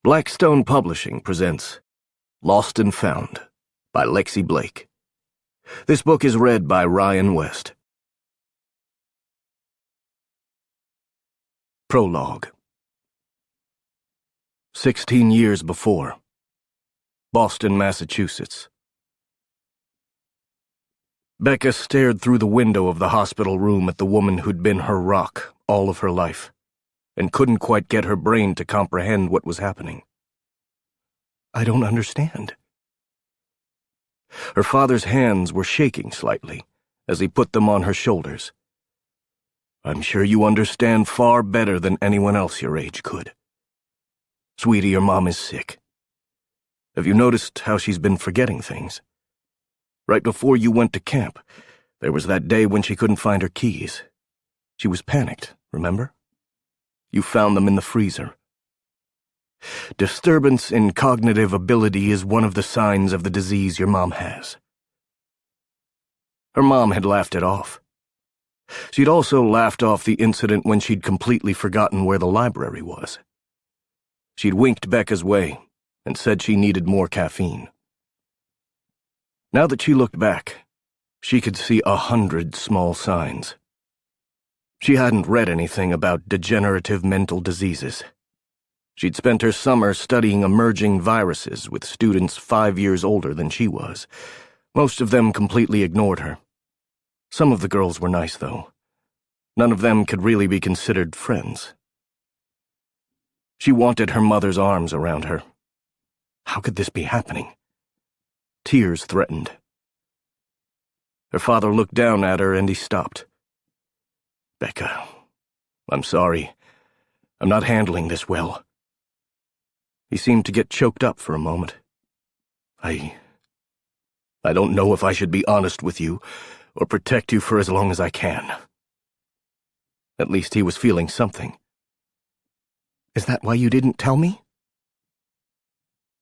Blackstone Publishing presents Lost and Found by Lexi Blake. This book is read by Ryan West. Prologue. 16 years before. Boston, Massachusetts. Becca stared through the window of the hospital room at the woman who'd been her rock all of her life, and couldn't quite get her brain to comprehend what was happening. I don't understand. Her father's hands were shaking slightly as he put them on her shoulders. I'm sure you understand far better than anyone else your age could. Sweetie, your mom is sick. Have you noticed how she's been forgetting things? Right before you went to camp, there was that day when she couldn't find her keys. She was panicked, remember? You found them in the freezer. Disturbance in cognitive ability is one of the signs of the disease your mom has. Her mom had laughed it off. She'd also laughed off the incident when she'd completely forgotten where the library was. She'd winked Becca's way and said she needed more caffeine. Now that she looked back, she could see 100 small signs. She hadn't read anything about degenerative mental diseases. She'd spent her summer studying emerging viruses with students 5 years older than she was. Most of them completely ignored her. Some of the girls were nice, though. None of them could really be considered friends. She wanted her mother's arms around her. How could this be happening? Tears threatened. Her father looked down at her and he stopped. Becca, I'm sorry. I'm not handling this well. He seemed to get choked up for a moment. I don't know if I should be honest with you or protect you for as long as I can. At least he was feeling something. Is that why you didn't tell me?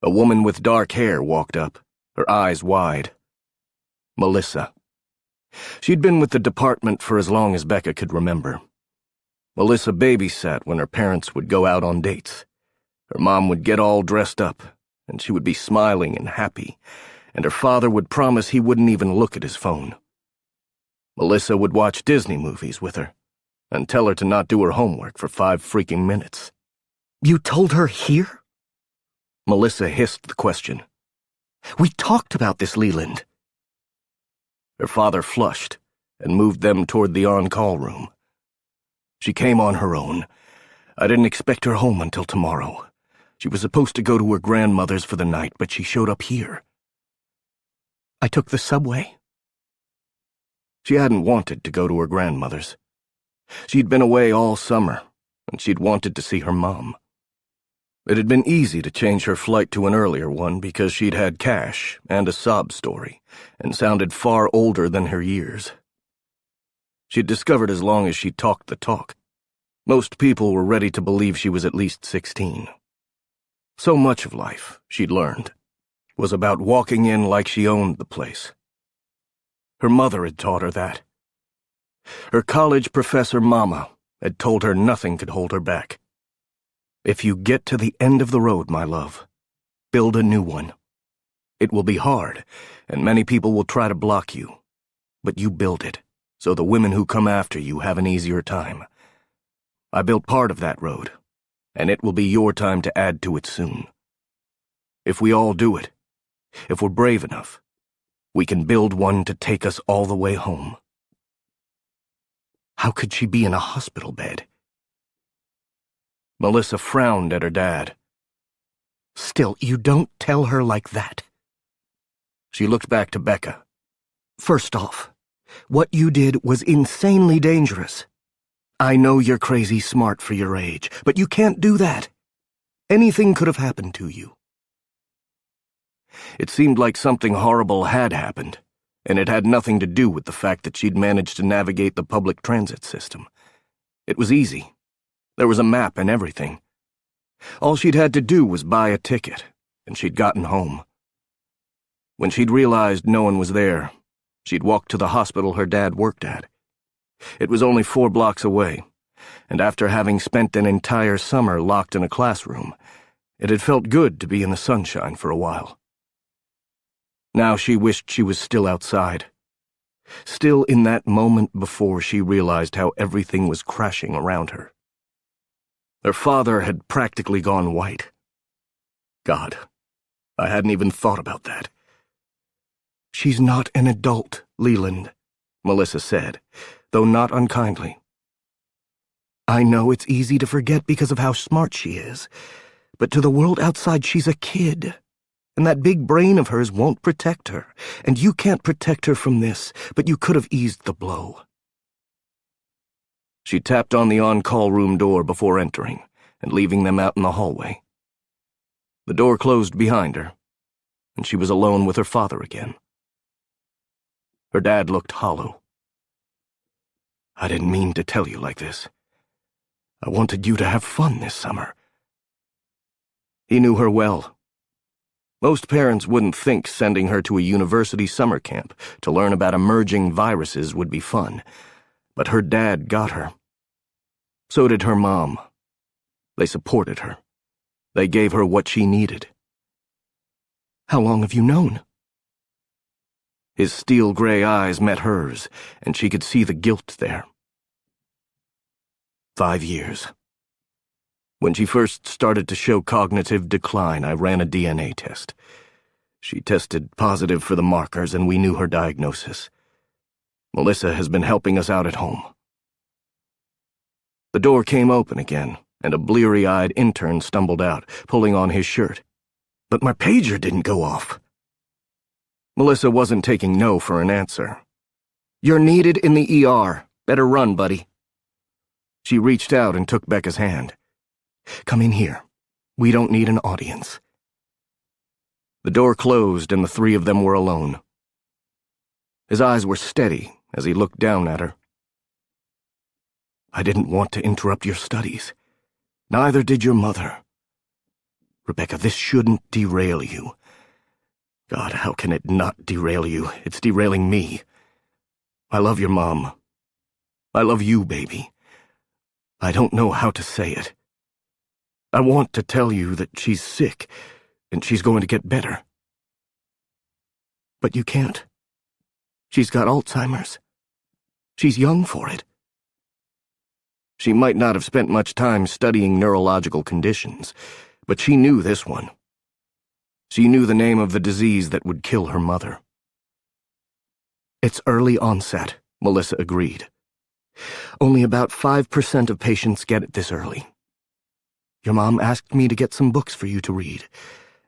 A woman with dark hair walked up, her eyes wide. Melissa. She'd been with the department for as long as Becca could remember. Melissa babysat when her parents would go out on dates. Her mom would get all dressed up, and she would be smiling and happy, and her father would promise he wouldn't even look at his phone. Melissa would watch Disney movies with her, and tell her to not do her homework for 5 freaking minutes. You told her here? Melissa hissed the question. We talked about this, Leland. Her father flushed and moved them toward the on-call room. She came on her own. I didn't expect her home until tomorrow. She was supposed to go to her grandmother's for the night, but she showed up here. I took the subway. She hadn't wanted to go to her grandmother's. She'd been away all summer, and she'd wanted to see her mom. It had been easy to change her flight to an earlier one because she'd had cash and a sob story, and sounded far older than her years. She'd discovered as long as she talked the talk, most people were ready to believe she was at least 16. So much of life, she'd learned, was about walking in like she owned the place. Her mother had taught her that. Her college professor mama had told her nothing could hold her back. If you get to the end of the road, my love, build a new one. It will be hard, and many people will try to block you. But you build it, so the women who come after you have an easier time. I built part of that road, and it will be your time to add to it soon. If we all do it, if we're brave enough, we can build one to take us all the way home. How could she be in a hospital bed? Melissa frowned at her dad. Still, you don't tell her like that. She looked back to Becca. First off, what you did was insanely dangerous. I know you're crazy smart for your age, but you can't do that. Anything could have happened to you. It seemed like something horrible had happened, and it had nothing to do with the fact that she'd managed to navigate the public transit system. It was easy. There was a map and everything. All she'd had to do was buy a ticket, and she'd gotten home. When she'd realized no one was there, she'd walked to the hospital her dad worked at. It was only 4 blocks away, and after having spent an entire summer locked in a classroom, It had felt good to be in the sunshine for a while. Now she wished she was still outside, still in that moment before she realized how everything was crashing around her. Her father had practically gone white. God, I hadn't even thought about that. "She's not an adult, Leland," Melissa said, though not unkindly. "I know it's easy to forget because of how smart she is, but to the world outside she's a kid, and that big brain of hers won't protect her, and you can't protect her from this, but you could have eased the blow." She tapped on the on-call room door before entering and leaving them out in the hallway. The door closed behind her, and she was alone with her father again. Her dad looked hollow. "I didn't mean to tell you like this. I wanted you to have fun this summer." He knew her well. Most parents wouldn't think sending her to a university summer camp to learn about emerging viruses would be fun, but her dad got her. So did her mom. They supported her. They gave her what she needed. "How long have you known?" His steel-gray eyes met hers, and she could see the guilt there. 5 years. When she first started to show cognitive decline, I ran a DNA test. She tested positive for the markers, and we knew her diagnosis. Melissa has been helping us out at home. The door came open again, and a bleary-eyed intern stumbled out, pulling on his shirt. "But my pager didn't go off." Melissa wasn't taking no for an answer. "You're needed in the ER. Better run, buddy." She reached out and took Becca's hand. "Come in here. We don't need an audience." The door closed and the three of them were alone. His eyes were steady as he looked down at her. "I didn't want to interrupt your studies. Neither did your mother. Rebecca, this shouldn't derail you. God, how can it not derail you? It's derailing me. I love your mom. I love you, baby. I don't know how to say it. I want to tell you that she's sick, and she's going to get better. But you can't. She's got Alzheimer's. She's young for it." She might not have spent much time studying neurological conditions, but she knew this one. She knew the name of the disease that would kill her mother. "It's early onset," Melissa agreed. "Only about 5% of patients get it this early. Your mom asked me to get some books for you to read,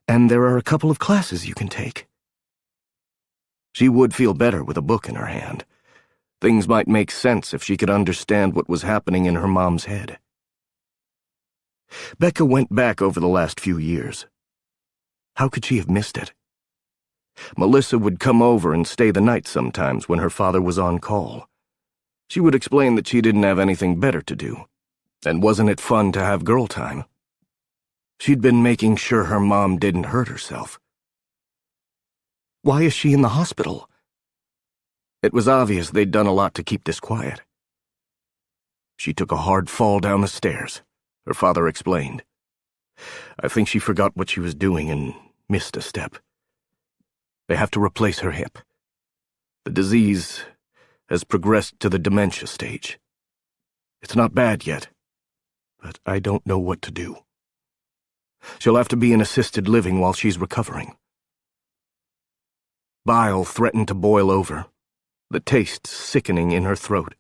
and there are a couple of classes you can take." She would feel better with a book in her hand. Things might make sense if she could understand what was happening in her mom's head. Becca went back over the last few years. How could she have missed it? Melissa would come over and stay the night sometimes when her father was on call. She would explain that she didn't have anything better to do, and wasn't it fun to have girl time? She'd been making sure her mom didn't hurt herself. "Why is she in the hospital?" It was obvious they'd done a lot to keep this quiet. "She took a hard fall down the stairs," her father explained. "I think she forgot what she was doing and missed a step. They have to replace her hip. The disease has progressed to the dementia stage. It's not bad yet, but I don't know what to do. She'll have to be in assisted living while she's recovering." Bile threatened to boil over, the taste sickening in her throat.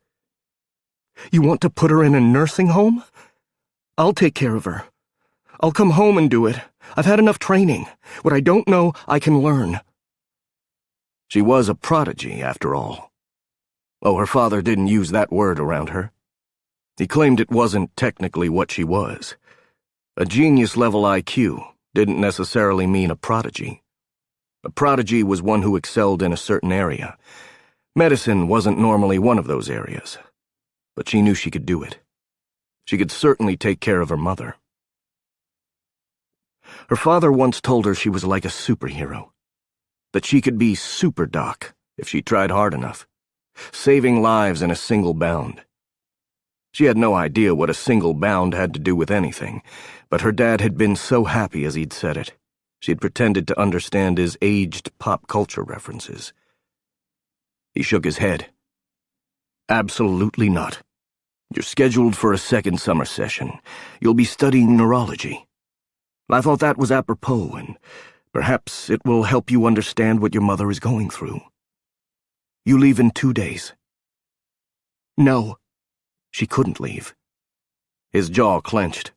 "You want to put her in a nursing home? I'll take care of her. I'll come home and do it. I've had enough training. What I don't know, I can learn." She was a prodigy, after all. Oh, her father didn't use that word around her. He claimed it wasn't technically what she was. A genius-level IQ didn't necessarily mean a prodigy. A prodigy was one who excelled in a certain area. Medicine wasn't normally one of those areas, but she knew she could do it. She could certainly take care of her mother. Her father once told her she was like a superhero, that she could be super doc if she tried hard enough, saving lives in a single bound. She had no idea what a single bound had to do with anything, but her dad had been so happy as he'd said it. She'd pretended to understand his aged pop culture references. He shook his head. Absolutely not. You're scheduled for a second summer session. You'll be studying neurology. I thought that was apropos, and perhaps it will help you understand what your mother is going through. You leave in 2 days. No. She couldn't leave. His jaw clenched.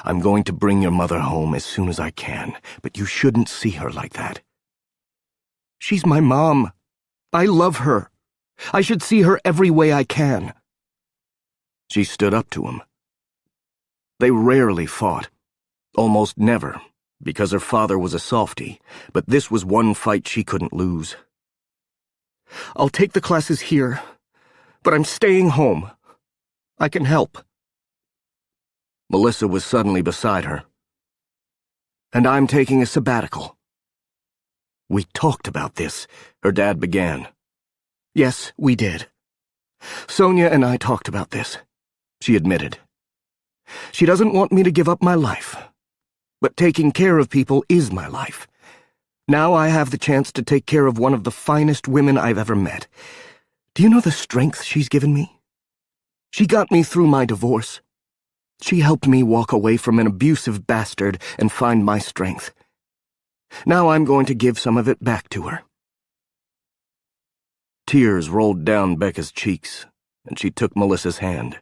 I'm going to bring your mother home as soon as I can, but you shouldn't see her like that. She's my mom. I love her. I should see her every way I can. She stood up to him. They rarely fought. Almost never, because her father was a softie, but this was one fight she couldn't lose. I'll take the classes here, but I'm staying home. I can help. Melissa was suddenly beside her. And I'm taking a sabbatical. We talked about this, her dad began. Yes, we did. Sonia and I talked about this, she admitted. She doesn't want me to give up my life. But taking care of people is my life. Now I have the chance to take care of one of the finest women I've ever met. Do you know the strength she's given me? She got me through my divorce. She helped me walk away from an abusive bastard and find my strength. Now I'm going to give some of it back to her. Tears rolled down Becca's cheeks, and she took Melissa's hand.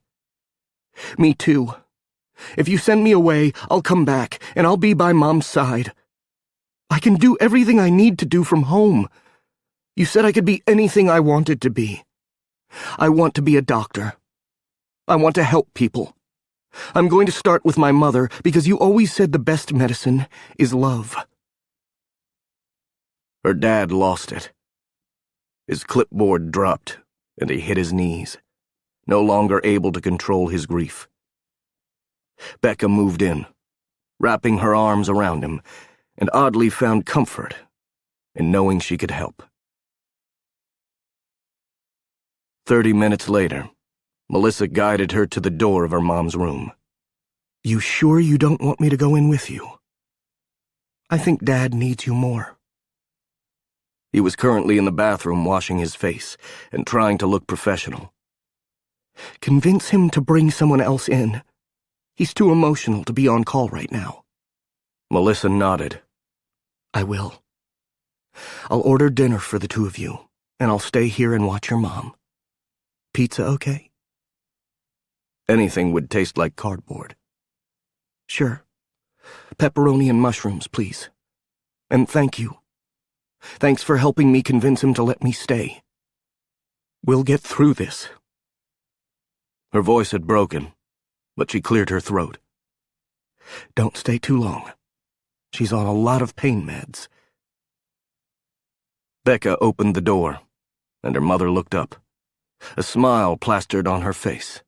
Me too. If you send me away, I'll come back, and I'll be by Mom's side. I can do everything I need to do from home. You said I could be anything I wanted to be. I want to be a doctor. I want to help people. I'm going to start with my mother because you always said the best medicine is love. Her dad lost it. His clipboard dropped, and he hit his knees, no longer able to control his grief. Becca moved in, wrapping her arms around him, and oddly found comfort in knowing she could help. 30 minutes later, Melissa guided her to the door of her mom's room. You sure you don't want me to go in with you? I think Dad needs you more. He was currently in the bathroom washing his face and trying to look professional. Convince him to bring someone else in. He's too emotional to be on call right now. Melissa nodded. I will. I'll order dinner for the two of you, and I'll stay here and watch your mom. Pizza okay? Anything would taste like cardboard. Sure. Pepperoni and mushrooms, please. And thank you. Thanks for helping me convince him to let me stay. We'll get through this. Her voice had broken, but she cleared her throat. Don't stay too long. She's on a lot of pain meds. Becca opened the door, and her mother looked up. A smile plastered on her face.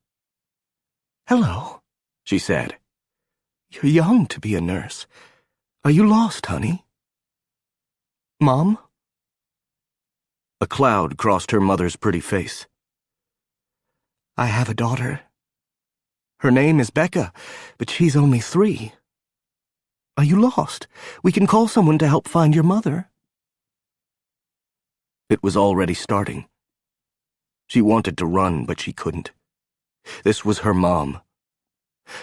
Hello, she said. You're young to be a nurse. Are you lost, honey? Mom? A cloud crossed her mother's pretty face. I have a daughter. Her name is Becca, but she's only 3. Are you lost? We can call someone to help find your mother. It was already starting. She wanted to run, but she couldn't. This was her mom.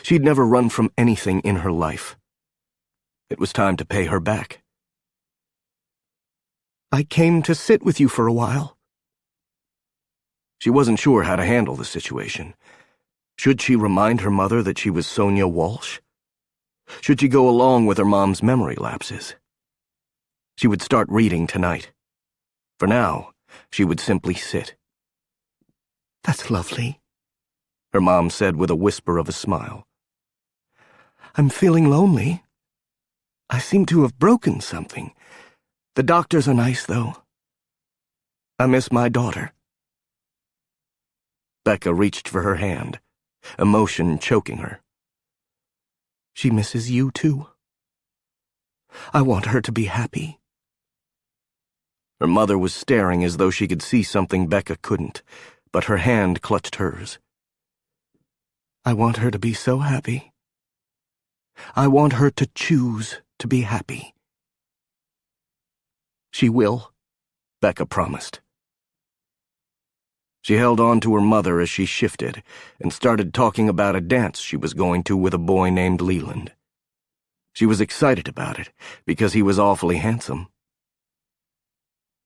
She'd never run from anything in her life. It was time to pay her back. I came to sit with you for a while. She wasn't sure how to handle the situation. Should she remind her mother that she was Sonia Walsh? Should she go along with her mom's memory lapses? She would start reading tonight. For now, she would simply sit. That's lovely, her mom said with a whisper of a smile. I'm feeling lonely. I seem to have broken something. The doctors are nice, though. I miss my daughter. Becca reached for her hand, emotion choking her. She misses you, too. I want her to be happy. Her mother was staring as though she could see something Becca couldn't, but her hand clutched hers. I want her to be so happy. I want her to choose to be happy. She will, Becca promised. She held on to her mother as she shifted and started talking about a dance she was going to with a boy named Leland. She was excited about it because he was awfully handsome.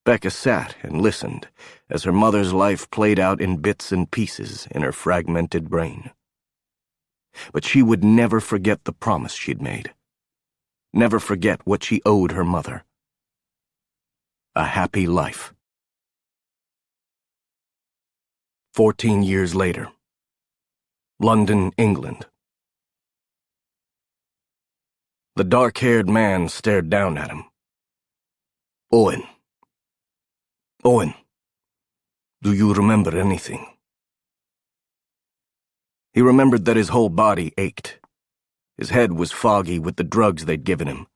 Becca sat and listened as her mother's life played out in bits and pieces in her fragmented brain. But she would never forget the promise she'd made. Never forget what she owed her mother. A happy life. 14 years later. London, England. The dark-haired man stared down at him. Owen. Owen, do you remember anything? He remembered that his whole body ached. His head was foggy with the drugs they'd given him.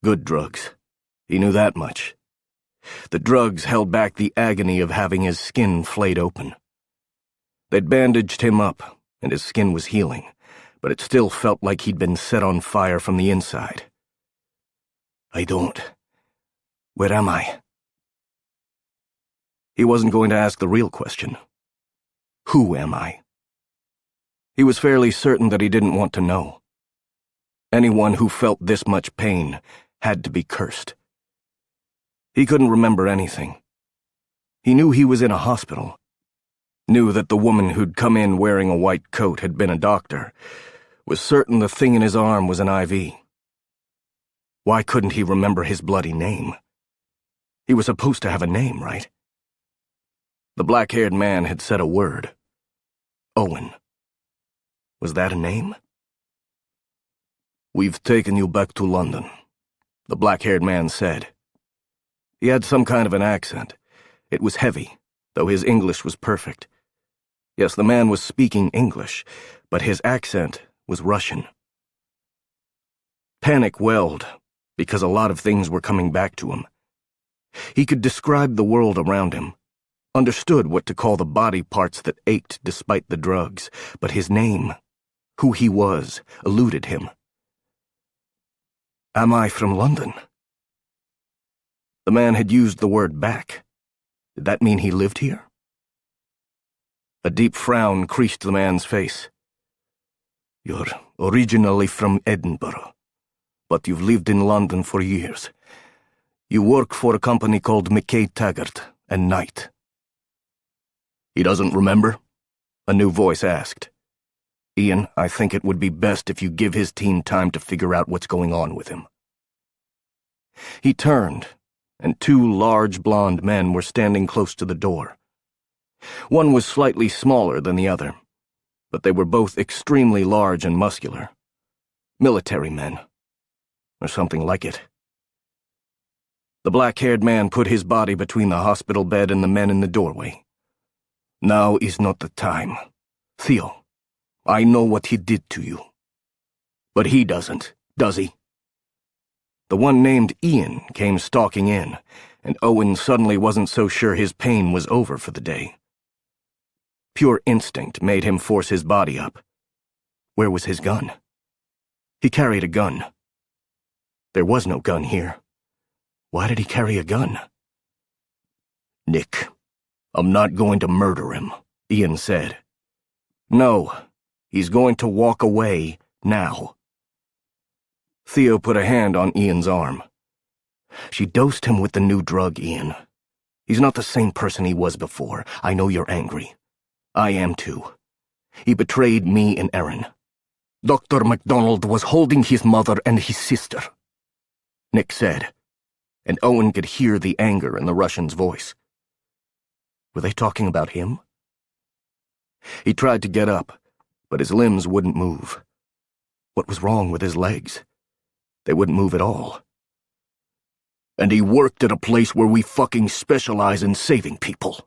Good drugs. He knew that much. The drugs held back the agony of having his skin flayed open. They'd bandaged him up, and his skin was healing, but it still felt like he'd been set on fire from the inside. Where am I? He wasn't going to ask the real question. Who am I? He was fairly certain that he didn't want to know. Anyone who felt this much pain had to be cursed. He couldn't remember anything. He knew he was in a hospital. Knew that the woman who'd come in wearing a white coat had been a doctor. Was certain the thing in his arm was an IV. Why couldn't he remember his bloody name? He was supposed to have a name, right? The black-haired man had said a word. Owen. Was that a name? We've taken you back to London, the black-haired man said. He had some kind of an accent. It was heavy, though his English was perfect. Yes, the man was speaking English, but his accent was Russian. Panic welled, because a lot of things were coming back to him. He could describe the world around him, understood what to call the body parts that ached despite the drugs, but his name, who he was, eluded him. Am I from London? The man had used the word back. Did that mean he lived here? A deep frown creased the man's face. You're originally from Edinburgh, but you've lived in London for years. You work for a company called McKay Taggart and Knight. He doesn't remember? A new voice asked. Ian, I think it would be best if you give his team time to figure out what's going on with him. He turned, and two large blonde men were standing close to the door. One was slightly smaller than the other, but they were both extremely large and muscular. Military men, or something like it. The black-haired man put his body between the hospital bed and the men in the doorway. Now is not the time. Theo, I know what he did to you. But he doesn't, does he? The one named Ian came stalking in, and Owen suddenly wasn't so sure his pain was over for the day. Pure instinct made him force his body up. Where was his gun? He carried a gun. There was no gun here. Why did he carry a gun? Nick, I'm not going to murder him, Ian said. No, he's going to walk away now. Theo put a hand on Ian's arm. She dosed him with the new drug, Ian. He's not the same person he was before. I know you're angry. I am too. He betrayed me and Erin. Dr. MacDonald was holding his mother and his sister, Nick said, and Owen could hear the anger in the Russian's voice. Were they talking about him? He tried to get up, but his limbs wouldn't move. What was wrong with his legs? They wouldn't move at all. And he worked at a place where we fucking specialize in saving people.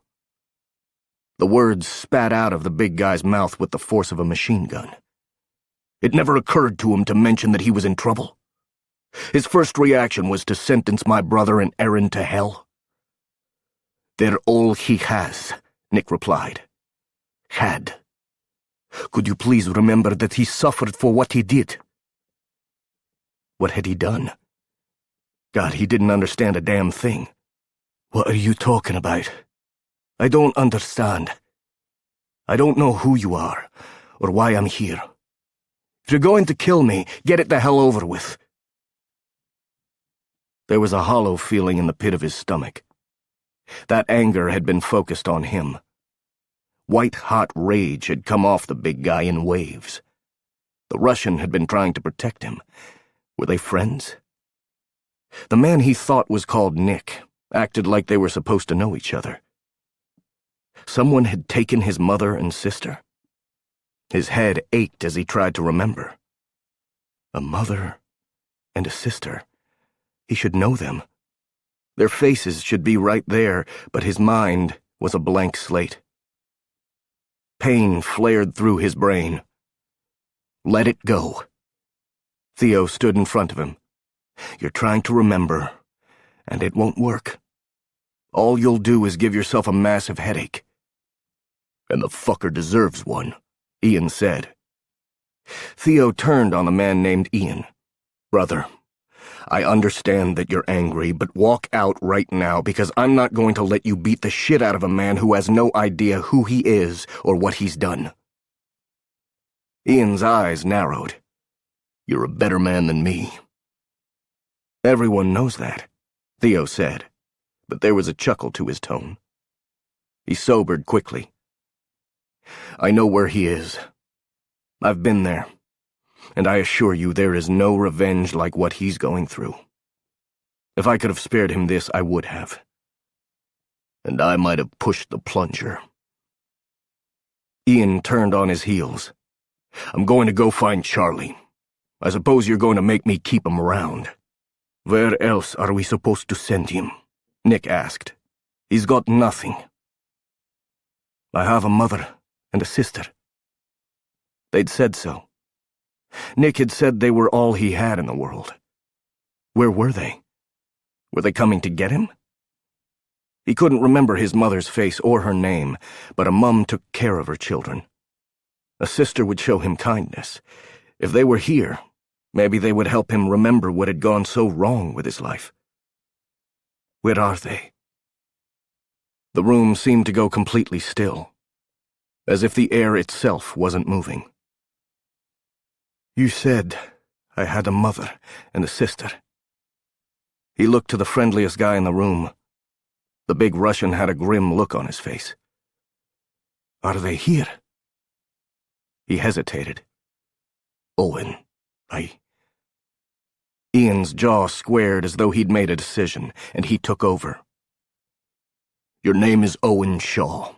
The words spat out of the big guy's mouth with the force of a machine gun. It never occurred to him to mention that he was in trouble. His first reaction was to sentence my brother and Erin to hell. They're all he has, Nick replied. Had. Could you please remember that he suffered for what he did? What had he done? God, he didn't understand a damn thing. What are you talking about? I don't understand. I don't know who you are, or why I'm here. If you're going to kill me, get it the hell over with. There was a hollow feeling in the pit of his stomach. That anger had been focused on him. White-hot rage had come off the big guy in waves. The Russian had been trying to protect him. Were they friends? The man he thought was called Nick acted like they were supposed to know each other. Someone had taken his mother and sister. His head ached as he tried to remember. A mother and a sister. He should know them. Their faces should be right there, but his mind was a blank slate. Pain flared through his brain. Let it go. Theo stood in front of him. You're trying to remember, and it won't work. All you'll do is give yourself a massive headache. And the fucker deserves one, Ian said. Theo turned on the man named Ian. Brother, I understand that you're angry, but walk out right now because I'm not going to let you beat the shit out of a man who has no idea who he is or what he's done. Ian's eyes narrowed. You're a better man than me. Everyone knows that, Theo said, but there was a chuckle to his tone. He sobered quickly. I know where he is. I've been there. And I assure you there is no revenge like what he's going through. If I could have spared him this, I would have. And I might have pushed the plunger. Ian turned on his heels. I'm going to go find Charlie. I suppose you're going to make me keep him around. Where else are we supposed to send him? Nick asked. He's got nothing. I have a mother and a sister. They'd said so. Nick had said they were all he had in the world. Where were they? Were they coming to get him? He couldn't remember his mother's face or her name, but a mum took care of her children. A sister would show him kindness. If they were here, maybe they would help him remember what had gone so wrong with his life. Where are they? The room seemed to go completely still, as if the air itself wasn't moving. You said I had a mother and a sister. He looked to the friendliest guy in the room. The big Russian had a grim look on his face. Are they here? He hesitated. Owen, Ian's jaw squared as though he'd made a decision, and he took over. Your name is Owen Shaw.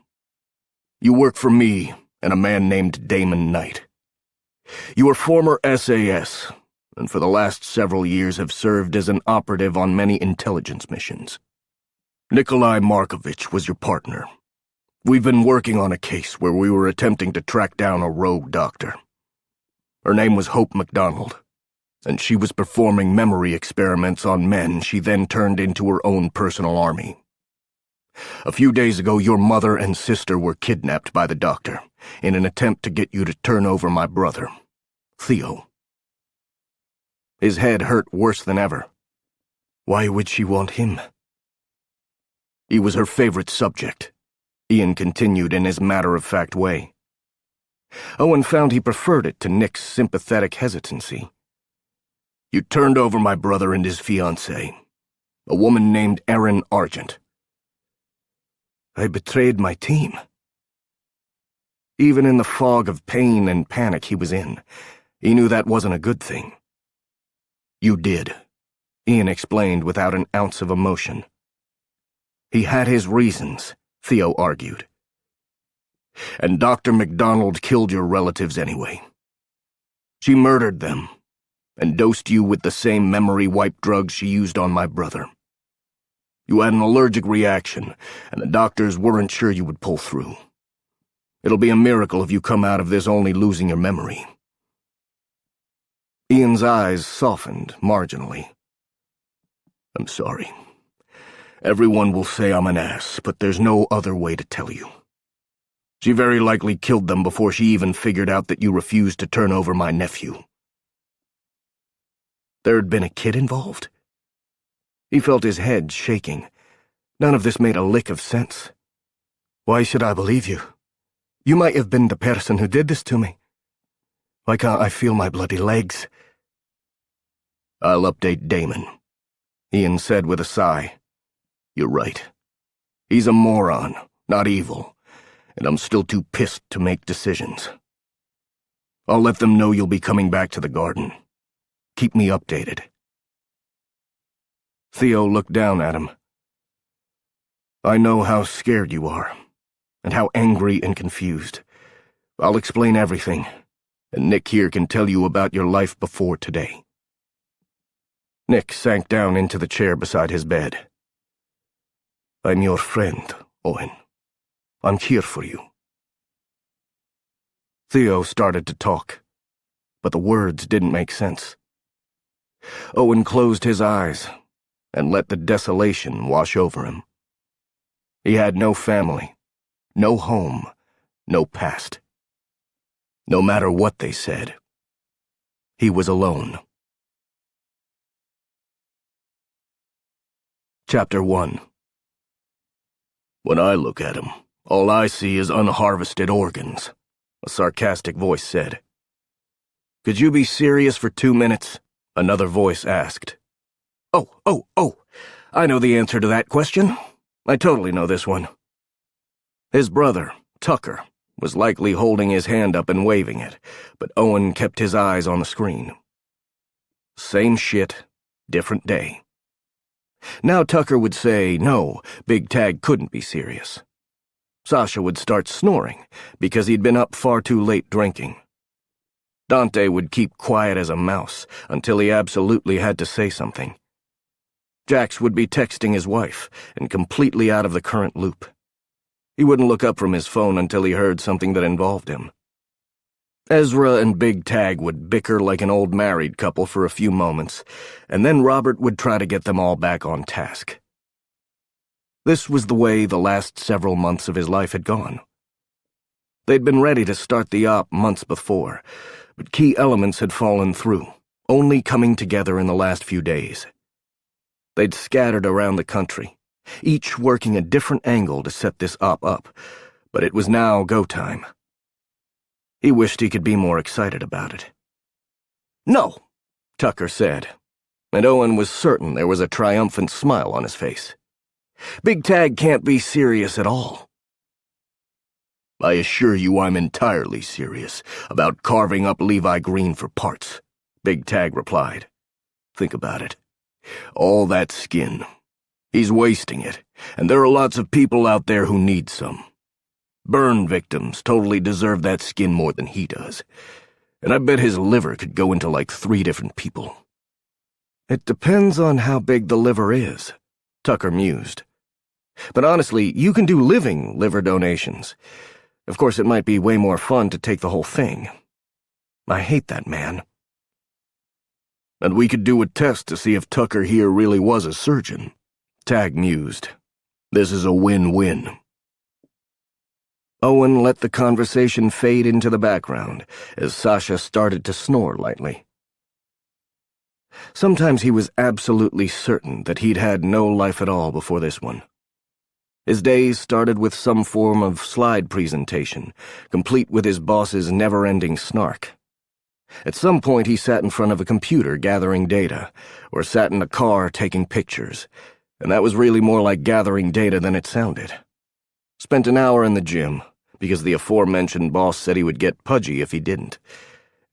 You work for me and a man named Damon Knight. You are former SAS, and for the last several years have served as an operative on many intelligence missions. Nikolai Markovich was your partner. We've been working on a case where we were attempting to track down a rogue doctor. Her name was Hope MacDonald, and she was performing memory experiments on men she then turned into her own personal army. A few days ago, your mother and sister were kidnapped by the doctor in an attempt to get you to turn over my brother, Theo. His head hurt worse than ever. Why would she want him? He was her favorite subject, Ian continued in his matter-of-fact way. Owen found he preferred it to Nick's sympathetic hesitancy. You turned over my brother and his fiancée, a woman named Erin Argent. I betrayed my team. Even in the fog of pain and panic he was in, he knew that wasn't a good thing. You did, Ian explained without an ounce of emotion. He had his reasons, Theo argued. And Dr. MacDonald killed your relatives anyway. She murdered them and dosed you with the same memory wipe drugs she used on my brother. You had an allergic reaction, and the doctors weren't sure you would pull through. It'll be a miracle if you come out of this only losing your memory. Ian's eyes softened marginally. I'm sorry. Everyone will say I'm an ass, but there's no other way to tell you. She very likely killed them before she even figured out that you refused to turn over my nephew. There had been a kid involved? He felt his head shaking. None of this made a lick of sense. Why should I believe you? You might have been the person who did this to me. Why can't I feel my bloody legs? I'll update Damon, Ian said with a sigh. You're right. He's a moron, not evil, and I'm still too pissed to make decisions. I'll let them know you'll be coming back to the garden. Keep me updated. Theo looked down at him. I know how scared you are, and how angry and confused. I'll explain everything, and Nick here can tell you about your life before today. Nick sank down into the chair beside his bed. I'm your friend, Owen. I'm here for you. Theo started to talk, but the words didn't make sense. Owen closed his eyes and let the desolation wash over him. He had no family, no home, no past. No matter what they said, he was alone. Chapter 1. When I look at him, all I see is unharvested organs, a sarcastic voice said. Could you be serious for 2 minutes? Another voice asked. Oh, I know the answer to that question. I totally know this one. His brother, Tucker, was likely holding his hand up and waving it, but Owen kept his eyes on the screen. Same shit, different day. Now Tucker would say, no, Big Tag couldn't be serious. Sasha would start snoring because he'd been up far too late drinking. Dante would keep quiet as a mouse until he absolutely had to say something. Jax would be texting his wife and completely out of the current loop. He wouldn't look up from his phone until he heard something that involved him. Ezra and Big Tag would bicker like an old married couple for a few moments, and then Robert would try to get them all back on task. This was the way the last several months of his life had gone. They'd been ready to start the op months before, but key elements had fallen through, only coming together in the last few days. They'd scattered around the country, each working a different angle to set this op up, but it was now go time. He wished he could be more excited about it. No, Tucker said, and Owen was certain there was a triumphant smile on his face. Big Tag can't be serious at all. I assure you I'm entirely serious about carving up Levi Green for parts, Big Tag replied. Think about it. All that skin. He's wasting it, and there are lots of people out there who need some. Burn victims totally deserve that skin more than he does, and I bet his liver could go into like 3 different people. It depends on how big the liver is, Tucker mused. But honestly, you can do living liver donations. Of course, it might be way more fun to take the whole thing. I hate that man. And we could do a test to see if Tucker here really was a surgeon, Tag mused. This is a win-win. Owen let the conversation fade into the background as Sasha started to snore lightly. Sometimes he was absolutely certain that he'd had no life at all before this one. His days started with some form of slide presentation, complete with his boss's never-ending snark. At some point he sat in front of a computer gathering data, or sat in a car taking pictures, and that was really more like gathering data than it sounded. Spent an hour in the gym, because the aforementioned boss said he would get pudgy if he didn't,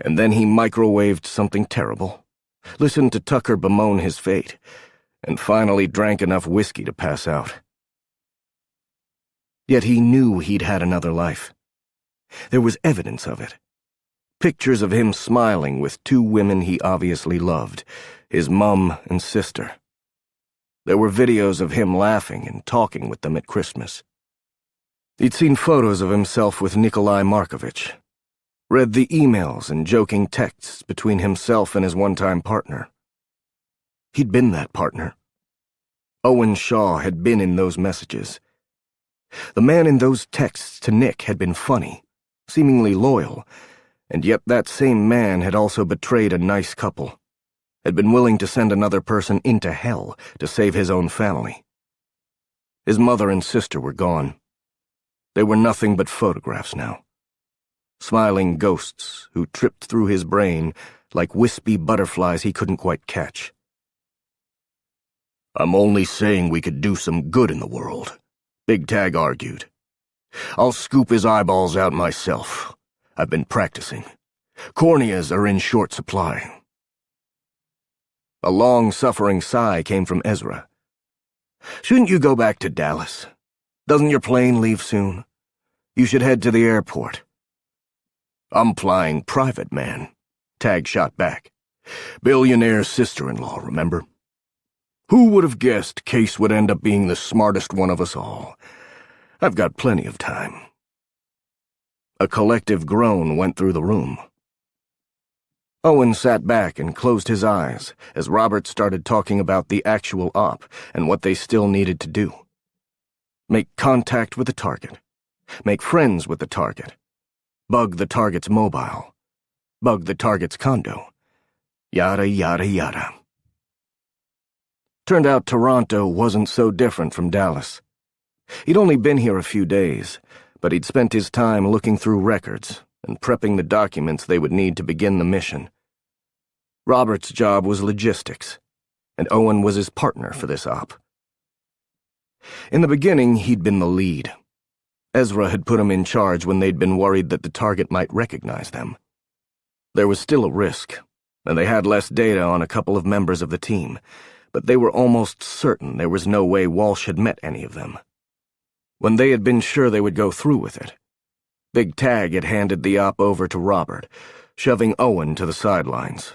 and then he microwaved something terrible, listened to Tucker bemoan his fate, and finally drank enough whiskey to pass out. Yet he knew he'd had another life. There was evidence of it. Pictures of him smiling with 2 women he obviously loved, his mum and sister. There were videos of him laughing and talking with them at Christmas. He'd seen photos of himself with Nikolai Markovich, read the emails and joking texts between himself and his one-time partner. He'd been that partner. Owen Shaw had been in those messages. The man in those texts to Nick had been funny, seemingly loyal, and yet that same man had also betrayed a nice couple, had been willing to send another person into hell to save his own family. His mother and sister were gone. They were nothing but photographs now. Smiling ghosts who tripped through his brain like wispy butterflies he couldn't quite catch. "I'm only saying we could do some good in the world," Big Tag argued. "I'll scoop his eyeballs out myself. I've been practicing. Corneas are in short supply." A long-suffering sigh came from Ezra. "Shouldn't you go back to Dallas? Doesn't your plane leave soon? You should head to the airport." "I'm flying private, man," Tag shot back. "Billionaire sister-in-law, remember? Who would have guessed Case would end up being the smartest one of us all? I've got plenty of time." A collective groan went through the room. Owen sat back and closed his eyes as Robert started talking about the actual op and what they still needed to do. Make contact with the target. Make friends with the target. Bug the target's mobile. Bug the target's condo. Yada, yada, yada. Turned out Toronto wasn't so different from Dallas. He'd only been here a few days, but he'd spent his time looking through records and prepping the documents they would need to begin the mission. Robert's job was logistics, and Owen was his partner for this op. In the beginning, he'd been the lead. Ezra had put him in charge when they'd been worried that the target might recognize them. There was still a risk, and they had less data on a couple of members of the team, but they were almost certain there was no way Walsh had met any of them. When they had been sure they would go through with it, Big Tag had handed the op over to Robert, shoving Owen to the sidelines.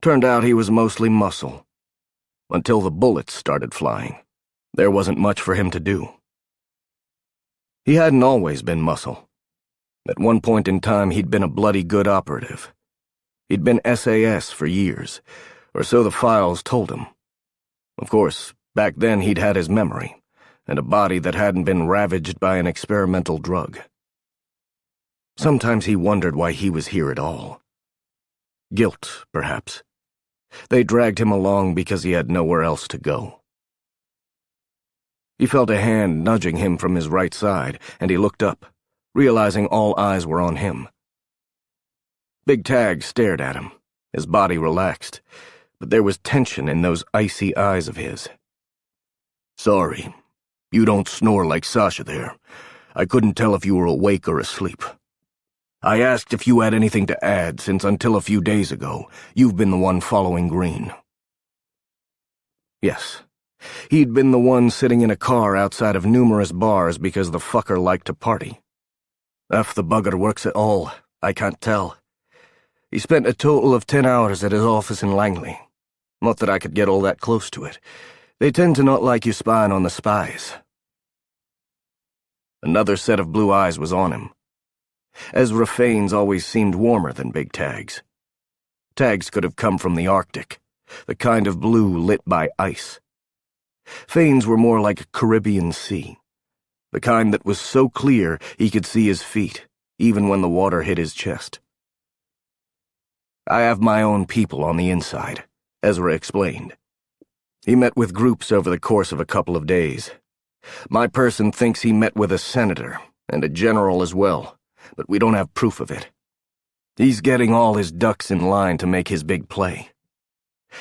Turned out he was mostly muscle. Until the bullets started flying, there wasn't much for him to do. He hadn't always been muscle. At one point in time, he'd been a bloody good operative. He'd been SAS for years, or so the files told him. Of course, back then he'd had his memory, and a body that hadn't been ravaged by an experimental drug. Sometimes he wondered why he was here at all. Guilt, perhaps. They dragged him along because he had nowhere else to go. He felt a hand nudging him from his right side, and he looked up, realizing all eyes were on him. Big Tag stared at him, his body relaxed, but there was tension in those icy eyes of his. "Sorry, you don't snore like Sasha there. I couldn't tell if you were awake or asleep. I asked if you had anything to add, since until a few days ago, you've been the one following Green." Yes, he'd been the one sitting in a car outside of numerous bars because the fucker liked to party. If the bugger works at all, I can't tell. He spent a total of 10 hours at his office in Langley. Not that I could get all that close to it. They tend to not like you spying on the spies. Another set of blue eyes was on him. Ezra Fane's always seemed warmer than Big Tag's. Tag's could have come from the Arctic, the kind of blue lit by ice. Fane's were more like a Caribbean Sea, the kind that was so clear he could see his feet, even when the water hit his chest. "I have my own people on the inside," Ezra explained. He met with groups over the course of a couple of days. My person thinks he met with a senator, and a general as well, but we don't have proof of it. He's getting all his ducks in line to make his big play.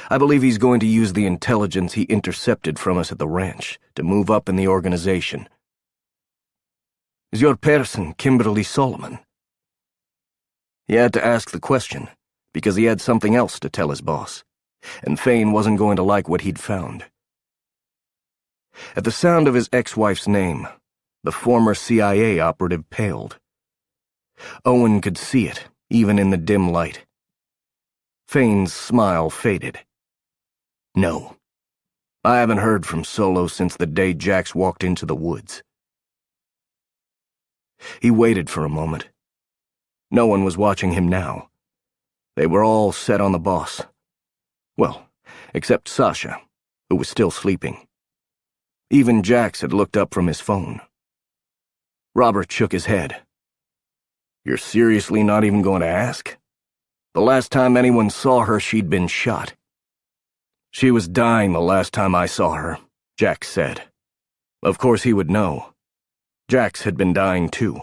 I believe he's going to use the intelligence he intercepted from us at the ranch to move up in the organization. "Is your person Kimberly Solomon?" He had to ask the question, because he had something else to tell his boss, and Fane wasn't going to like what he'd found. At the sound of his ex-wife's name, the former CIA operative paled. Owen could see it, even in the dim light. Fane's smile faded. "No. I haven't heard from Solo since the day Jax walked into the woods." He waited for a moment. No one was watching him now. They were all set on the boss. Well, except Sasha, who was still sleeping. Even Jax had looked up from his phone. Robert shook his head. "You're seriously not even going to ask? The last time anyone saw her, she'd been shot." "She was dying the last time I saw her," Jax said. Of course he would know. Jax had been dying too.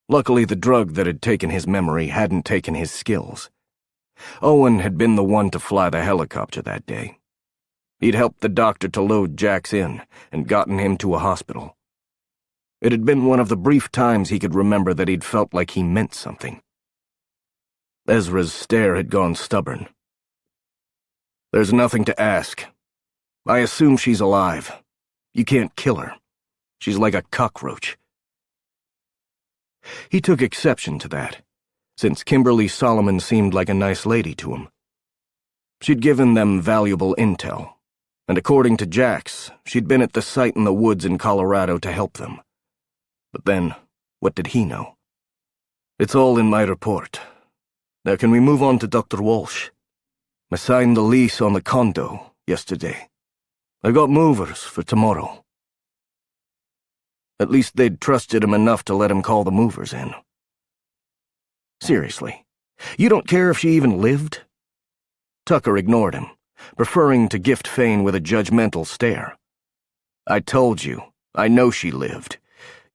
Luckily, the drug that had taken his memory hadn't taken his skills. Owen had been the one to fly the helicopter that day. He'd helped the doctor to load Jax in and gotten him to a hospital. It had been one of the brief times he could remember that he'd felt like he meant something. Ezra's stare had gone stubborn. "There's nothing to ask. I assume she's alive. You can't kill her. She's like a cockroach." He took exception to that, since Kimberly Solomon seemed like a nice lady to him. She'd given them valuable intel, and according to Jax, she'd been at the site in the woods in Colorado to help them. But then, what did he know? "It's all in my report. Now can we move on to Dr. Walsh? I signed the lease on the condo yesterday. I got movers for tomorrow." At least they'd trusted him enough to let him call the movers in. "Seriously, you don't care if she even lived?" Tucker ignored him, preferring to gift Fane with a judgmental stare. "I told you, I know she lived.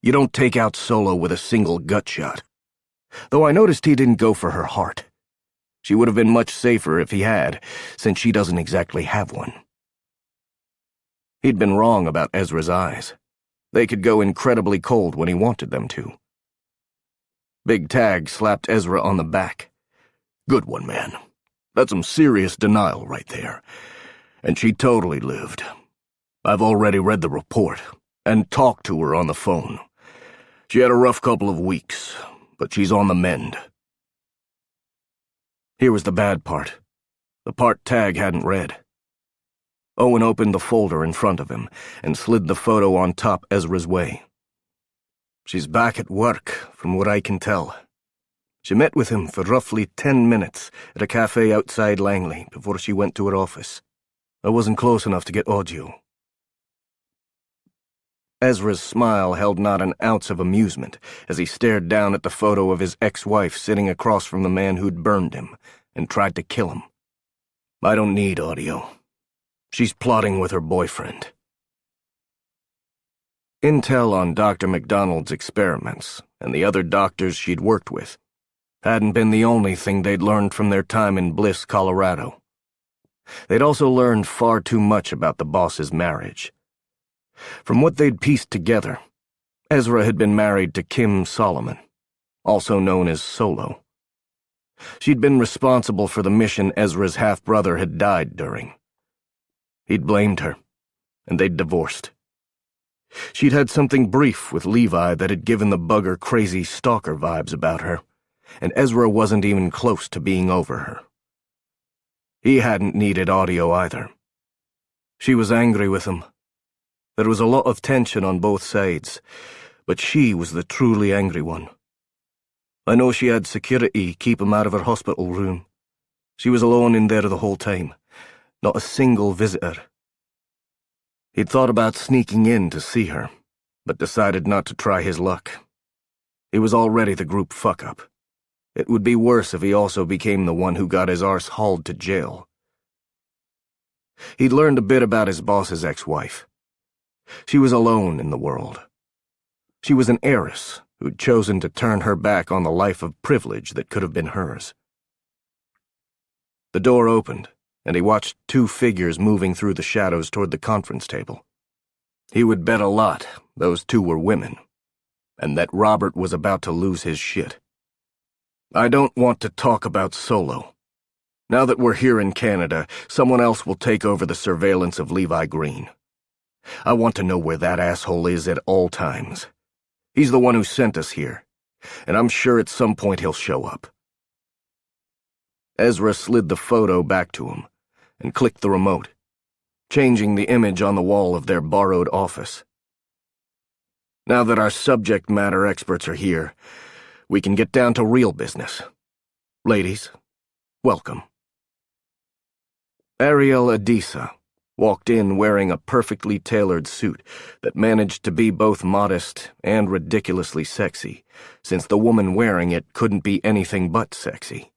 You don't take out Solo with a single gut shot. Though I noticed he didn't go for her heart. She would have been much safer if he had, since she doesn't exactly have one." He'd been wrong about Ezra's eyes. They could go incredibly cold when he wanted them to. Big Tag slapped Ezra on the back. "Good one, man. That's some serious denial right there. And she totally lived. I've already read the report, and talked to her on the phone. She had a rough couple of weeks, but she's on the mend." Here was the bad part. The part Tag hadn't read. Owen opened the folder in front of him and slid the photo on top Ezra's way. "She's back at work, from what I can tell. She met with him for roughly 10 minutes at a cafe outside Langley before she went to her office. I wasn't close enough to get audio." Ezra's smile held not an ounce of amusement as he stared down at the photo of his ex-wife sitting across from the man who'd burned him and tried to kill him. "I don't need audio. She's plotting with her boyfriend." Intel on Dr. McDonald's experiments and the other doctors she'd worked with hadn't been the only thing they'd learned from their time in Bliss, Colorado. They'd also learned far too much about the boss's marriage. From what they'd pieced together, Ezra had been married to Kim Solomon, also known as Solo. She'd been responsible for the mission Ezra's half-brother had died during. He'd blamed her, and they'd divorced. She'd had something brief with Levi that had given the bugger crazy stalker vibes about her, and Ezra wasn't even close to being over her. He hadn't needed audio either. She was angry with him. There was a lot of tension on both sides, but she was the truly angry one. I know she had security keep him out of her hospital room. She was alone in there the whole time. Not a single visitor. He'd thought about sneaking in to see her, but decided not to try his luck. He was already the group fuck-up. It would be worse if he also became the one who got his arse hauled to jail. He'd learned a bit about his boss's ex-wife. She was alone in the world. She was an heiress who'd chosen to turn her back on the life of privilege that could have been hers. The door opened, and he watched two figures moving through the shadows toward the conference table. He would bet a lot those two were women, and that Robert was about to lose his shit. "I don't want to talk about Solo. Now that we're here in Canada, someone else will take over the surveillance of Levi Green. I want to know where that asshole is at all times. He's the one who sent us here, and I'm sure at some point he'll show up." Ezra slid the photo back to him and clicked the remote, changing the image on the wall of their borrowed office. "Now that our subject matter experts are here, we can get down to real business. Ladies, welcome." Ariel Adisa walked in wearing a perfectly tailored suit that managed to be both modest and ridiculously sexy, since the woman wearing it couldn't be anything but sexy.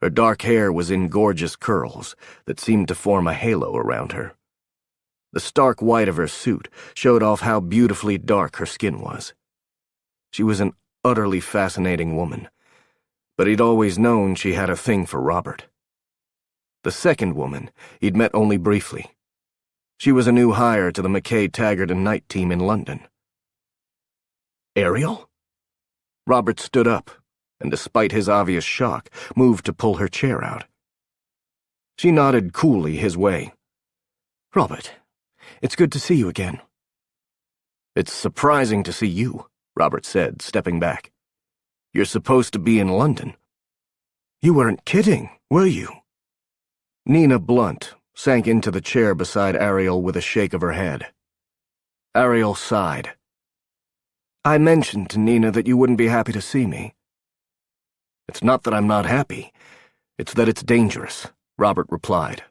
Her dark hair was in gorgeous curls that seemed to form a halo around her. The stark white of her suit showed off how beautifully dark her skin was. She was an utterly fascinating woman, but he'd always known she had a thing for Robert. The second woman he'd met only briefly. She was a new hire to the McKay, Taggart and Knight team in London. Ariel? Robert stood up, and despite his obvious shock, moved to pull her chair out. She nodded coolly his way. Robert, it's good to see you again. It's surprising to see you, Robert said, stepping back. You're supposed to be in London. You weren't kidding, were you? Nina Blunt sank into the chair beside Ariel with a shake of her head. Ariel sighed. I mentioned to Nina that you wouldn't be happy to see me. It's not that I'm not happy. It's that it's dangerous, Robert replied.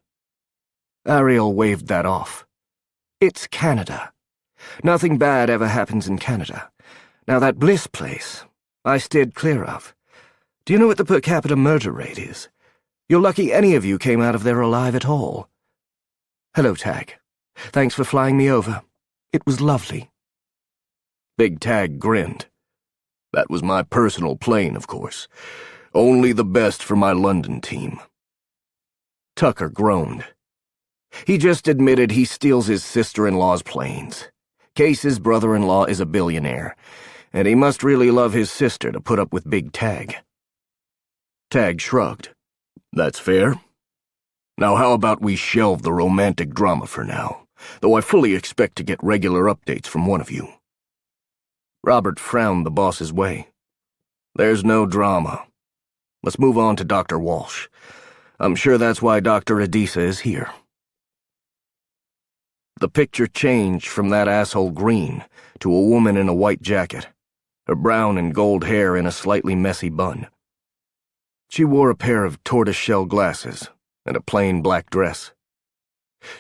Ariel waved that off. It's Canada. Nothing bad ever happens in Canada. Now that Bliss place, I steered clear of. Do you know what the per capita murder rate is? You're lucky any of you came out of there alive at all. Hello, Tag. Thanks for flying me over. It was lovely. Big Tag grinned. That was my personal plane, of course. Only the best for my London team. Tucker groaned. He just admitted he steals his sister-in-law's planes. Case's brother-in-law is a billionaire, and he must really love his sister to put up with Big Tag. Tag shrugged. That's fair. Now how about we shelve the romantic drama for now, though I fully expect to get regular updates from one of you. Robert frowned the boss's way. There's no drama. Let's move on to Dr. Walsh. I'm sure that's why Dr. Adisa is here. The picture changed from that asshole Green to a woman in a white jacket, her brown and gold hair in a slightly messy bun. She wore a pair of tortoiseshell glasses and a plain black dress.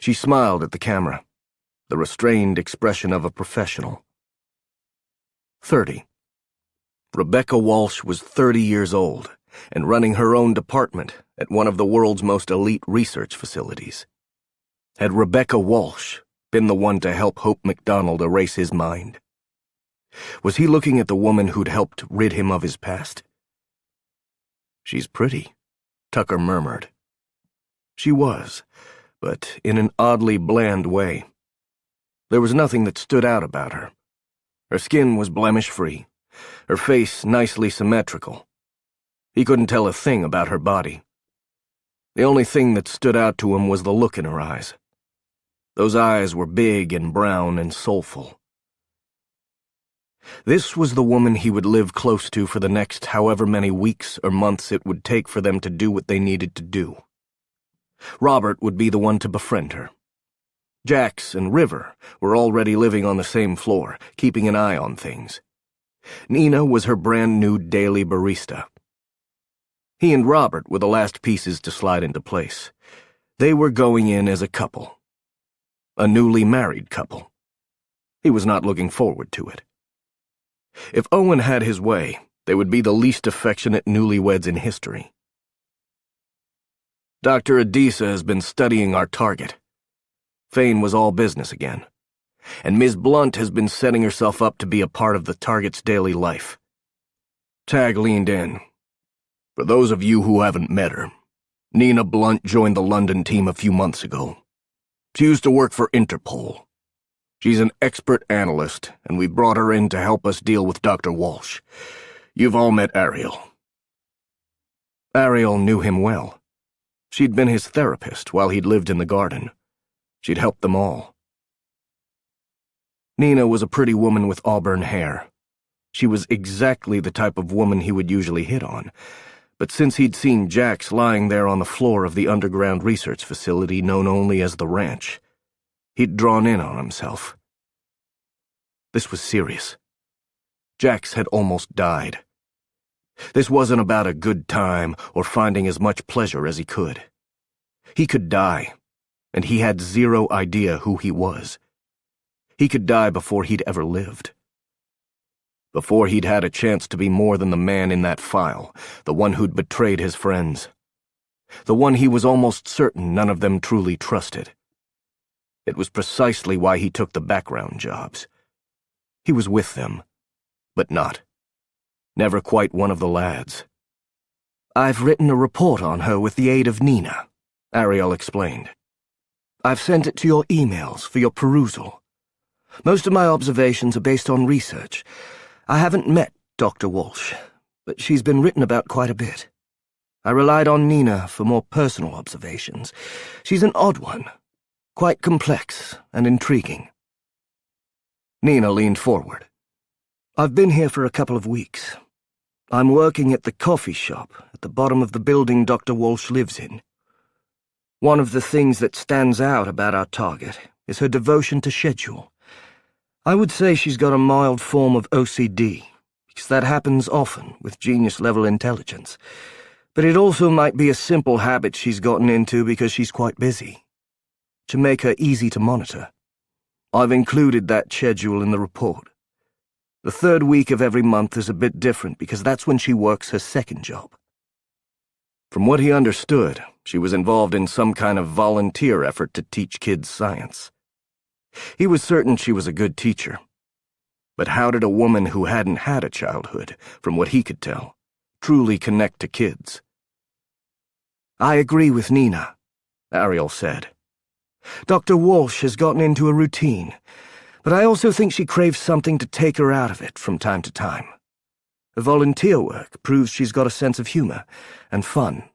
She smiled at the camera, the restrained expression of a professional. 30. Rebecca Walsh was 30 years old and running her own department at one of the world's most elite research facilities. Had Rebecca Walsh been the one to help Hope MacDonald erase his mind? Was he looking at the woman who'd helped rid him of his past? She's pretty, Tucker murmured. She was, but in an oddly bland way. There was nothing that stood out about her. Her skin was blemish-free, her face nicely symmetrical. He couldn't tell a thing about her body. The only thing that stood out to him was the look in her eyes. Those eyes were big and brown and soulful. This was the woman he would live close to for the next however many weeks or months it would take for them to do what they needed to do. Robert would be the one to befriend her. Jax and River were already living on the same floor, keeping an eye on things. Nina was her brand-new daily barista. He and Robert were the last pieces to slide into place. They were going in as a couple. A newly married couple. He was not looking forward to it. If Owen had his way, they would be the least affectionate newlyweds in history. Dr. Adisa has been studying our target. Fane was all business again, and Ms. Blunt has been setting herself up to be a part of the target's daily life. Tag leaned in. For those of you who haven't met her, Nina Blunt joined the London team a few months ago. She used to work for Interpol. She's an expert analyst, and we brought her in to help us deal with Dr. Walsh. You've all met Ariel. Ariel knew him well. She'd been his therapist while he'd lived in the garden. She'd helped them all. Nina was a pretty woman with auburn hair. She was exactly the type of woman he would usually hit on, but since he'd seen Jax lying there on the floor of the underground research facility known only as the Ranch, he'd drawn in on himself. This was serious. Jax had almost died. This wasn't about a good time or finding as much pleasure as he could. He could die, and he had zero idea who he was. He could die before he'd ever lived. Before he'd had a chance to be more than the man in that file, the one who'd betrayed his friends. The one he was almost certain none of them truly trusted. It was precisely why he took the background jobs. He was with them, but not. Never quite one of the lads. "I've written a report on her with the aid of Nina," Ariel explained. "I've sent it to your emails for your perusal. Most of my observations are based on research. I haven't met Dr. Walsh, but she's been written about quite a bit. I relied on Nina for more personal observations. She's an odd one, quite complex and intriguing." Nina leaned forward. "I've been here for a couple of weeks. I'm working at the coffee shop at the bottom of the building Dr. Walsh lives in. One of the things that stands out about our target is her devotion to schedule. I would say she's got a mild form of OCD, because that happens often with genius-level intelligence. But it also might be a simple habit she's gotten into because she's quite busy. To make her easy to monitor, I've included that schedule in the report. The third week of every month is a bit different because that's when she works her second job." From what he understood, she was involved in some kind of volunteer effort to teach kids science. He was certain she was a good teacher. But how did a woman who hadn't had a childhood, from what he could tell, truly connect to kids? "I agree with Nina," Ariel said. "Dr. Walsh has gotten into a routine, but I also think she craves something to take her out of it from time to time. Her volunteer work proves she's got a sense of humor and fun."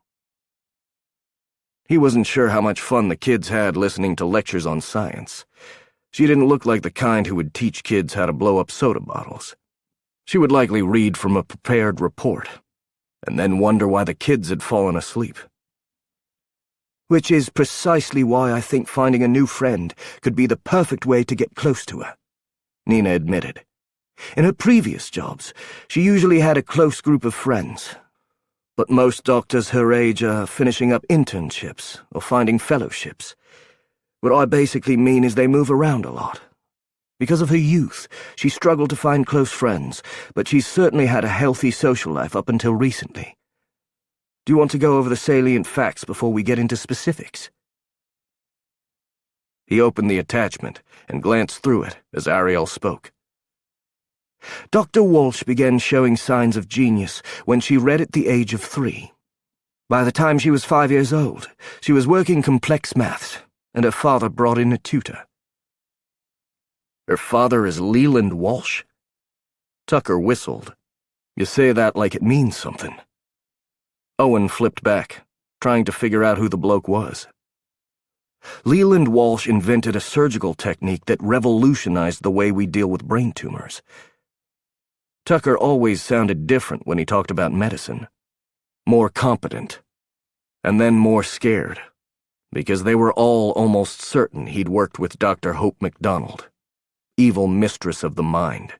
He wasn't sure how much fun the kids had listening to lectures on science. She didn't look like the kind who would teach kids how to blow up soda bottles. She would likely read from a prepared report, and then wonder why the kids had fallen asleep. "Which is precisely why I think finding a new friend could be the perfect way to get close to her," Nina admitted. "In her previous jobs, she usually had a close group of friends. But most doctors her age are finishing up internships or finding fellowships. What I basically mean is they move around a lot. Because of her youth, she struggled to find close friends, but she's certainly had a healthy social life up until recently. Do you want to go over the salient facts before we get into specifics?" He opened the attachment and glanced through it as Ariel spoke. "Dr. Walsh began showing signs of genius when she read at the age of 3. By the time she was 5 years old, she was working complex maths, and her father brought in a tutor." "Her father is Leland Walsh?" Tucker whistled. "You say that like it means something." Owen flipped back, trying to figure out who the bloke was. "Leland Walsh invented a surgical technique that revolutionized the way we deal with brain tumors." Tucker always sounded different when he talked about medicine. More competent, and then more scared, because they were all almost certain he'd worked with Dr. Hope MacDonald, evil mistress of the mind.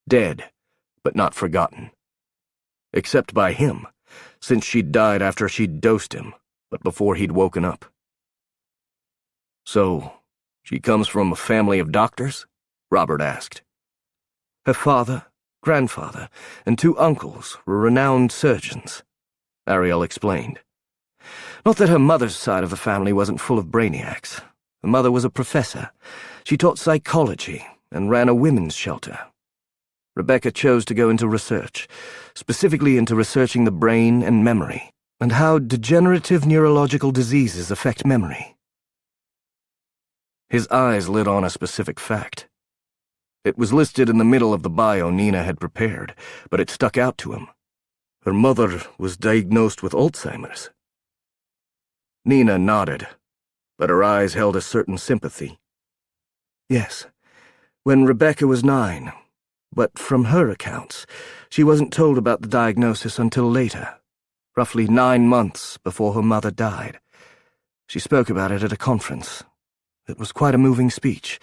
Dead, but not forgotten. Except by him, since she'd died after she'd dosed him, but before he'd woken up. "So, she comes from a family of doctors?" Robert asked. "Her father, grandfather, and 2 uncles were renowned surgeons," Ariel explained. "Not that her mother's side of the family wasn't full of brainiacs. Her mother was a professor. She taught psychology and ran a women's shelter. Rebecca chose to go into research, specifically into researching the brain and memory, and how degenerative neurological diseases affect memory." His eyes lit on a specific fact. It was listed in the middle of the bio Nina had prepared, but it stuck out to him. Her mother was diagnosed with Alzheimer's. Nina nodded, but her eyes held a certain sympathy. "Yes, when Rebecca was 9, but from her accounts, she wasn't told about the diagnosis until later, roughly 9 months before her mother died. She spoke about it at a conference. It was quite a moving speech.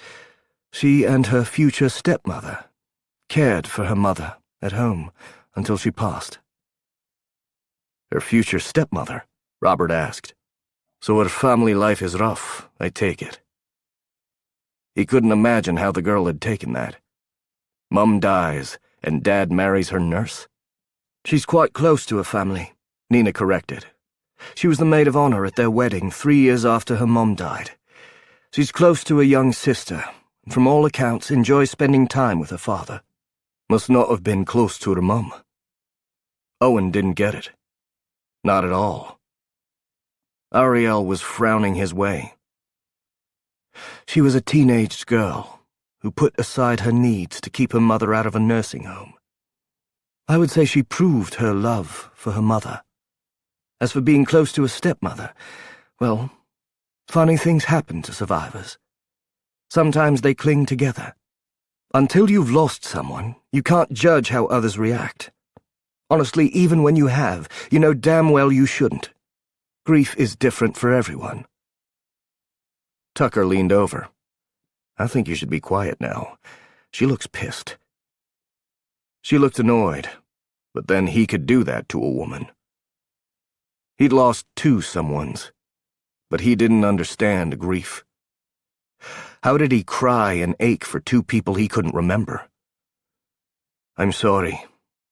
She and her future stepmother cared for her mother at home until she passed." "Her future stepmother?" Robert asked. So her family life is rough, I take it. He couldn't imagine how the girl had taken that. Mum dies, and Dad marries her nurse? She's quite close to her family, Nina corrected. She was the maid of honor at their wedding 3 years after her mum died. She's close to a young sister, and from all accounts enjoys spending time with her father. Must not have been close to her mum. Owen didn't get it. Not at all. Ariel was frowning his way. She was a teenaged girl who put aside her needs to keep her mother out of a nursing home. I would say she proved her love for her mother. As for being close to a stepmother, well, funny things happen to survivors. Sometimes they cling together. Until you've lost someone, you can't judge how others react. Honestly, even when you have, you know damn well you shouldn't. Grief is different for everyone. Tucker leaned over. I think you should be quiet now. She looks pissed. She looked annoyed, but then he could do that to a woman. He'd lost 2 someones, but he didn't understand grief. How did he cry and ache for 2 people he couldn't remember? I'm sorry.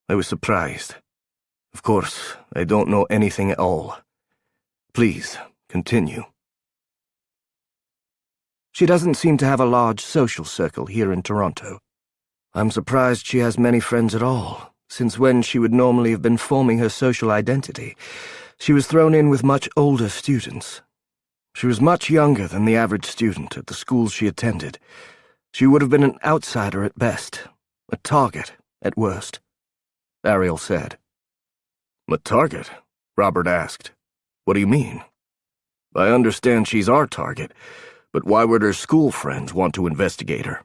I was surprised. Of course, I don't know anything at all. Please, continue. She doesn't seem to have a large social circle here in Toronto. I'm surprised she has many friends at all, since when she would normally have been forming her social identity, she was thrown in with much older students. She was much younger than the average student at the schools she attended. She would have been an outsider at best, a target at worst, Ariel said. A target? Robert asked. What do you mean? I understand she's our target, but why would her school friends want to investigate her?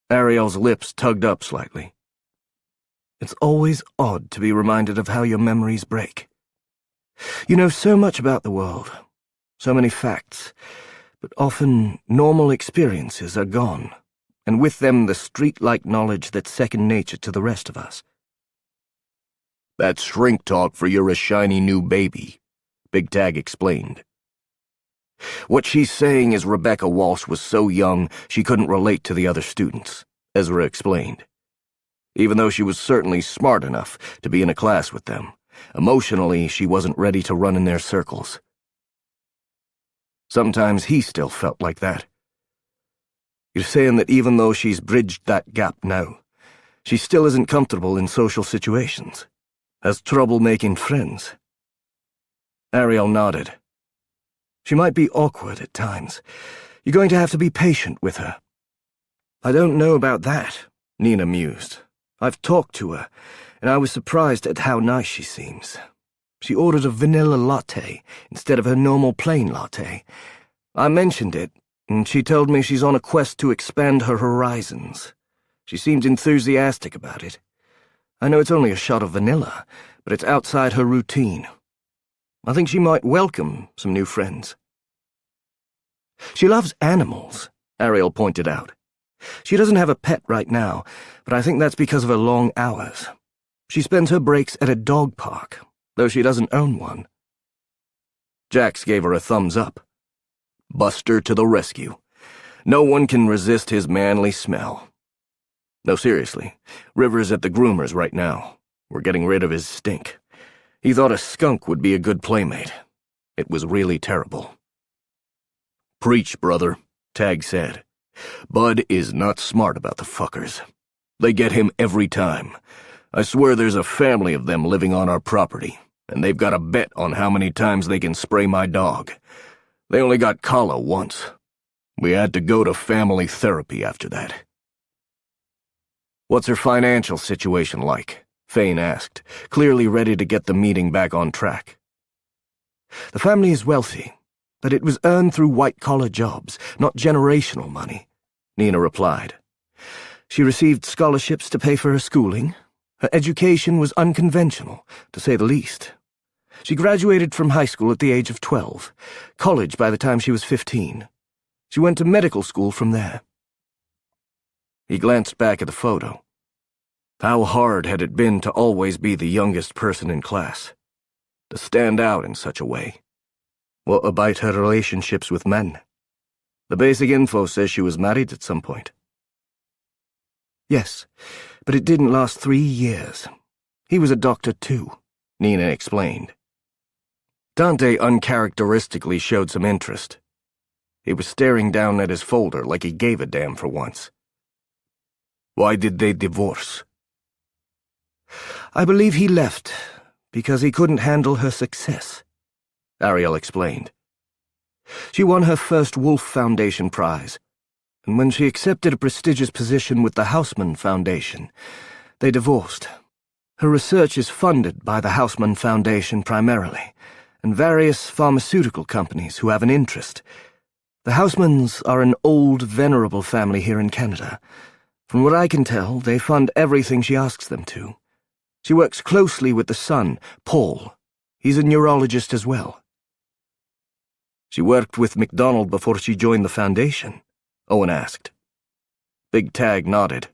Ariel's lips tugged up slightly. It's always odd to be reminded of how your memories break. You know so much about the world, so many facts, but often normal experiences are gone, and with them the street-like knowledge that's second nature to the rest of us. That's shrink talk for you're a shiny new baby, Big Tag explained. What she's saying is Rebecca Walsh was so young she couldn't relate to the other students, Ezra explained. Even though she was certainly smart enough to be in a class with them, emotionally she wasn't ready to run in their circles. Sometimes he still felt like that. You're saying that even though she's bridged that gap now, she still isn't comfortable in social situations, has trouble making friends. Ariel nodded. She might be awkward at times. You're going to have to be patient with her. I don't know about that, Nina mused. I've talked to her, and I was surprised at how nice she seems. She ordered a vanilla latte instead of her normal plain latte. I mentioned it, and she told me she's on a quest to expand her horizons. She seemed enthusiastic about it. I know it's only a shot of vanilla, but it's outside her routine. I think she might welcome some new friends. She loves animals, Ariel pointed out. She doesn't have a pet right now, but I think that's because of her long hours. She spends her breaks at a dog park, though she doesn't own one. Jax gave her a thumbs up. Buster to the rescue. No one can resist his manly smell. No, seriously, River's at the groomer's right now. We're getting rid of his stink. He thought a skunk would be a good playmate. It was really terrible. Preach, brother, Tag said. Bud is not smart about the fuckers. They get him every time. I swear there's a family of them living on our property, and they've got a bet on how many times they can spray my dog. They only got Kala once. We had to go to family therapy after that. What's her financial situation like? Fane asked, clearly ready to get the meeting back on track. The family is wealthy, but it was earned through white-collar jobs, not generational money, Nina replied. She received scholarships to pay for her schooling. Her education was unconventional, to say the least. She graduated from high school at the age of 12, college by the time she was 15. She went to medical school from there. He glanced back at the photo. How hard had it been to always be the youngest person in class? To stand out in such a way? What about her relationships with men? The basic info says she was married at some point. Yes, but it didn't last 3 years. He was a doctor too, Nina explained. Dante uncharacteristically showed some interest. He was staring down at his folder like he gave a damn for once. Why did they divorce? I believe he left because he couldn't handle her success, Ariel explained. She won her first Wolf Foundation prize, and when she accepted a prestigious position with the Houseman Foundation, they divorced. Her research is funded by the Houseman Foundation primarily, and various pharmaceutical companies who have an interest. The Housemans are an old, venerable family here in Canada. From what I can tell, they fund everything she asks them to. She works closely with the son, Paul. He's a neurologist as well. She worked with MacDonald before she joined the Foundation, Owen asked. Big Tag nodded.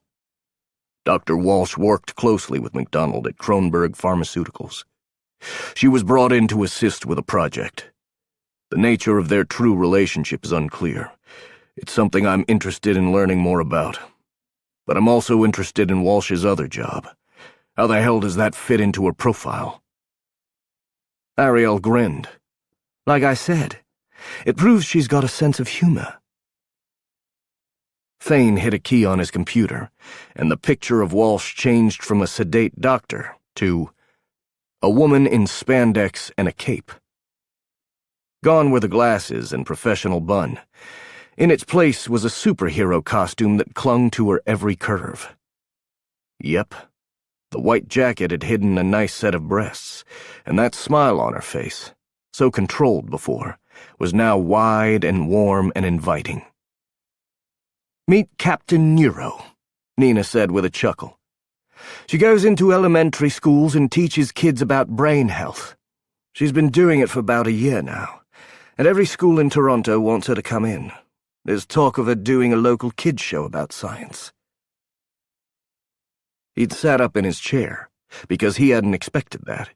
Dr. Walsh worked closely with MacDonald at Kronberg Pharmaceuticals. She was brought in to assist with a project. The nature of their true relationship is unclear. It's something I'm interested in learning more about. But I'm also interested in Walsh's other job. How the hell does that fit into her profile? Ariel grinned. Like I said, it proves she's got a sense of humor. Thane hit a key on his computer, and the picture of Walsh changed from a sedate doctor to a woman in spandex and a cape. Gone were the glasses and professional bun. In its place was a superhero costume that clung to her every curve. Yep. The white jacket had hidden a nice set of breasts, and that smile on her face, so controlled before, was now wide and warm and inviting. Meet Captain Nero, Nina said with a chuckle. She goes into elementary schools and teaches kids about brain health. She's been doing it for about a year now, and every school in Toronto wants her to come in. There's talk of her doing a local kids' show about science. He'd sat up in his chair, because he hadn't expected that.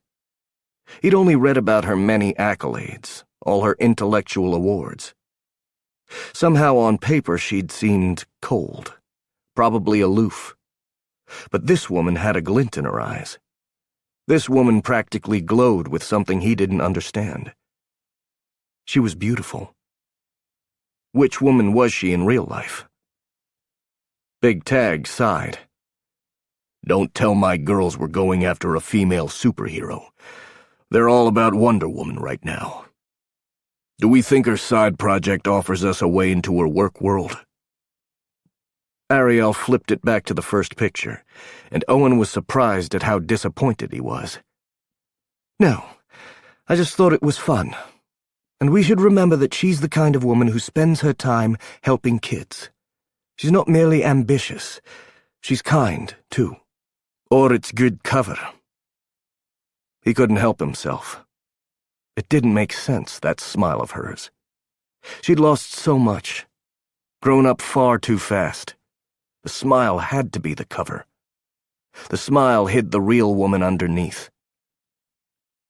He'd only read about her many accolades, all her intellectual awards. Somehow on paper she'd seemed cold, probably aloof. But this woman had a glint in her eyes. This woman practically glowed with something he didn't understand. She was beautiful. Which woman was she in real life? Big Tag sighed. Don't tell my girls we're going after a female superhero. They're all about Wonder Woman right now. Do we think her side project offers us a way into her work world? Ariel flipped it back to the first picture, and Owen was surprised at how disappointed he was. No, I just thought it was fun. And we should remember that she's the kind of woman who spends her time helping kids. She's not merely ambitious. She's kind, too. Or it's good cover. He couldn't help himself. It didn't make sense, that smile of hers. She'd lost so much. Grown up far too fast. The smile had to be the cover. The smile hid the real woman underneath.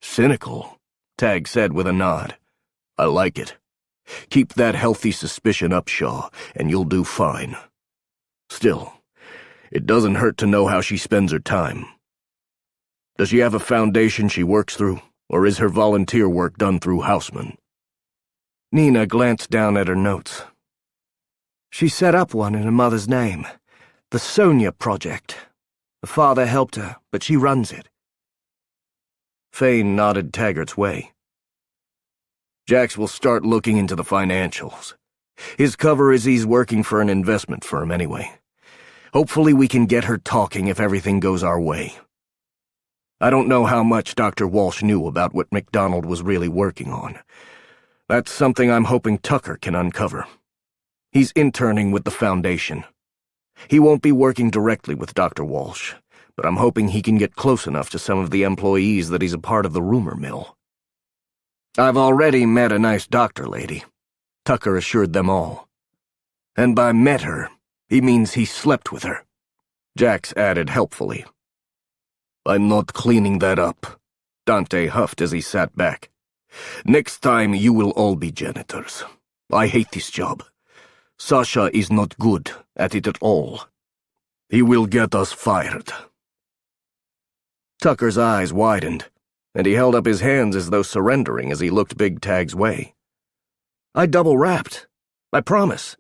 Cynical, Tag said with a nod. I like it. Keep that healthy suspicion up, Shaw, and you'll do fine. Still, it doesn't hurt to know how she spends her time. Does she have a foundation she works through, or is her volunteer work done through Houseman? Nina glanced down at her notes. She set up one in her mother's name, the Sonia Project. The father helped her, but she runs it. Thane nodded Taggart's way. Jax will start looking into the financials. His cover is he's working for an investment firm anyway. Hopefully we can get her talking if everything goes our way. I don't know how much Dr. Walsh knew about what MacDonald was really working on. That's something I'm hoping Tucker can uncover. He's interning with the Foundation. He won't be working directly with Dr. Walsh, but I'm hoping he can get close enough to some of the employees that he's a part of the rumor mill. I've already met a nice doctor lady, Tucker assured them all. And by met her, he means he slept with her, Jax added helpfully. I'm not cleaning that up, Dante huffed as he sat back. Next time you will all be janitors. I hate this job. Sasha is not good at it at all. He will get us fired." Tucker's eyes widened, and he held up his hands as though surrendering as he looked Big Tag's way. "I double-rapped. I promise."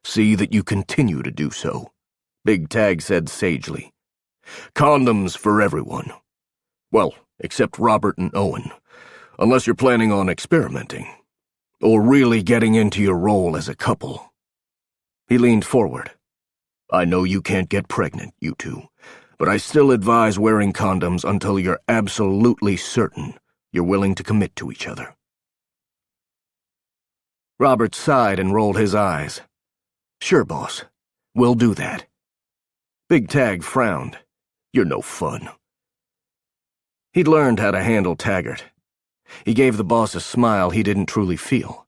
"See that you continue to do so," Big Tag said sagely. "Condoms for everyone. Well, except Robert and Owen, unless you're planning on experimenting, or really getting into your role as a couple." He leaned forward. "I know you can't get pregnant, you two, but I still advise wearing condoms until you're absolutely certain you're willing to commit to each other." Robert sighed and rolled his eyes. "Sure, boss. We'll do that." Big Tag frowned. "You're no fun." He'd learned how to handle Taggart. He gave the boss a smile he didn't truly feel.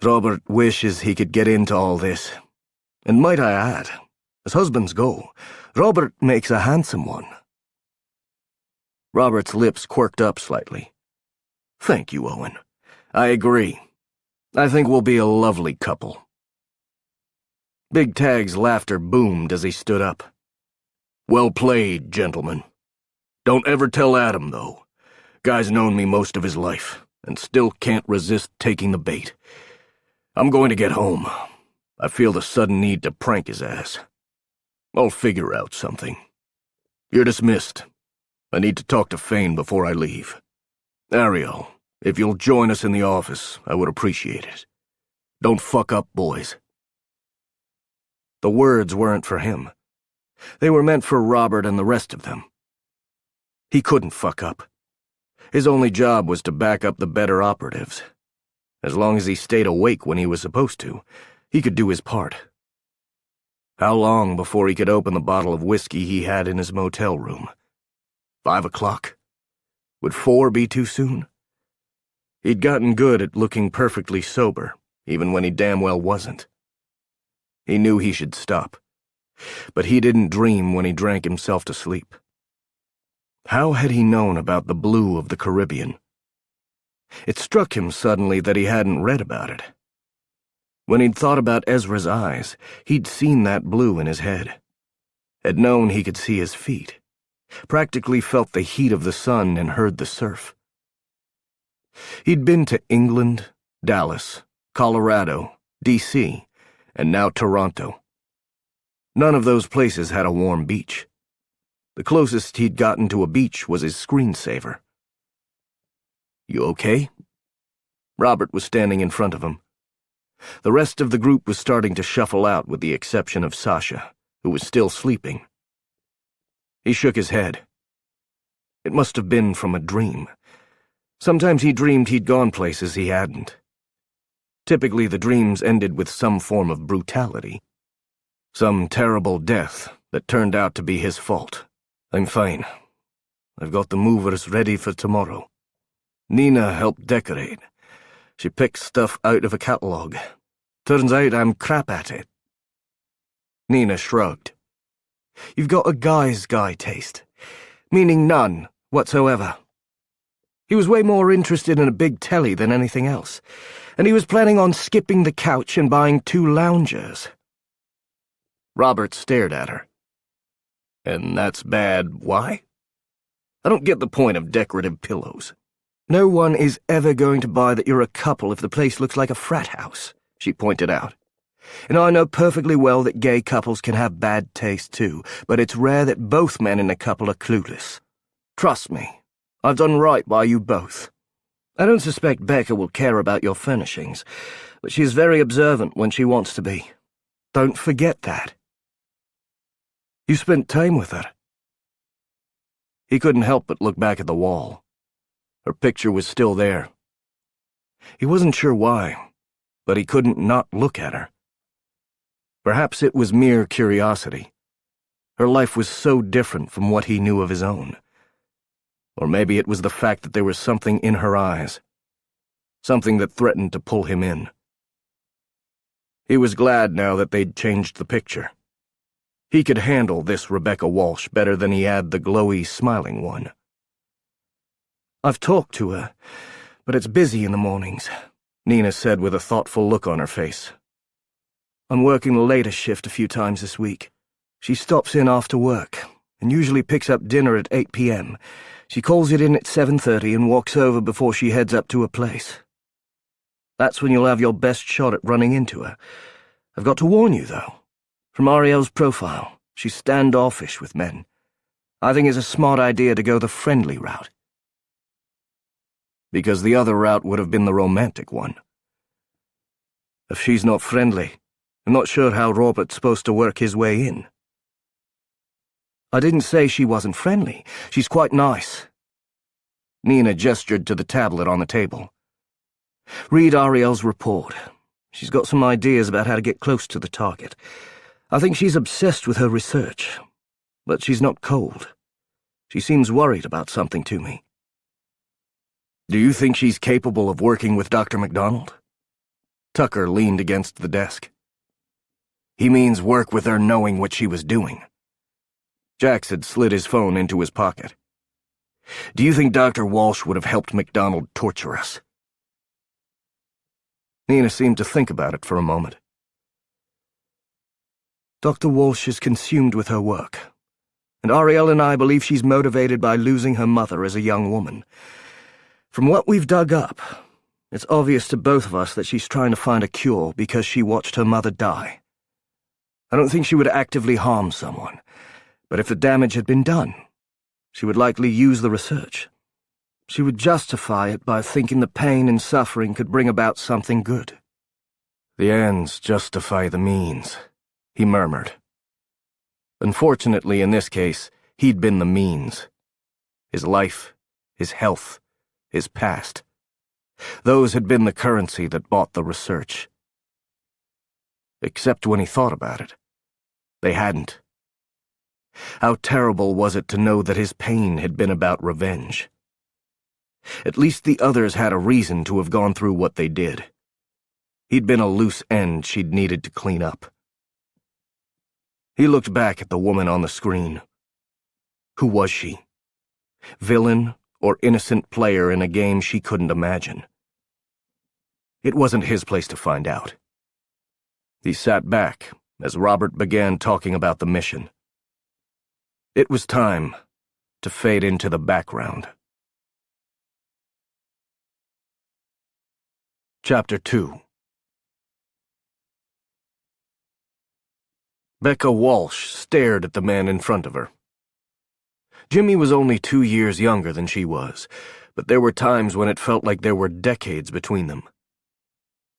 "Robert wishes he could get into all this. And might I add, as husbands go, Robert makes a handsome one." Robert's lips quirked up slightly. "Thank you, Owen. I agree. I think we'll be a lovely couple." Big Tag's laughter boomed as he stood up. "Well played, gentlemen. Don't ever tell Adam, though. Guy's known me most of his life, and still can't resist taking the bait. I'm going to get home. I feel the sudden need to prank his ass. I'll figure out something. You're dismissed. I need to talk to Fane before I leave. Ariel, if you'll join us in the office, I would appreciate it. Don't fuck up, boys." The words weren't for him. They were meant for Robert and the rest of them. He couldn't fuck up. His only job was to back up the better operatives. As long as he stayed awake when he was supposed to, he could do his part. How long before he could open the bottle of whiskey he had in his motel room? 5 o'clock? Would 4 be too soon? He'd gotten good at looking perfectly sober, even when he damn well wasn't. He knew he should stop, but he didn't dream when he drank himself to sleep. How had he known about the blue of the Caribbean? It struck him suddenly that he hadn't read about it. When he'd thought about Ezra's eyes, he'd seen that blue in his head, had known he could see his feet, practically felt the heat of the sun and heard the surf. He'd been to England, Dallas, Colorado, D.C., and now Toronto. None of those places had a warm beach. The closest he'd gotten to a beach was his screensaver. "You okay?" Robert was standing in front of him. The rest of the group was starting to shuffle out with the exception of Sasha, who was still sleeping. He shook his head. It must have been from a dream. Sometimes he dreamed he'd gone places he hadn't. Typically the dreams ended with some form of brutality. Some terrible death that turned out to be his fault. "I'm fine. I've got the movers ready for tomorrow. Nina helped decorate. She picked stuff out of a catalog. Turns out I'm crap at it." Nina shrugged. "You've got a guy's guy taste, meaning none whatsoever." He was way more interested in a big telly than anything else, and he was planning on skipping the couch and buying 2 loungers. Robert stared at her. "And that's bad, why?" "I don't get the point of decorative pillows." "No one is ever going to buy that you're a couple if the place looks like a frat house," she pointed out. "And I know perfectly well that gay couples can have bad taste too, but it's rare that both men in a couple are clueless. Trust me, I've done right by you both. I don't suspect Becca will care about your furnishings, but she's very observant when she wants to be. Don't forget that." "You spent time with her." He couldn't help but look back at the wall. Her picture was still there. He wasn't sure why, but he couldn't not look at her. Perhaps it was mere curiosity. Her life was so different from what he knew of his own. Or maybe it was the fact that there was something in her eyes, something that threatened to pull him in. He was glad now that they'd changed the picture. He could handle this Rebecca Walsh better than he had the glowy, smiling one. "I've talked to her, but it's busy in the mornings," Nina said with a thoughtful look on her face. "I'm working the latest shift a few times this week. She stops in after work and usually picks up dinner at 8 p.m. She calls it in at 7:30 and walks over before she heads up to her place. That's when you'll have your best shot at running into her. I've got to warn you, though. From Ariel's profile, she's standoffish with men. I think it's a smart idea to go the friendly route." "Because the other route would have been the romantic one." "If she's not friendly, I'm not sure how Robert's supposed to work his way in." "I didn't say she wasn't friendly. She's quite nice." Nina gestured to the tablet on the table. "Read Ariel's report. She's got some ideas about how to get close to the target. I think she's obsessed with her research, but she's not cold. She seems worried about something to me." "Do you think she's capable of working with Dr. MacDonald?" Tucker leaned against the desk. "He means work with her knowing what she was doing." Jax had slid his phone into his pocket. "Do you think Dr. Walsh would have helped MacDonald torture us?" Nina seemed to think about it for a moment. "Dr. Walsh is consumed with her work, and Ariel and I believe she's motivated by losing her mother as a young woman. From what we've dug up, it's obvious to both of us that she's trying to find a cure because she watched her mother die. I don't think she would actively harm someone, but if the damage had been done, she would likely use the research. She would justify it by thinking the pain and suffering could bring about something good." "The ends justify the means," he murmured. Unfortunately, in this case, he'd been the means. His life, his health, his past. Those had been the currency that bought the research. Except when he thought about it. They hadn't. How terrible was it to know that his pain had been about revenge? At least the others had a reason to have gone through what they did. He'd been a loose end she'd needed to clean up. He looked back at the woman on the screen. Who was she? Villain or innocent player in a game she couldn't imagine? It wasn't his place to find out. He sat back as Robert began talking about the mission. It was time to fade into the background. Chapter 2. Becca Walsh stared at the man in front of her. Jimmy was only 2 years younger than she was, but there were times when it felt like there were decades between them.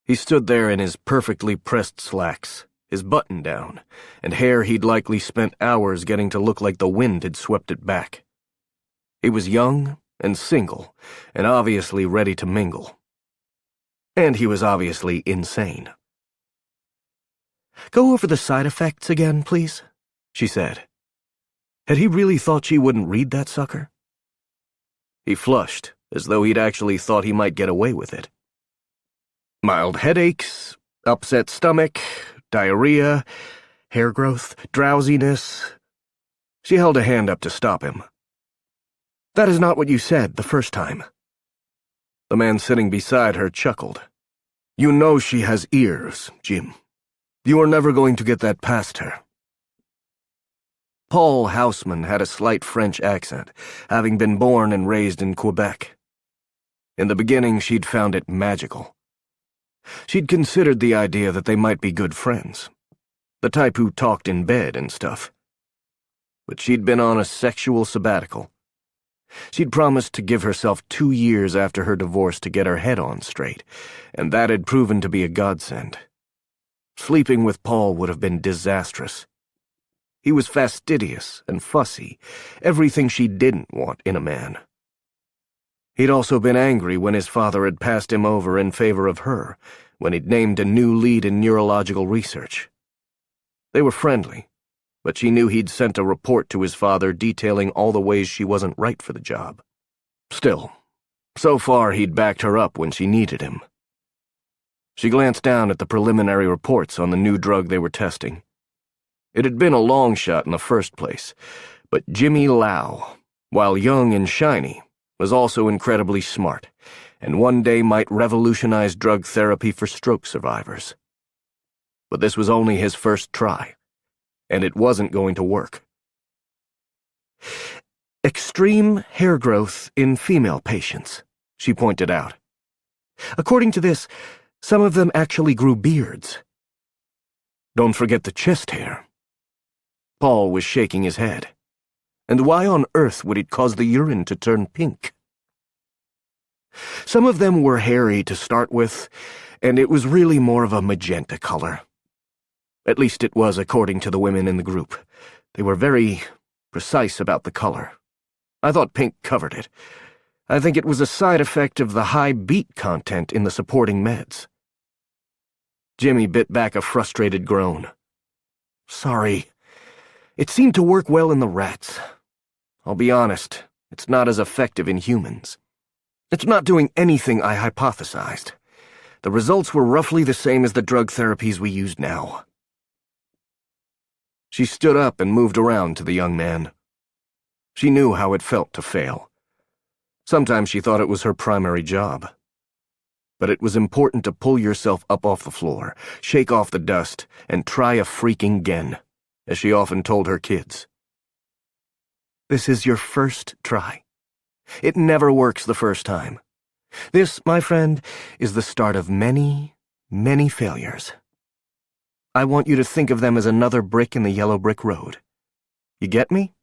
He stood there in his perfectly pressed slacks, his button down, and hair he'd likely spent hours getting to look like the wind had swept it back. He was young and single, and obviously ready to mingle. And he was obviously insane. "Go over the side effects again, please," she said. Had he really thought she wouldn't read that sucker? He flushed, as though he'd actually thought he might get away with it. Mild headaches, upset stomach, diarrhea, hair growth, drowsiness. She held a hand up to stop him. "That is not what you said the first time." The man sitting beside her chuckled. "You know she has ears, Jim. You are never going to get that past her." Paul Houseman had a slight French accent, having been born and raised in Quebec. In the beginning, she'd found it magical. She'd considered the idea that they might be good friends, the type who talked in bed and stuff. But she'd been on a sexual sabbatical. She'd promised to give herself 2 years after her divorce to get her head on straight, and that had proven to be a godsend. Sleeping with Paul would have been disastrous. He was fastidious and fussy, everything she didn't want in a man. He'd also been angry when his father had passed him over in favor of her, when he'd named a new lead in neurological research. They were friendly, but she knew he'd sent a report to his father detailing all the ways she wasn't right for the job. Still, so far he'd backed her up when she needed him. She glanced down at the preliminary reports on the new drug they were testing. It had been a long shot in the first place, but Jimmy Lau, while young and shiny, was also incredibly smart, and one day might revolutionize drug therapy for stroke survivors. But this was only his first try, and it wasn't going to work. Extreme hair growth in female patients, she pointed out. According to this, some of them actually grew beards. Don't forget the chest hair. Paul was shaking his head. And why on earth would it cause the urine to turn pink? Some of them were hairy to start with, and it was really more of a magenta color. At least it was according to the women in the group. They were very precise about the color. I thought pink covered it. I think it was a side effect of the high beet content in the supporting meds. Jimmy bit back a frustrated groan. Sorry. It seemed to work well in the rats. I'll be honest, it's not as effective in humans. It's not doing anything I hypothesized. The results were roughly the same as the drug therapies we use now. She stood up and moved around to the young man. She knew how it felt to fail. Sometimes she thought it was her primary job. But it was important to pull yourself up off the floor, shake off the dust, and try a freaking again, as she often told her kids. This is your first try. It never works the first time. This, my friend, is the start of many, many failures. I want you to think of them as another brick in the yellow brick road. You get me?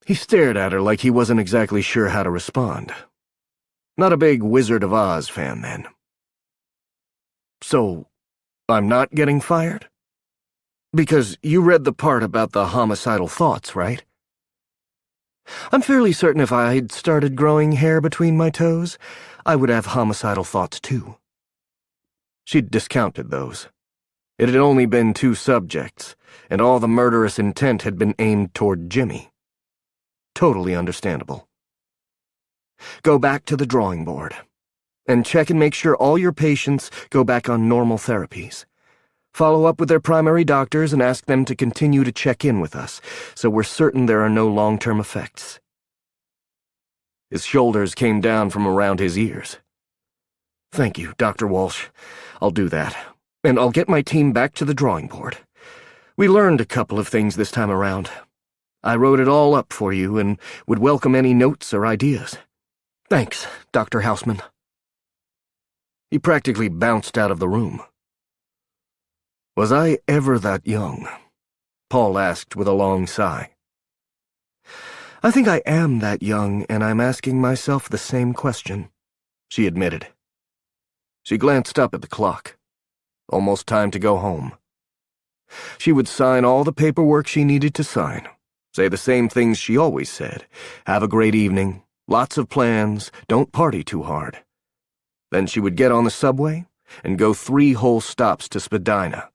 He stared at her like he wasn't exactly sure how to respond. Not a big Wizard of Oz fan, then. So, I'm not getting fired? Because you read the part about the homicidal thoughts, right? I'm fairly certain if I'd started growing hair between my toes, I would have homicidal thoughts too. She'd discounted those. It had only been 2 subjects, and all the murderous intent had been aimed toward Jimmy. Totally understandable. Go back to the drawing board, and check and make sure all your patients go back on normal therapies. Follow up with their primary doctors and ask them to continue to check in with us, so we're certain there are no long-term effects. His shoulders came down from around his ears. Thank you, Dr. Walsh. I'll do that, and I'll get my team back to the drawing board. We learned a couple of things this time around. I wrote it all up for you and would welcome any notes or ideas. Thanks, Dr. Houseman. He practically bounced out of the room. Was I ever that young? Paul asked with a long sigh. I think I am that young, and I'm asking myself the same question, she admitted. She glanced up at the clock. Almost time to go home. She would sign all the paperwork she needed to sign, say the same things she always said. Have a great evening, lots of plans, don't party too hard. Then she would get on the subway and go 3 whole stops to Spadina,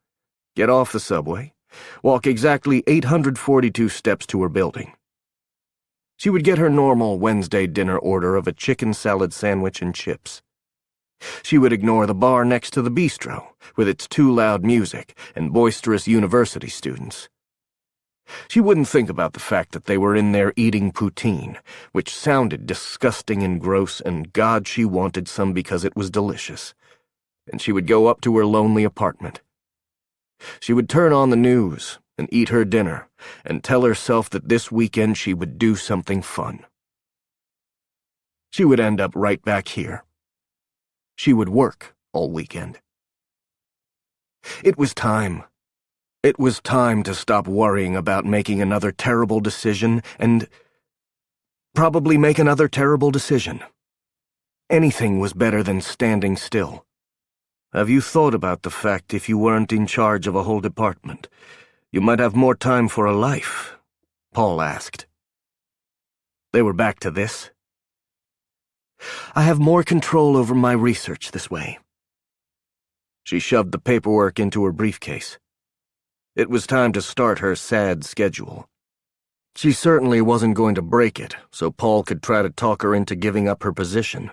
get off the subway, walk exactly 842 steps to her building. She would get her normal Wednesday dinner order of a chicken salad sandwich and chips. She would ignore the bar next to the bistro, with its too loud music and boisterous university students. She wouldn't think about the fact that they were in there eating poutine, which sounded disgusting and gross, and God, she wanted some because it was delicious. And she would go up to her lonely apartment. She would turn on the news and eat her dinner and tell herself that this weekend she would do something fun. She would end up right back here. She would work all weekend. It was time. It was time to stop worrying about making another terrible decision and probably make another terrible decision. Anything was better than standing still. Have you thought about the fact if you weren't in charge of a whole department, you might have more time for a life? Paul asked. They were back to this. I have more control over my research this way. She shoved the paperwork into her briefcase. It was time to start her sad schedule. She certainly wasn't going to break it, so Paul could try to talk her into giving up her position.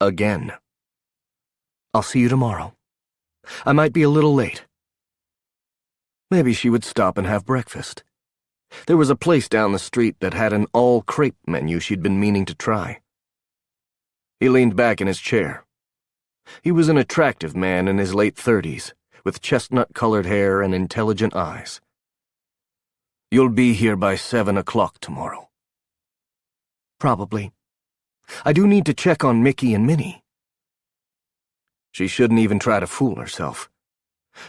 Again. I'll see you tomorrow. I might be a little late. Maybe she would stop and have breakfast. There was a place down the street that had an all-crepe menu she'd been meaning to try. He leaned back in his chair. He was an attractive man in his late 30s, with chestnut-colored hair and intelligent eyes. "You'll be here by 7 o'clock tomorrow." "Probably. I do need to check on Mickey and Minnie." She shouldn't even try to fool herself.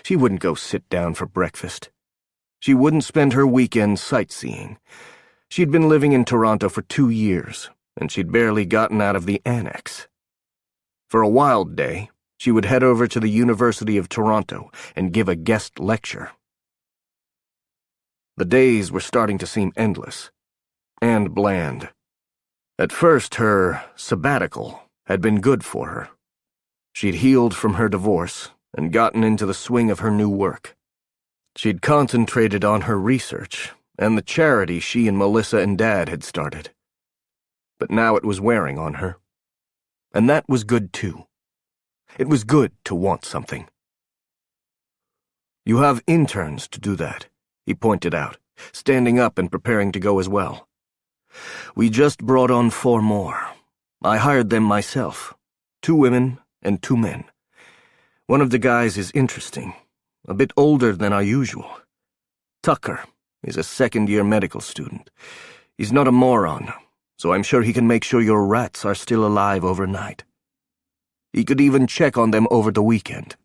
She wouldn't go sit down for breakfast. She wouldn't spend her weekend sightseeing. She'd been living in Toronto for 2 years, and she'd barely gotten out of the annex. For a wild day, she would head over to the University of Toronto and give a guest lecture. The days were starting to seem endless and bland. At first, her sabbatical had been good for her. She'd healed from her divorce and gotten into the swing of her new work. She'd concentrated on her research and the charity she and Melissa and Dad had started. But now it was wearing on her. And that was good too. It was good to want something. "You have interns to do that," he pointed out, standing up and preparing to go as well. "We just brought on 4 more. I hired them myself. 2 women and 2 men. One of the guys is interesting, a bit older than our usual. Tucker is a second-year medical student. He's not a moron, so I'm sure he can make sure your rats are still alive overnight. He could even check on them over the weekend."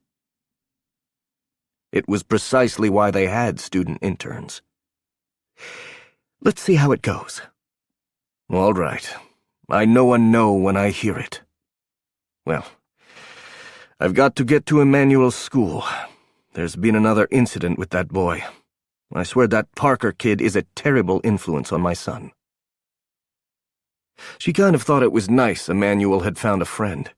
It was precisely why they had student interns. "Let's see how it goes." "All right. I know a no when I hear it. Well, I've got to get to Emmanuel's school. There's been another incident with that boy. I swear that Parker kid is a terrible influence on my son." She kind of thought it was nice Emmanuel had found a friend.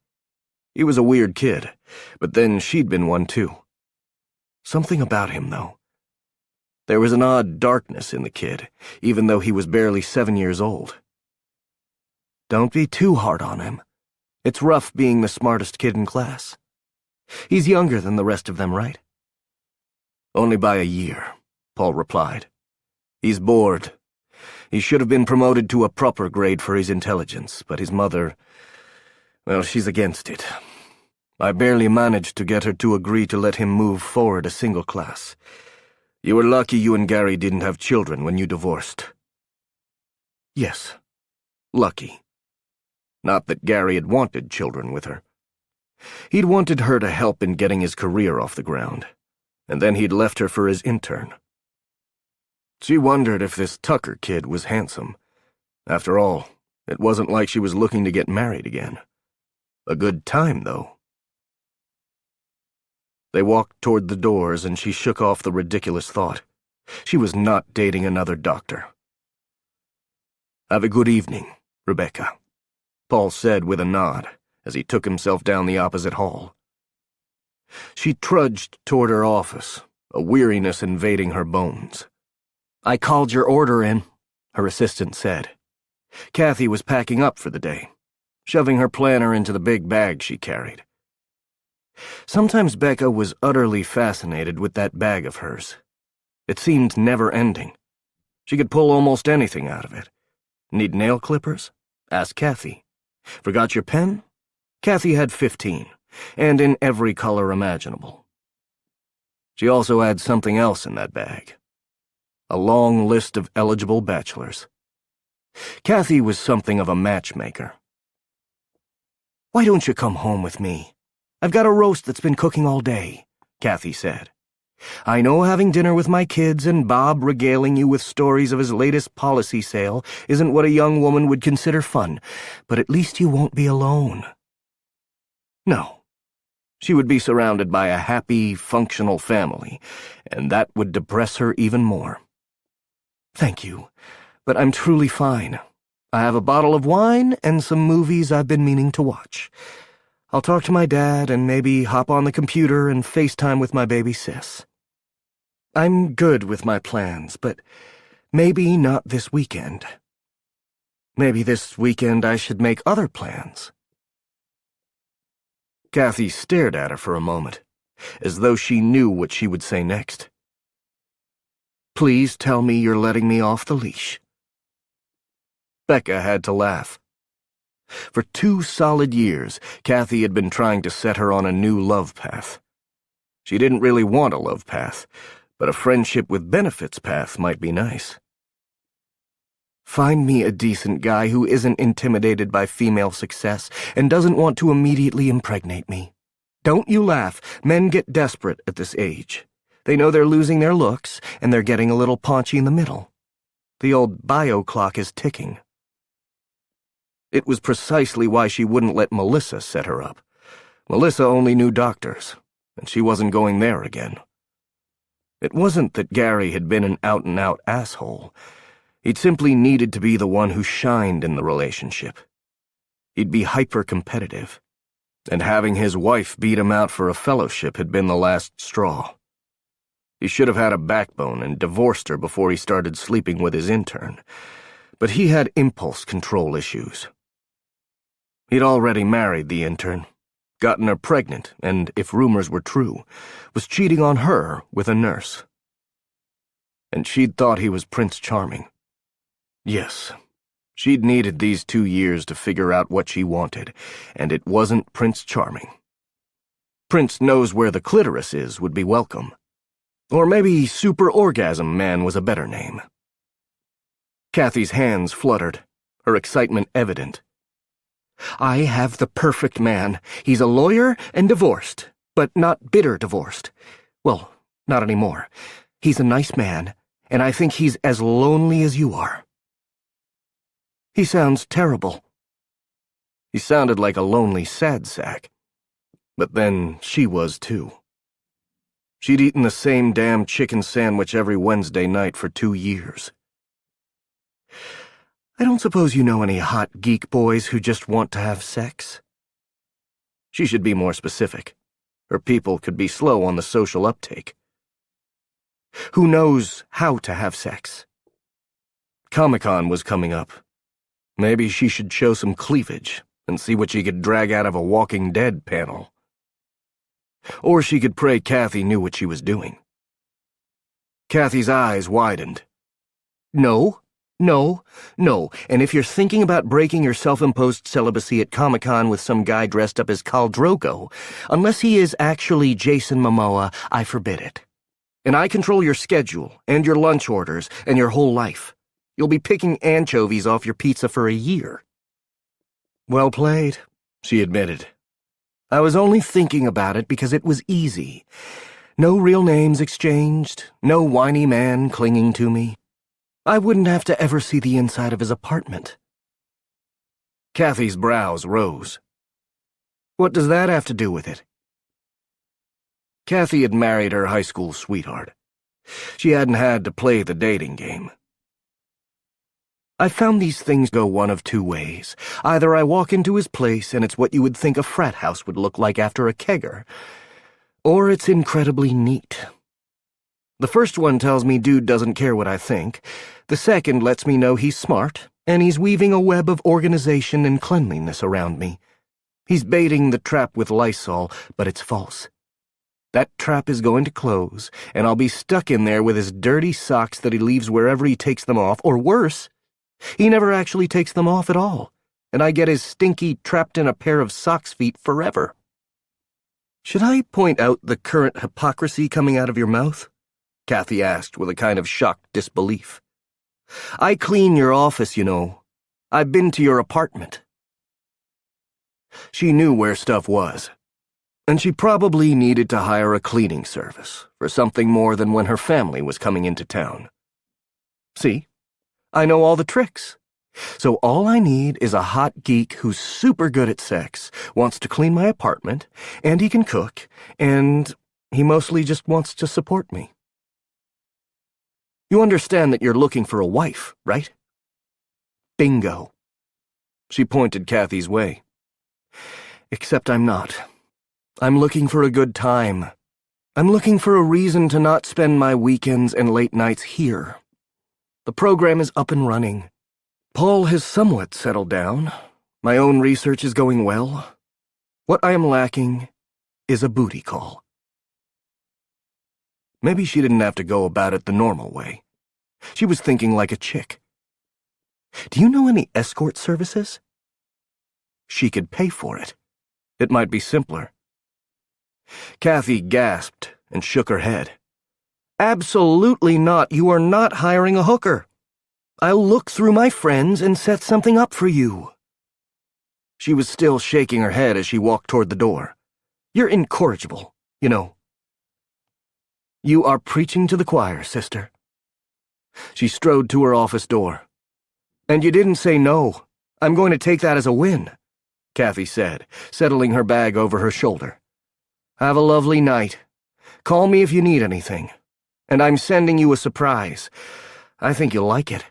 He was a weird kid, but then she'd been one too. Something about him, though. There was an odd darkness in the kid, even though he was barely 7 years old. "Don't be too hard on him. It's rough being the smartest kid in class. He's younger than the rest of them, right?" "Only by a year," Paul replied. "He's bored. He should have been promoted to a proper grade for his intelligence, but his mother, well, she's against it. I barely managed to get her to agree to let him move forward a single class. You were lucky you and Gary didn't have children when you divorced." "Yes, lucky. Not that Gary had wanted children with her. He'd wanted her to help in getting his career off the ground, and then he'd left her for his intern. She wondered if this Tucker kid was handsome. After all, it wasn't like she was looking to get married again. A good time, though. They walked toward the doors, and she shook off the ridiculous thought. She was not dating another doctor. "Have a good evening, Rebecca," Paul said with a nod as he took himself down the opposite hall. She trudged toward her office, a weariness invading her bones. "I called your order in," her assistant said. Kathy was packing up for the day, shoving her planner into the big bag she carried. Sometimes Becca was utterly fascinated with that bag of hers. It seemed never-ending. She could pull almost anything out of it. Need nail clippers? Ask Kathy. Forgot your pen? Kathy had 15, and in every color imaginable. She also had something else in that bag. A long list of eligible bachelors. Kathy was something of a matchmaker. "Why don't you come home with me? I've got a roast that's been cooking all day," Kathy said. "I know having dinner with my kids and Bob regaling you with stories of his latest policy sale isn't what a young woman would consider fun, but at least you won't be alone." No. She would be surrounded by a happy, functional family, and that would depress her even more. "Thank you, but I'm truly fine. I have a bottle of wine and some movies I've been meaning to watch. I'll talk to my dad and maybe hop on the computer and FaceTime with my baby sis. I'm good with my plans, but maybe not this weekend. Maybe this weekend I should make other plans." Kathy stared at her for a moment, as though she knew what she would say next. "Please tell me you're letting me off the leash." Becca had to laugh. For 2 solid years, Kathy had been trying to set her on a new love path. She didn't really want a love path, but a friendship with benefits path might be nice. Find me a decent guy who isn't intimidated by female success and doesn't want to immediately impregnate me. Don't you laugh. Men get desperate at this age. They know they're losing their looks, and they're getting a little paunchy in the middle. The old bio clock is ticking. It was precisely why she wouldn't let Melissa set her up. Melissa only knew doctors, and she wasn't going there again. It wasn't that Gary had been an out-and-out asshole. He'd simply needed to be the one who shined in the relationship. He'd be hyper-competitive, and having his wife beat him out for a fellowship had been the last straw. He should have had a backbone and divorced her before he started sleeping with his intern, but he had impulse control issues. He'd already married the intern, gotten her pregnant, and, if rumors were true, was cheating on her with a nurse. And she'd thought he was Prince Charming. Yes, she'd needed these 2 years to figure out what she wanted, and it wasn't Prince Charming. Prince knows where the clitoris is would be welcome. Or maybe Super Orgasm Man was a better name. Kathy's hands fluttered, her excitement evident. I have the perfect man. He's a lawyer and divorced, but not bitter divorced. Well, not anymore. He's a nice man, and I think he's as lonely as you are. He sounds terrible. He sounded like a lonely sad sack. But then she was too. She'd eaten the same damn chicken sandwich every Wednesday night for 2 years. I don't suppose you know any hot geek boys who just want to have sex? She should be more specific. Her people could be slow on the social uptake. Who knows how to have sex? Comic-Con was coming up. Maybe she should show some cleavage and see what she could drag out of a Walking Dead panel. Or she could pray Kathy knew what she was doing. Kathy's eyes widened. No, and if you're thinking about breaking your self-imposed celibacy at Comic-Con with some guy dressed up as Khal Drogo, unless he is actually Jason Momoa, I forbid it. And I control your schedule, and your lunch orders, and your whole life. You'll be picking anchovies off your pizza for a year. Well played, she admitted. I was only thinking about it because it was easy. No real names exchanged, no whiny man clinging to me. I wouldn't have to ever see the inside of his apartment. Kathy's brows rose. What does that have to do with it? Kathy had married her high school sweetheart. She hadn't had to play the dating game. I found these things go one of 2 ways. Either I walk into his place and it's what you would think a frat house would look like after a kegger, or it's incredibly neat. The first one tells me dude doesn't care what I think. The second lets me know he's smart, and he's weaving a web of organization and cleanliness around me. He's baiting the trap with Lysol, but it's false. That trap is going to close, and I'll be stuck in there with his dirty socks that he leaves wherever he takes them off, or worse, he never actually takes them off at all, and I get his stinky, trapped-in-a-pair-of-socks feet forever. Should I point out the current hypocrisy coming out of your mouth? Kathy asked with a kind of shocked disbelief. I clean your office, you know. I've been to your apartment. She knew where stuff was, and she probably needed to hire a cleaning service for something more than when her family was coming into town. See? I know all the tricks. So all I need is a hot geek who's super good at sex, wants to clean my apartment, and he can cook, and he mostly just wants to support me. You understand that you're looking for a wife, right? Bingo. She pointed Kathy's way. Except I'm not. I'm looking for a good time. I'm looking for a reason to not spend my weekends and late nights here. The program is up and running. Paul has somewhat settled down. My own research is going well. What I am lacking is a booty call. Maybe she didn't have to go about it the normal way. She was thinking like a chick. Do you know any escort services? she could pay for it. It might be simpler. Kathy gasped and shook her head. Absolutely not. You are not hiring a hooker. I'll look through my friends and set something up for you. She was still shaking her head as she walked toward the door. You're incorrigible, you know. You are preaching to the choir, sister. She strode to her office door. And you didn't say no. I'm going to take that as a win, Kathy said, settling her bag over her shoulder. Have a lovely night. Call me if you need anything. And I'm sending you a surprise. I think you'll like it.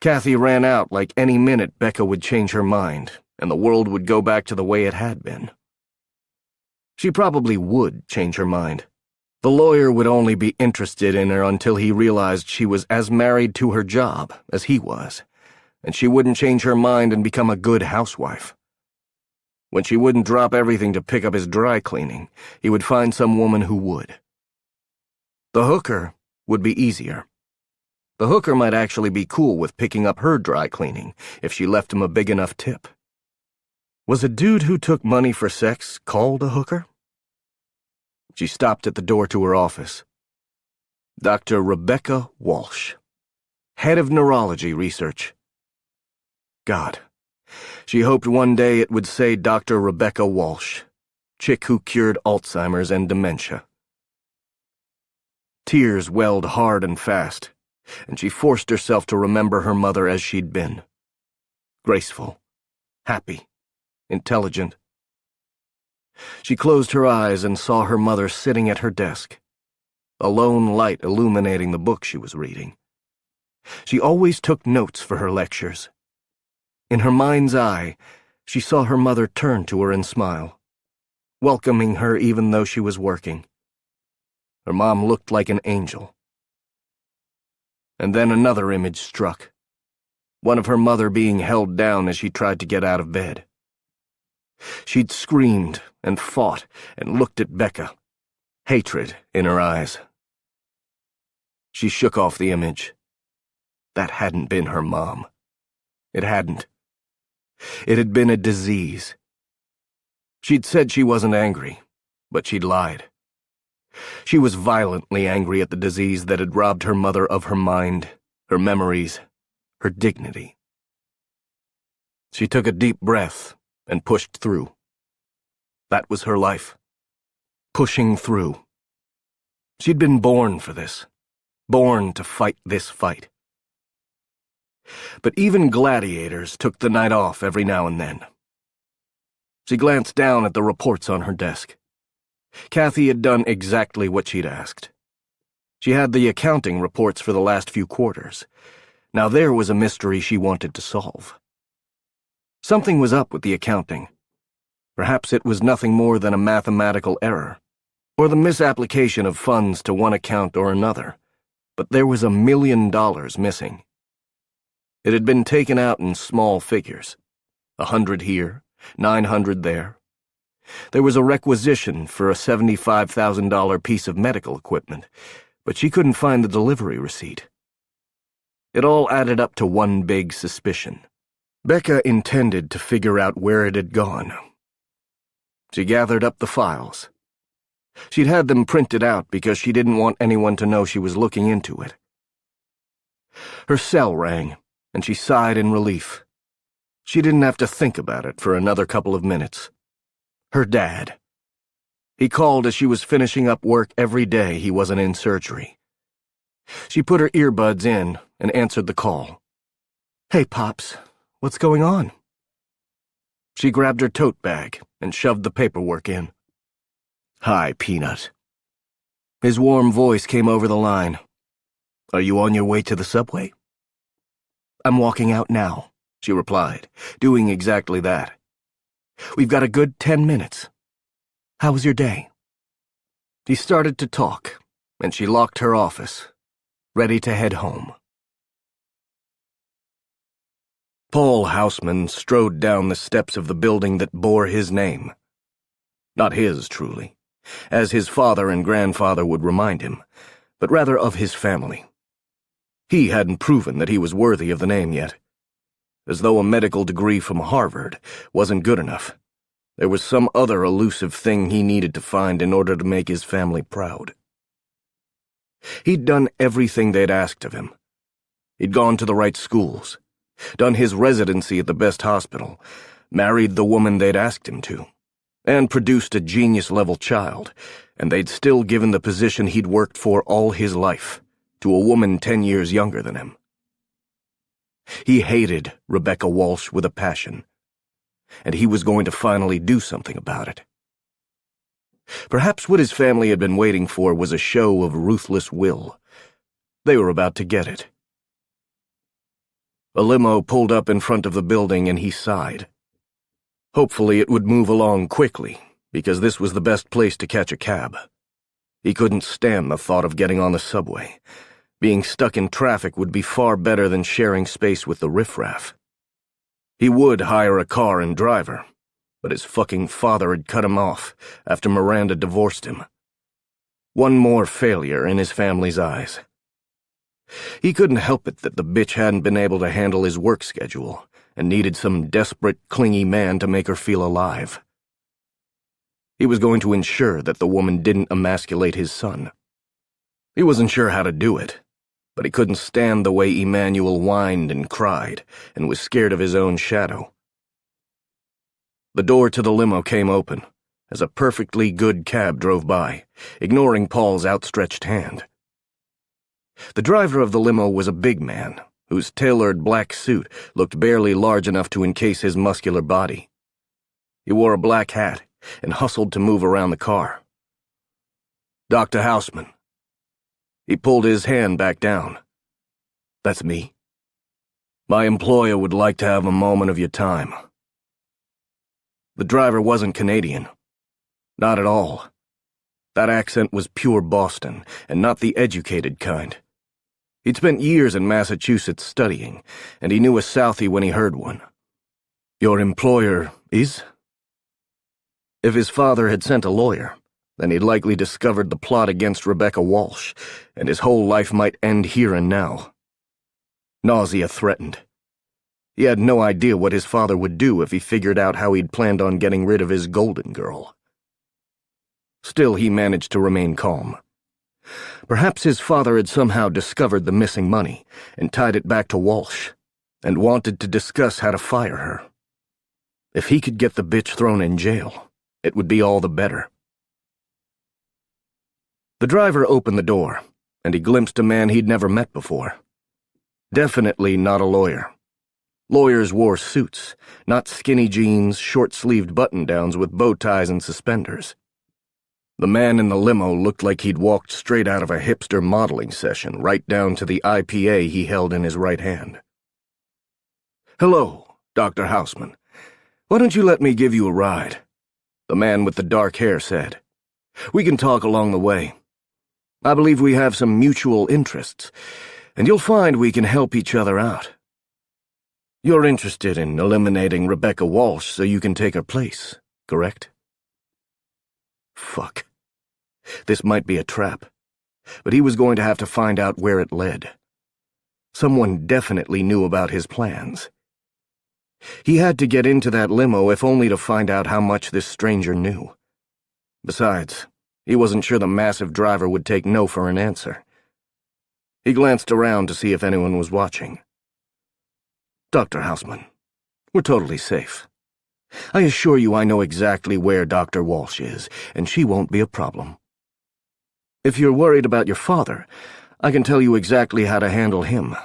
Kathy ran out like any minute Becca would change her mind, and the world would go back to the way it had been. She probably would change her mind. The lawyer would only be interested in her until he realized she was as married to her job as he was, and she wouldn't change her mind and become a good housewife. When she wouldn't drop everything to pick up his dry cleaning, he would find some woman who would. The hooker would be easier. The hooker might actually be cool with picking up her dry cleaning if she left him a big enough tip. Was a dude who took money for sex called a hooker? She stopped at the door to her office. Dr. Rebecca Walsh, head of neurology research. God, she hoped one day it would say Dr. Rebecca Walsh, chick who cured Alzheimer's and dementia. Tears welled hard and fast, and she forced herself to remember her mother as she'd been. Graceful, happy, intelligent. She closed her eyes and saw her mother sitting at her desk, a lone light illuminating the book she was reading. She always took notes for her lectures. In her mind's eye, she saw her mother turn to her and smile, welcoming her even though she was working. Her mom looked like an angel. And then another image struck, one of her mother being held down as she tried to get out of bed. She'd screamed and fought and looked at Becca, hatred in her eyes. She shook off the image. That hadn't been her mom. It hadn't. It had been a disease. She'd said she wasn't angry, but she'd lied. She was violently angry at the disease that had robbed her mother of her mind, her memories, her dignity. She took a deep breath and pushed through. That was her life. Pushing through. She'd been born for this. Born to fight this fight. But even gladiators took the night off every now and then. She glanced down at the reports on her desk. Kathy had done exactly what she'd asked. She had the accounting reports for the last few quarters. Now there was a mystery she wanted to solve. Something was up with the accounting. Perhaps it was nothing more than a mathematical error, or the misapplication of funds to one account or another, but there was $1 million missing. It had been taken out in small figures, 100 here, 900 there. There was a requisition for a $75,000 piece of medical equipment, but she couldn't find the delivery receipt. It all added up to one big suspicion. Becca intended to figure out where it had gone. She gathered up the files. She'd had them printed out because she didn't want anyone to know she was looking into it. Her cell rang, and she sighed in relief. She didn't have to think about it for another couple of minutes. Her dad. He called as she was finishing up work every day he wasn't in surgery. She put her earbuds in and answered the call. "Hey, Pops, what's going on?" She grabbed her tote bag and shoved the paperwork in. "Hi, Peanut." His warm voice came over the line. "Are you on your way to the subway?" "I'm walking out now," she replied, doing exactly that. "We've got a good 10 minutes. How was your day?" He started to talk, and she locked her office, ready to head home. Paul Houseman strode down the steps of the building that bore his name. Not his, truly, as his father and grandfather would remind him, but rather of his family. He hadn't proven that he was worthy of the name yet. as though a medical degree from Harvard wasn't good enough. There was some other elusive thing he needed to find in order to make his family proud. He'd done everything they'd asked of him. He'd gone to the right schools, done his residency at the best hospital, married the woman they'd asked him to, and produced a genius-level child, and they'd still given the position he'd worked for all his life to a woman 10 years younger than him. He hated Rebecca Walsh with a passion, and he was going to finally do something about it. Perhaps what his family had been waiting for was a show of ruthless will. They were about to get it. A limo pulled up in front of the building and he sighed. Hopefully it would move along quickly, because this was the best place to catch a cab. He couldn't stand the thought of getting on the subway. Being stuck in traffic would be far better than sharing space with the riffraff. He would hire a car and drive her, but his fucking father had cut him off after Miranda divorced him. One more failure in his family's eyes. He couldn't help it that the bitch hadn't been able to handle his work schedule and needed some desperate, clingy man to make her feel alive. He was going to ensure that the woman didn't emasculate his son. He wasn't sure how to do it, but he couldn't stand the way Emmanuel whined and cried and was scared of his own shadow. The door to the limo came open as a perfectly good cab drove by, ignoring Paul's outstretched hand. The driver of the limo was a big man, whose tailored black suit looked barely large enough to encase his muscular body. He wore a black hat and hustled to move around the car. "Dr. Houseman." He pulled his hand back down. "That's me. My employer would like to have a moment of your time." The driver wasn't Canadian. Not at all. That accent was pure Boston, and not the educated kind. He'd spent years in Massachusetts studying, and he knew a Southie when he heard one. "Your employer is?" If his father had sent a lawyer, then he'd likely discovered the plot against Rebecca Walsh, and his whole life might end here and now. Nausea threatened. He had no idea what his father would do if he figured out how he'd planned on getting rid of his golden girl. Still, he managed to remain calm. Perhaps his father had somehow discovered the missing money and tied it back to Walsh, and wanted to discuss how to fire her. If he could get the bitch thrown in jail, it would be all the better. The driver opened the door, and he glimpsed a man he'd never met before. Definitely not a lawyer. Lawyers wore suits, not skinny jeans, short-sleeved button-downs with bow ties and suspenders. The man in the limo looked like he'd walked straight out of a hipster modeling session, right down to the IPA he held in his right hand. "Hello, Dr. Houseman. Why don't you let me give you a ride?" the man with the dark hair said. "We can talk along the way. I believe we have some mutual interests, and you'll find we can help each other out. You're interested in eliminating Rebecca Walsh so you can take her place, correct?" Fuck. This might be a trap, but he was going to have to find out where it led. Someone definitely knew about his plans. He had to get into that limo if only to find out how much this stranger knew. Besides, he wasn't sure the massive driver would take no for an answer. He glanced around to see if anyone was watching. "Dr. Houseman, we're totally safe. I assure you I know exactly where Dr. Walsh is, and she won't be a problem. If you're worried about your father, I can tell you exactly how to handle him."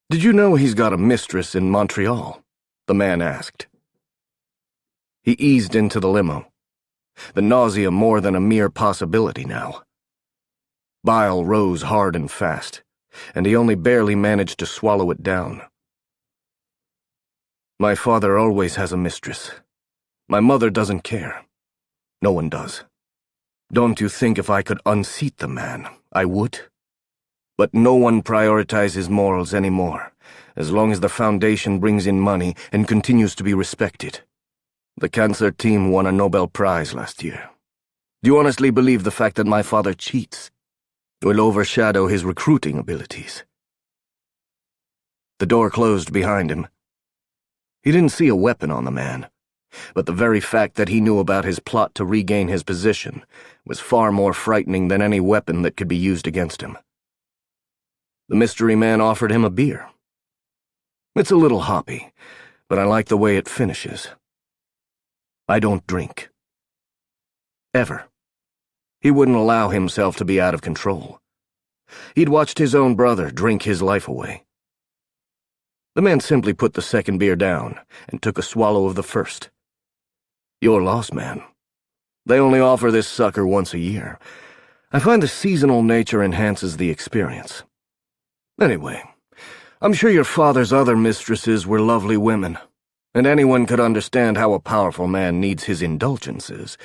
"Did you know he's got a mistress in Montreal?" the man asked. He eased into the limo, the nausea more than a mere possibility now. Bile rose hard and fast, and he only barely managed to swallow it down. "My father always has a mistress. My mother doesn't care. No one does. Don't you think if I could unseat the man, I would? But no one prioritizes morals anymore, as long as the foundation brings in money and continues to be respected. The cancer team won a Nobel Prize last year. Do you honestly believe the fact that my father cheats will overshadow his recruiting abilities?" The door closed behind him, He didn't see a weapon on the man, but the very fact that he knew about his plot to regain his position was far more frightening than any weapon that could be used against him. The mystery man offered him a beer. It's a little hoppy, but I like the way it finishes. I don't drink. Ever. He wouldn't allow himself to be out of control. He'd watched his own brother drink his life away. The man simply put the second beer down and took a swallow of the first. Your loss, man. They only offer this sucker once a year. I find the seasonal nature enhances the experience. Anyway, I'm sure your father's other mistresses were lovely women, and anyone could understand how a powerful man needs his indulgences,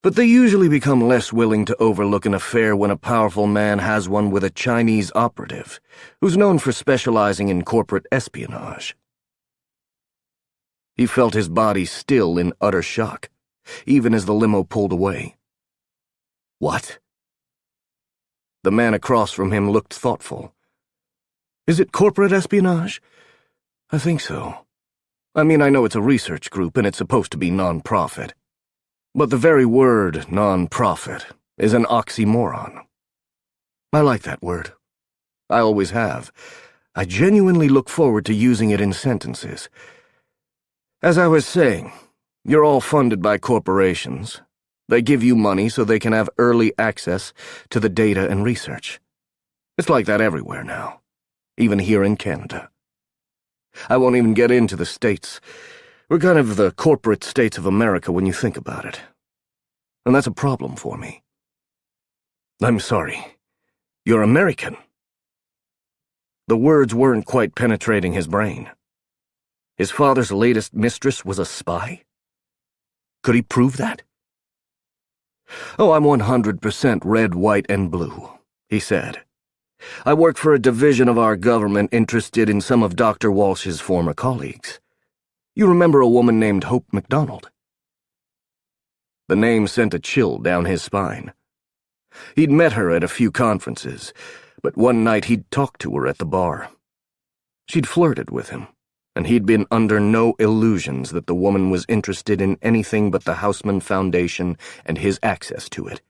but they usually become less willing to overlook an affair when a powerful man has one with a Chinese operative who's known for specializing in corporate espionage. He felt his body still in utter shock, even as the limo pulled away. What? The man across from him looked thoughtful. Is it corporate espionage? I think so. I mean, I know it's a research group and it's supposed to be non-profit. But the very word non-profit is an oxymoron. I like that word. I always have. I genuinely look forward to using it in sentences. As I was saying, you're all funded by corporations. They give you money so they can have early access to the data and research. It's like that everywhere now, even here in Canada. I won't even get into the States. We're kind of the corporate states of America when you think about it. And that's a problem for me. I'm sorry. You're American. The words weren't quite penetrating his brain. His father's latest mistress was a spy? Could he prove that? Oh, I'm 100% red, white, and blue, he said. I work for a division of our government interested in some of Dr. Walsh's former colleagues. You remember a woman named Hope MacDonald? The name sent a chill down his spine. He'd met her at a few conferences, but one night he'd talked to her at the bar. She'd flirted with him, and he'd been under no illusions that the woman was interested in anything but the Houseman Foundation and his access to it.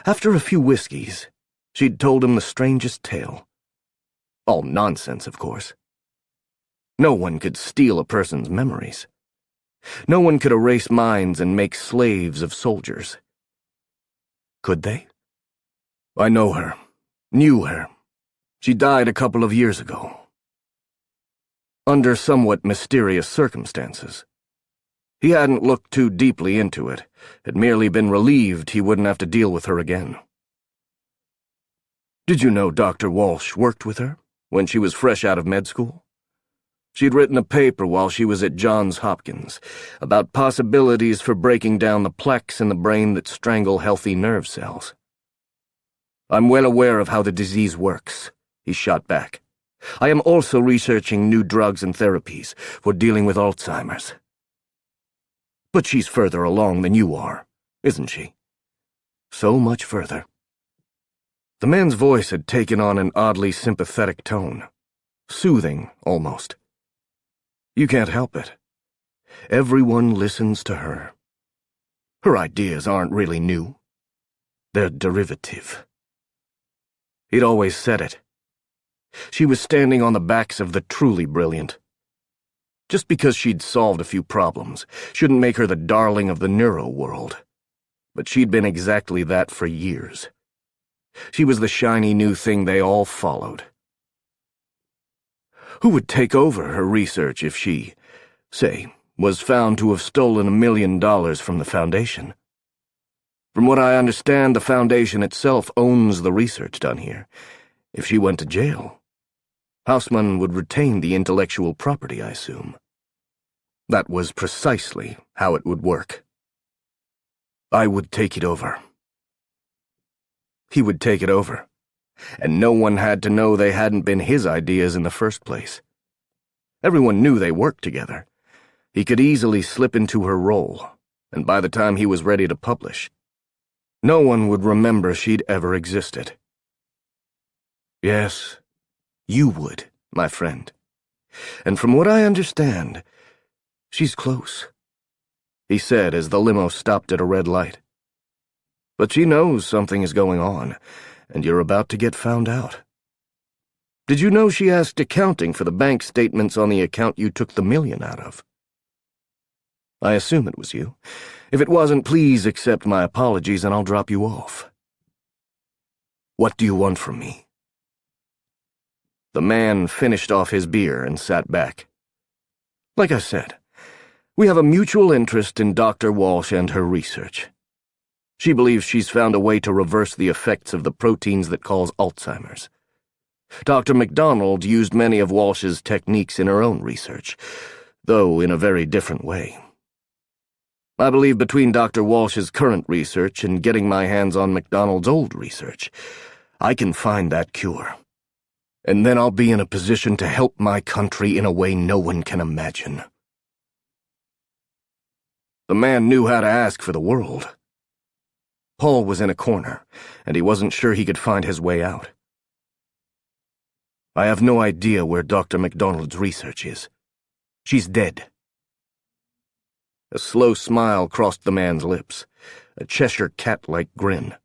After a few whiskeys, she'd told him the strangest tale. All nonsense, of course. No one could steal a person's memories. No one could erase minds and make slaves of soldiers. Could they? I know her. Knew her. She died a couple of years ago. Under somewhat mysterious circumstances. He hadn't looked too deeply into it, had merely been relieved he wouldn't have to deal with her again. Did you know Dr. Walsh worked with her when she was fresh out of med school? She'd written a paper while she was at Johns Hopkins about possibilities for breaking down the plaques in the brain that strangle healthy nerve cells. I'm well aware of how the disease works, he shot back. I am also researching new drugs and therapies for dealing with Alzheimer's. But she's further along than you are, isn't she? So much further. The man's voice had taken on an oddly sympathetic tone. Soothing, almost. You can't help it. Everyone listens to her. Her ideas aren't really new. They're derivative. He'd always said it. She was standing on the backs of the truly brilliant. Just because she'd solved a few problems shouldn't make her the darling of the neuro world. But she'd been exactly that for years. She was the shiny new thing they all followed. Who would take over her research if she, say, was found to have stolen $1 million from the Foundation? From what I understand, the Foundation itself owns the research done here. If she went to jail, Houseman would retain the intellectual property, I assume. That was precisely how it would work. I would take it over. He would take it over. And no one had to know they hadn't been his ideas in the first place. Everyone knew they worked together. He could easily slip into her role, and by the time he was ready to publish, no one would remember she'd ever existed. Yes, you would, my friend. and from what I understand, she's close," he said as the limo stopped at a red light. "But she knows something is going on, and you're about to get found out. Did you know she asked accounting for the bank statements on the account you took the $1 million out of? I assume it was you. If it wasn't, please accept my apologies and I'll drop you off. What do you want from me?" The man finished off his beer and sat back. "Like I said, we have a mutual interest in Dr. Walsh and her research. She believes she's found a way to reverse the effects of the proteins that cause Alzheimer's. Dr. MacDonald used many of Walsh's techniques in her own research, though in a very different way. I believe between Dr. Walsh's current research and getting my hands on MacDonald's old research, I can find that cure. And then I'll be in a position to help my country in a way no one can imagine." The man knew how to ask for the world. Paul was in a corner, and he wasn't sure he could find his way out. "I have no idea where Dr. MacDonald's research is. She's dead." A slow smile crossed the man's lips, a Cheshire cat-like grin.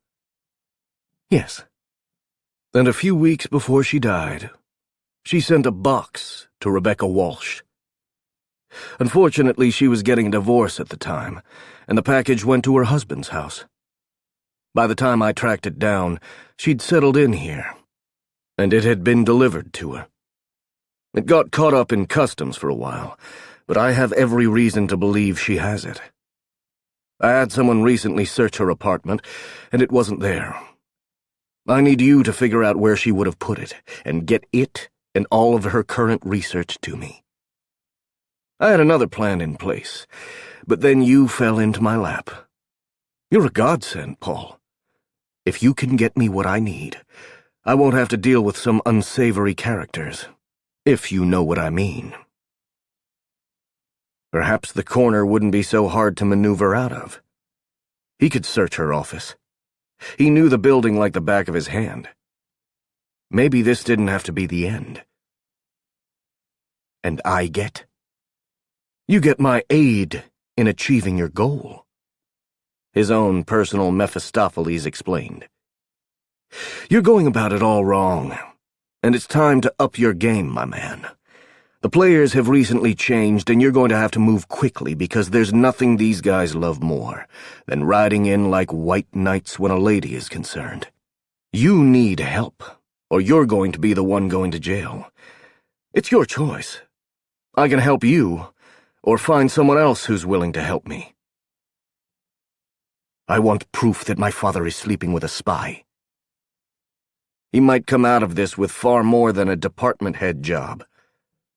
"Yes. And a few weeks before she died, she sent a box to Rebecca Walsh. Unfortunately, she was getting a divorce at the time, and the package went to her husband's house. By the time I tracked it down, she'd settled in here, and it had been delivered to her. It got caught up in customs for a while, but I have every reason to believe she has it. I had someone recently search her apartment, and it wasn't there. I need you to figure out where she would have put it, and get it and all of her current research to me. I had another plan in place, but then you fell into my lap. You're a godsend, Paul. If you can get me what I need, I won't have to deal with some unsavory characters, if you know what I mean. Perhaps the corner wouldn't be so hard to maneuver out of. He could search her office. He knew the building like the back of his hand. Maybe this didn't have to be the end. And you get my aid in achieving your goal. His own personal Mephistopheles explained. You're going about it all wrong, and it's time to up your game, my man. The players have recently changed, and you're going to have to move quickly because there's nothing these guys love more than riding in like white knights when a lady is concerned. You need help, or you're going to be the one going to jail. It's your choice. I can help you, or find someone else who's willing to help me. I want proof that my father is sleeping with a spy. He might come out of this with far more than a department head job.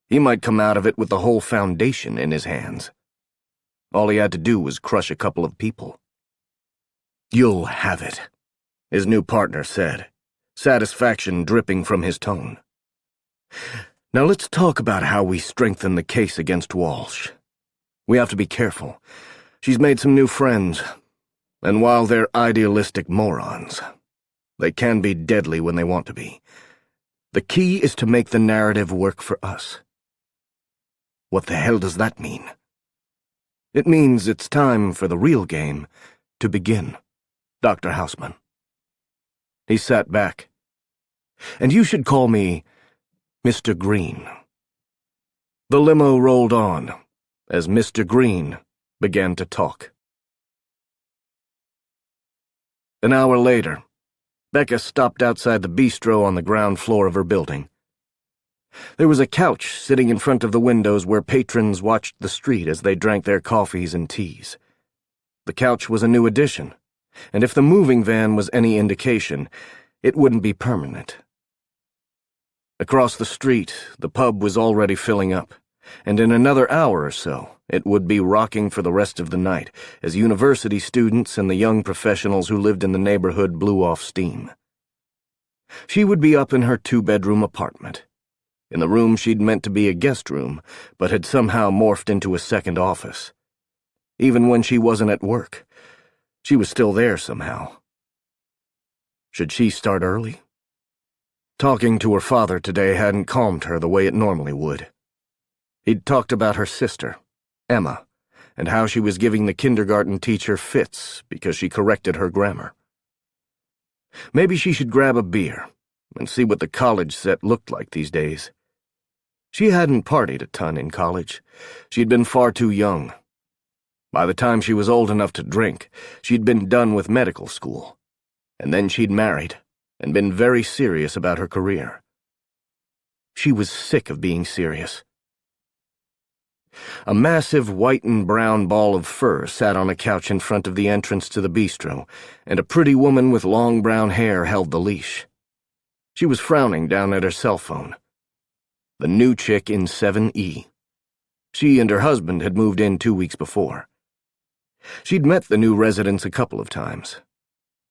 He might come out of it with the whole foundation in his hands. All he had to do was crush a couple of people. You'll have it, his new partner said, satisfaction dripping from his tone. Now let's talk about how we strengthen the case against Walsh. We have to be careful. She's made some new friends, and while they're idealistic morons, they can be deadly when they want to be. The key is to make the narrative work for us. What the hell does that mean? It means it's time for the real game to begin, Dr. Houseman. He sat back. And you should call me Mr. Green. The limo rolled on as Mr. Green began to talk. An hour later, Becca stopped outside the bistro on the ground floor of her building. There was a couch sitting in front of the windows where patrons watched the street as they drank their coffees and teas. The couch was a new addition, and if the moving van was any indication, it wouldn't be permanent. Across the street, the pub was already filling up, and in another hour or so, it would be rocking for the rest of the night as university students and the young professionals who lived in the neighborhood blew off steam. She would be up in her 2-bedroom apartment, in the room she'd meant to be a guest room, but had somehow morphed into a second office. Even when she wasn't at work, she was still there somehow. Should she start early? Talking to her father today hadn't calmed her the way it normally would. He'd talked about her sister, Emma, and how she was giving the kindergarten teacher fits because she corrected her grammar. Maybe she should grab a beer and see what the college set looked like these days. She hadn't partied a ton in college. She'd been far too young. By the time she was old enough to drink, she'd been done with medical school. And then she'd married and been very serious about her career. She was sick of being serious. A massive white and brown ball of fur sat on a couch in front of the entrance to the bistro, and a pretty woman with long brown hair held the leash. She was frowning down at her cell phone. The new chick in 7E. She and her husband had moved in 2 weeks before. She'd met the new residents a couple of times.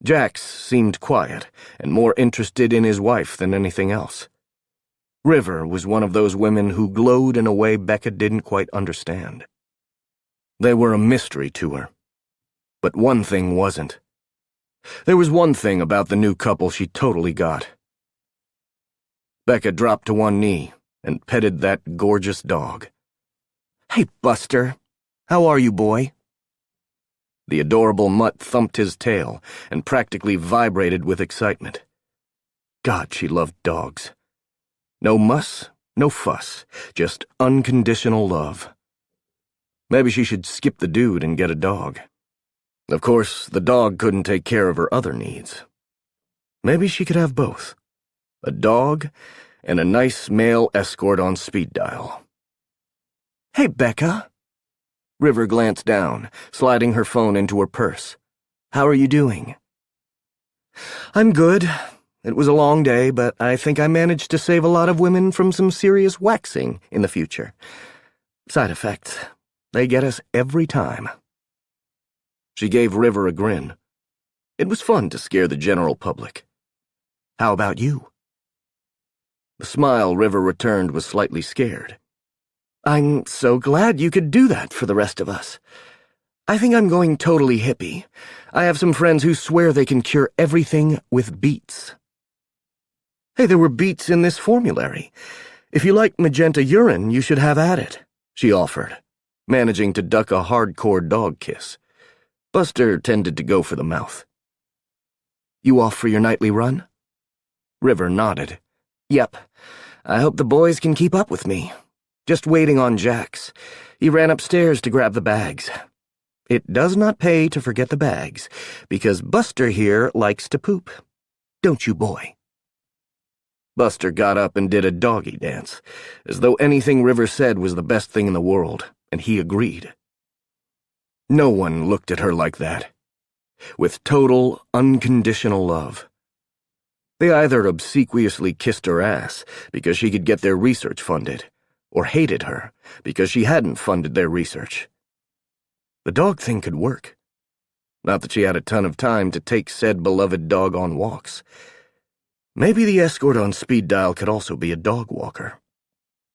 Jax seemed quiet and more interested in his wife than anything else. River was one of those women who glowed in a way Becca didn't quite understand. They were a mystery to her. But one thing wasn't. There was one thing about the new couple she totally got. Becca dropped to one knee and petted that gorgeous dog. "Hey, Buster. How are you, boy?" The adorable mutt thumped his tail and practically vibrated with excitement. God, she loved dogs. No muss, no fuss, just unconditional love. Maybe she should skip the dude and get a dog. Of course, the dog couldn't take care of her other needs. Maybe she could have both. A dog and a nice male escort on speed dial. "Hey, Becca." River glanced down, sliding her phone into her purse. "How are you doing?" "I'm good. It was a long day, but I think I managed to save a lot of women from some serious waxing in the future. Side effects. They get us every time." She gave River a grin. It was fun to scare the general public. "How about you?" The smile River returned was slightly scared. "I'm so glad you could do that for the rest of us. I think I'm going totally hippie. I have some friends who swear they can cure everything with beets." "Hey, there were beets in this formulary. If you like magenta urine, you should have at it," she offered, managing to duck a hardcore dog kiss. Buster tended to go for the mouth. "You off for your nightly run?" River nodded. "Yep. I hope the boys can keep up with me. Just waiting on Jax. He ran upstairs to grab the bags. It does not pay to forget the bags, because Buster here likes to poop. Don't you, boy?" Buster got up and did a doggy dance, as though anything River said was the best thing in the world, and he agreed. No one looked at her like that. With total, unconditional love. They either obsequiously kissed her ass because she could get their research funded, or hated her because she hadn't funded their research. The dog thing could work. Not that she had a ton of time to take said beloved dog on walks. Maybe the escort on speed dial could also be a dog walker.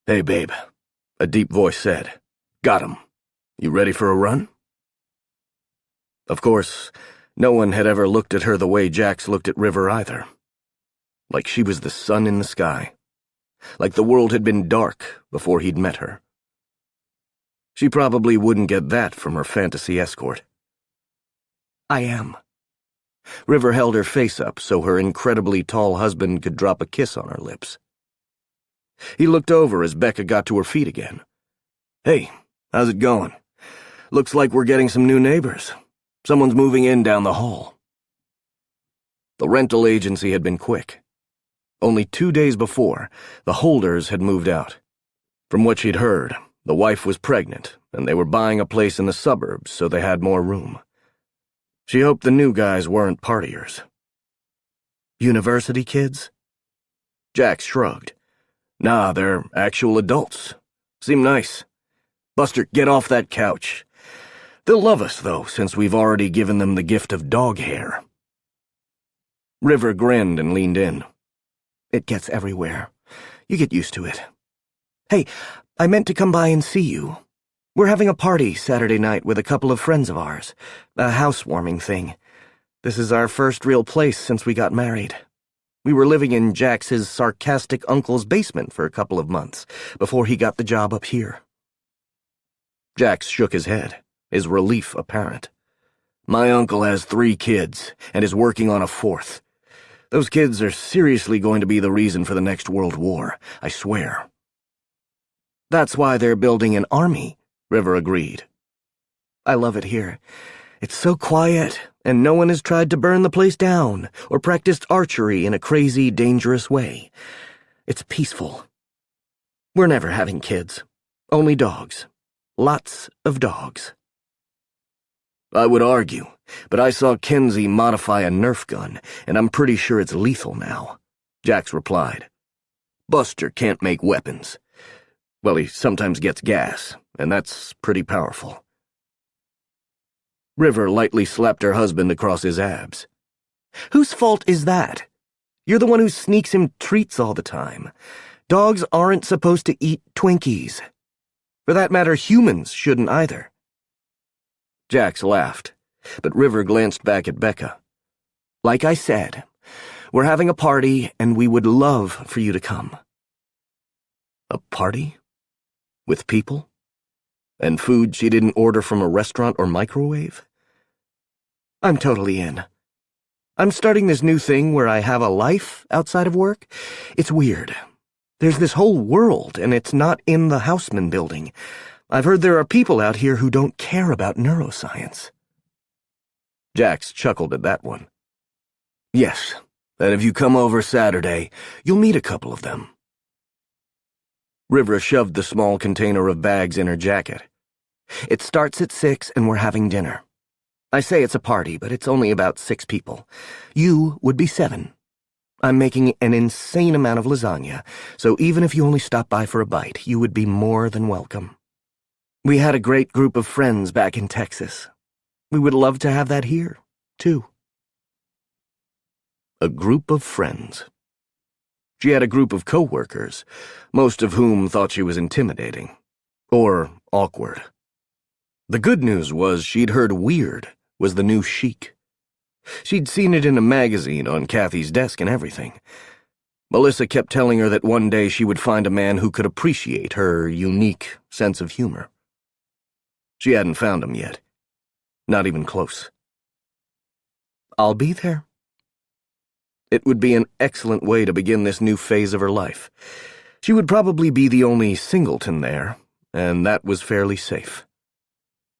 "Hey, babe," a deep voice said. "Got him. You ready for a run?" Of course, no one had ever looked at her the way Jax looked at River either. Like she was the sun in the sky. Like the world had been dark before he'd met her. She probably wouldn't get that from her fantasy escort. "I am." River held her face up so her incredibly tall husband could drop a kiss on her lips. He looked over as Becca got to her feet again. "Hey, how's it going? Looks like we're getting some new neighbors. Someone's moving in down the hall." The rental agency had been quick. Only 2 days before, the Holders had moved out. From what she'd heard, the wife was pregnant, and they were buying a place in the suburbs so they had more room. She hoped the new guys weren't partiers. "University kids?" Jax shrugged. "Nah, they're actual adults. Seem nice. Buster, get off that couch. They'll love us, though, since we've already given them the gift of dog hair." River grinned and leaned in. "It gets everywhere. You get used to it. Hey, I meant to come by and see you. We're having a party Saturday night with a couple of friends of ours. A housewarming thing. This is our first real place since we got married. We were living in Jax's sarcastic uncle's basement for a couple of months before he got the job up here. Jax shook his head, his relief apparent. My uncle has 3 kids and is working on a 4th. Those kids are seriously going to be the reason for the next World War, I swear. That's why they're building an army, River agreed. I love it here. It's so quiet, and no one has tried to burn the place down or practiced archery in a crazy, dangerous way. It's peaceful. We're never having kids. Only dogs. Lots of dogs. I would argue, but I saw Kenzie modify a Nerf gun, and I'm pretty sure it's lethal now, Jax replied. Buster can't make weapons. Well, he sometimes gets gas, and that's pretty powerful. River lightly slapped her husband across his abs. Whose fault is that? You're the one who sneaks him treats all the time. Dogs aren't supposed to eat Twinkies. For that matter, humans shouldn't either. Jax laughed, but River glanced back at Becca. Like I said, we're having a party, and we would love for you to come. A party? With people? And food she didn't order from a restaurant or microwave? I'm totally in. I'm starting this new thing where I have a life outside of work. It's weird. There's this whole world, and it's not in the Houseman building. I've heard there are people out here who don't care about neuroscience. Jax chuckled at that one. Yes, and if you come over Saturday, you'll meet a couple of them. River shoved the small container of bags in her jacket. It starts at 6 and we're having dinner. I say it's a party, but it's only about 6 people. You would be 7. I'm making an insane amount of lasagna, so even if you only stop by for a bite, you would be more than welcome. We had a great group of friends back in Texas. We would love to have that here, too. A group of friends. She had a group of co-workers, most of whom thought she was intimidating. Or awkward. The good news was she'd heard weird was the new chic. She'd seen it in a magazine on Kathy's desk and everything. Melissa kept telling her that one day she would find a man who could appreciate her unique sense of humor. She hadn't found him yet. Not even close. I'll be there. It would be an excellent way to begin this new phase of her life. She would probably be the only singleton there, and that was fairly safe.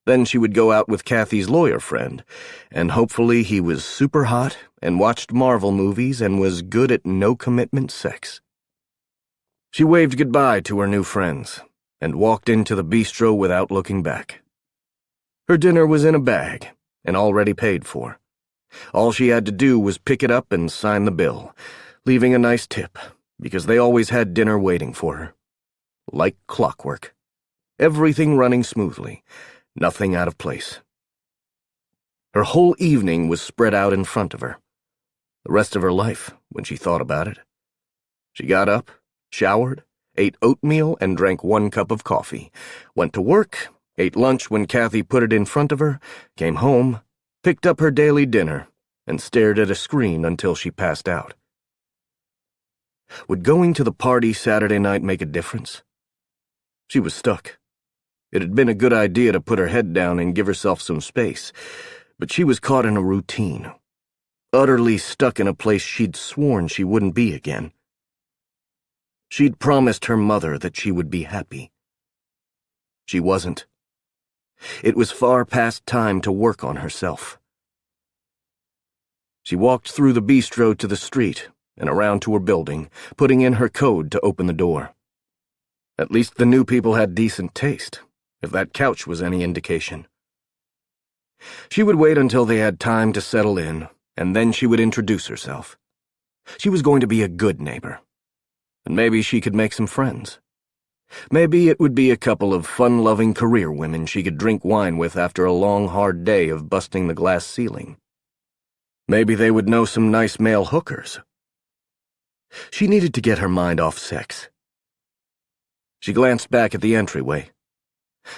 Then she would go out with Kathy's lawyer friend, and hopefully he was super hot and watched Marvel movies and was good at no-commitment sex. She waved goodbye to her new friends and walked into the bistro without looking back. Her dinner was in a bag and already paid for. All she had to do was pick it up and sign the bill, leaving a nice tip, because they always had dinner waiting for her. Like clockwork. Everything running smoothly, nothing out of place. Her whole evening was spread out in front of her. The rest of her life, when she thought about it. She got up, showered, ate oatmeal and drank 1 cup of coffee, went to work, ate lunch when Kathy put it in front of her, came home, picked up her daily dinner, and stared at a screen until she passed out. Would going to the party Saturday night make a difference? She was stuck. It had been a good idea to put her head down and give herself some space, but she was caught in a routine, utterly stuck in a place she'd sworn she wouldn't be again. She'd promised her mother that she would be happy. She wasn't. It was far past time to work on herself. She walked through the bistro to the street and around to her building, putting in her code to open the door. At least the new people had decent taste, if that couch was any indication. She would wait until they had time to settle in, and then she would introduce herself. She was going to be a good neighbor, and maybe she could make some friends. Maybe it would be a couple of fun-loving career women she could drink wine with after a long, hard day of busting the glass ceiling. Maybe they would know some nice male hookers. She needed to get her mind off sex. She glanced back at the entryway.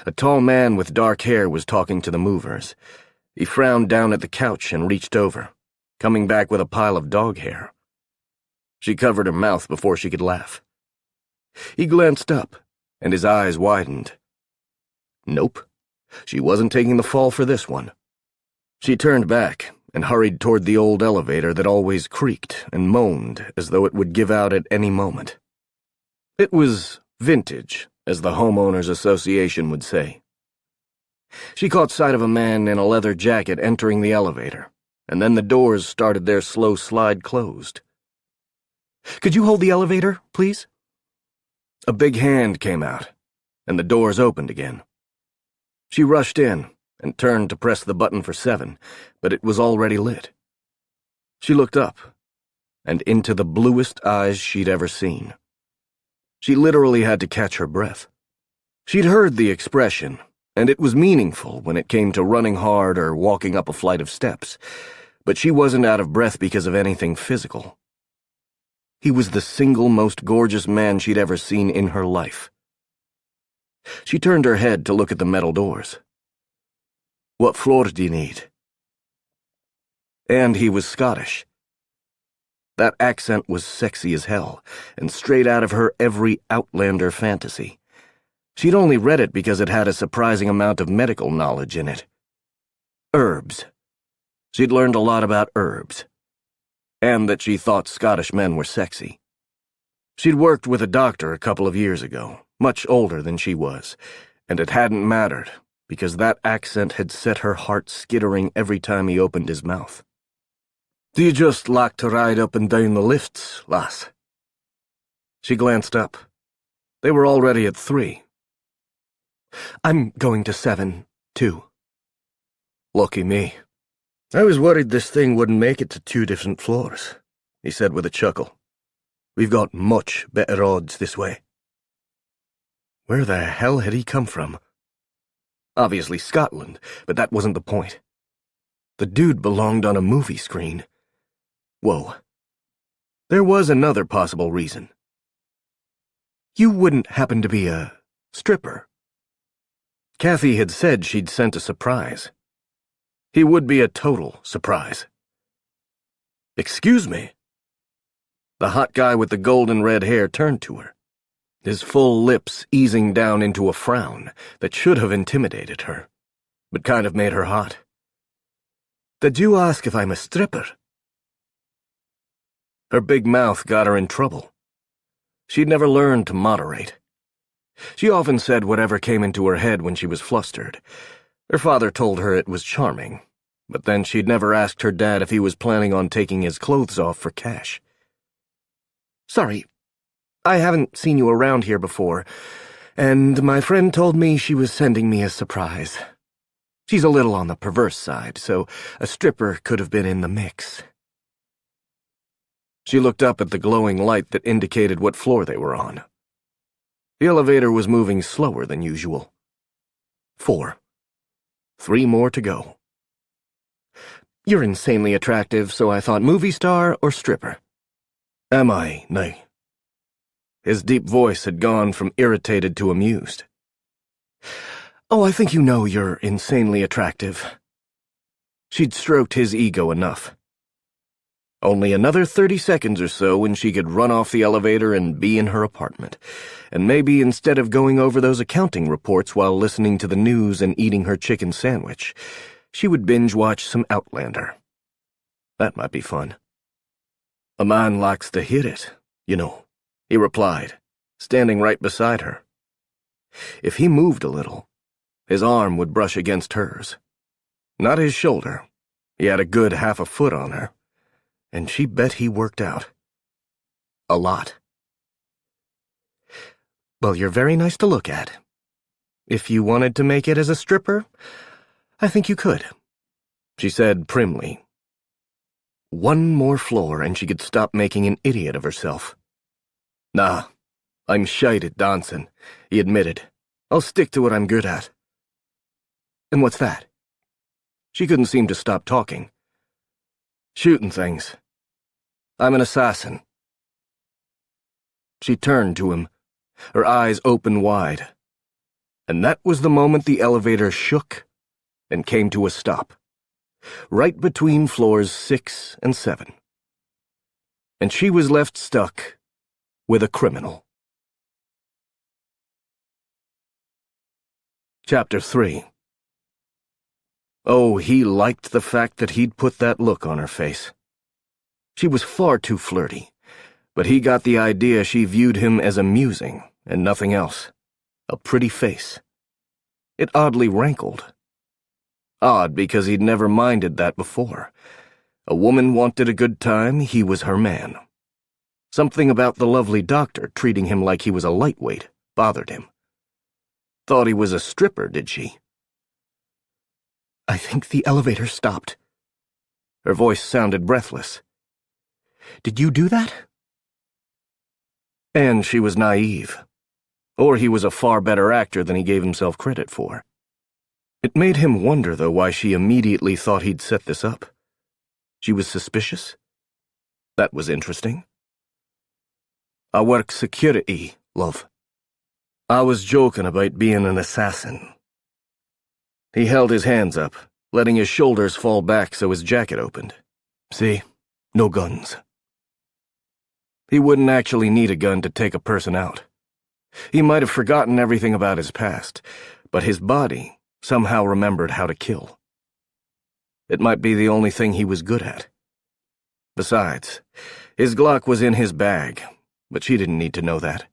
A tall man with dark hair was talking to the movers. He frowned down at the couch and reached over, coming back with a pile of dog hair. She covered her mouth before she could laugh. He glanced up, and his eyes widened. Nope, She wasn't taking the fall for this one. She turned back and hurried toward the old elevator that always creaked and moaned as though it would give out at any moment. It was vintage, as the Homeowners Association would say. She caught sight of a man in a leather jacket entering the elevator, and then the doors started their slow slide closed. "Could you hold the elevator, please?" A big hand came out, and the doors opened again. She rushed in and turned to press the button for 7, but it was already lit. She looked up, and into the bluest eyes she'd ever seen. She literally had to catch her breath. She'd heard the expression, and it was meaningful when it came to running hard or walking up a flight of steps, but she wasn't out of breath because of anything physical. He was the single most gorgeous man she'd ever seen in her life. She turned her head to look at the metal doors. "What floor do you need?" And he was Scottish. That accent was sexy as hell, and straight out of her every Outlander fantasy. She'd only read it because it had a surprising amount of medical knowledge in it. Herbs. She'd learned a lot about herbs. And that she thought Scottish men were sexy. She'd worked with a doctor a couple of years ago, much older than she was, and it hadn't mattered, because that accent had set her heart skittering every time he opened his mouth. "Do you just like to ride up and down the lifts, lass?" She glanced up. They were already at 3. "I'm going to 7, too." "Lucky me. I was worried this thing wouldn't make it to 2 different floors," he said with a chuckle. "We've got much better odds this way." Where the hell had he come from? Obviously Scotland, but that wasn't the point. The dude belonged on a movie screen. Whoa. There was another possible reason. "You wouldn't happen to be a stripper?" Kathy had said she'd sent a surprise. He would be a total surprise. "Excuse me?" The hot guy with the golden red hair turned to her, his full lips easing down into a frown that should have intimidated her, but kind of made her hot. "Did you ask if I'm a stripper?" Her big mouth got her in trouble. She'd never learned to moderate. She often said whatever came into her head when she was flustered. Her father told her it was charming, but then she'd never asked her dad if he was planning on taking his clothes off for cash. "Sorry, I haven't seen you around here before, and my friend told me she was sending me a surprise. She's a little on the perverse side, so a stripper could have been in the mix." She looked up at the glowing light that indicated what floor they were on. The elevator was moving slower than usual. 4. 3 more to go. "You're insanely attractive, so I thought movie star or stripper." "Am I, now?" His deep voice had gone from irritated to amused. "Oh, I think you know you're insanely attractive." She'd stroked his ego enough. Only another 30 seconds or so and she could run off the elevator and be in her apartment. And maybe instead of going over those accounting reports while listening to the news and eating her chicken sandwich, she would binge-watch some Outlander. That might be fun. "A man likes to hear it, you know," he replied, standing right beside her. If he moved a little, his arm would brush against hers. Not his shoulder. He had a good half a foot on her. And she bet he worked out. A lot. "Well, you're very nice to look at. If you wanted to make it as a stripper, I think you could," she said primly. One more floor and she could stop making an idiot of herself. "Nah, I'm shite at dancing," he admitted. "I'll stick to what I'm good at." "And what's that?" She couldn't seem to stop talking. "Shooting things. I'm an assassin." She turned to him, her eyes open wide. And that was the moment the elevator shook and came to a stop, right between floors 6 and 7. And she was left stuck with a criminal. Chapter 3. Oh, he liked the fact that he'd put that look on her face. She was far too flirty, but he got the idea she viewed him as amusing and nothing else. A pretty face. It oddly rankled. Odd because he'd never minded that before. A woman wanted a good time, he was her man. Something about the lovely doctor treating him like he was a lightweight bothered him. Thought he was a stripper, did she? I think the elevator stopped. Her voice sounded breathless. Did you do that? And she was naive. Or he was a far better actor than he gave himself credit for. It made him wonder, though, why she immediately thought he'd set this up. She was suspicious? That was interesting. I work security, love. I was joking about being an assassin. He held his hands up, letting his shoulders fall back so his jacket opened. See? No guns. He wouldn't actually need a gun to take a person out. He might have forgotten everything about his past, but his body somehow remembered how to kill. It might be the only thing he was good at. Besides, his Glock was in his bag, but she didn't need to know that.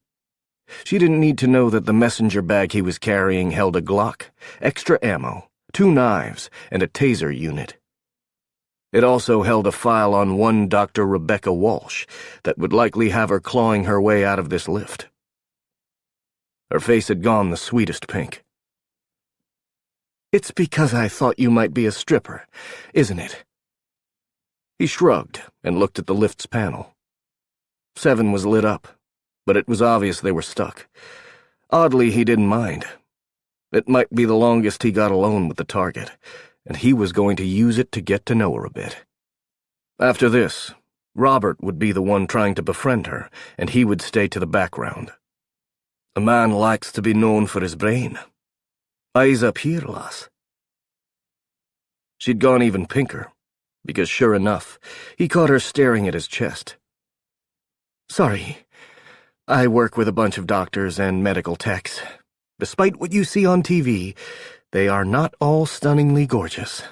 She didn't need to know that the messenger bag he was carrying held a Glock, extra ammo, 2 knives, and a taser unit. It also held a file on one Dr. Rebecca Walsh that would likely have her clawing her way out of this lift. Her face had gone the sweetest pink. It's because I thought you might be a stripper, isn't it? He shrugged and looked at the lift's panel. 7 was lit up, but it was obvious they were stuck. Oddly, he didn't mind. It might be the longest he got alone with the target, and he was going to use it to get to know her a bit. After this, Robert would be the one trying to befriend her, and he would stay to the background. A man likes to be known for his brain. Eyes up here, lass. She'd gone even pinker, because sure enough, he caught her staring at his chest. Sorry. I work with a bunch of doctors and medical techs. Despite what you see on TV, they are not all stunningly gorgeous.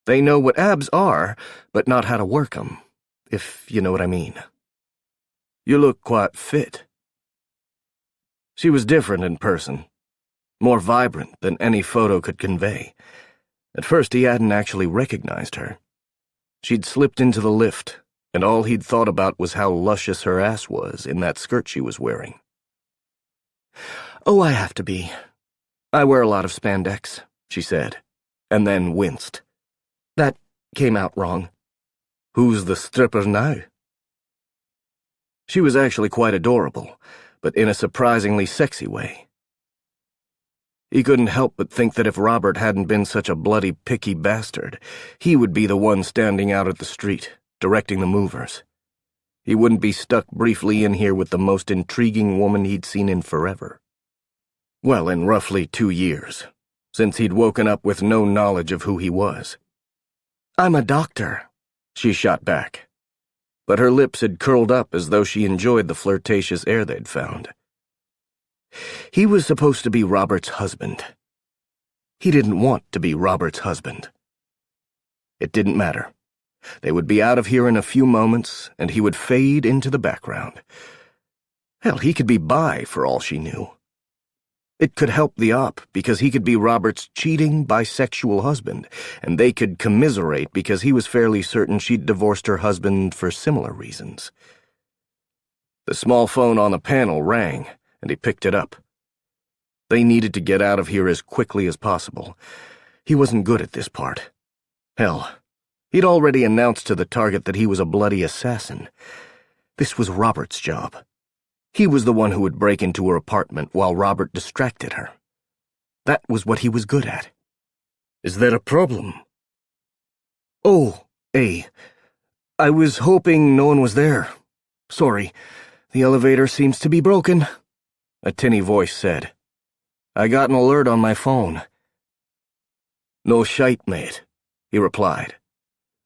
They know what abs are, but not how to work them, if you know what I mean. You look quite fit. She was different in person, more vibrant than any photo could convey. At first he hadn't actually recognized her. She'd slipped into the lift, and all he'd thought about was how luscious her ass was in that skirt she was wearing. Oh, I have to be. I wear a lot of spandex, she said, and then winced. That came out wrong. Who's the stripper now? She was actually quite adorable, but in a surprisingly sexy way. He couldn't help but think that if Robert hadn't been such a bloody picky bastard, he would be the one standing out at the street, directing the movers. He wouldn't be stuck briefly in here with the most intriguing woman he'd seen in forever. Well, in roughly 2 years, since he'd woken up with no knowledge of who he was. I'm a doctor, she shot back. But her lips had curled up as though she enjoyed the flirtatious air they'd found. He was supposed to be Robert's husband. He didn't want to be Robert's husband. It didn't matter. They would be out of here in a few moments, and he would fade into the background. Hell, he could be bi for all she knew. It could help the op, because he could be Robert's cheating, bisexual husband, and they could commiserate because he was fairly certain she'd divorced her husband for similar reasons. The small phone on the panel rang, and he picked it up. They needed to get out of here as quickly as possible. He wasn't good at this part. Hell, he'd already announced to the target that he was a bloody assassin. This was Robert's job. He was the one who would break into her apartment while Robert distracted her. That was what he was good at. Is there a problem? Oh, I was hoping no one was there. Sorry, the elevator seems to be broken, a tinny voice said. I got an alert on my phone. No shite, mate, he replied.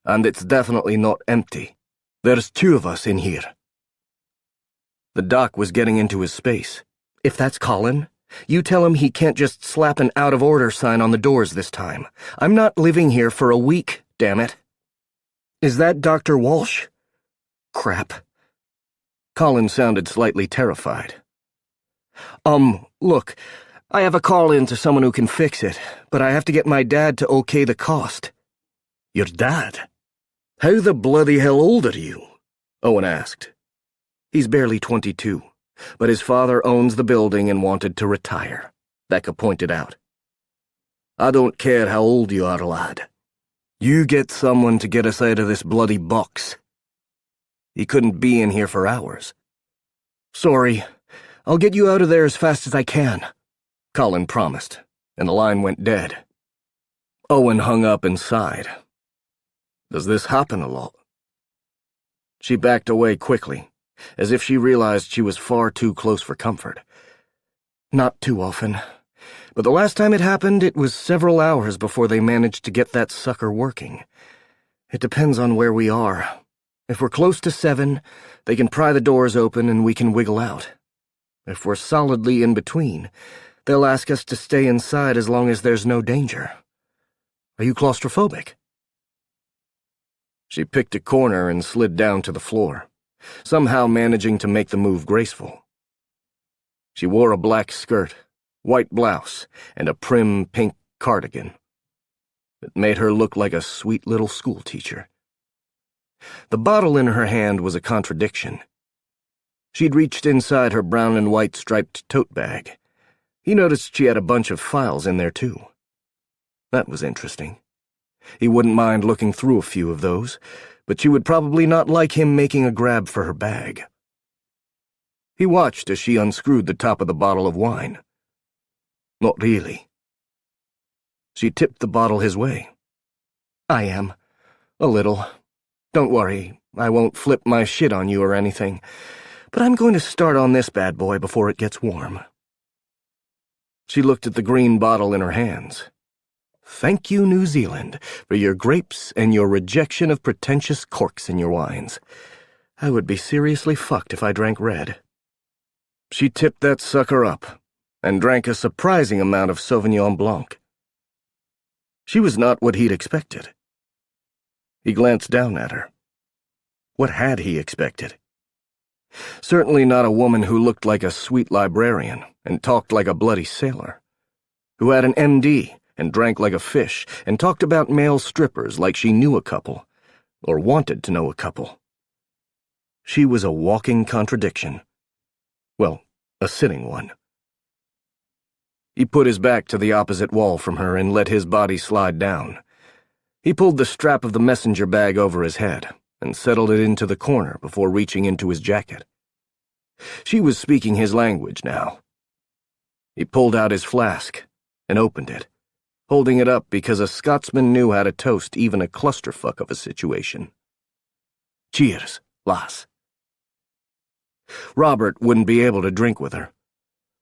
And it's definitely not empty. There's 2 of us in here. The doc was getting into his space. If that's Colin, You tell him he can't just slap an out-of-order sign on the doors this time. I'm not living here for a week, damn it. Is that Dr. Walsh? Crap. Colin sounded slightly terrified. Look, I have a call in to someone who can fix it, but I have to get my dad to okay the cost. Your dad? How the bloody hell old are you? Owen asked. He's barely 22, but his father owns the building and wanted to retire, Becca pointed out. I don't care how old you are, lad. You get someone to get us out of this bloody box. He couldn't be in here for hours. Sorry, I'll get you out of there as fast as I can, Colin promised, and the line went dead. Owen hung up and sighed. Does this happen a lot? She backed away quickly, as if she realized she was far too close for comfort. Not too often, but the last time it happened, it was several hours before they managed to get that sucker working. It depends on where we are. If we're close to 7, they can pry the doors open and we can wiggle out. If we're solidly in between, they'll ask us to stay inside as long as there's no danger. Are you claustrophobic? She picked a corner and slid down to the floor, somehow managing to make the move graceful. She wore a black skirt, white blouse, and a prim pink cardigan. It made her look like a sweet little schoolteacher. The bottle in her hand was a contradiction. She'd reached inside her brown and white striped tote bag. He noticed she had a bunch of files in there, too. That was interesting. He wouldn't mind looking through a few of those, but she would probably not like him making a grab for her bag. He watched as she unscrewed the top of the bottle of wine. Not really. She tipped the bottle his way. I am. A little. Don't worry, I won't flip my shit on you or anything, but I'm going to start on this bad boy before it gets warm. She looked at the green bottle in her hands. Thank you, New Zealand, for your grapes and your rejection of pretentious corks in your wines. I would be seriously fucked if I drank red. She tipped that sucker up and drank a surprising amount of Sauvignon Blanc. She was not what he'd expected. He glanced down at her. What had he expected? Certainly not a woman who looked like a sweet librarian and talked like a bloody sailor, who had an MD and drank like a fish and talked about male strippers like she knew a couple, or wanted to know a couple. She was a walking contradiction. Well, a sitting one. He put his back to the opposite wall from her and let his body slide down. He pulled the strap of the messenger bag over his head and settled it into the corner before reaching into his jacket. She was speaking his language now. He pulled out his flask and opened it, holding it up because a Scotsman knew how to toast even a clusterfuck of a situation. Cheers, lass. Robert wouldn't be able to drink with her.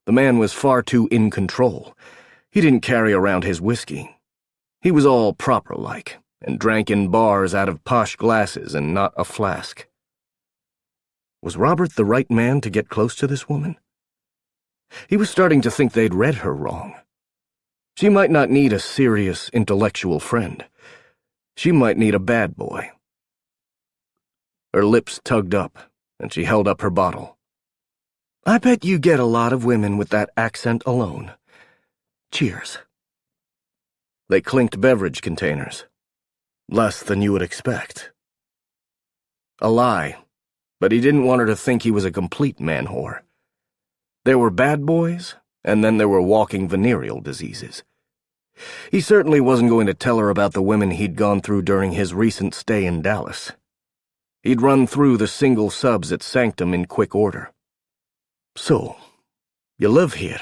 The man was far too in control. He didn't carry around his whiskey. He was all proper-like, and drank in bars out of posh glasses and not a flask. Was Robert the right man to get close to this woman? He was starting to think they'd read her wrong. She might not need a serious, intellectual friend. She might need a bad boy. Her lips tugged up, and she held up her bottle. I bet you get a lot of women with that accent alone. Cheers. They clinked beverage containers. Less than you would expect. A lie, but he didn't want her to think he was a complete man-whore. There were bad boys, and then there were walking venereal diseases. He certainly wasn't going to tell her about the women he'd gone through during his recent stay in Dallas. He'd run through the single subs at Sanctum in quick order. So, you live here?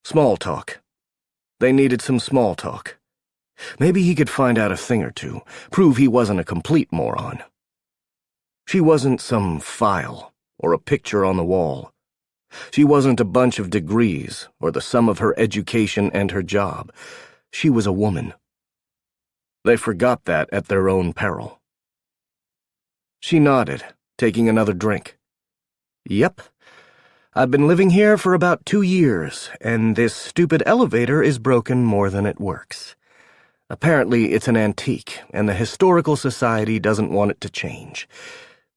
Small talk. They needed some small talk. Maybe he could find out a thing or two, prove he wasn't a complete moron. She wasn't some file or a picture on the wall. She wasn't a bunch of degrees or the sum of her education and her job. She was a woman. They forgot that at their own peril. She nodded, taking another drink. Yep, I've been living here for about 2 years, and this stupid elevator is broken more than it works. Apparently, it's an antique, and the Historical Society doesn't want it to change.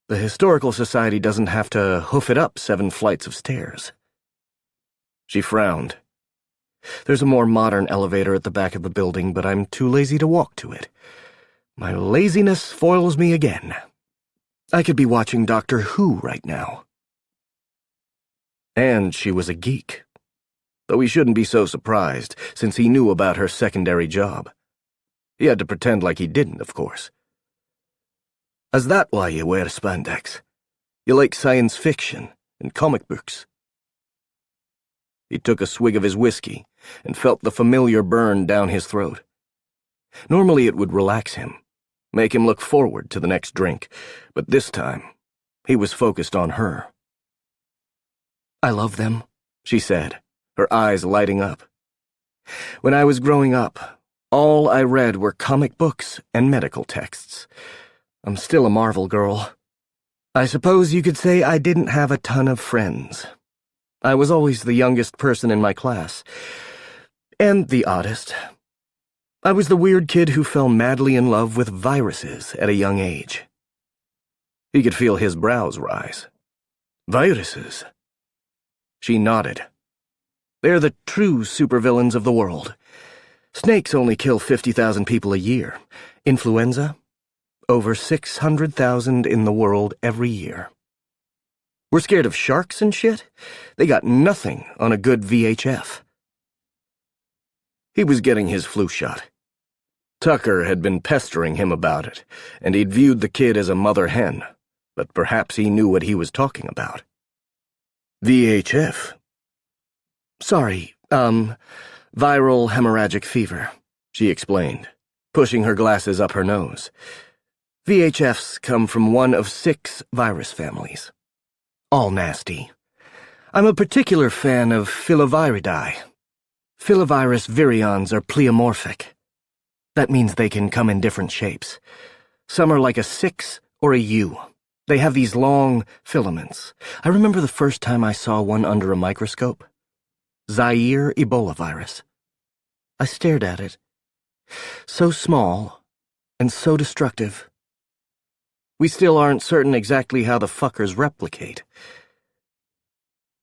The Historical Society doesn't have to hoof it up 7 flights of stairs. She frowned. There's a more modern elevator at the back of the building, but I'm too lazy to walk to it. My laziness foils me again. I could be watching Doctor Who right now. And she was a geek. Though he shouldn't be so surprised, since he knew about her secondary job. He had to pretend like he didn't, of course. Is that why you wear spandex? You like science fiction and comic books? He took a swig of his whiskey and felt the familiar burn down his throat. Normally it would relax him, make him look forward to the next drink, but this time he was focused on her. I love them, she said, her eyes lighting up. When I was growing up, all I read were comic books and medical texts. I'm still a Marvel girl. I suppose you could say I didn't have a ton of friends. I was always the youngest person in my class, and the oddest. I was the weird kid who fell madly in love with viruses at a young age. He could feel his brows rise. Viruses? She nodded. They're the true supervillains of the world. Snakes only kill 50,000 people a year. Influenza? Over 600,000 in the world every year. We're scared of sharks and shit? They got nothing on a good VHF. He was getting his flu shot. Tucker had been pestering him about it, and he'd viewed the kid as a mother hen, but perhaps he knew what he was talking about. VHF? Sorry, viral hemorrhagic fever, she explained, pushing her glasses up her nose. VHFs come from one of 6 virus families. All nasty. I'm a particular fan of filoviridae. Filovirus virions are pleomorphic. That means they can come in different shapes. Some are like a 6 or a U. They have these long filaments. I remember the first time I saw one under a microscope. Zaire Ebola virus. I stared at it. So small and so destructive. We still aren't certain exactly how the fuckers replicate.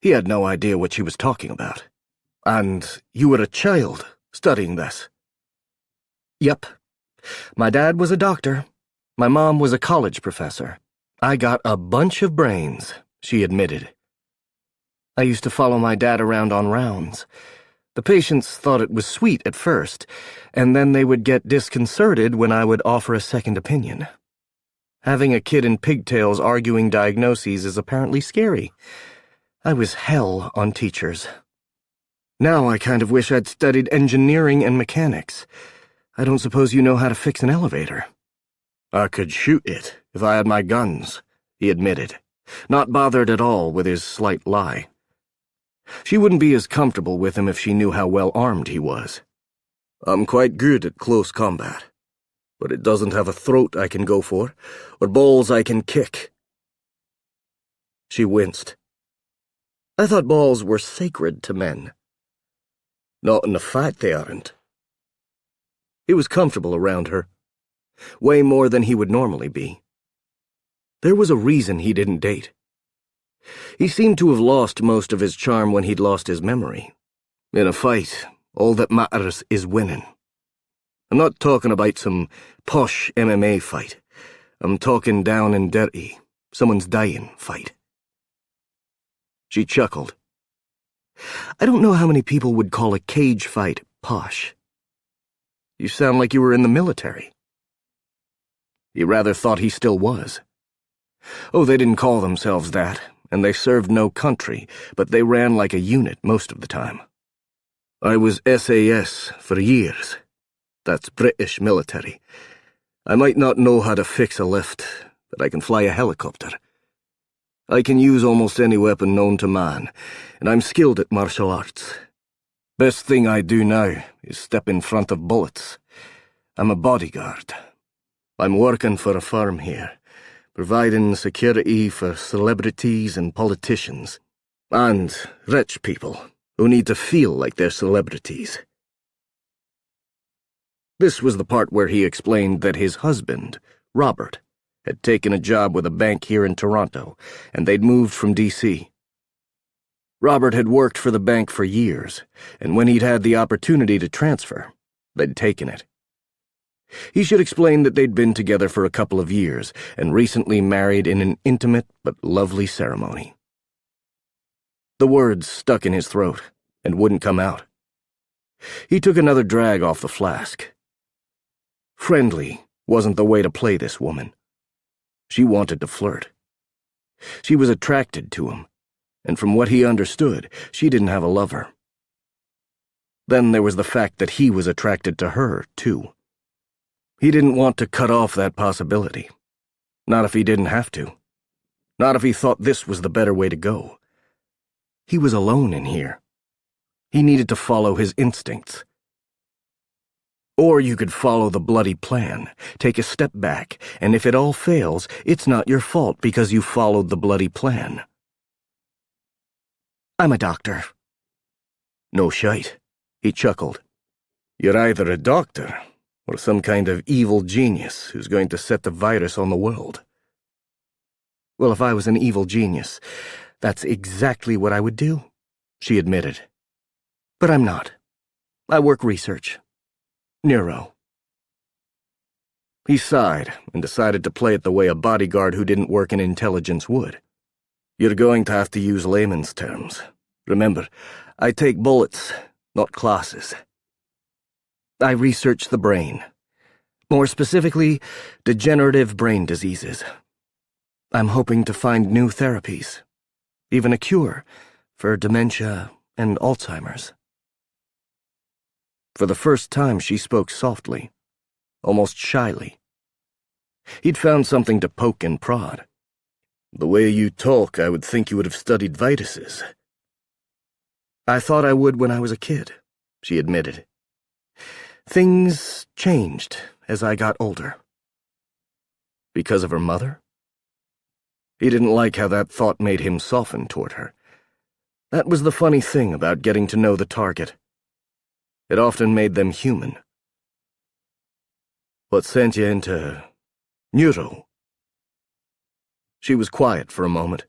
He had no idea what she was talking about. And you were a child studying this? Yep. My dad was a doctor. My mom was a college professor. I got a bunch of brains, she admitted. I used to follow my dad around on rounds. The patients thought it was sweet at first, and then they would get disconcerted when I would offer a second opinion. Having a kid in pigtails arguing diagnoses is apparently scary. I was hell on teachers. Now I kind of wish I'd studied engineering and mechanics. I don't suppose you know how to fix an elevator. I could shoot it if I had my guns, he admitted, not bothered at all with his slight lie. She wouldn't be as comfortable with him if she knew how well armed he was. I'm quite good at close combat. But it doesn't have a throat I can go for, or balls I can kick. She winced. I thought balls were sacred to men. Not in the fact they aren't. He was comfortable around her, way more than he would normally be. There was a reason he didn't date. He seemed to have lost most of his charm when he'd lost his memory. In a fight, all that matters is winning. I'm not talking about some posh MMA fight. I'm talking down and dirty, someone's dying fight. She chuckled. I don't know how many people would call a cage fight posh. You sound like you were in the military. He rather thought he still was. Oh, they didn't call themselves that, and they served no country, but they ran like a unit most of the time. I was SAS for years. That's British military. I might not know how to fix a lift, but I can fly a helicopter. I can use almost any weapon known to man, and I'm skilled at martial arts. Best thing I do now is step in front of bullets. I'm a bodyguard. I'm working for a firm here, providing security for celebrities and politicians. And rich people who need to feel like they're celebrities. This was the part where he explained that his husband, Robert, had taken a job with a bank here in Toronto, and they'd moved from D.C. Robert had worked for the bank for years, and when he'd had the opportunity to transfer, they'd taken it. He should explain that they'd been together for a couple of years and recently married in an intimate but lovely ceremony. The words stuck in his throat and wouldn't come out. He took another drag off the flask. Friendly wasn't the way to play this woman. She wanted to flirt. She was attracted to him, and from what he understood, she didn't have a lover. Then there was the fact that he was attracted to her, too. He didn't want to cut off that possibility. Not if he didn't have to. Not if he thought this was the better way to go. He was alone in here. He needed to follow his instincts. Or you could follow the bloody plan, take a step back, and if it all fails, it's not your fault because you followed the bloody plan. I'm a doctor. No shite, he chuckled. You're either a doctor or some kind of evil genius who's going to set the virus on the world. Well, if I was an evil genius, that's exactly what I would do, she admitted. But I'm not. I work research. Neuro. He sighed and decided to play it the way a bodyguard who didn't work in intelligence would. You're going to have to use layman's terms. Remember, I take bullets, not classes. I research the brain. More specifically, degenerative brain diseases. I'm hoping to find new therapies, even a cure for dementia and Alzheimer's. For the first time, she spoke softly, almost shyly. He'd found something to poke and prod. The way you talk, I would think you would have studied viruses. I thought I would when I was a kid, she admitted. Things changed as I got older. Because of her mother? He didn't like how that thought made him soften toward her. That was the funny thing about getting to know the target. It often made them human. What sent you into neuro? She was quiet for a moment.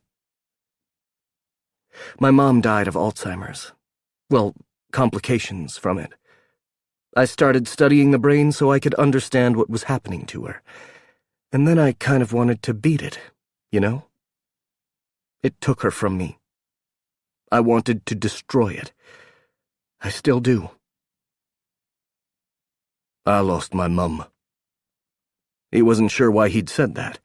My mom died of Alzheimer's. Well, complications from it. I started studying the brain so I could understand what was happening to her. And then I kind of wanted to beat it, you know? It took her from me. I wanted to destroy it. I still do. I lost my mum. He wasn't sure why he'd said that,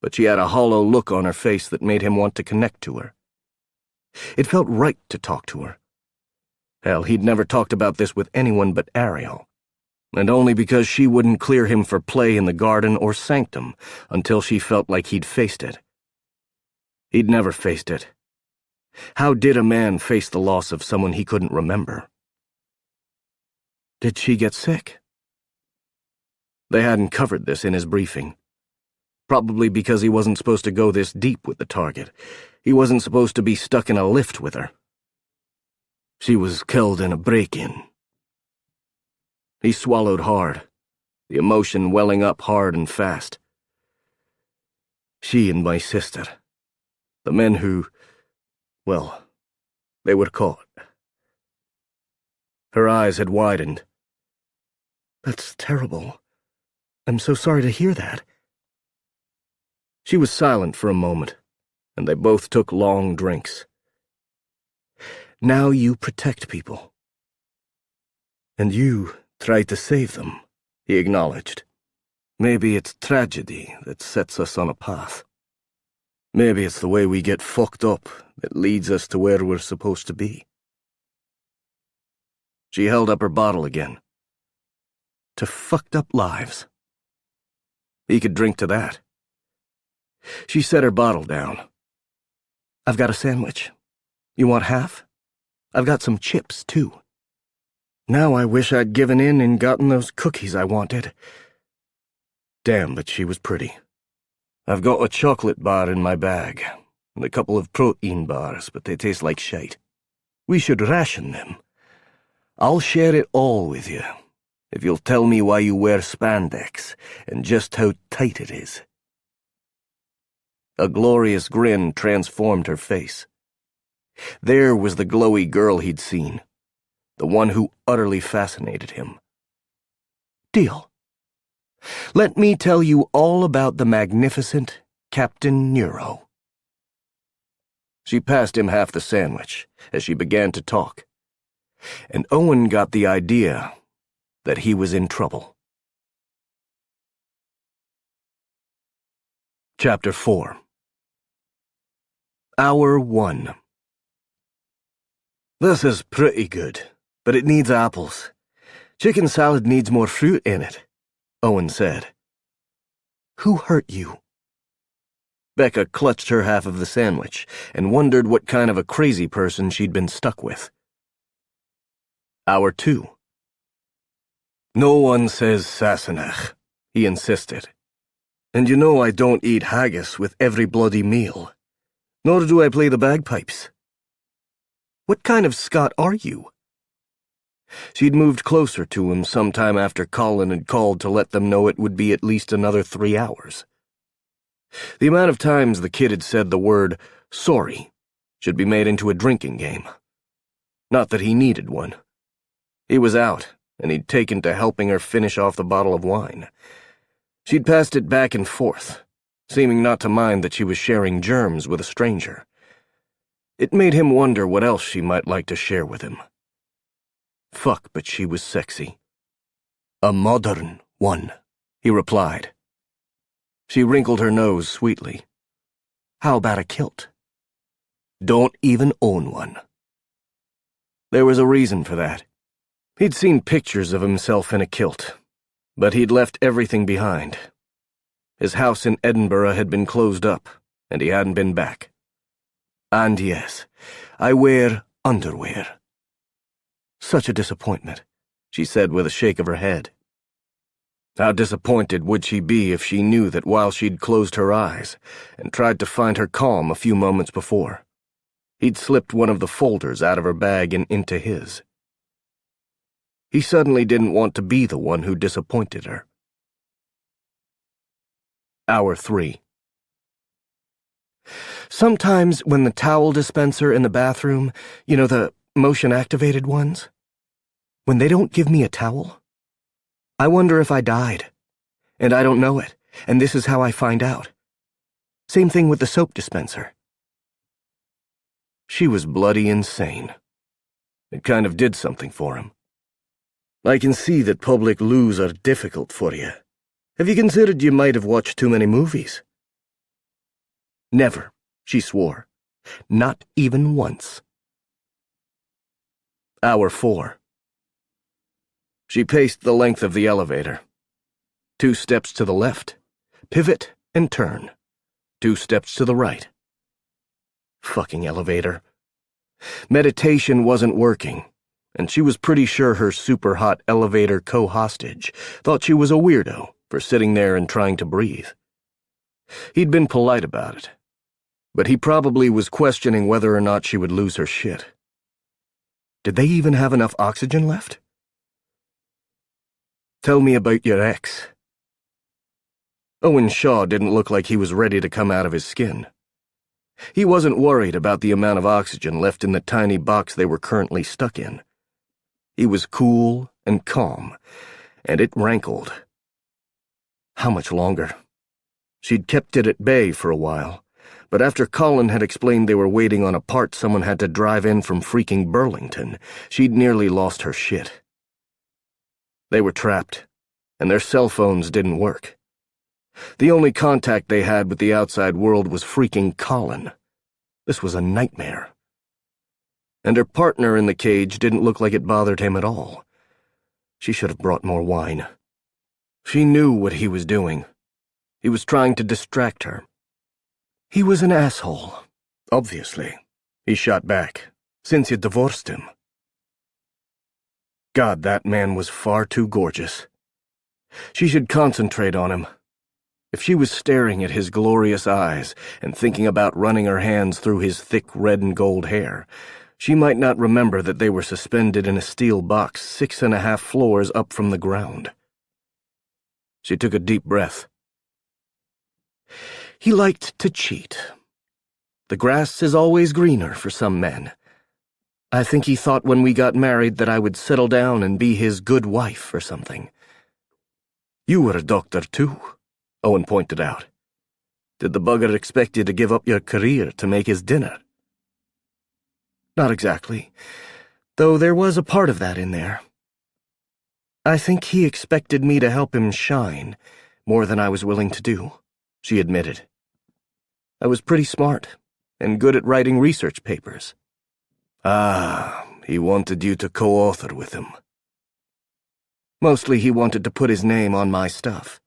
but she had a hollow look on her face that made him want to connect to her. It felt right to talk to her. Hell, he'd never talked about this with anyone but Ariel, and only because she wouldn't clear him for play in the garden or sanctum until she felt like he'd faced it. He'd never faced it. How did a man face the loss of someone he couldn't remember? Did she get sick? They hadn't covered this in his briefing. Probably because he wasn't supposed to go this deep with the target. He wasn't supposed to be stuck in a lift with her. She was killed in a break-in. He swallowed hard, the emotion welling up hard and fast. She and my sister, the men who, well, they were caught. Her eyes had widened. That's terrible. I'm so sorry to hear that. She was silent for a moment, and they both took long drinks. Now you protect people. And you try to save them, he acknowledged. Maybe it's tragedy that sets us on a path. Maybe it's the way we get fucked up that leads us to where we're supposed to be. She held up her bottle again. To fucked up lives. He could drink to that. She set her bottle down. I've got a sandwich. You want half? I've got some chips, too. Now I wish I'd given in and gotten those cookies I wanted. Damn, but she was pretty. I've got a chocolate bar in my bag. and a couple of protein bars, but they taste like shite. We should ration them. I'll share it all with you, if you'll tell me why you wear spandex, and just how tight it is." A glorious grin transformed her face. There was the glowy girl he'd seen, the one who utterly fascinated him. "Deal. Let me tell you all about the magnificent Captain Nero." She passed him half the sandwich as she began to talk, and Owen got the idea that he was in trouble. Chapter 4. Hour 1. "This is pretty good, but it needs apples. Chicken salad needs more fruit in it," Owen said. "Who hurt you?" Becca clutched her half of the sandwich and wondered what kind of a crazy person she'd been stuck with. Hour 2. "No one says Sassenach," he insisted. "And you know I don't eat haggis with every bloody meal. Nor do I play the bagpipes." "What kind of Scot are you?" She'd moved closer to him sometime after Colin had called to let them know it would be at least another 3 hours. The amount of times the kid had said the word sorry should be made into a drinking game. Not that he needed one. He was out, and he'd taken to helping her finish off the bottle of wine. She'd passed it back and forth, seeming not to mind that she was sharing germs with a stranger. It made him wonder what else she might like to share with him. Fuck, but she was sexy. "A modern one," he replied. She wrinkled her nose sweetly. "How about a kilt?" "Don't even own one." There was a reason for that. He'd seen pictures of himself in a kilt, but he'd left everything behind. His house in Edinburgh had been closed up, and he hadn't been back. "And yes, I wear underwear." "Such a disappointment," she said with a shake of her head. How disappointed would she be if she knew that while she'd closed her eyes and tried to find her calm a few moments before, he'd slipped one of the folders out of her bag and into his. He suddenly didn't want to be the one who disappointed her. Hour 3. Sometimes when the towel dispenser in the bathroom, you know, the motion-activated ones, when they don't give me a towel, I wonder if I died, and I don't know it, and this is how I find out. Same thing with the soap dispenser. She was bloody insane. It kind of did something for him. "I can see that public loos are difficult for you. Have you considered you might have watched too many movies?" "Never," she swore. "Not even once." Hour 4. She paced the length of the elevator. 2 steps to the left, pivot and turn. 2 steps to the right. Fucking elevator. Meditation wasn't working, and she was pretty sure her super-hot elevator co-hostage thought she was a weirdo for sitting there and trying to breathe. He'd been polite about it, but he probably was questioning whether or not she would lose her shit. Did they even have enough oxygen left? "Tell me about your ex." Owen Shaw didn't look like he was ready to come out of his skin. He wasn't worried about the amount of oxygen left in the tiny box they were currently stuck in. He was cool and calm, and it rankled. How much longer? She'd kept it at bay for a while, but after Colin had explained they were waiting on a part someone had to drive in from freaking Burlington, she'd nearly lost her shit. They were trapped, and their cell phones didn't work. The only contact they had with the outside world was freaking Colin. This was a nightmare. And her partner in the cage didn't look like it bothered him at all. She should have brought more wine. She knew what he was doing. He was trying to distract her. "He was an asshole, obviously," he shot back, "since you divorced him." God, that man was far too gorgeous. She should concentrate on him. If she was staring at his glorious eyes and thinking about running her hands through his thick red and gold hair, she might not remember that they were suspended in a steel box 6.5 floors up from the ground. She took a deep breath. He liked to cheat. The grass is always greener for some men. I think he thought when we got married that I would settle down and be his good wife or something. You were a doctor too, Owen pointed out. Did the bugger expect you to give up your career to make his dinner? Not exactly, though there was a part of that in there. I think he expected me to help him shine more than I was willing to do, she admitted. I was pretty smart and good at writing research papers. Ah, he wanted you to co-author with him. Mostly he wanted to put his name on my stuff.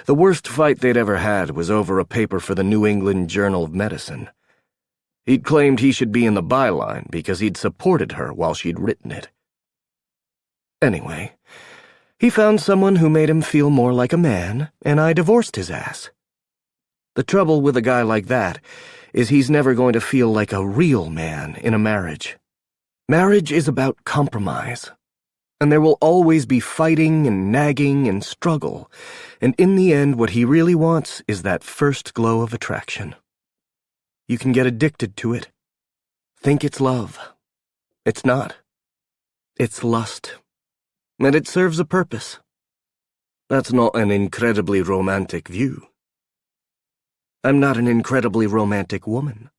The worst fight they'd ever had was over a paper for the New England Journal of Medicine. He'd claimed he should be in the byline because he'd supported her while she'd written it. Anyway, he found someone who made him feel more like a man, and I divorced his ass. The trouble with a guy like that is he's never going to feel like a real man in a marriage. Marriage is about compromise, and there will always be fighting and nagging and struggle, and in the end what he really wants is that first glow of attraction. You can get addicted to it. Think it's love. It's not. It's lust. And it serves a purpose. That's not an incredibly romantic view. I'm not an incredibly romantic woman.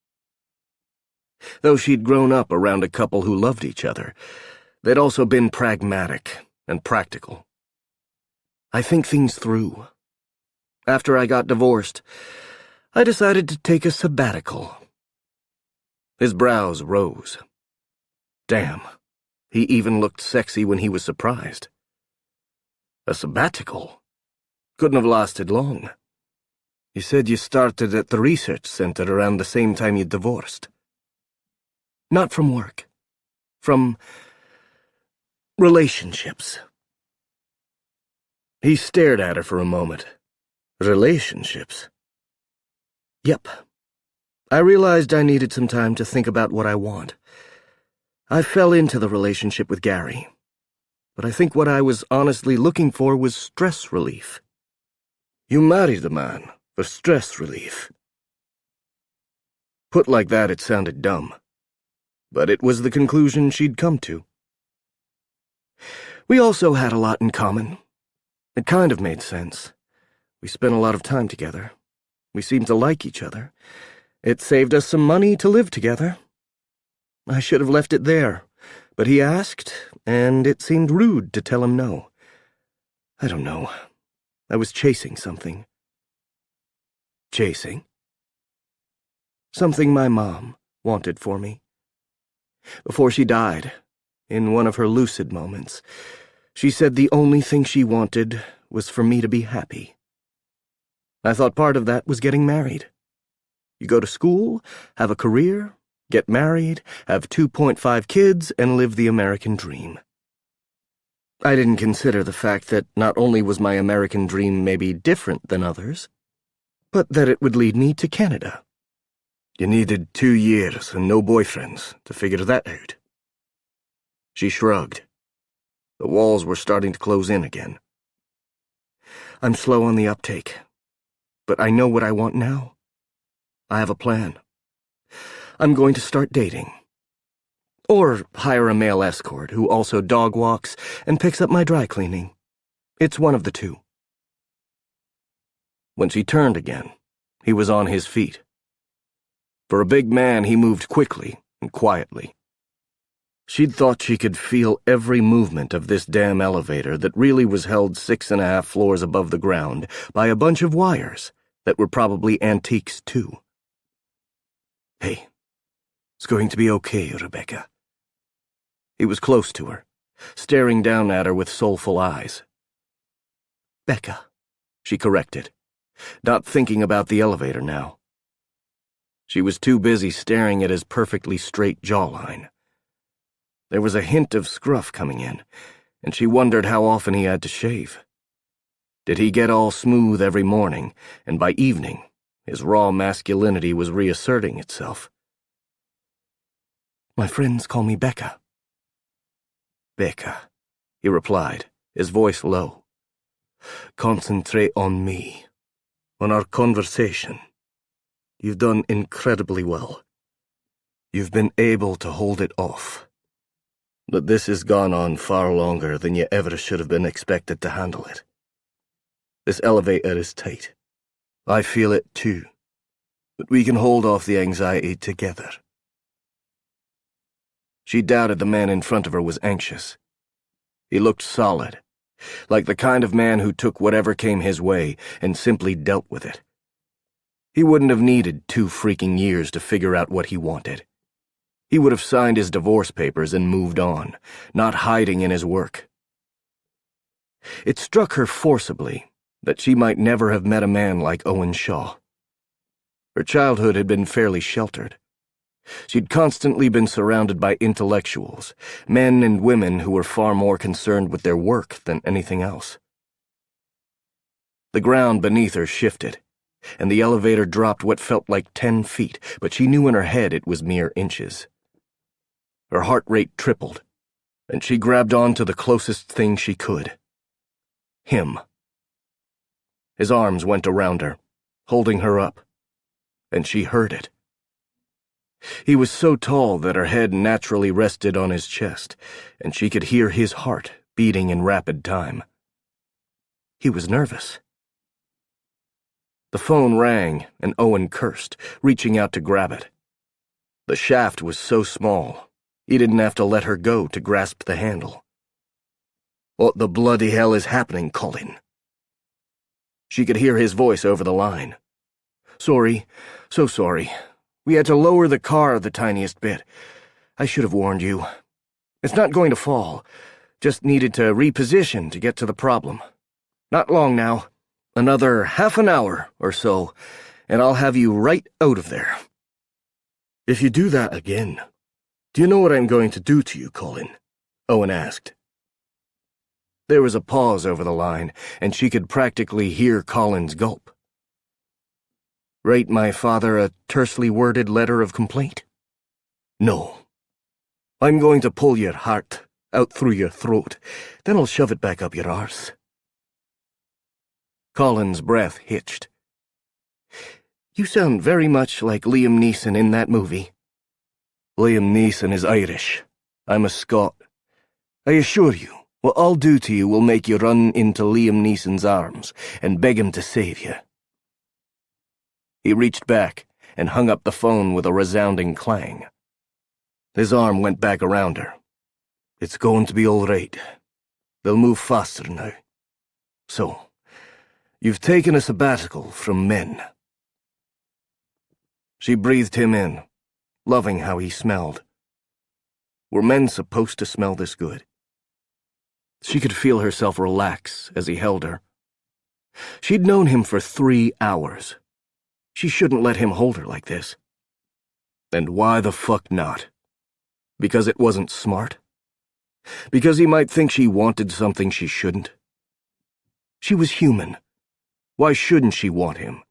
Though she'd grown up around a couple who loved each other, they'd also been pragmatic and practical. I think things through. After I got divorced, I decided to take a sabbatical. His brows rose. Damn, he even looked sexy when he was surprised. A sabbatical? Couldn't have lasted long. You said you started at the research center around the same time you divorced. Not from work. From relationships. He stared at her for a moment. Relationships? Yep. I realized I needed some time to think about what I want. I fell into the relationship with Gary. But I think what I was honestly looking for was stress relief. You married a man for stress relief. Put like that, it sounded dumb. But it was the conclusion she'd come to. We also had a lot in common. It kind of made sense. We spent a lot of time together. We seemed to like each other. It saved us some money to live together. I should have left it there, but he asked, and it seemed rude to tell him no. I don't know. I was chasing something. Chasing? Something my mom wanted for me. Before she died, in one of her lucid moments, she said the only thing she wanted was for me to be happy. I thought part of that was getting married. You go to school, have a career, get married, have 2.5 kids, and live the American dream. I didn't consider the fact that not only was my American dream maybe different than others, but that it would lead me to Canada. You needed 2 years and no boyfriends to figure that out. She shrugged. The walls were starting to close in again. I'm slow on the uptake, but I know what I want now. I have a plan. I'm going to start dating. Or hire a male escort who also dog walks and picks up my dry cleaning. It's one of the two. When she turned again, he was on his feet. For a big man, he moved quickly and quietly. She'd thought she could feel every movement of this damn elevator that really was held 6.5 floors above the ground by a bunch of wires that were probably antiques too. Hey, it's going to be okay, Rebecca. He was close to her, staring down at her with soulful eyes. Becca, she corrected, not thinking about the elevator now. She was too busy staring at his perfectly straight jawline. There was a hint of scruff coming in, and she wondered how often he had to shave. Did he get all smooth every morning, and by evening, his raw masculinity was reasserting itself? My friends call me Becca. Becca, he replied, his voice low. Concentrate on me, on our conversation. You've done incredibly well. You've been able to hold it off. But this has gone on far longer than you ever should have been expected to handle it. This elevator is tight. I feel it too. But we can hold off the anxiety together. She doubted the man in front of her was anxious. He looked solid, like the kind of man who took whatever came his way and simply dealt with it. He wouldn't have needed 2 freaking years to figure out what he wanted. He would have signed his divorce papers and moved on, not hiding in his work. It struck her forcibly that she might never have met a man like Owen Shaw. Her childhood had been fairly sheltered. She'd constantly been surrounded by intellectuals, men and women who were far more concerned with their work than anything else. The ground beneath her shifted, and the elevator dropped what felt like 10 feet, but she knew in her head it was mere inches. Her heart rate tripled, and she grabbed on to the closest thing she could. Him. His arms went around her, holding her up, and she heard it. He was so tall that her head naturally rested on his chest, and she could hear his heart beating in rapid time. He was nervous. The phone rang, and Owen cursed, reaching out to grab it. The shaft was so small, he didn't have to let her go to grasp the handle. What the bloody hell is happening, Colin? She could hear his voice over the line. Sorry, so sorry. We had to lower the car the tiniest bit. I should have warned you. It's not going to fall. Just needed to reposition to get to the problem. Not long now. Another half an hour or so, and I'll have you right out of there. If you do that again, do you know what I'm going to do to you, Colin? Owen asked. There was a pause over the line, and she could practically hear Colin's gulp. Write my father a tersely worded letter of complaint? No. I'm going to pull your heart out through your throat, then I'll shove it back up your arse. Colin's breath hitched. You sound very much like Liam Neeson in that movie. Liam Neeson is Irish. I'm a Scot. I assure you, what I'll do to you will make you run into Liam Neeson's arms and beg him to save you. He reached back and hung up the phone with a resounding clang. His arm went back around her. It's going to be all right. They'll move faster now. So, you've taken a sabbatical from men. She breathed him in, loving how he smelled. Were men supposed to smell this good? She could feel herself relax as he held her. She'd known him for 3 hours. She shouldn't let him hold her like this. And why the fuck not? Because it wasn't smart? Because he might think she wanted something she shouldn't? She was human. Why shouldn't she want him?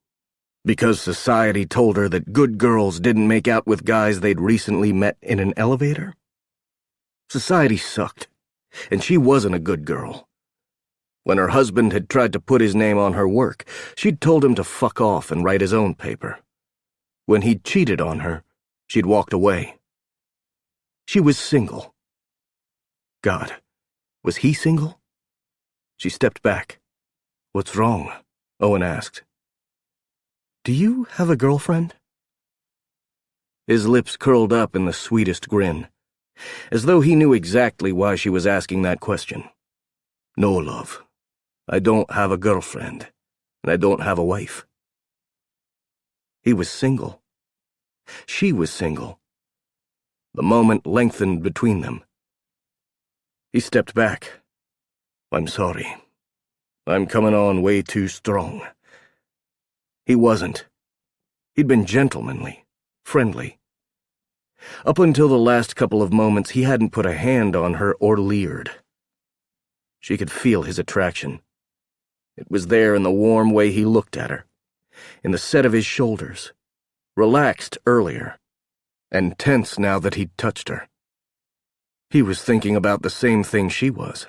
Because society told her that good girls didn't make out with guys they'd recently met in an elevator? Society sucked, and she wasn't a good girl. When her husband had tried to put his name on her work, she'd told him to fuck off and write his own paper. When he'd cheated on her, she'd walked away. She was single. God, was he single? She stepped back. What's wrong? Owen asked. Do you have a girlfriend? His lips curled up in the sweetest grin, as though he knew exactly why she was asking that question. No, love. I don't have a girlfriend, and I don't have a wife. He was single. She was single. The moment lengthened between them. He stepped back. I'm sorry. I'm coming on way too strong. He wasn't. He'd been gentlemanly, friendly. Up until the last couple of moments, he hadn't put a hand on her or leered. She could feel his attraction. It was there in the warm way he looked at her, in the set of his shoulders, relaxed earlier, and tense now that he'd touched her. He was thinking about the same thing she was.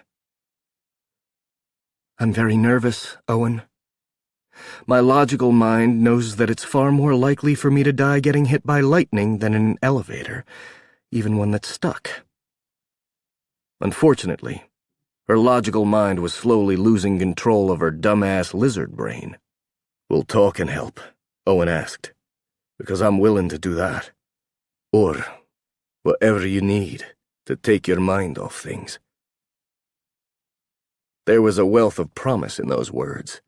I'm very nervous, Owen. My logical mind knows that it's far more likely for me to die getting hit by lightning than in an elevator, even one that's stuck. Unfortunately, her logical mind was slowly losing control of her dumbass lizard brain. We'll talk and help, Owen asked, because I'm willing to do that. Or whatever you need to take your mind off things. There was a wealth of promise in those words,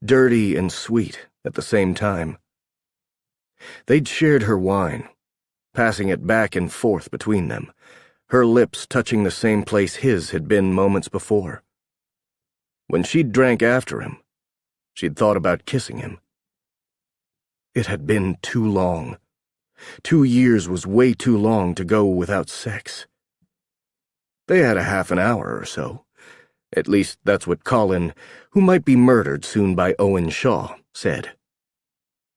dirty and sweet at the same time. They'd shared her wine, passing it back and forth between them, her lips touching the same place his had been moments before. When she'd drank after him, she'd thought about kissing him. It had been too long. 2 years was way too long to go without sex. They had a half an hour or so. At least that's what Colin, who might be murdered soon by Owen Shaw, said.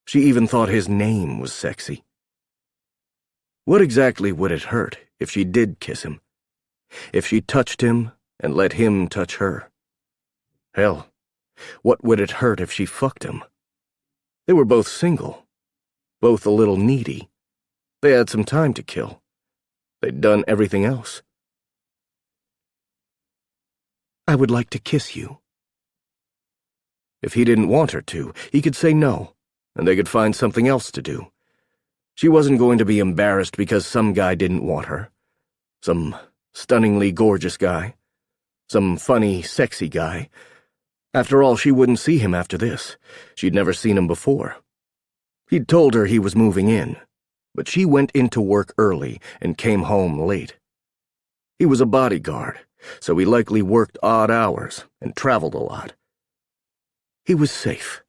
She even thought his name was sexy. What exactly would it hurt if she did kiss him? If she touched him and let him touch her? Hell, what would it hurt if she fucked him? They were both single, both a little needy. They had some time to kill. They'd done everything else. I would like to kiss you. If he didn't want her to, he could say no, and they could find something else to do. She wasn't going to be embarrassed because some guy didn't want her. Some stunningly gorgeous guy. Some funny, sexy guy. After all, she wouldn't see him after this. She'd never seen him before. He'd told her he was moving in, but she went into work early and came home late. He was a bodyguard, so he likely worked odd hours and traveled a lot. He was safe.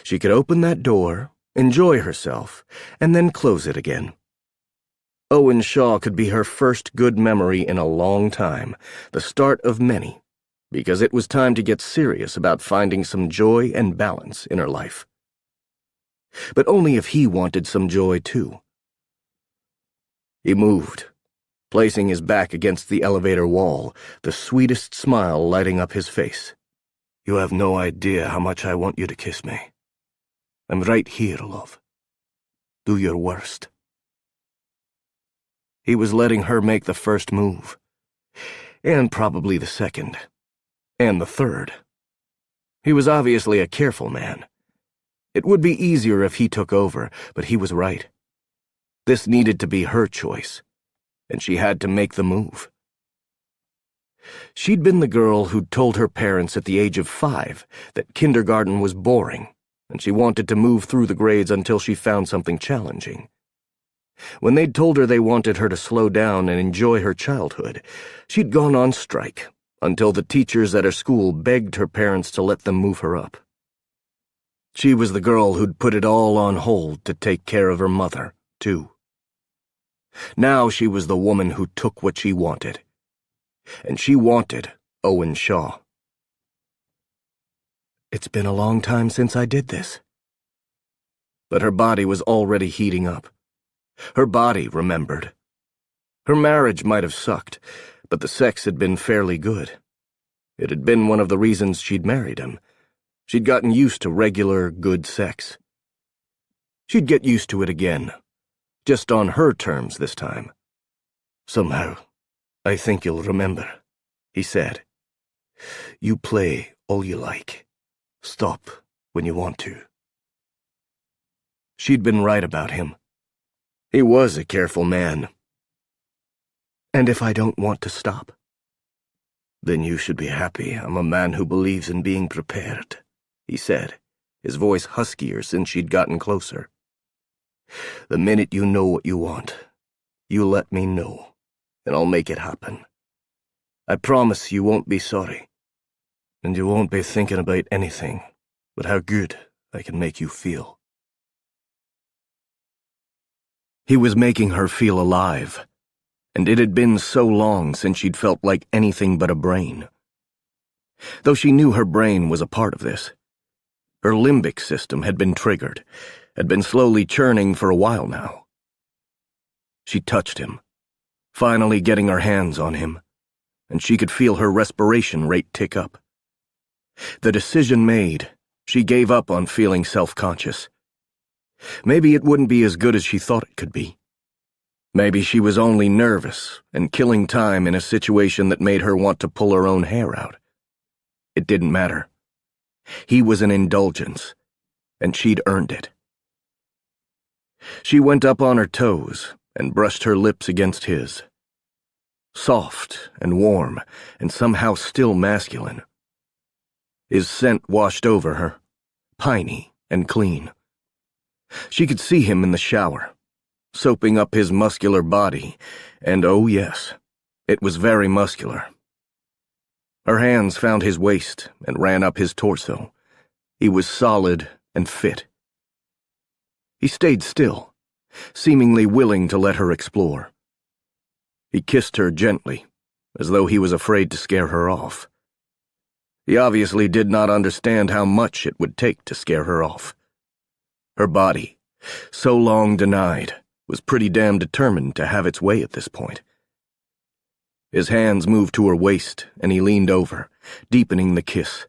She could open that door, enjoy herself, and then close it again. Owen Shaw could be her first good memory in a long time, the start of many, because it was time to get serious about finding some joy and balance in her life. But only if he wanted some joy too. He moved, placing his back against the elevator wall, the sweetest smile lighting up his face. You have no idea how much I want you to kiss me. I'm right here, love. Do your worst. He was letting her make the first move, and probably the second, and the third. He was obviously a careful man. It would be easier if he took over, but he was right. This needed to be her choice, and she had to make the move. She'd been the girl who'd told her parents at the age of 5 that kindergarten was boring, and she wanted to move through the grades until she found something challenging. When they'd told her they wanted her to slow down and enjoy her childhood, she'd gone on strike until the teachers at her school begged her parents to let them move her up. She was the girl who'd put it all on hold to take care of her mother, too. Now she was the woman who took what she wanted. And she wanted Owen Shaw. It's been a long time since I did this. But her body was already heating up. Her body remembered. Her marriage might have sucked, but the sex had been fairly good. It had been one of the reasons she'd married him. She'd gotten used to regular, good sex. She'd get used to it again, just on her terms this time. Somehow, I think you'll remember, he said. You play all you like. Stop when you want to. She'd been right about him. He was a careful man. And if I don't want to stop? Then you should be happy I'm a man who believes in being prepared, he said, his voice huskier since she'd gotten closer. The minute you know what you want, you let me know, and I'll make it happen. I promise you won't be sorry, and you won't be thinking about anything but how good I can make you feel. He was making her feel alive, and it had been so long since she'd felt like anything but a brain. though she knew her brain was a part of this. Her limbic system had been triggered, had been slowly churning for a while now. She touched him, finally getting her hands on him, and she could feel her respiration rate tick up. The decision made, she gave up on feeling self-conscious. Maybe it wouldn't be as good as she thought it could be. Maybe she was only nervous and killing time in a situation that made her want to pull her own hair out. It didn't matter. He was an indulgence, and she'd earned it. She went up on her toes and brushed her lips against his. Soft and warm and somehow still masculine. His scent washed over her, piney and clean. She could see him in the shower, soaping up his muscular body, and oh yes, it was very muscular. Her hands found his waist and ran up his torso. He was solid and fit. He stayed still, seemingly willing to let her explore. He kissed her gently, as though he was afraid to scare her off. He obviously did not understand how much it would take to scare her off. Her body, so long denied, was pretty damn determined to have its way at this point. His hands moved to her waist, and he leaned over, deepening the kiss.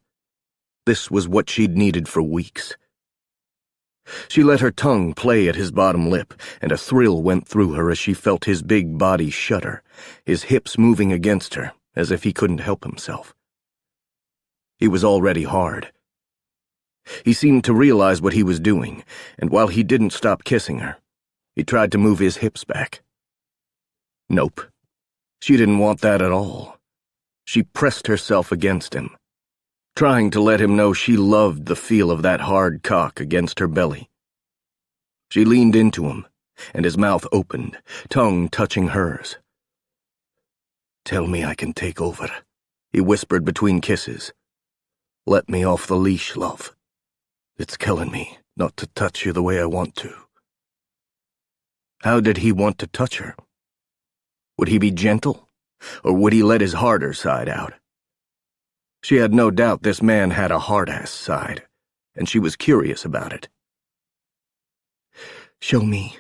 This was what she'd needed for weeks. She let her tongue play at his bottom lip, and a thrill went through her as she felt his big body shudder, his hips moving against her, as if he couldn't help himself. He was already hard. He seemed to realize what he was doing, and while he didn't stop kissing her, he tried to move his hips back. Nope. She didn't want that at all. She pressed herself against him, trying to let him know she loved the feel of that hard cock against her belly. She leaned into him, and his mouth opened, tongue touching hers. "Tell me I can take over," he whispered between kisses. "Let me off the leash, love. It's killing me not to touch you the way I want to." How did he want to touch her? Would he be gentle, or would he let his harder side out? She had no doubt this man had a hard-ass side, and she was curious about it. "Show me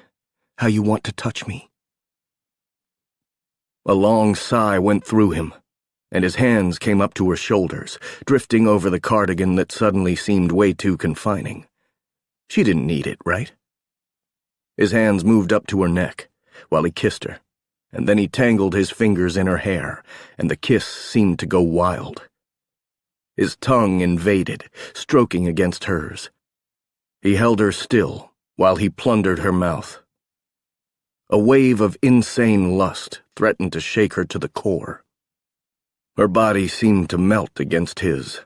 how you want to touch me." A long sigh went through him, and his hands came up to her shoulders, drifting over the cardigan that suddenly seemed way too confining. She didn't need it, right? His hands moved up to her neck, while he kissed her, and then he tangled his fingers in her hair, and the kiss seemed to go wild. His tongue invaded, stroking against hers. He held her still, while he plundered her mouth. A wave of insane lust threatened to shake her to the core. Her body seemed to melt against his.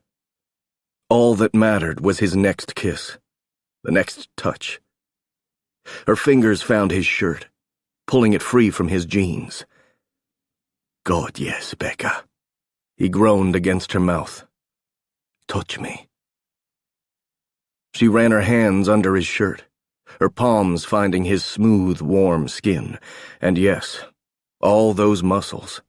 All that mattered was his next kiss, the next touch. Her fingers found his shirt, pulling it free from his jeans. "God, yes, Becca," he groaned against her mouth. "Touch me." She ran her hands under his shirt, her palms finding his smooth, warm skin, and yes, all those muscles.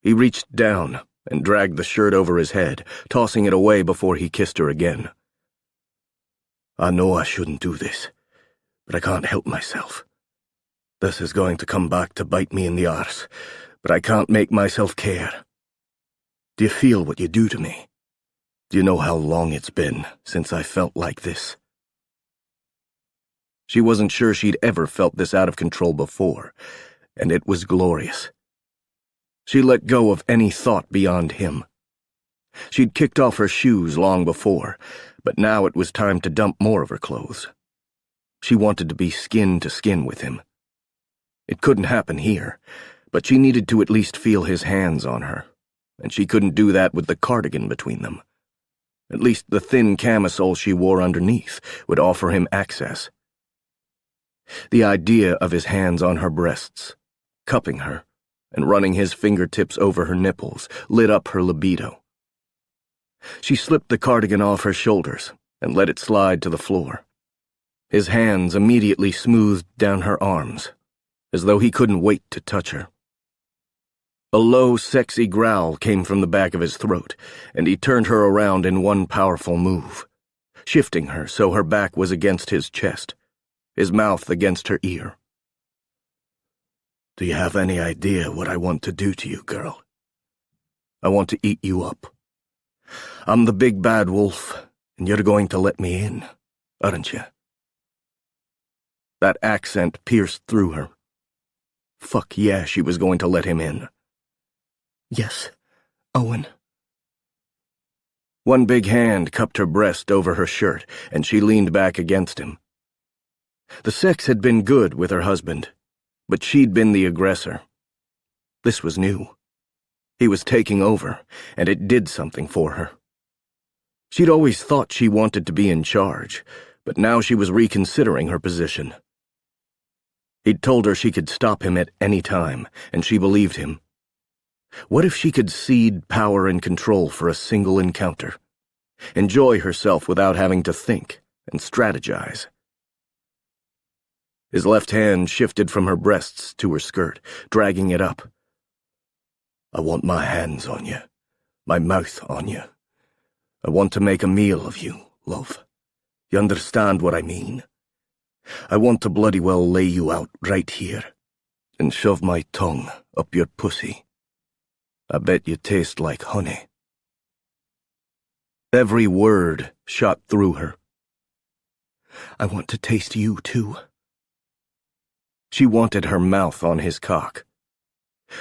He reached down and dragged the shirt over his head, tossing it away before he kissed her again. "I know I shouldn't do this, but I can't help myself. This is going to come back to bite me in the arse, but I can't make myself care. Do you feel what you do to me? Do you know how long it's been since I felt like this?" She wasn't sure she'd ever felt this out of control before, and it was glorious. She let go of any thought beyond him. She'd kicked off her shoes long before, but now it was time to dump more of her clothes. She wanted to be skin to skin with him. It couldn't happen here, but she needed to at least feel his hands on her, and she couldn't do that with the cardigan between them. At least the thin camisole she wore underneath would offer him access. The idea of his hands on her breasts, cupping her, and running his fingertips over her nipples lit up her libido. She slipped the cardigan off her shoulders and let it slide to the floor. His hands immediately smoothed down her arms, as though he couldn't wait to touch her. A low, sexy growl came from the back of his throat, and he turned her around in one powerful move, shifting her so her back was against his chest, his mouth against her ear. Do you have any idea what I want to do to you, girl? I want to eat you up. I'm the big bad wolf, and you're going to let me in, aren't you? That accent pierced through her. Fuck yeah, she was going to let him in. Yes, Owen. One big hand cupped her breast over her shirt, and she leaned back against him. The sex had been good with her husband, but she'd been the aggressor. This was new. He was taking over, and it did something for her. She'd always thought she wanted to be in charge, but now she was reconsidering her position. He'd told her she could stop him at any time, and she believed him. What if she could cede power and control for a single encounter? Enjoy herself without having to think and strategize. His left hand shifted from her breasts to her skirt, dragging it up. I want my hands on you, my mouth on you. I want to make a meal of you, love. You understand what I mean? I want to bloody well lay you out right here and shove my tongue up your pussy. I bet you taste like honey. Every word shot through her. I want to taste you, too. She wanted her mouth on his cock.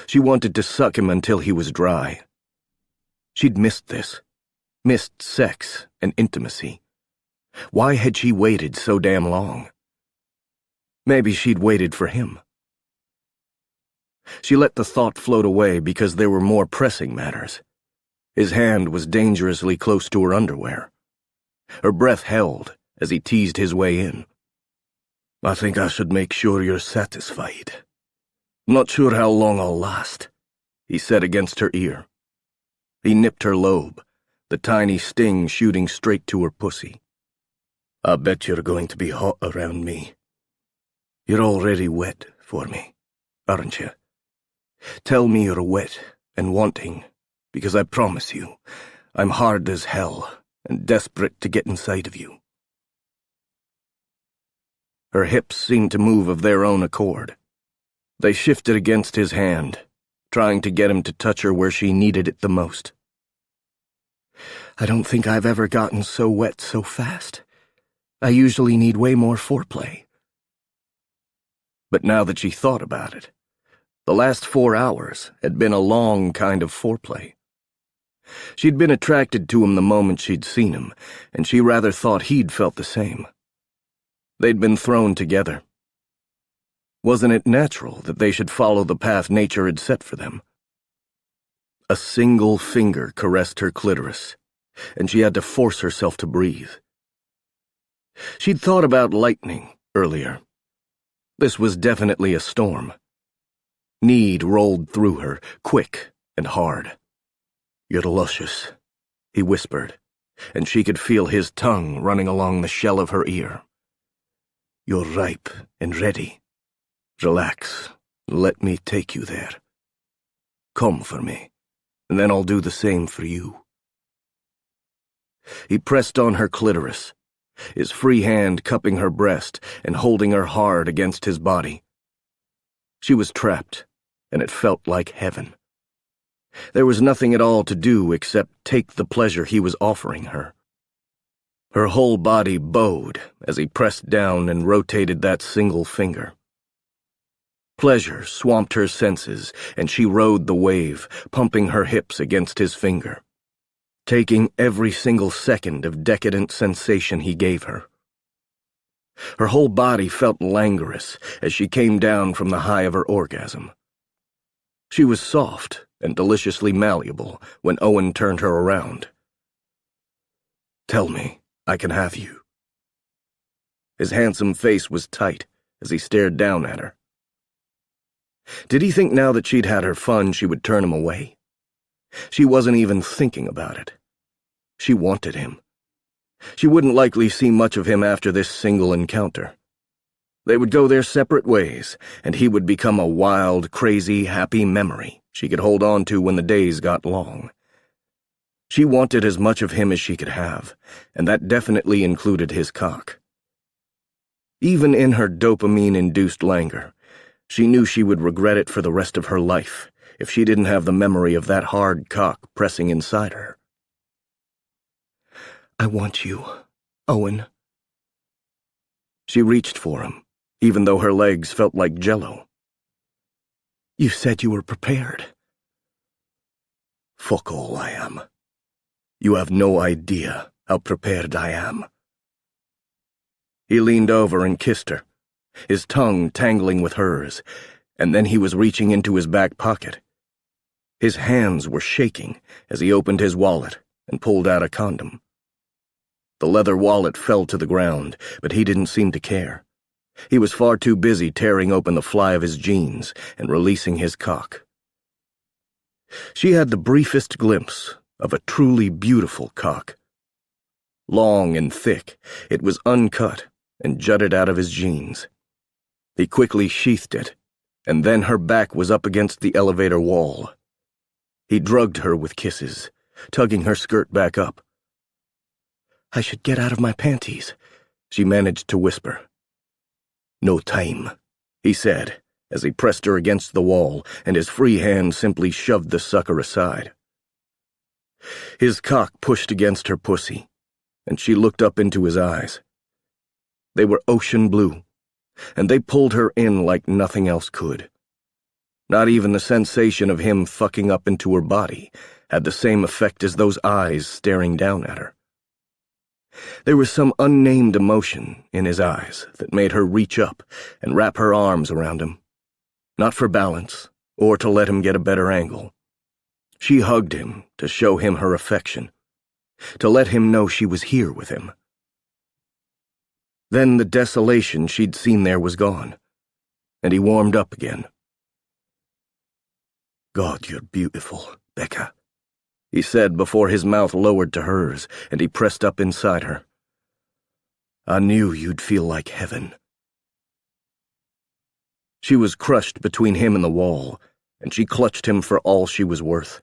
She wanted to suck him until he was dry. She'd missed this. Missed sex and intimacy. Why had she waited so damn long? Maybe she'd waited for him. She let the thought float away because there were more pressing matters. His hand was dangerously close to her underwear. Her breath held as he teased his way in. I think I should make sure you're satisfied. Not sure how long I'll last, he said against her ear. He nipped her lobe, the tiny sting shooting straight to her pussy. I bet you're going to be hot around me. You're already wet for me, aren't you? Tell me you're wet and wanting, because I promise you, I'm hard as hell and desperate to get inside of you. Her hips seemed to move of their own accord. They shifted against his hand, trying to get him to touch her where she needed it the most. I don't think I've ever gotten so wet so fast. I usually need way more foreplay. But now that she thought about it, the last 4 hours had been a long kind of foreplay. She'd been attracted to him the moment she'd seen him, and she rather thought he'd felt the same. They'd been thrown together. Wasn't it natural that they should follow the path nature had set for them? A single finger caressed her clitoris, and she had to force herself to breathe. She'd thought about lightning earlier. This was definitely a storm. Need rolled through her, quick and hard. You're luscious, he whispered, and she could feel his tongue running along the shell of her ear. You're ripe and ready. Relax, let me take you there. Come for me, and then I'll do the same for you. He pressed on her clitoris, his free hand cupping her breast and holding her hard against his body. She was trapped, and it felt like heaven. There was nothing at all to do except take the pleasure he was offering her. Her whole body bowed as he pressed down and rotated that single finger. Pleasure swamped her senses, and she rode the wave, pumping her hips against his finger, taking every single second of decadent sensation he gave her. Her whole body felt languorous as she came down from the high of her orgasm. She was soft and deliciously malleable when Owen turned her around. Tell me I can have you. His handsome face was tight as he stared down at her. Did he think now that she'd had her fun she would turn him away? She wasn't even thinking about it. She wanted him. She wouldn't likely see much of him after this single encounter. They would go their separate ways, and he would become a wild, crazy, happy memory she could hold on to when the days got long. She wanted as much of him as she could have, and that definitely included his cock. Even in her dopamine-induced languor, she knew she would regret it for the rest of her life if she didn't have the memory of that hard cock pressing inside her. I want you, Owen. She reached for him, even though her legs felt like jello. You said you were prepared. Fuck all I am. You have no idea how prepared I am. He leaned over and kissed her, his tongue tangling with hers, and then he was reaching into his back pocket. His hands were shaking as he opened his wallet and pulled out a condom. The leather wallet fell to the ground, but he didn't seem to care. He was far too busy tearing open the fly of his jeans and releasing his cock. She had the briefest glimpse of a truly beautiful cock. Long and thick, it was uncut and jutted out of his jeans. He quickly sheathed it, and then her back was up against the elevator wall. He drugged her with kisses, tugging her skirt back up. I should get out of my panties, she managed to whisper. No time, he said, as he pressed her against the wall, and his free hand simply shoved the sucker aside. His cock pushed against her pussy, and she looked up into his eyes. They were ocean blue, and they pulled her in like nothing else could. Not even the sensation of him fucking up into her body had the same effect as those eyes staring down at her. There was some unnamed emotion in his eyes that made her reach up and wrap her arms around him, not for balance or to let him get a better angle. She hugged him to show him her affection, to let him know she was here with him. Then the desolation she'd seen there was gone, and he warmed up again. God, you're beautiful, Becca, he said before his mouth lowered to hers and he pressed up inside her. I knew you'd feel like heaven. She was crushed between him and the wall, and she clutched him for all she was worth.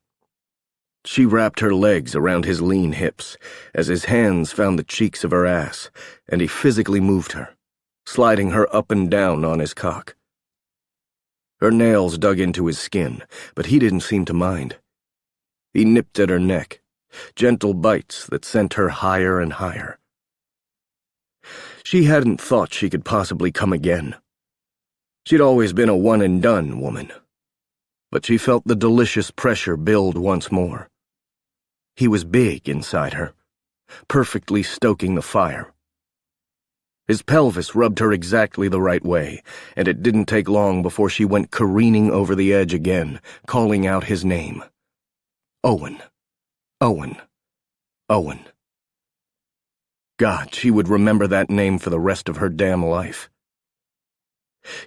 She wrapped her legs around his lean hips as his hands found the cheeks of her ass, and he physically moved her, sliding her up and down on his cock. Her nails dug into his skin, but he didn't seem to mind. He nipped at her neck, gentle bites that sent her higher and higher. She hadn't thought she could possibly come again. She'd always been a one-and-done woman, but she felt the delicious pressure build once more. He was big inside her, perfectly stoking the fire. His pelvis rubbed her exactly the right way, and it didn't take long before she went careening over the edge again, calling out his name. Owen. Owen. Owen. God, she would remember that name for the rest of her damn life.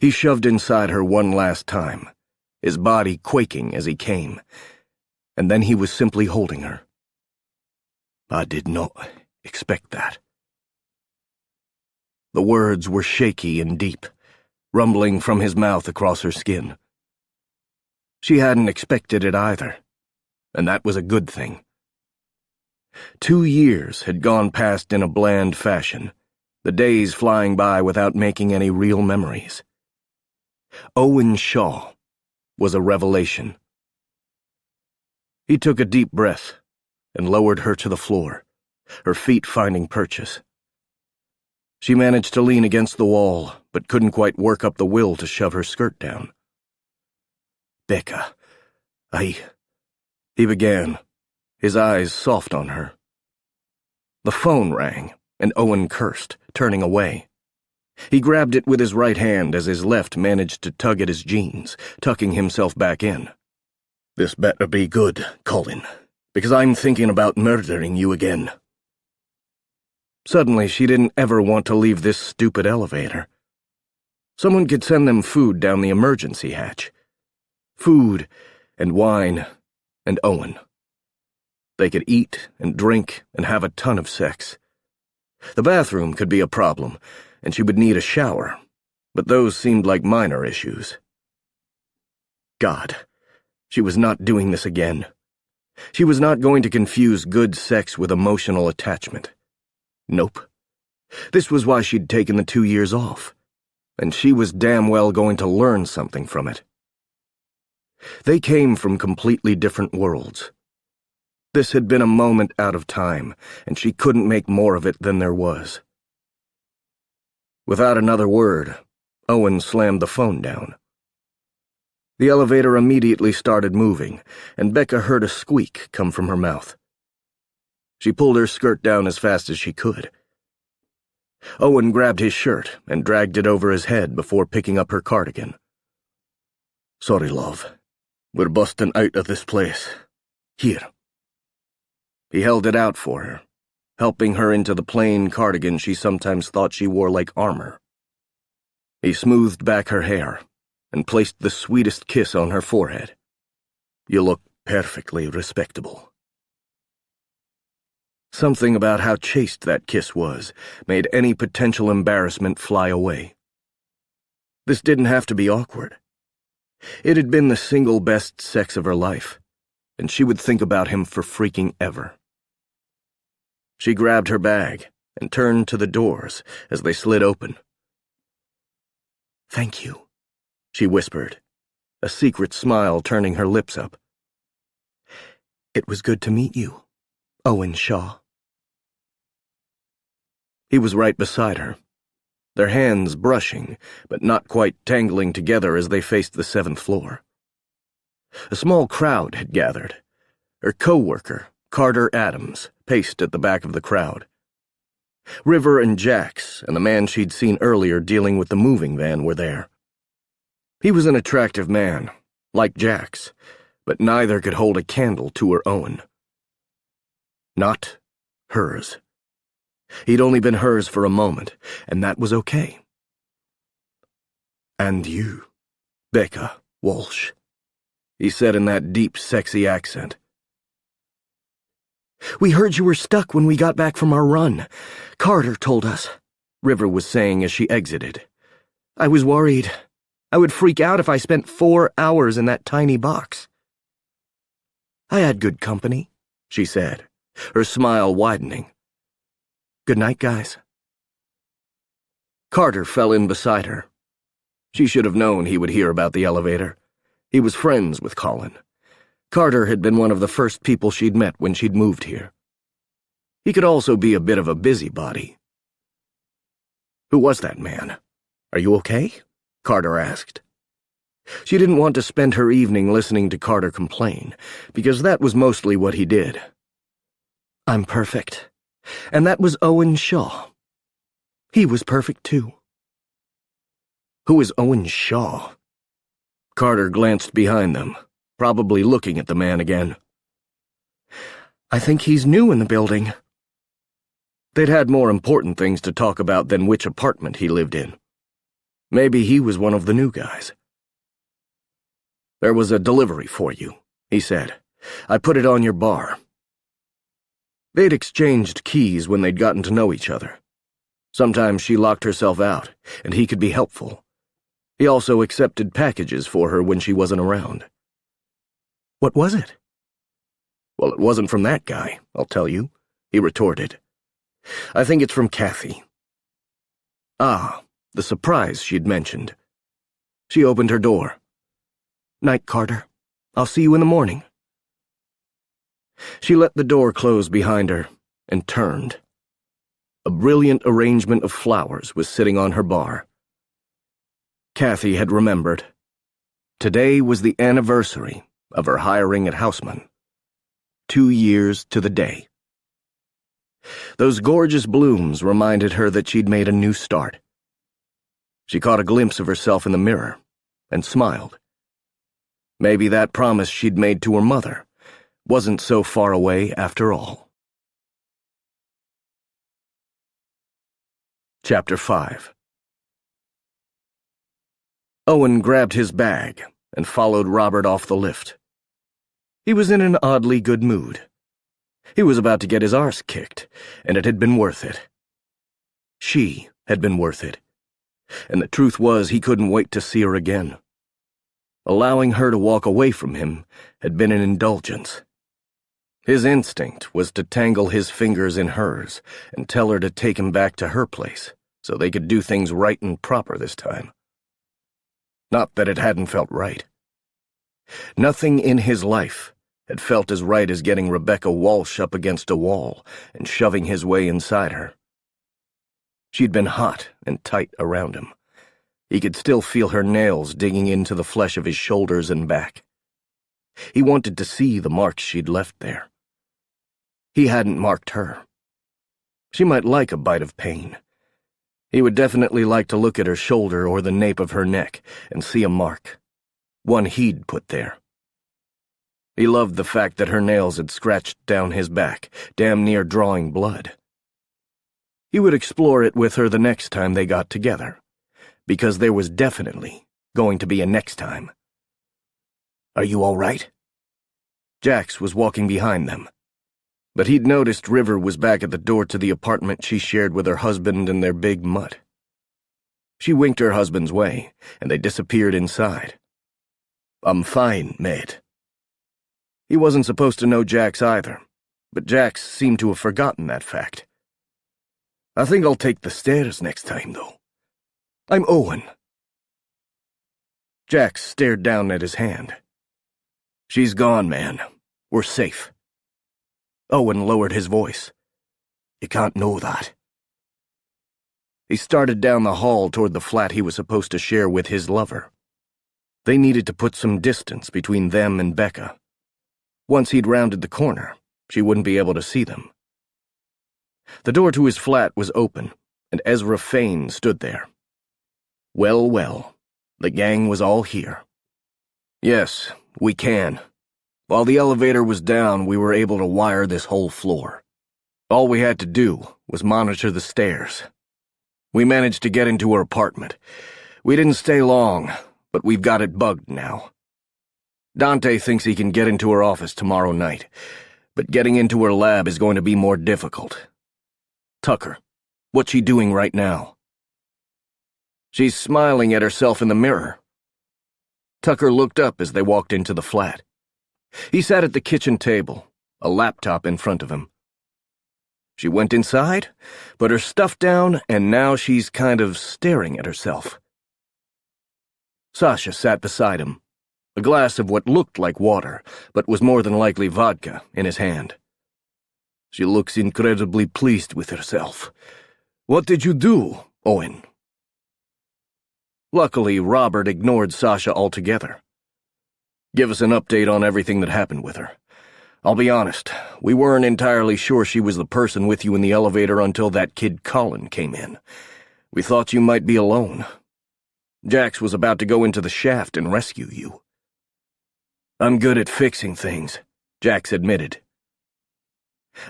He shoved inside her one last time, his body quaking as he came, and then he was simply holding her. I did not expect that. The words were shaky and deep, rumbling from his mouth across her skin. She hadn't expected it either, and that was a good thing. 2 years had gone past in a bland fashion, the days flying by without making any real memories. Owen Shaw was a revelation. He took a deep breath and lowered her to the floor, her feet finding purchase. She managed to lean against the wall, but couldn't quite work up the will to shove her skirt down. Becca, he began, his eyes soft on her. The phone rang, and Owen cursed, turning away. He grabbed it with his right hand as his left managed to tug at his jeans, tucking himself back in. This better be good, Colin, because I'm thinking about murdering you again. Suddenly, she didn't ever want to leave this stupid elevator. Someone could send them food down the emergency hatch. Food and wine and Owen. They could eat and drink and have a ton of sex. The bathroom could be a problem, and she would need a shower, but those seemed like minor issues. God, She was not doing this again. She was not going to confuse good sex with emotional attachment. Nope. This was why she'd taken the 2 years off, and she was damn well going to learn something from it. They came from completely different worlds. This had been a moment out of time, and she couldn't make more of it than there was. Without another word, Owen slammed the phone down. The elevator immediately started moving, and Becca heard a squeak come from her mouth. She pulled her skirt down as fast as she could. Owen grabbed his shirt and dragged it over his head before picking up her cardigan. "Sorry, love. We're busting out of this place. Here." He held it out for her, helping her into the plain cardigan she sometimes thought she wore like armor. He smoothed back her hair and placed the sweetest kiss on her forehead. "You look perfectly respectable." Something about how chaste that kiss was made any potential embarrassment fly away. This didn't have to be awkward. It had been the single best sex of her life, and she would think about him for freaking ever. She grabbed her bag and turned to the doors as they slid open. "Thank you," she whispered, a secret smile turning her lips up. "It was good to meet you, Owen Shaw." He was right beside her, their hands brushing, but not quite tangling together as they faced the 7th floor. A small crowd had gathered. Her co-worker, Carter Adams, paced at the back of the crowd. River and Jax and the man she'd seen earlier dealing with the moving van were there. He was an attractive man, like Jax, but neither could hold a candle to her Owen. Not hers. He'd only been hers for a moment, and that was okay. "And you, Becca Walsh," he said in that deep, sexy accent. "We heard you were stuck when we got back from our run. Carter told us," River was saying as she exited. "I was worried. I would freak out if I spent 4 hours in that tiny box." "I had good company," she said, her smile widening. "Good night, guys." Carter fell in beside her. She should have known he would hear about the elevator. He was friends with Colin. Carter had been one of the first people she'd met when she'd moved here. He could also be a bit of a busybody. "Who was that man? Are you okay?" Carter asked. She didn't want to spend her evening listening to Carter complain, because that was mostly what he did. "I'm perfect. And that was Owen Shaw. He was perfect, too." "Who is Owen Shaw?" Carter glanced behind them, probably looking at the man again. "I think he's new in the building." They'd had more important things to talk about than which apartment he lived in. Maybe he was one of the new guys. "There was a delivery for you," he said. "I put it on your bar." They'd exchanged keys when they'd gotten to know each other. Sometimes she locked herself out, and he could be helpful. He also accepted packages for her when she wasn't around. "What was it?" "Well, it wasn't from that guy, I'll tell you," he retorted. "I think it's from Kathy." Ah, the surprise she'd mentioned. She opened her door. "Night, Carter. I'll see you in the morning." She let the door close behind her and turned. A brilliant arrangement of flowers was sitting on her bar. Kathy had remembered. Today was the anniversary of her hiring at Houseman. 2 years to the day. Those gorgeous blooms reminded her that she'd made a new start. She caught a glimpse of herself in the mirror and smiled. Maybe that promise she'd made to her mother wasn't so far away after all. Chapter 5. Owen grabbed his bag and followed Robert off the lift. He was in an oddly good mood. He was about to get his arse kicked, and it had been worth it. She had been worth it. And the truth was he couldn't wait to see her again. Allowing her to walk away from him had been an indulgence. His instinct was to tangle his fingers in hers and tell her to take him back to her place so they could do things right and proper this time. Not that it hadn't felt right. Nothing in his life had felt as right as getting Rebecca Walsh up against a wall and shoving his way inside her. She'd been hot and tight around him. He could still feel her nails digging into the flesh of his shoulders and back. He wanted to see the marks she'd left there. He hadn't marked her. She might like a bite of pain. He would definitely like to look at her shoulder or the nape of her neck and see a mark, one he'd put there. He loved the fact that her nails had scratched down his back, damn near drawing blood. He would explore it with her the next time they got together, because there was definitely going to be a next time. "Are you all right?" Jax was walking behind them, but he'd noticed River was back at the door to the apartment she shared with her husband and their big mutt. She winked her husband's way, and they disappeared inside. "I'm fine, mate." He wasn't supposed to know Jax either, but Jax seemed to have forgotten that fact. "I think I'll take the stairs next time, though. I'm Owen." Jax stared down at his hand. "She's gone, man. We're safe." Owen lowered his voice. "You can't know that." He started down the hall toward the flat he was supposed to share with his lover. They needed to put some distance between them and Becca. Once he'd rounded the corner, she wouldn't be able to see them. The door to his flat was open, and Ezra Fane stood there. Well, well, the gang was all here. "Yes, we can. While the elevator was down, we were able to wire this whole floor. All we had to do was monitor the stairs. We managed to get into her apartment. We didn't stay long, but we've got it bugged now. Dante thinks he can get into her office tomorrow night, but getting into her lab is going to be more difficult. Tucker, what's she doing right now?" "She's smiling at herself in the mirror." Tucker looked up as they walked into the flat. He sat at the kitchen table, a laptop in front of him. She went inside, put her stuff down, and now she's kind of staring at herself. Sasha sat beside him, a glass of what looked like water, but was more than likely vodka, in his hand. "She looks incredibly pleased with herself. What did you do, Owen?" Luckily, Robert ignored Sasha altogether. "Give us an update on everything that happened with her. I'll be honest, we weren't entirely sure she was the person with you in the elevator until that kid Colin came in. We thought you might be alone. Jax was about to go into the shaft and rescue you." "I'm good at fixing things," Jax admitted.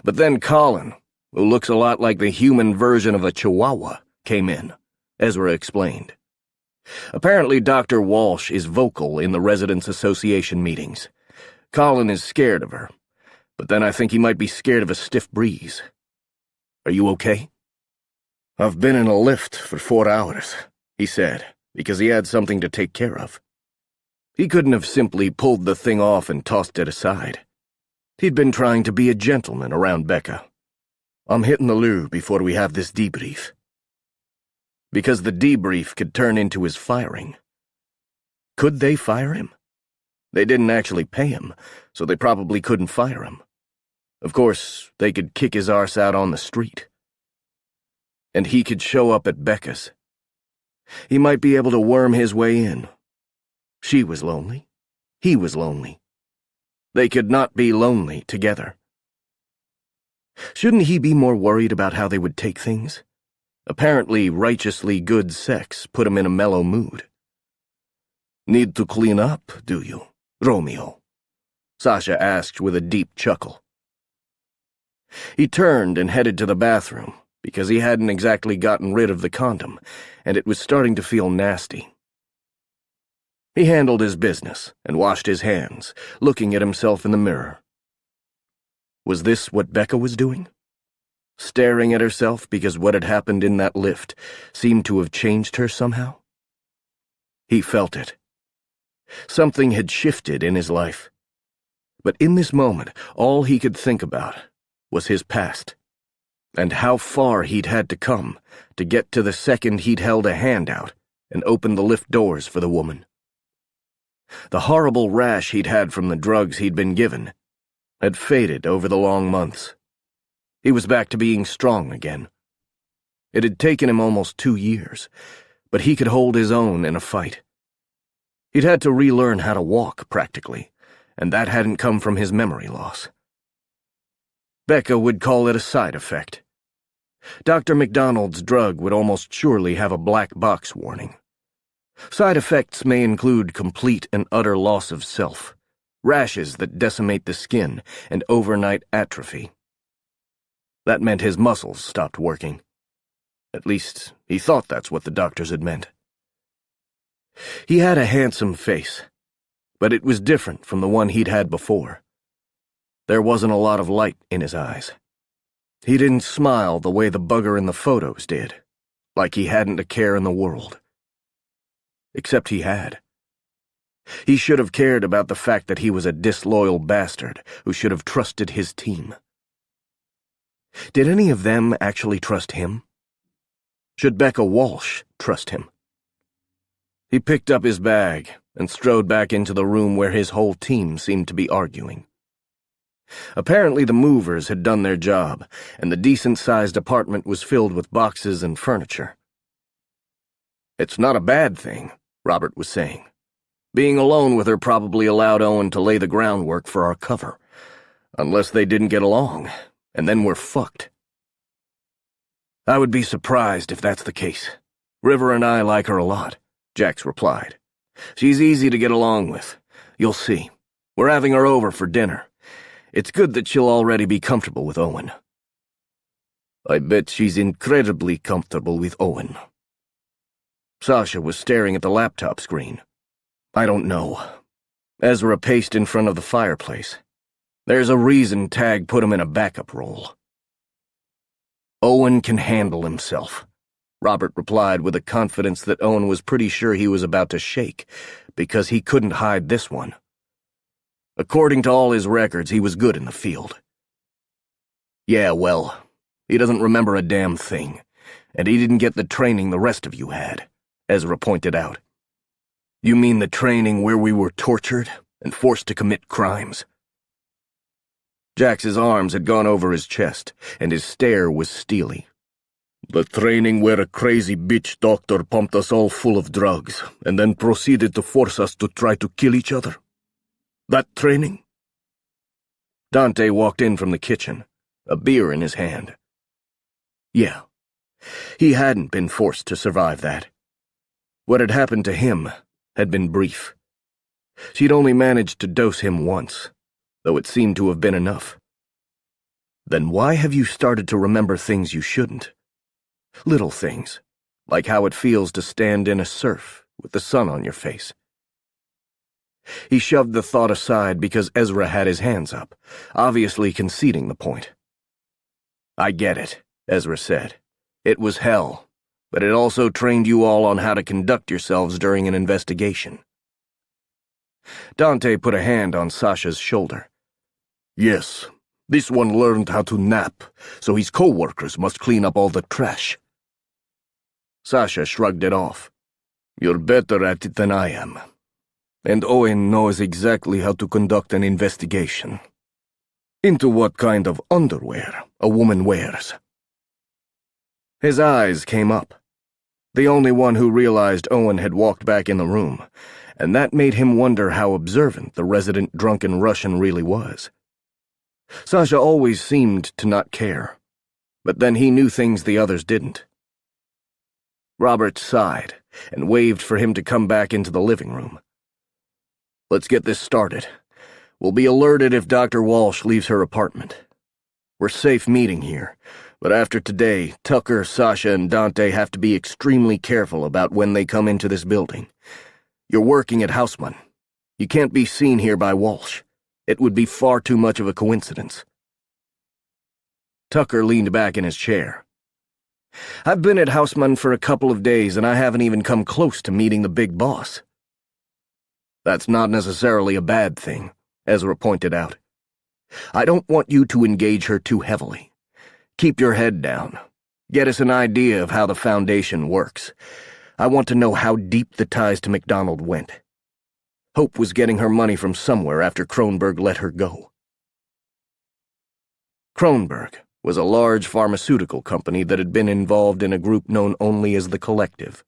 "But then Colin, who looks a lot like the human version of a chihuahua, came in," Ezra explained. "Apparently Dr. Walsh is vocal in the Residents Association meetings. Colin is scared of her, but then I think he might be scared of a stiff breeze. Are you okay?" "I've been in a lift for 4 hours," he said, because he had something to take care of. He couldn't have simply pulled the thing off and tossed it aside. He'd been trying to be a gentleman around Becca. "I'm hitting the loo before we have this debrief." Because the debrief could turn into his firing. Could they fire him? They didn't actually pay him, so they probably couldn't fire him. Of course, they could kick his arse out on the street. And he could show up at Becca's. He might be able to worm his way in. She was lonely. He was lonely. They could not be lonely together. Shouldn't he be more worried about how they would take things? Apparently, righteously good sex put him in a mellow mood. "Need to clean up, do you, Romeo?" Sasha asked with a deep chuckle. He turned and headed to the bathroom, because he hadn't exactly gotten rid of the condom, and it was starting to feel nasty. He handled his business and washed his hands, looking at himself in the mirror. Was this what Becca was doing? Staring at herself because what had happened in that lift seemed to have changed her somehow? He felt it. Something had shifted in his life. But in this moment, all he could think about was his past, and how far he'd had to come to get to the second he'd held a hand out and opened the lift doors for the woman. The horrible rash he'd had from the drugs he'd been given had faded over the long months. He was back to being strong again. It had taken him almost 2 years, but he could hold his own in a fight. He'd had to relearn how to walk, practically, and that hadn't come from his memory loss. Becca would call it a side effect. Dr. McDonald's drug would almost surely have a black box warning. Side effects may include complete and utter loss of self, rashes that decimate the skin, and overnight atrophy. That meant his muscles stopped working. At least, he thought that's what the doctors had meant. He had a handsome face, but it was different from the one he'd had before. There wasn't a lot of light in his eyes. He didn't smile the way the bugger in the photos did, like he hadn't a care in the world. Except he had. He should have cared about the fact that he was a disloyal bastard who should have trusted his team. Did any of them actually trust him? Should Becca Walsh trust him? He picked up his bag and strode back into the room where his whole team seemed to be arguing. Apparently the movers had done their job, and the decent-sized apartment was filled with boxes and furniture. "It's not a bad thing," Robert was saying. "Being alone with her probably allowed Owen to lay the groundwork for our cover. Unless they didn't get along, and then we're fucked." "I would be surprised if that's the case. River and I like her a lot," Jax replied. "She's easy to get along with. You'll see. We're having her over for dinner. It's good that she'll already be comfortable with Owen." "I bet she's incredibly comfortable with Owen." Sasha was staring at the laptop screen. "I don't know." Ezra paced in front of the fireplace. "There's a reason Tag put him in a backup role." "Owen can handle himself," Robert replied with a confidence that Owen was pretty sure he was about to shake, because he couldn't hide this one. According to all his records, he was good in the field. "Yeah, well, he doesn't remember a damn thing, and he didn't get the training the rest of you had," Ezra pointed out. "You mean the training where we were tortured and forced to commit crimes?" Jax's arms had gone over his chest, and his stare was steely. "The training where a crazy bitch doctor pumped us all full of drugs, and then proceeded to force us to try to kill each other? That training?" Dante walked in from the kitchen, a beer in his hand. Yeah, he hadn't been forced to survive that. What had happened to him had been brief. She'd only managed to dose him once, though it seemed to have been enough. "Then why have you started to remember things you shouldn't? Little things, like how it feels to stand in a surf with the sun on your face." He shoved the thought aside because Ezra had his hands up, obviously conceding the point. "I get it," Ezra said. "It was hell, but it also trained you all on how to conduct yourselves during an investigation." Dante put a hand on Sasha's shoulder. "Yes, this one learned how to nap, so his co-workers must clean up all the trash." Sasha shrugged it off. "You're better at it than I am. And Owen knows exactly how to conduct an investigation. Into what kind of underwear a woman wears." His eyes came up. The only one who realized Owen had walked back in the room, and that made him wonder how observant the resident drunken Russian really was. Sasha always seemed to not care, but then he knew things the others didn't. Robert sighed and waved for him to come back into the living room. "Let's get this started. We'll be alerted if Dr. Walsh leaves her apartment. We're safe meeting here, but after today, Tucker, Sasha, and Dante have to be extremely careful about when they come into this building. You're working at Houseman. You can't be seen here by Walsh. It would be far too much of a coincidence." Tucker leaned back in his chair. "I've been at Houseman for a couple of days, and I haven't even come close to meeting the big boss." That's not necessarily a bad thing, Ezra pointed out. I don't want you to engage her too heavily. Keep your head down. Get us an idea of how the Foundation works. I want to know how deep the ties to MacDonald went. Hope was getting her money from somewhere after Kronberg let her go. Kronberg was a large pharmaceutical company that had been involved in a group known only as the Collective.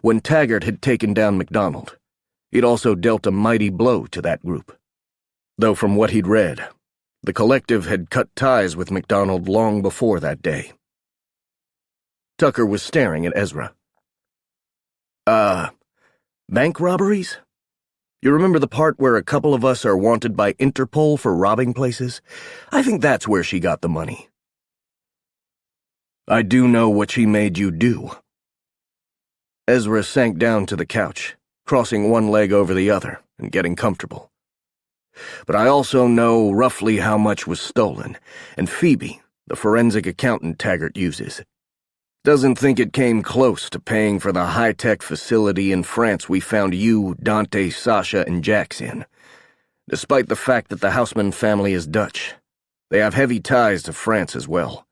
When Taggart had taken down MacDonald, he'd also dealt a mighty blow to that group. Though from what he'd read, the Collective had cut ties with MacDonald long before that day. Tucker was staring at Ezra. Bank robberies? You remember the part where a couple of us are wanted by Interpol for robbing places? I think that's where she got the money. I do know what she made you do. Ezra sank down to the couch, crossing one leg over the other and getting comfortable. But I also know roughly how much was stolen, and Phoebe, the forensic accountant Taggart uses, doesn't think it came close to paying for the high-tech facility in France we found you, Dante, Sasha, and Jax in. Despite the fact that the Houseman family is Dutch, they have heavy ties to France as well.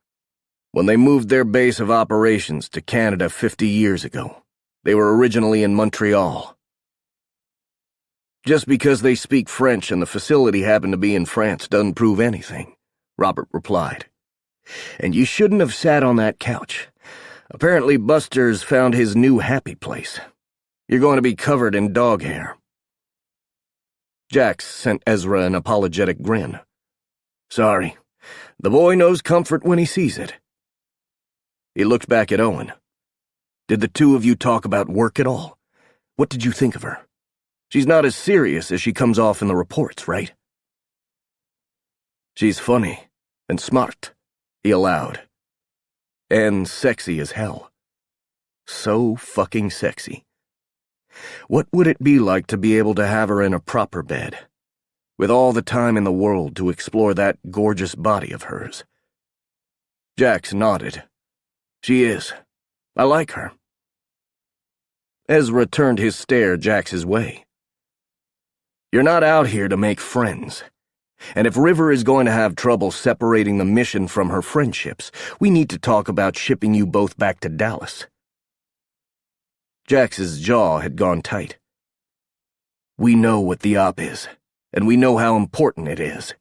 When they moved their base of operations to Canada 50 years ago, they were originally in Montreal. Just because they speak French and the facility happened to be in France doesn't prove anything, Robert replied. And you shouldn't have sat on that couch. Apparently Buster's found his new happy place. You're going to be covered in dog hair. Jax sent Ezra an apologetic grin. Sorry. The boy knows comfort when he sees it. He looked back at Owen. Did the two of you talk about work at all? What did you think of her? She's not as serious as she comes off in the reports, right? She's funny and smart, he allowed. And sexy as hell. So fucking sexy. What would it be like to be able to have her in a proper bed, with all the time in the world to explore that gorgeous body of hers? Jax nodded. She is. I like her. Ezra turned his stare Jax's way. You're not out here to make friends. And if River is going to have trouble separating the mission from her friendships, we need to talk about shipping you both back to Dallas. Jax's jaw had gone tight. We know what the op is, and we know how important it is.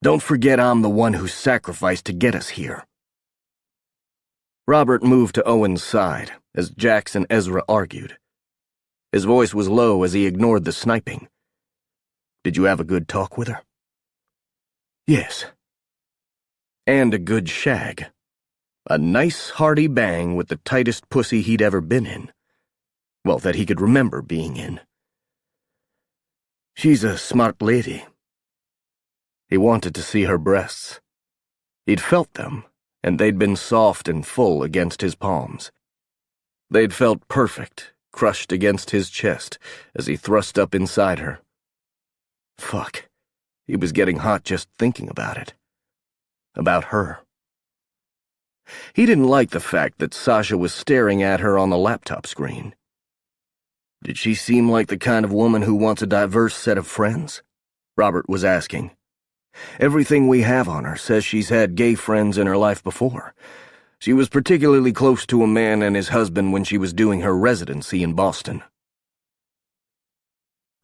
Don't forget I'm the one who sacrificed to get us here. Robert moved to Owen's side as Jax and Ezra argued. His voice was low as he ignored the sniping. Did you have a good talk with her? Yes. And a good shag. A nice hearty bang with the tightest pussy he'd ever been in. Well, that he could remember being in. She's a smart lady. He wanted to see her breasts. He'd felt them, and they'd been soft and full against his palms. They'd felt perfect, crushed against his chest as he thrust up inside her. Fuck. He was getting hot just thinking about it. About her. He didn't like the fact that Sasha was staring at her on the laptop screen. Did she seem like the kind of woman who wants a diverse set of friends? Robert was asking. Everything we have on her says she's had gay friends in her life before. She was particularly close to a man and his husband when she was doing her residency in Boston.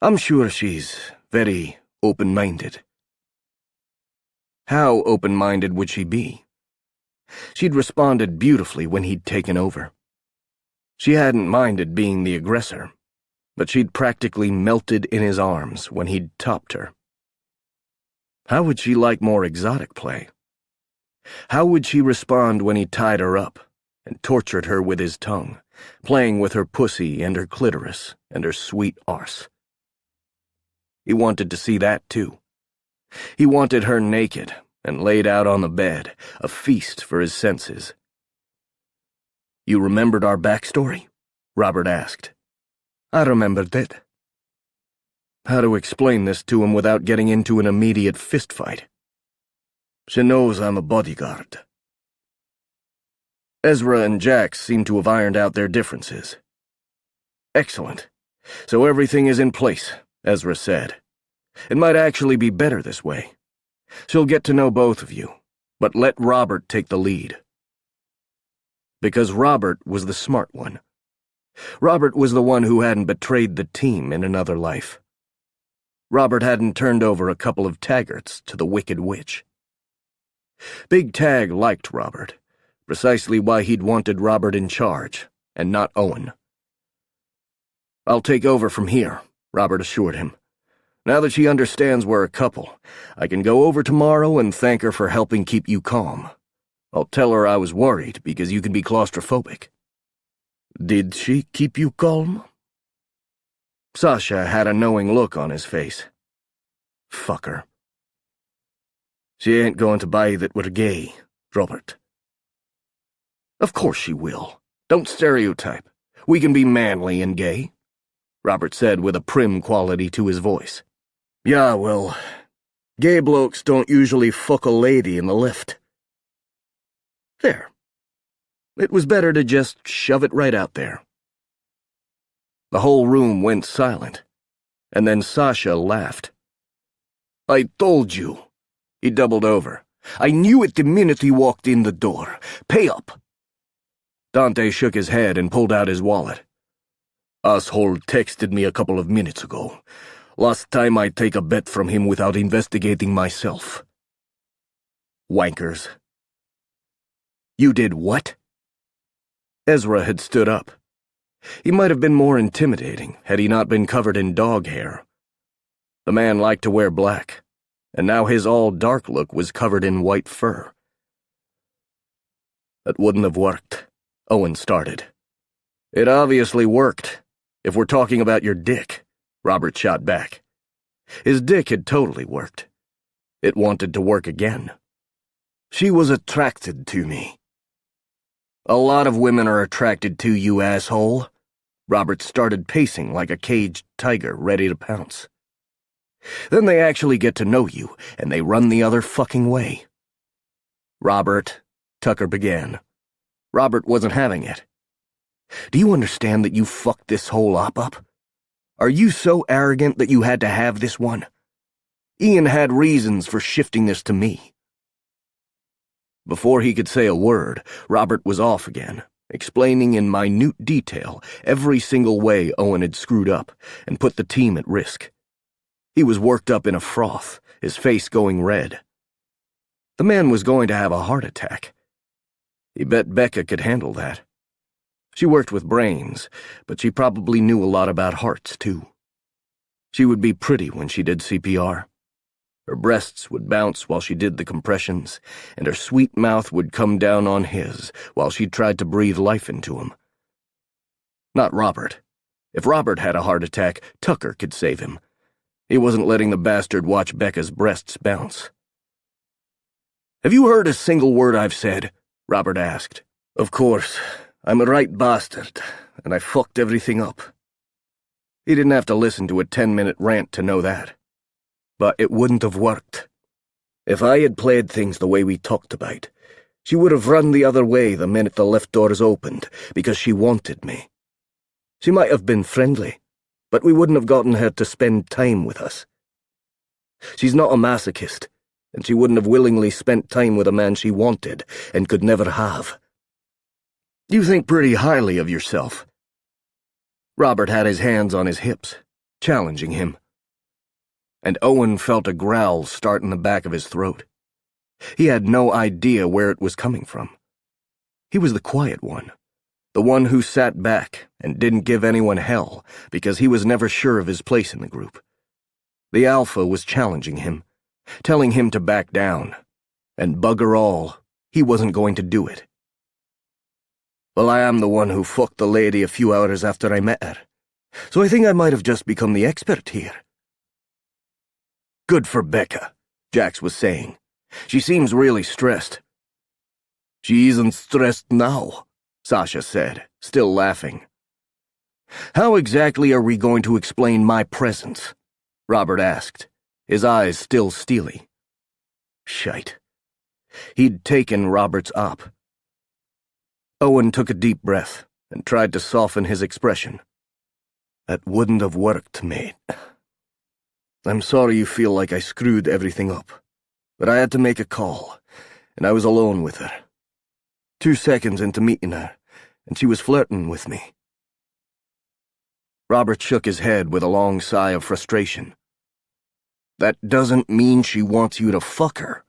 I'm sure she's very open-minded. How open-minded would she be? She'd responded beautifully when he'd taken over. She hadn't minded being the aggressor, but she'd practically melted in his arms when he'd topped her. How would she like more exotic play? How would she respond when he tied her up and tortured her with his tongue, playing with her pussy and her clitoris and her sweet arse? He wanted to see that, too. He wanted her naked and laid out on the bed, a feast for his senses. You remembered our backstory? Robert asked. I remembered it. How to explain this to him without getting into an immediate fistfight? She knows I'm a bodyguard. Ezra and Jax seemed to have ironed out their differences. Excellent. So everything is in place, Ezra said. It might actually be better this way. She'll get to know both of you, but let Robert take the lead. Because Robert was the smart one. Robert was the one who hadn't betrayed the team in another life. Robert hadn't turned over a couple of taggarts to the Wicked Witch. Big Tag liked Robert, precisely why he'd wanted Robert in charge, and not Owen. "I'll take over from here," Robert assured him. "Now that she understands we're a couple, I can go over tomorrow and thank her for helping keep you calm. I'll tell her I was worried because you can be claustrophobic." "Did she keep you calm?" Sasha had a knowing look on his face. Fuck her. "She ain't going to buy that we're gay, Robert." "Of course she will. Don't stereotype. We can be manly and gay," Robert said with a prim quality to his voice. "Yeah, well, gay blokes don't usually fuck a lady in the lift." There. It was better to just shove it right out there. The whole room went silent, and then Sasha laughed. "I told you." He doubled over. "I knew it the minute he walked in the door. Pay up." Dante shook his head and pulled out his wallet. "Asshole texted me a couple of minutes ago. Last time I take a bet from him without investigating myself." Wankers. "You did what?" Ezra had stood up. He might have been more intimidating had he not been covered in dog hair. The man liked to wear black, and now his all-dark look was covered in white fur. "That wouldn't have worked," Owen started. "It obviously worked, if we're talking about your dick," Robert shot back. His dick had totally worked. It wanted to work again. "She was attracted to me." "A lot of women are attracted to you, asshole." Robert started pacing like a caged tiger ready to pounce. "Then they actually get to know you, and they run the other fucking way." "Robert," Tucker began. Robert wasn't having it. "Do you understand that you fucked this whole op up? Are you so arrogant that you had to have this one? Ian had reasons for shifting this to me." Before he could say a word, Robert was off again, explaining in minute detail every single way Owen had screwed up and put the team at risk. He was worked up in a froth, his face going red. The man was going to have a heart attack. He bet Becca could handle that. She worked with brains, but she probably knew a lot about hearts, too. She would be pretty when she did CPR. Her breasts would bounce while she did the compressions, and her sweet mouth would come down on his while she tried to breathe life into him. Not Robert. If Robert had a heart attack, Tucker could save him. He wasn't letting the bastard watch Becca's breasts bounce. "Have you heard a single word I've said?" Robert asked. "Of course. I'm a right bastard, and I fucked everything up." He didn't have to listen to a 10-minute rant to know that. But it wouldn't have worked. If I had played things the way we talked about, she would have run the other way the minute the left doors opened, because she wanted me. She might have been friendly, but we wouldn't have gotten her to spend time with us. She's not a masochist, and she wouldn't have willingly spent time with a man she wanted and could never have. You think pretty highly of yourself." Robert had his hands on his hips, challenging him. And Owen felt a growl start in the back of his throat. He had no idea where it was coming from. He was the quiet one, the one who sat back and didn't give anyone hell because he was never sure of his place in the group. The alpha was challenging him, telling him to back down, and bugger all, he wasn't going to do it. "Well, I am the one who fucked the lady a few hours after I met her, so I think I might have just become the expert here." "Good for Becca," Jax was saying. "She seems really stressed." "She isn't stressed now," Sasha said, still laughing. "How exactly are we going to explain my presence?" Robert asked, his eyes still steely. Shite. He'd taken Robert's op. Owen took a deep breath and tried to soften his expression. That wouldn't have worked, mate. I'm sorry you feel like I screwed everything up, but I had to make a call, and I was alone with her. 2 seconds into meeting her, and she was flirting with me. Robert shook his head with a long sigh of frustration. That doesn't mean she wants you to fuck her.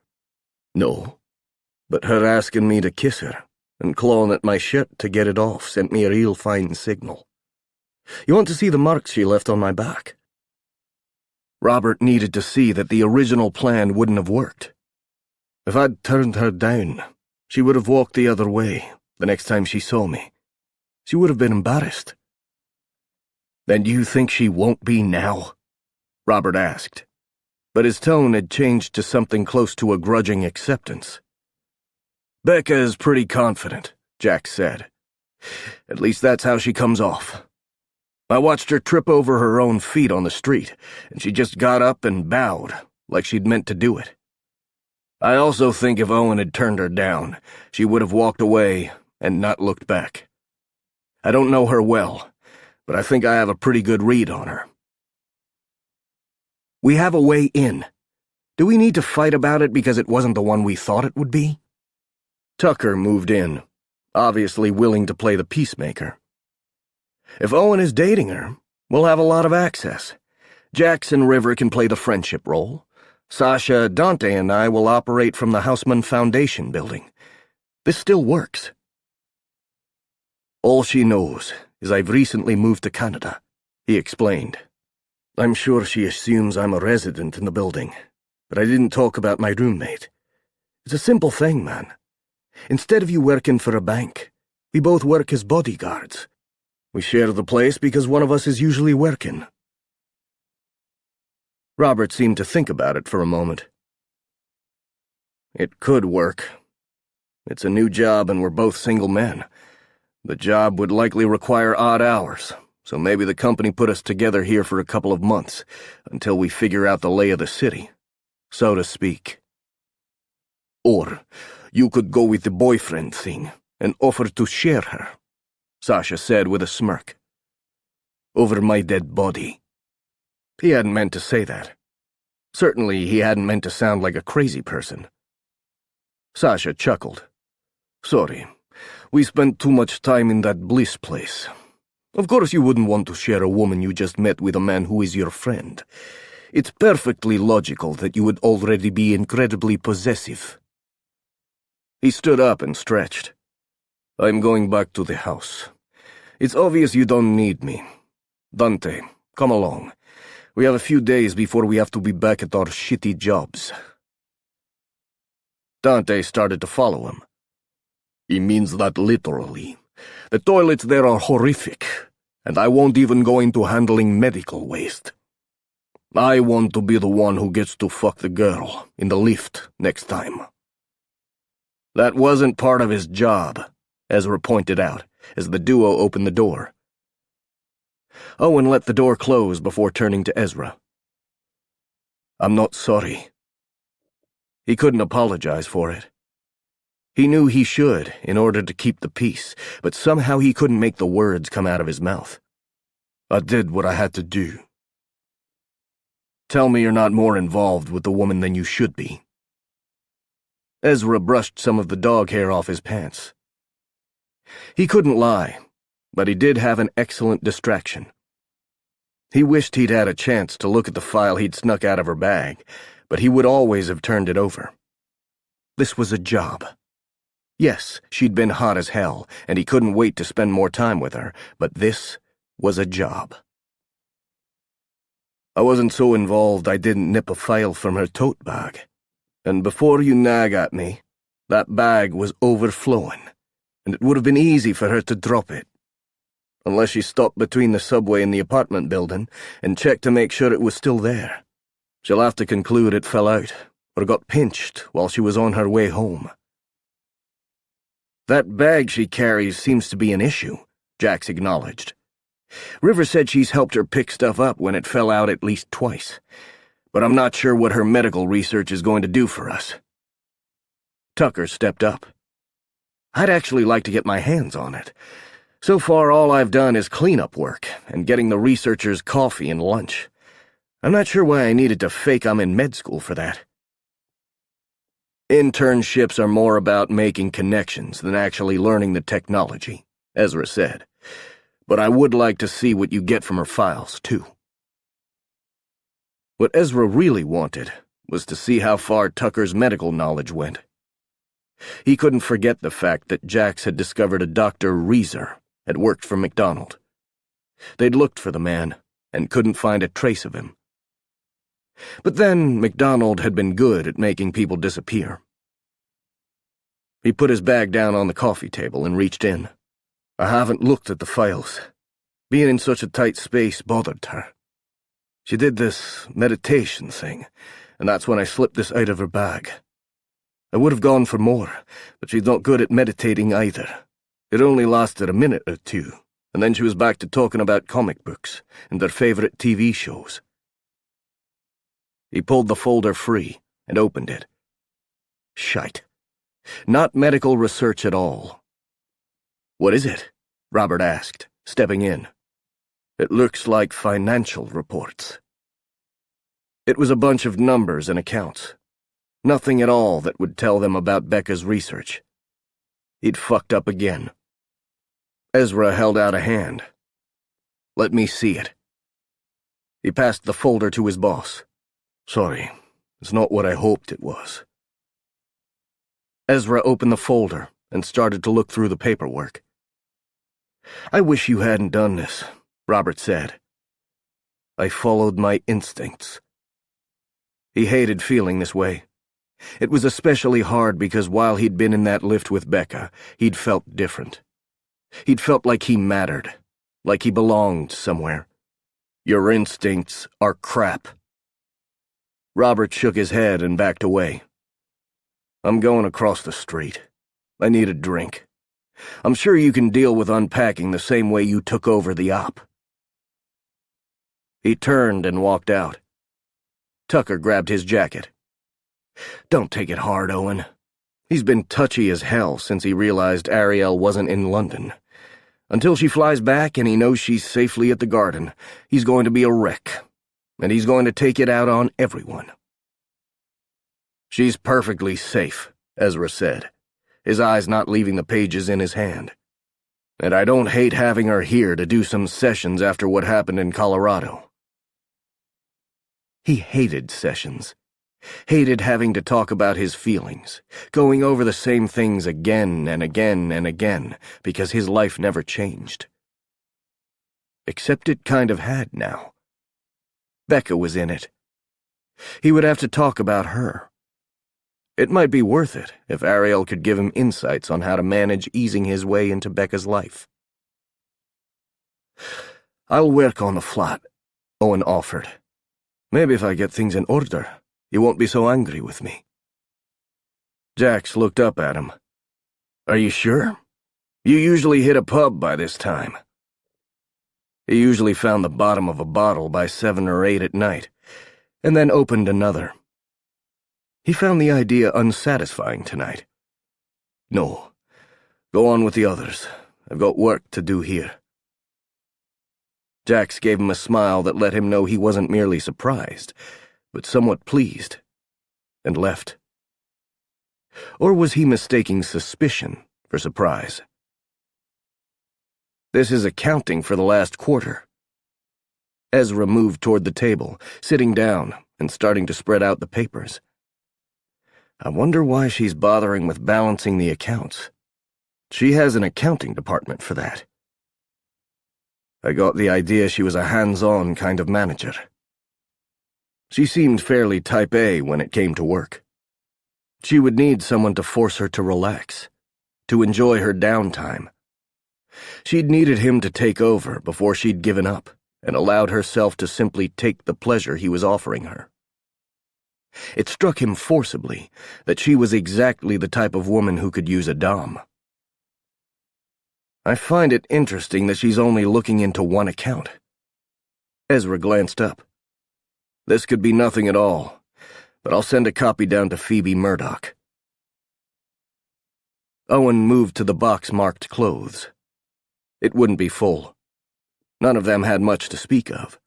No, but her asking me to kiss her and clawing at my shirt to get it off sent me a real fine signal. You want to see the marks she left on my back? Robert needed to see that the original plan wouldn't have worked. If I'd turned her down, she would have walked the other way the next time she saw me. She would have been embarrassed. Then you think she won't be now? Robert asked, but his tone had changed to something close to a grudging acceptance. Becca is pretty confident, Jack said. At least that's how she comes off. I watched her trip over her own feet on the street, and she just got up and bowed, like she'd meant to do it. I also think if Owen had turned her down, she would have walked away and not looked back. I don't know her well, but I think I have a pretty good read on her. We have a way in. Do we need to fight about it because it wasn't the one we thought it would be? Tucker moved in, obviously willing to play the peacemaker. If Owen is dating her, we'll have a lot of access. Jax and River can play the friendship role. Sasha, Dante, and I will operate from the Houseman Foundation building. This still works. All she knows is I've recently moved to Canada, he explained. I'm sure she assumes I'm a resident in the building, but I didn't talk about my roommate. It's a simple thing, man. Instead of you working for a bank, we both work as bodyguards. We share the place because one of us is usually working. Robert seemed to think about it for a moment. It could work. It's a new job and we're both single men. The job would likely require odd hours, so maybe the company put us together here for a couple of months until we figure out the lay of the city, so to speak. Or you could go with the boyfriend thing and offer to share her, Sasha said with a smirk. Over my dead body. He hadn't meant to say that. Certainly he hadn't meant to sound like a crazy person. Sasha chuckled. Sorry, we spent too much time in that Bliss place. Of course you wouldn't want to share a woman you just met with a man who is your friend. It's perfectly logical that you would already be incredibly possessive. He stood up and stretched. I'm going back to the house. It's obvious you don't need me. Dante, come along. We have a few days before we have to be back at our shitty jobs. Dante started to follow him. He means that literally. The toilets there are horrific, and I won't even go into handling medical waste. I want to be the one who gets to fuck the girl in the lift next time. That wasn't part of his job, Ezra pointed out, as the duo opened the door. Owen let the door close before turning to Ezra. I'm not sorry. He couldn't apologize for it. He knew he should in order to keep the peace, but somehow he couldn't make the words come out of his mouth. I did what I had to do. Tell me you're not more involved with the woman than you should be. Ezra brushed some of the dog hair off his pants. He couldn't lie, but he did have an excellent distraction. He wished he'd had a chance to look at the file he'd snuck out of her bag, but he would always have turned it over. This was a job. Yes, she'd been hot as hell, and he couldn't wait to spend more time with her, but this was a job. I wasn't so involved I didn't nip a file from her tote bag. And before you nag at me, that bag was overflowing, and it would have been easy for her to drop it. Unless she stopped between the subway and the apartment building and checked to make sure it was still there. She'll have to conclude it fell out, or got pinched while she was on her way home. That bag she carries seems to be an issue, Jax acknowledged. River said she's helped her pick stuff up when it fell out at least twice, but I'm not sure what her medical research is going to do for us. Tucker stepped up. I'd actually like to get my hands on it. So far, all I've done is cleanup work and getting the researchers coffee and lunch. I'm not sure why I needed to fake I'm in med school for that. Internships are more about making connections than actually learning the technology, Ezra said. But I would like to see what you get from her files, too. What Ezra really wanted was to see how far Tucker's medical knowledge went. He couldn't forget the fact that Jax had discovered a Dr. Reeser had worked for MacDonald. They'd looked for the man and couldn't find a trace of him. But then MacDonald had been good at making people disappear. He put his bag down on the coffee table and reached in. I haven't looked at the files. Being in such a tight space bothered her. She did this meditation thing, and that's when I slipped this out of her bag. I would have gone for more, but she's not good at meditating either. It only lasted a minute or two, and then she was back to talking about comic books and their favorite TV shows. He pulled the folder free and opened it. Shite. Not medical research at all. What is it? Robert asked, stepping in. It looks like financial reports. It was a bunch of numbers and accounts. Nothing at all that would tell them about Becca's research. He'd fucked up again. Ezra held out a hand. Let me see it. He passed the folder to his boss. Sorry, it's not what I hoped it was. Ezra opened the folder and started to look through the paperwork. I wish you hadn't done this, Robert said. I followed my instincts. He hated feeling this way. It was especially hard because while he'd been in that lift with Becca, he'd felt different. He'd felt like he mattered, like he belonged somewhere. Your instincts are crap. Robert shook his head and backed away. I'm going across the street. I need a drink. I'm sure you can deal with unpacking the same way you took over the op. He turned and walked out. Tucker grabbed his jacket. Don't take it hard, Owen. He's been touchy as hell since he realized Ariel wasn't in London. Until she flies back and he knows she's safely at the garden, he's going to be a wreck, and he's going to take it out on everyone. She's perfectly safe, Ezra said, his eyes not leaving the pages in his hand. And I don't hate having her here to do some sessions after what happened in Colorado. He hated sessions. Hated having to talk about his feelings, going over the same things again and again and again, because his life never changed. Except it kind of had now. Becca was in it. He would have to talk about her. It might be worth it if Ariel could give him insights on how to manage easing his way into Becca's life. I'll work on the flat, Owen offered. Maybe if I get things in order, you won't be so angry with me. Jax looked up at him. Are you sure? You usually hit a pub by this time. He usually found the bottom of a bottle by 7 or 8 at night, and then opened another. He found the idea unsatisfying tonight. No, go on with the others. I've got work to do here. Jax gave him a smile that let him know he wasn't merely surprised, but somewhat pleased, and left. Or was he mistaking suspicion for surprise? This is accounting for the last quarter. Ezra moved toward the table, sitting down and starting to spread out the papers. I wonder why she's bothering with balancing the accounts. She has an accounting department for that. I got the idea she was a hands-on kind of manager. She seemed fairly type A when it came to work. She would need someone to force her to relax, to enjoy her downtime. She'd needed him to take over before she'd given up and allowed herself to simply take the pleasure he was offering her. It struck him forcibly that she was exactly the type of woman who could use a dom. I find it interesting that she's only looking into one account. Ezra glanced up. This could be nothing at all, but I'll send a copy down to Phoebe Murdoch. Owen moved to the box marked clothes. It wouldn't be full. None of them had much to speak of.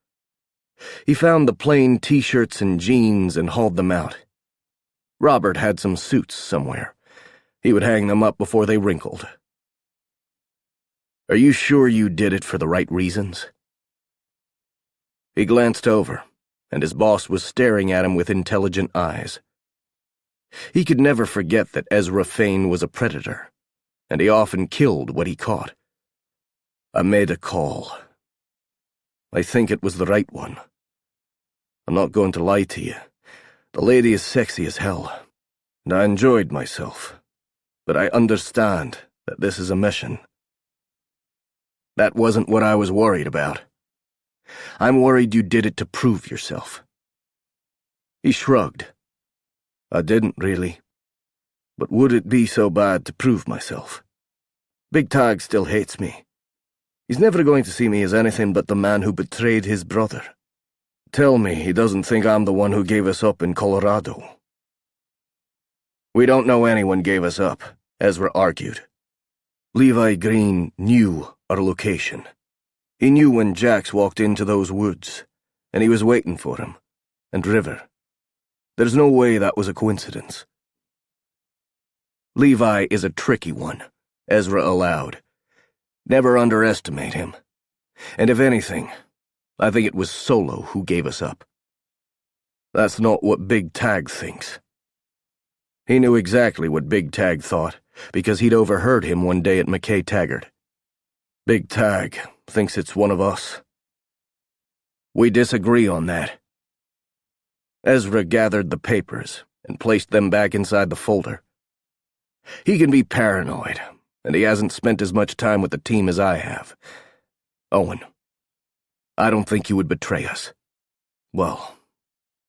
He found the plain t-shirts and jeans and hauled them out. Robert had some suits somewhere. He would hang them up before they wrinkled. Are you sure you did it for the right reasons? He glanced over, and his boss was staring at him with intelligent eyes. He could never forget that Ezra Fane was a predator, and he often killed what he caught. I made a call. I think it was the right one. I'm not going to lie to you. The lady is sexy as hell, and I enjoyed myself. But I understand that this is a mission. That wasn't what I was worried about. I'm worried you did it to prove yourself. He shrugged. I didn't really. But would it be so bad to prove myself? Big Tag still hates me. He's never going to see me as anything but the man who betrayed his brother. Tell me he doesn't think I'm the one who gave us up in Colorado. We don't know anyone gave us up, Ezra argued. Levi Green knew our location. He knew when Jax walked into those woods, and he was waiting for him, and River. There's no way that was a coincidence. Levi is a tricky one, Ezra allowed. Never underestimate him. And if anything, I think it was Solo who gave us up. That's not what Big Tag thinks. He knew exactly what Big Tag thought, because he'd overheard him one day at McKay Taggart. Big Tag thinks it's one of us. We disagree on that. Ezra gathered the papers and placed them back inside the folder. He can be paranoid, and he hasn't spent as much time with the team as I have. Owen, I don't think you would betray us. Well,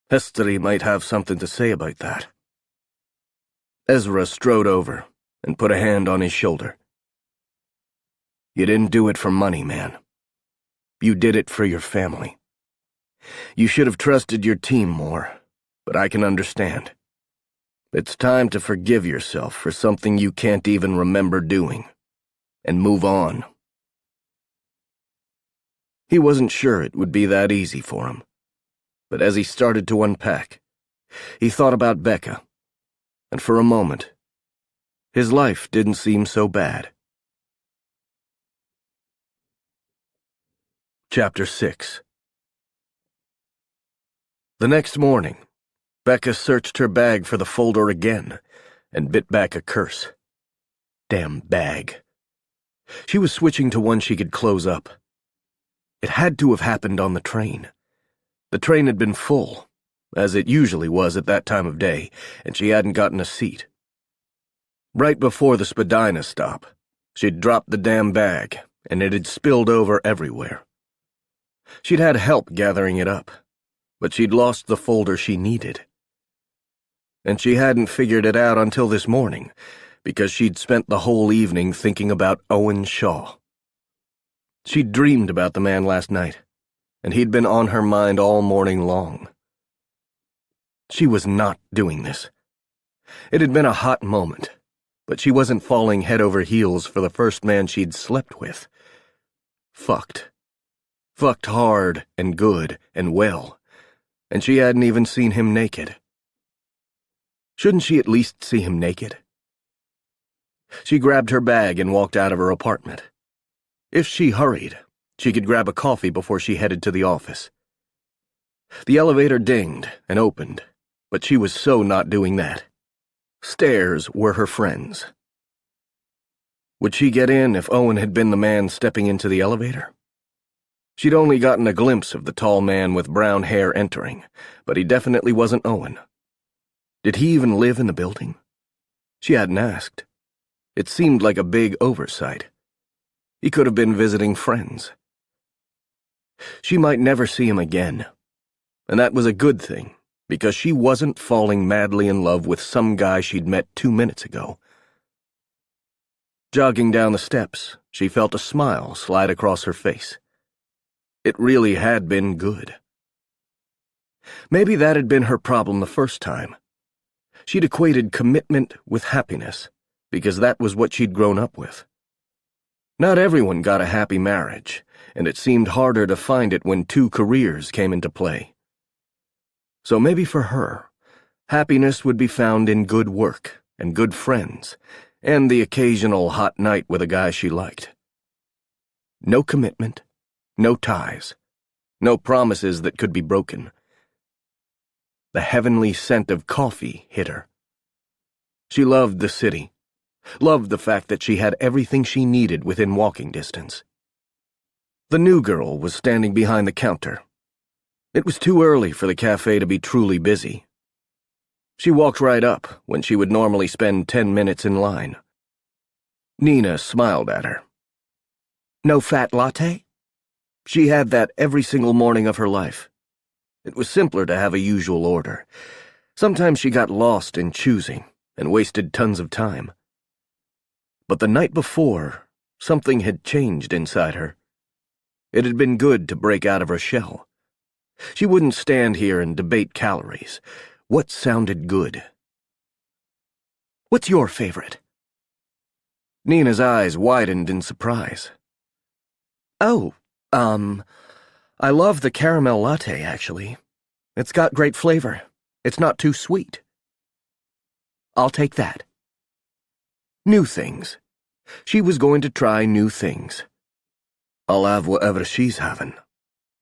history might have something to say about that. Ezra strode over and put a hand on his shoulder. You didn't do it for money, man. You did it for your family. You should have trusted your team more, but I can understand. It's time to forgive yourself for something you can't even remember doing, and move on. He wasn't sure it would be that easy for him, but as he started to unpack, he thought about Becca, and for a moment, his life didn't seem so bad. Chapter 6. The next morning, Becca searched her bag for the folder again and bit back a curse. Damn bag. She was switching to one she could close up. It had to have happened on the train. The train had been full, as it usually was at that time of day, and she hadn't gotten a seat. Right before the Spadina stop, she'd dropped the damn bag, and it had spilled over everywhere. She'd had help gathering it up, but she'd lost the folder she needed. And she hadn't figured it out until this morning, because she'd spent the whole evening thinking about Owen Shaw. She'd dreamed about the man last night, and he'd been on her mind all morning long. She was not doing this. It had been a hot moment, but she wasn't falling head over heels for the first man she'd slept with. Fucked. Fucked hard and good and well, and she hadn't even seen him naked. Shouldn't she at least see him naked? She grabbed her bag and walked out of her apartment. If she hurried, she could grab a coffee before she headed to the office. The elevator dinged and opened, but she was so not doing that. Stairs were her friends. Would she get in if Owen had been the man stepping into the elevator? She'd only gotten a glimpse of the tall man with brown hair entering, but he definitely wasn't Owen. Did he even live in the building? She hadn't asked. It seemed like a big oversight. He could have been visiting friends. She might never see him again, and that was a good thing, because she wasn't falling madly in love with some guy she'd met 2 minutes ago. Jogging down the steps, she felt a smile slide across her face. It really had been good. Maybe that had been her problem the first time. She'd equated commitment with happiness, because that was what she'd grown up with. Not everyone got a happy marriage, and it seemed harder to find it when two careers came into play. So maybe for her, happiness would be found in good work and good friends, and the occasional hot night with a guy she liked. No commitment, no ties, no promises that could be broken. The heavenly scent of coffee hit her. She loved the city, loved the fact that she had everything she needed within walking distance. The new girl was standing behind the counter. It was too early for the cafe to be truly busy. She walked right up when she would normally spend 10 minutes in line. Nina smiled at her. No fat latte? She had that every single morning of her life. It was simpler to have a usual order. Sometimes she got lost in choosing and wasted tons of time. But the night before, something had changed inside her. It had been good to break out of her shell. She wouldn't stand here and debate calories. What sounded good? What's your favorite? Nina's eyes widened in surprise. Oh, I love the caramel latte, actually. It's got great flavor. It's not too sweet. I'll take that. New things. She was going to try new things. I'll have whatever she's having,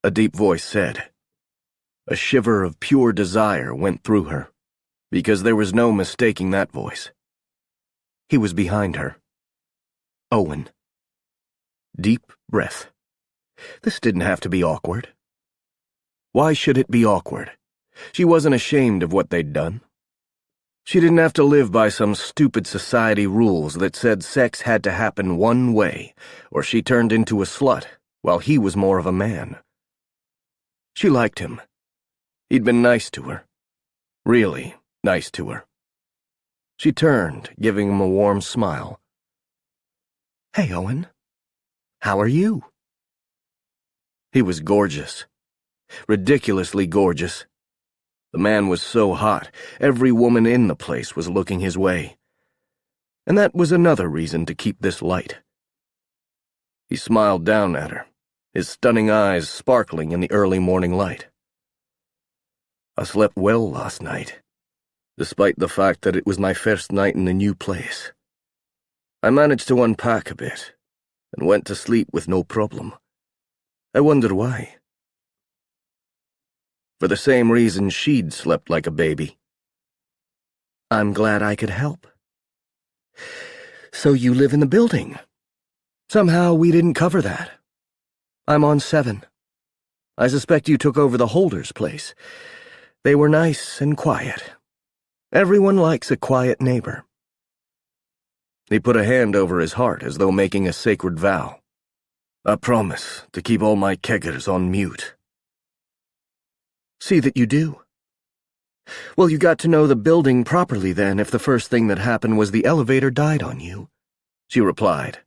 a deep voice said. A shiver of pure desire went through her, because there was no mistaking that voice. He was behind her. Owen. Deep breath. This didn't have to be awkward. Why should it be awkward? She wasn't ashamed of what they'd done. She didn't have to live by some stupid society rules that said sex had to happen one way, or she turned into a slut, while he was more of a man. She liked him. He'd been nice to her. Really nice to her. She turned, giving him a warm smile. Hey, Owen. How are you? He was gorgeous. Ridiculously gorgeous. The man was so hot, every woman in the place was looking his way. And that was another reason to keep this light. He smiled down at her, his stunning eyes sparkling in the early morning light. I slept well last night, despite the fact that it was my first night in a new place. I managed to unpack a bit, and went to sleep with no problem. I wonder why. For the same reason she'd slept like a baby. I'm glad I could help. So you live in the building? Somehow we didn't cover that. I'm on 7. I suspect you took over the Holder's place. They were nice and quiet. Everyone likes a quiet neighbor. He put a hand over his heart as though making a sacred vow. I promise to keep all my keggers on mute. See that you do. Well, you got to know the building properly then if the first thing that happened was the elevator died on you, she replied,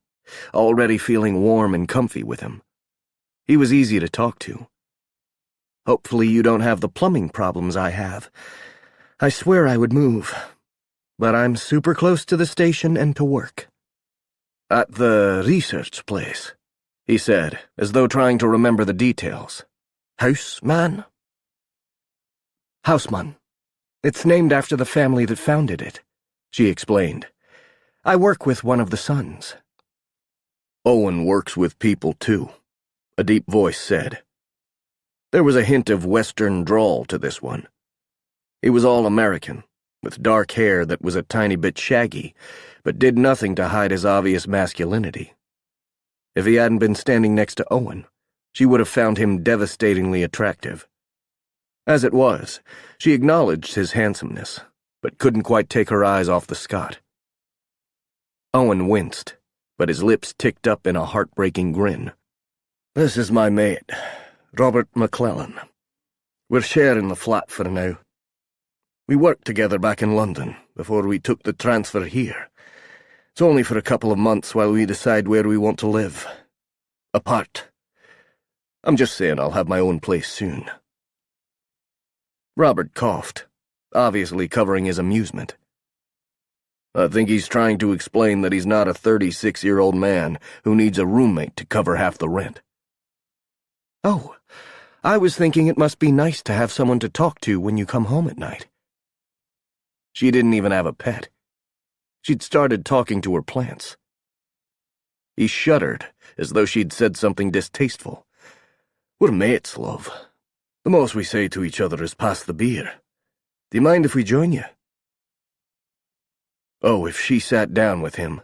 already feeling warm and comfy with him. He was easy to talk to. Hopefully you don't have the plumbing problems I have. I swear I would move, but I'm super close to the station and to work. At the research place, he said, as though trying to remember the details. Houseman? Houseman. It's named after the family that founded it, she explained. I work with one of the sons. Owen works with people too, a deep voice said. There was a hint of Western drawl to this one. He was all American, with dark hair that was a tiny bit shaggy, but did nothing to hide his obvious masculinity. If he hadn't been standing next to Owen, she would have found him devastatingly attractive. As it was, she acknowledged his handsomeness, but couldn't quite take her eyes off the Scot. Owen winced, but his lips ticked up in a heartbreaking grin. This is my mate, Robert McClellan. We're sharing the flat for now. We worked together back in London before we took the transfer here. It's only for a couple of months while we decide where we want to live. Apart. I'm just saying I'll have my own place soon. Robert coughed, obviously covering his amusement. I think he's trying to explain that he's not a 36-year-old man who needs a roommate to cover half the rent. Oh, I was thinking it must be nice to have someone to talk to when you come home at night. She didn't even have a pet. She'd started talking to her plants. He shuddered, as though she'd said something distasteful. We're mates, love. The most we say to each other is pass the beer. Do you mind if we join you? Oh, if she sat down with him,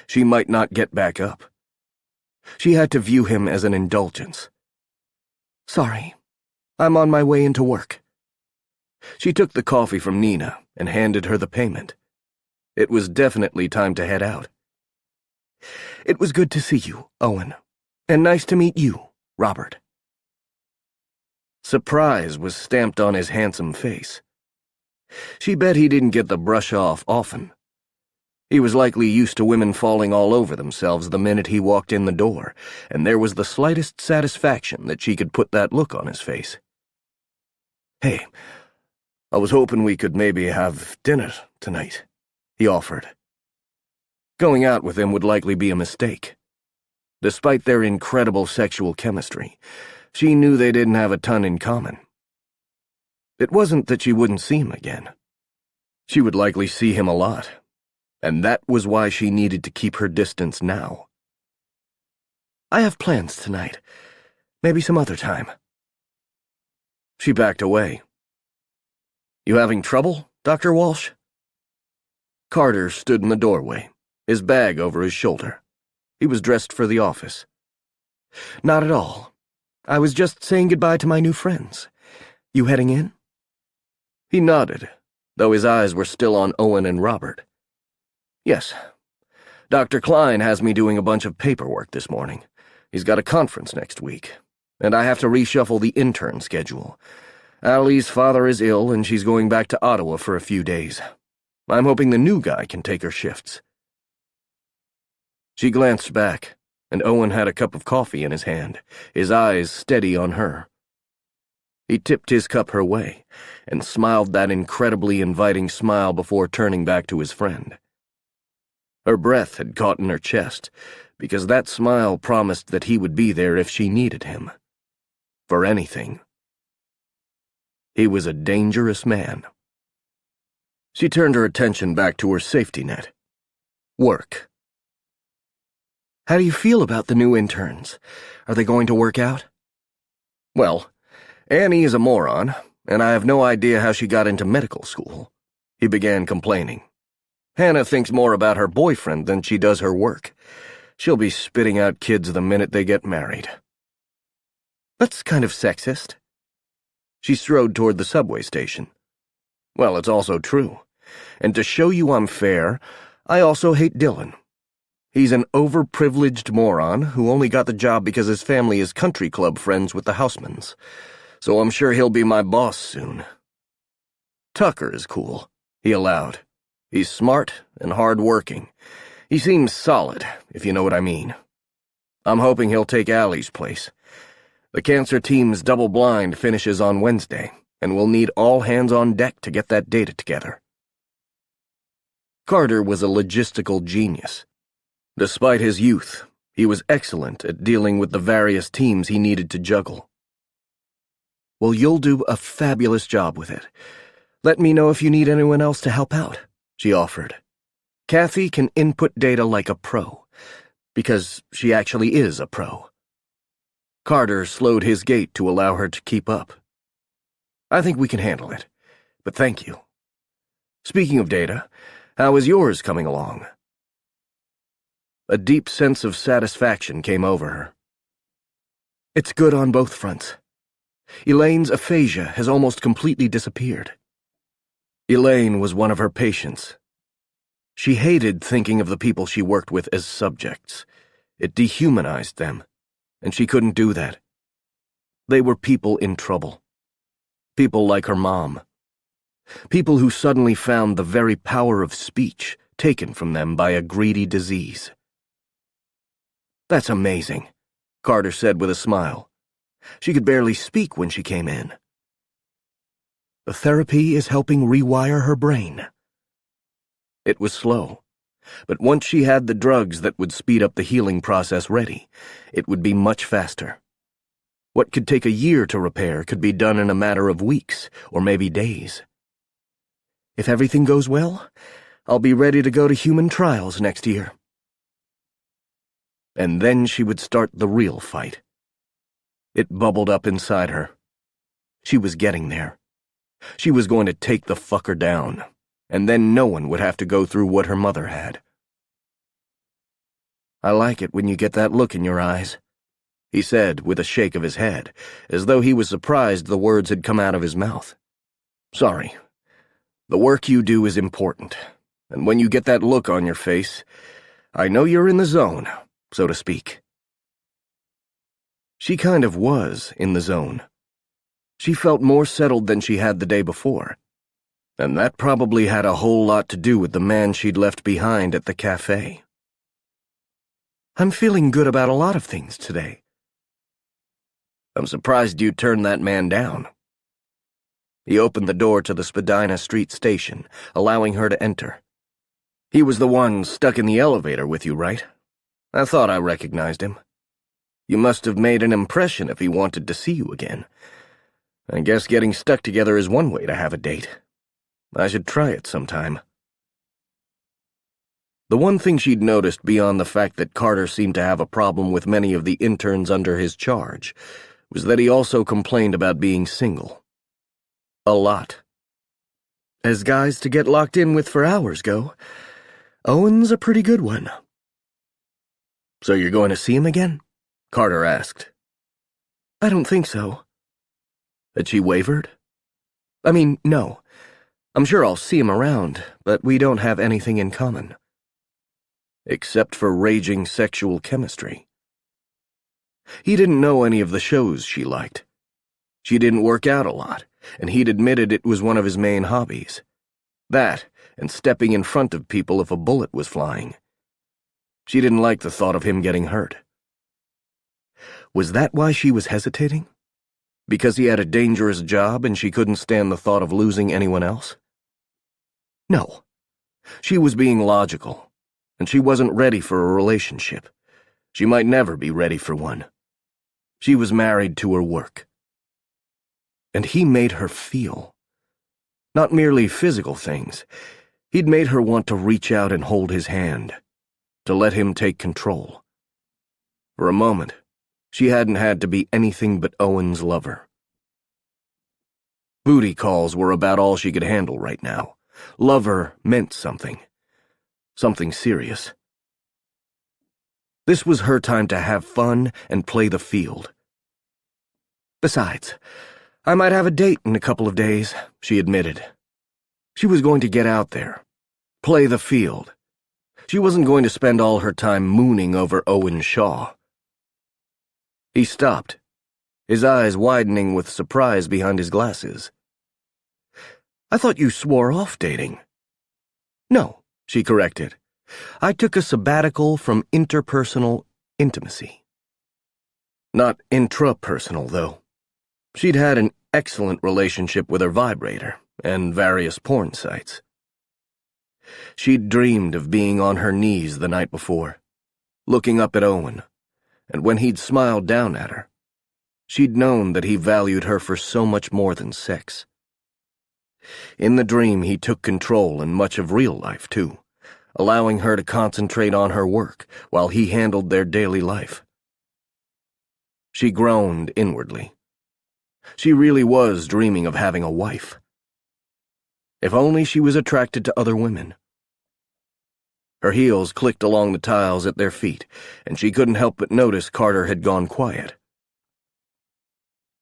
she might not get back up. She had to view him as an indulgence. Sorry, I'm on my way into work. She took the coffee from Nina and handed her the payment. It was definitely time to head out. It was good to see you, Owen, and nice to meet you, Robert. Surprise was stamped on his handsome face. She bet he didn't get the brush off often. He was likely used to women falling all over themselves the minute he walked in the door, and there was the slightest satisfaction that she could put that look on his face. Hey, I was hoping we could maybe have dinner tonight, he offered. Going out with him would likely be a mistake. Despite their incredible sexual chemistry, she knew they didn't have a ton in common. It wasn't that she wouldn't see him again. She would likely see him a lot, and that was why she needed to keep her distance now. I have plans tonight. Maybe some other time. She backed away. You having trouble, Dr. Walsh? Carter stood in the doorway, his bag over his shoulder. He was dressed for the office. Not at all. I was just saying goodbye to my new friends. You heading in? He nodded, though his eyes were still on Owen and Robert. Yes. Dr. Klein has me doing a bunch of paperwork this morning. He's got a conference next week, and I have to reshuffle the intern schedule. Allie's father is ill, and she's going back to Ottawa for a few days. I'm hoping the new guy can take her shifts. She glanced back, and Owen had a cup of coffee in his hand, his eyes steady on her. He tipped his cup her way, and smiled that incredibly inviting smile before turning back to his friend. Her breath had caught in her chest, because that smile promised that he would be there if she needed him. For anything. He was a dangerous man. She turned her attention back to her safety net. Work. How do you feel about the new interns? Are they going to work out? Well, Annie is a moron, and I have no idea how she got into medical school, he began complaining. Hannah thinks more about her boyfriend than she does her work. She'll be spitting out kids the minute they get married. That's kind of sexist. She strode toward the subway station. Well, it's also true. And to show you I'm fair, I also hate Dylan. He's an overprivileged moron who only got the job because his family is country club friends with the Housemans. So I'm sure he'll be my boss soon. Tucker is cool, he allowed. He's smart and hard-working. He seems solid, if you know what I mean. I'm hoping he'll take Allie's place. The cancer team's double-blind finishes on Wednesday, and we'll need all hands on deck to get that data together. Carter was a logistical genius. Despite his youth, he was excellent at dealing with the various teams he needed to juggle. Well, you'll do a fabulous job with it. Let me know if you need anyone else to help out, she offered. Kathy can input data like a pro, because she actually is a pro. Carter slowed his gait to allow her to keep up. I think we can handle it, but thank you. Speaking of data, how is yours coming along? A deep sense of satisfaction came over her. It's good on both fronts. Elaine's aphasia has almost completely disappeared. Elaine was one of her patients. She hated thinking of the people she worked with as subjects. It dehumanized them, and she couldn't do that. They were people in trouble. People like her mom. People who suddenly found the very power of speech taken from them by a greedy disease. That's amazing, Carter said with a smile. She could barely speak when she came in. The therapy is helping rewire her brain. It was slow, but once she had the drugs that would speed up the healing process ready, it would be much faster. What could take a year to repair could be done in a matter of weeks, or maybe days. If everything goes well, I'll be ready to go to human trials next year. And then she would start the real fight. It bubbled up inside her. She was getting there. She was going to take the fucker down, and then no one would have to go through what her mother had. "I like it when you get that look in your eyes," he said with a shake of his head, as though he was surprised the words had come out of his mouth. "Sorry. The work you do is important, and when you get that look on your face, I know you're in the zone, so to speak." She kind of was in the zone. She felt more settled than she had the day before, and that probably had a whole lot to do with the man she'd left behind at the cafe. "I'm feeling good about a lot of things today." "I'm surprised you turned that man down." He opened the door to the Spadina Street station, allowing her to enter. "He was the one stuck in the elevator with you, right? I thought I recognized him. You must have made an impression if he wanted to see you again. I guess getting stuck together is one way to have a date. I should try it sometime." The one thing she'd noticed beyond the fact that Carter seemed to have a problem with many of the interns under his charge was that he also complained about being single. A lot. As guys to get locked in with for hours go, Owen's a pretty good one. "So you're going to see him again?" Carter asked. "I don't think so." Had she wavered? "I mean, no. I'm sure I'll see him around, but we don't have anything in common." Except for raging sexual chemistry. He didn't know any of the shows she liked. She didn't work out a lot, and he'd admitted it was one of his main hobbies. That, and stepping in front of people if a bullet was flying. She didn't like the thought of him getting hurt. Was that why she was hesitating? Because he had a dangerous job and she couldn't stand the thought of losing anyone else? No. She was being logical, and she wasn't ready for a relationship. She might never be ready for one. She was married to her work. And he made her feel. Not merely physical things. He'd made her want to reach out and hold his hand, to let him take control. For a moment, she hadn't had to be anything but Owen's lover. Booty calls were about all she could handle right now. Lover meant something. Something serious. This was her time to have fun and play the field. "Besides, I might have a date in a couple of days," she admitted. She was going to get out there, play the field. She wasn't going to spend all her time mooning over Owen Shaw. He stopped, his eyes widening with surprise behind his glasses. "I thought you swore off dating." "No," she corrected. "I took a sabbatical from interpersonal intimacy." Not intrapersonal, though. She'd had an excellent relationship with her vibrator and various porn sites. She'd dreamed of being on her knees the night before, looking up at Owen, and when he'd smiled down at her, she'd known that he valued her for so much more than sex. In the dream, he took control in much of real life, too, allowing her to concentrate on her work while he handled their daily life. She groaned inwardly. She really was dreaming of having a wife. If only she was attracted to other women. Her heels clicked along the tiles at their feet, and she couldn't help but notice Carter had gone quiet.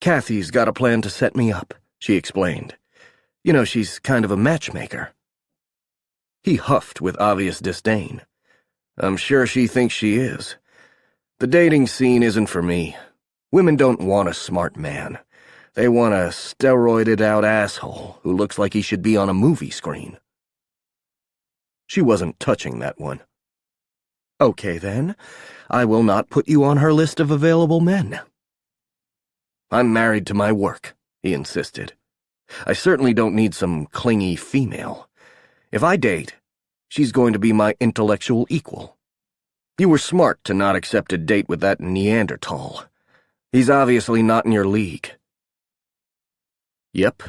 "Kathy's got a plan to set me up," she explained. "You know, she's kind of a matchmaker." He huffed with obvious disdain. "I'm sure she thinks she is. The dating scene isn't for me. Women don't want a smart man. They want a steroided-out asshole who looks like he should be on a movie screen." She wasn't touching that one. "Okay, then. I will not put you on her list of available men." "I'm married to my work," he insisted. "I certainly don't need some clingy female. If I date, She's going to be my intellectual equal. You were smart to not accept a date with that Neanderthal. He's obviously not in your league. Yep,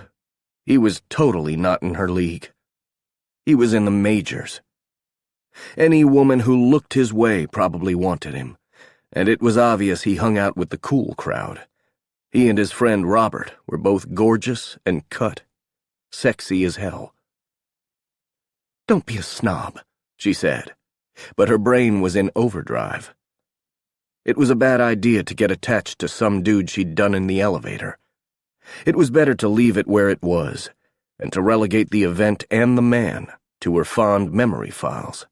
he was totally not in her league. He was in the majors. Any woman who looked his way probably wanted him, and it was obvious he hung out with the cool crowd. He and his friend Robert were both gorgeous and cut, sexy as hell. "Don't be a snob," she said, but her brain was in overdrive. It was a bad idea to get attached to some dude she'd done in the elevator. It was better to leave it where it was, and to relegate the event and the man to her fond memory files.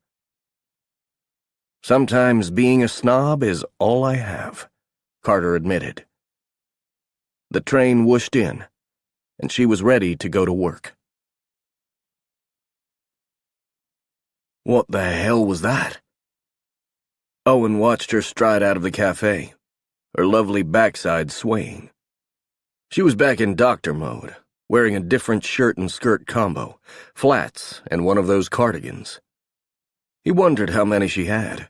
"Sometimes being a snob is all I have," Carter admitted. The train whooshed in, and she was ready to go to work. What the hell was that? Owen watched her stride out of the cafe, her lovely backside swaying. She was back in doctor mode, wearing a different shirt and skirt combo, flats, and one of those cardigans. He wondered how many she had.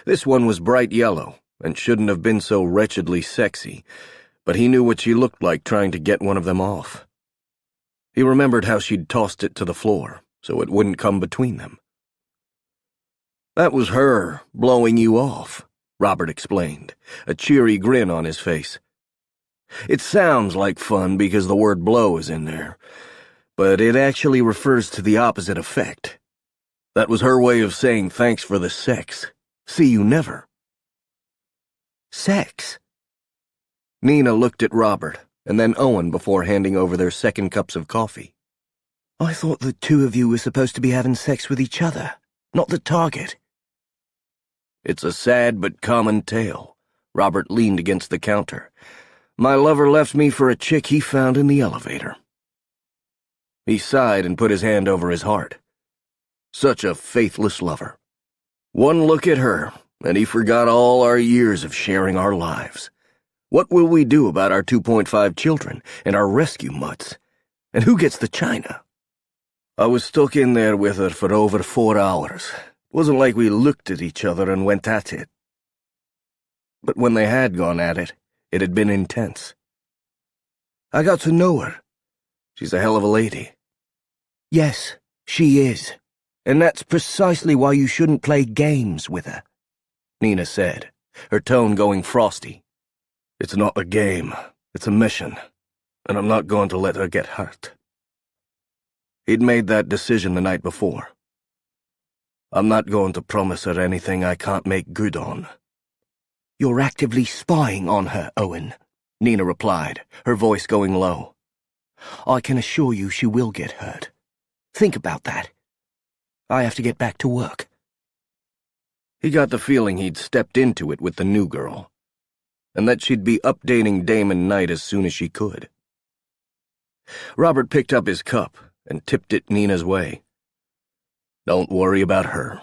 This one was bright yellow and shouldn't have been so wretchedly sexy, but he knew what she looked like trying to get one of them off. He remembered how she'd tossed it to the floor so it wouldn't come between them. "That was her blowing you off," Robert explained, a cheery grin on his face. "It sounds like fun because the word blow is in there, but it actually refers to the opposite effect. That was her way of saying thanks for the sex. See you never." "Sex?" Nina looked at Robert and then Owen before handing over their second cups of coffee. "I thought the two of you were supposed to be having sex with each other, not the target." "It's a sad but common tale." Robert leaned against the counter. "My lover left me for a chick he found in the elevator." He sighed and put his hand over his heart. Such a faithless lover. One look at her, and he forgot all our years of sharing our lives. What will we do about our 2.5 children and our rescue mutts? And who gets the china? I was stuck in there with her for over 4 hours. It wasn't like we looked at each other and went at it. But when they had gone at it, it had been intense. I got to know her. She's a hell of a lady." "Yes, she is. And that's precisely why you shouldn't play games with her," Nina said, her tone going frosty. "It's not a game. It's a mission. And I'm not going to let her get hurt." He'd made that decision the night before. "I'm not going to promise her anything I can't make good on." "You're actively spying on her, Owen," Nina replied, her voice going low. "I can assure you she will get hurt. Think about that. I have to get back to work." He got the feeling he'd stepped into it with the new girl, and that she'd be updating Damon Knight as soon as she could. Robert picked up his cup and tipped it Nina's way. "Don't worry about her.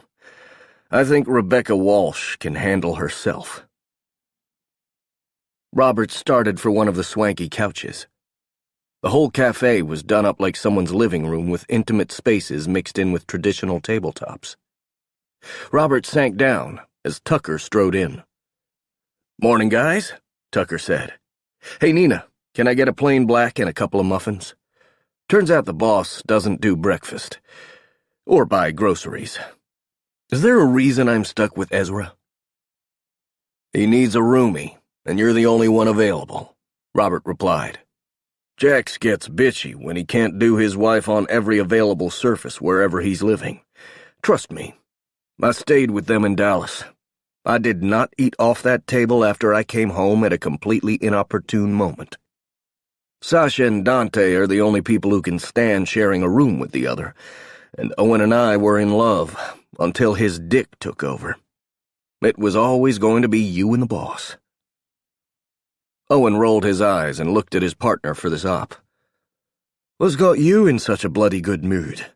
I think Rebecca Walsh can handle herself." Robert started for one of the swanky couches. The whole cafe was done up like someone's living room with intimate spaces mixed in with traditional tabletops. Robert sank down as Tucker strode in. "Morning, guys," Tucker said. "Hey, Nina, can I get a plain black and a couple of muffins? Turns out the boss doesn't do breakfast. Or buy groceries. Is there a reason I'm stuck with Ezra?" "He needs a roomie, and you're the only one available," Robert replied. "Jax gets bitchy when he can't do his wife on every available surface wherever he's living. Trust me, I stayed with them in Dallas. I did not eat off that table after I came home at a completely inopportune moment. Sasha and Dante are the only people who can stand sharing a room with the other, and Owen and I were in love until his dick took over. It was always going to be you and the boss." Owen rolled his eyes and looked at his partner for this op. "What's got you in such a bloody good mood?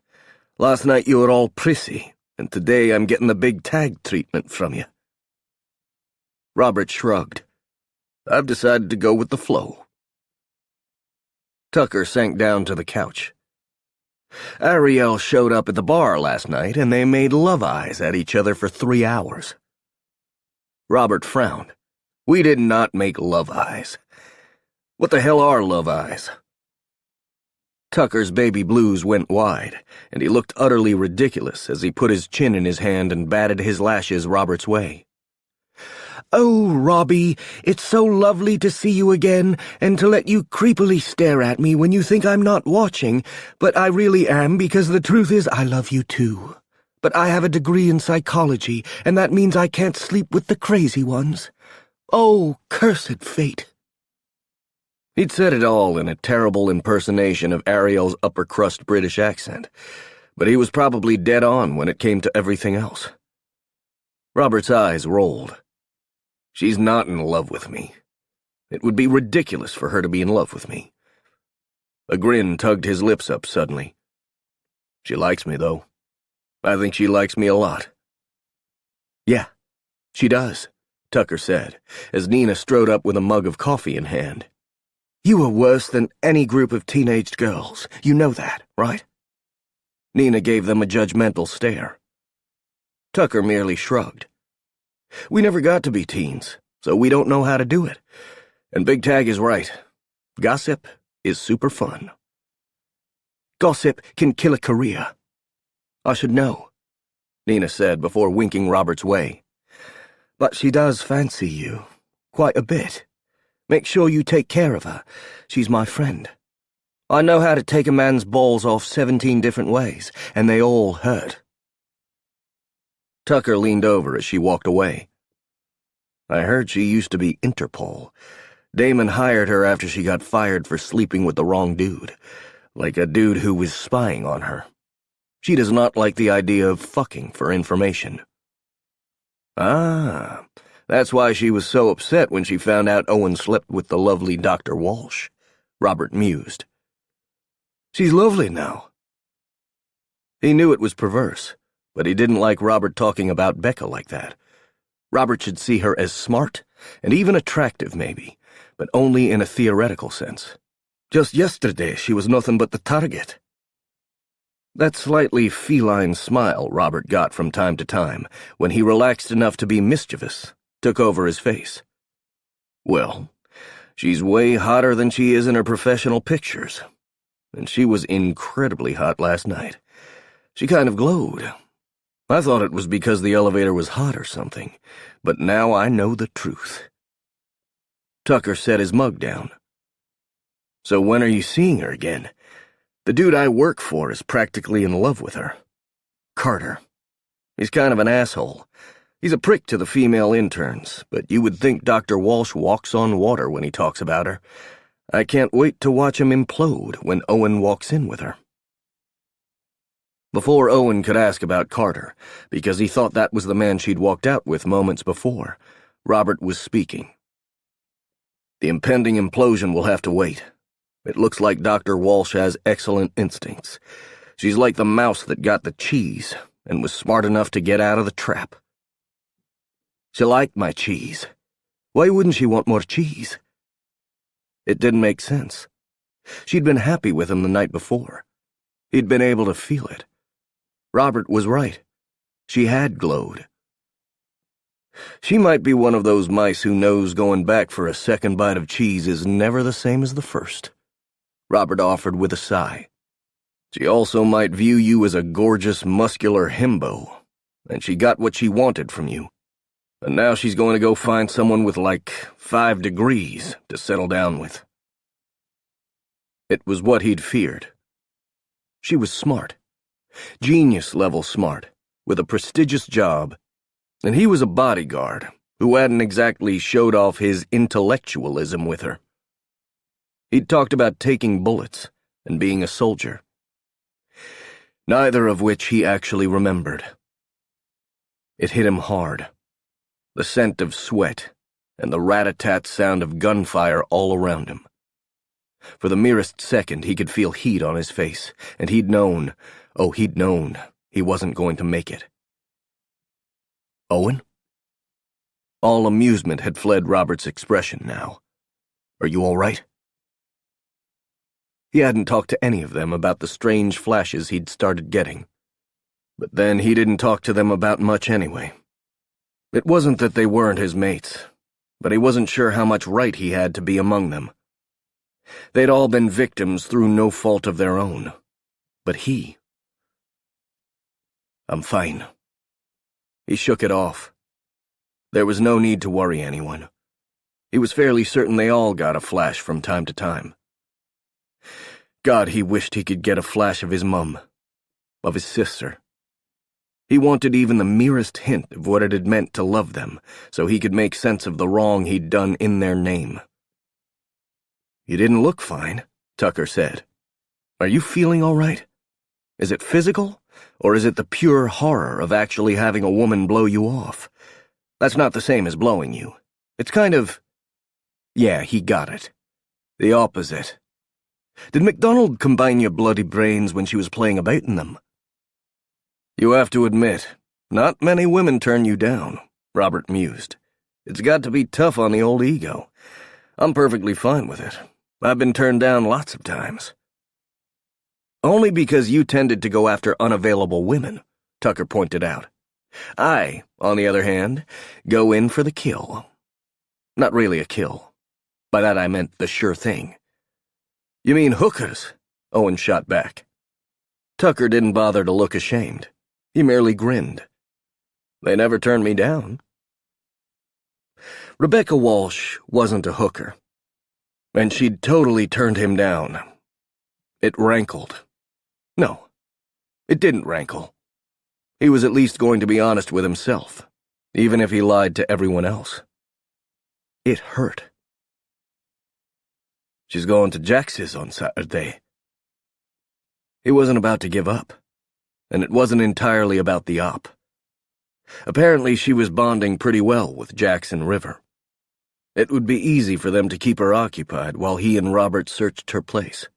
Last night you were all prissy, and today I'm getting the big tag treatment from you." Robert shrugged. "I've decided to go with the flow." Tucker sank down to the couch. Ariel showed up at the bar last night, and they made love eyes at each other for 3 hours. Robert frowned. We did not make love eyes. What the hell are love eyes? Tucker's baby blues went wide, and he looked utterly ridiculous as he put his chin in his hand and batted his lashes Robert's way. "Oh, Robbie, it's so lovely to see you again, and to let you creepily stare at me when you think I'm not watching, but I really am, because the truth is I love you too. But I have a degree in psychology, and that means I can't sleep with the crazy ones. Oh, cursed fate." He'd said it all in a terrible impersonation of Ariel's upper-crust British accent, but he was probably dead on when it came to everything else. Robert's eyes rolled. She's not in love with me. It would be ridiculous for her to be in love with me. A grin tugged his lips up suddenly. She likes me, though. I think she likes me a lot. "Yeah, she does," Tucker said, as Nina strode up with a mug of coffee in hand. "You are worse than any group of teenaged girls. You know that, right?" Nina gave them a judgmental stare. Tucker merely shrugged. "We never got to be teens, so we don't know how to do it. And Big Tag is right. Gossip is super fun." "Gossip can kill a career." "I should know," Nina said before winking Robert's way. "But she does fancy you. Quite a bit. Make sure you take care of her. She's my friend. I know how to take a man's balls off 17 different ways, and they all hurt." Tucker leaned over as she walked away. "I heard she used to be Interpol. Damon hired her after she got fired for sleeping with the wrong dude, like a dude who was spying on her. She does not like the idea of fucking for information." "Ah, that's why she was so upset when she found out Owen slept with the lovely Dr. Walsh," Robert mused. "She's lovely now." He knew it was perverse, but he didn't like Robert talking about Becca like that. Robert should see her as smart, and even attractive maybe, but only in a theoretical sense. Just yesterday she was nothing but the target. That slightly feline smile Robert got from time to time, when he relaxed enough to be mischievous, took over his face. "Well, she's way hotter than she is in her professional pictures. And she was incredibly hot last night. She kind of glowed. I thought it was because the elevator was hot or something, but now I know the truth." Tucker set his mug down. "So when are you seeing her again? The dude I work for is practically in love with her. Carter. He's kind of an asshole. He's a prick to the female interns, but you would think Dr. Walsh walks on water when he talks about her. I can't wait to watch him implode when Owen walks in with her." Before Owen could ask about Carter, because he thought that was the man she'd walked out with moments before, Robert was speaking. "The impending implosion will have to wait. It looks like Dr. Walsh has excellent instincts. She's like the mouse that got the cheese and was smart enough to get out of the trap." "She liked my cheese. Why wouldn't she want more cheese?" It didn't make sense. She'd been happy with him the night before. He'd been able to feel it. Robert was right. She had glowed. She might be one of those mice who knows going back for a second bite of cheese is never the same as the first, Robert offered with a sigh. She also might view you as a gorgeous, muscular himbo, and she got what she wanted from you. And now she's going to go find someone with like 5 degrees to settle down with. It was what he'd feared. She was smart. Genius-level smart, with a prestigious job, and he was a bodyguard who hadn't exactly showed off his intellectualism with her. He'd talked about taking bullets and being a soldier, neither of which he actually remembered. It hit him hard. The scent of sweat and the rat-a-tat sound of gunfire all around him. For the merest second he could feel heat on his face, and he'd known he wasn't going to make it. "Owen?" All amusement had fled Robert's expression now. "Are you all right?" He hadn't talked to any of them about the strange flashes he'd started getting. But then he didn't talk to them about much anyway. It wasn't that they weren't his mates, but he wasn't sure how much right he had to be among them. They'd all been victims through no fault of their own. But he... I'm fine. He shook it off. There was no need to worry anyone. He was fairly certain they all got a flash from time to time. God, he wished he could get a flash of his mum, of his sister. He wanted even the merest hint of what it had meant to love them, so he could make sense of the wrong he'd done in their name. You didn't look fine, Tucker said. Are you feeling all right? Is it physical, or is it the pure horror of actually having a woman blow you off? That's not the same as blowing you. It's kind of... Yeah, he got it. The opposite. Did MacDonald combine your bloody brains when she was playing about in them? You have to admit, not many women turn you down, Robert mused. It's got to be tough on the old ego. I'm perfectly fine with it. I've been turned down lots of times. Only because you tended to go after unavailable women, Tucker pointed out. I, on the other hand, go in for the kill. Not really a kill. By that I meant the sure thing. You mean hookers? Owen shot back. Tucker didn't bother to look ashamed. He merely grinned. They never turned me down. Rebecca Walsh wasn't a hooker. And she'd totally turned him down. It rankled. No, it didn't rankle. He was at least going to be honest with himself, even if he lied to everyone else. It hurt. She's going to Jax's on Saturday. He wasn't about to give up, and it wasn't entirely about the op. Apparently she was bonding pretty well with Jax and River. It would be easy for them to keep her occupied while he and Robert searched her place.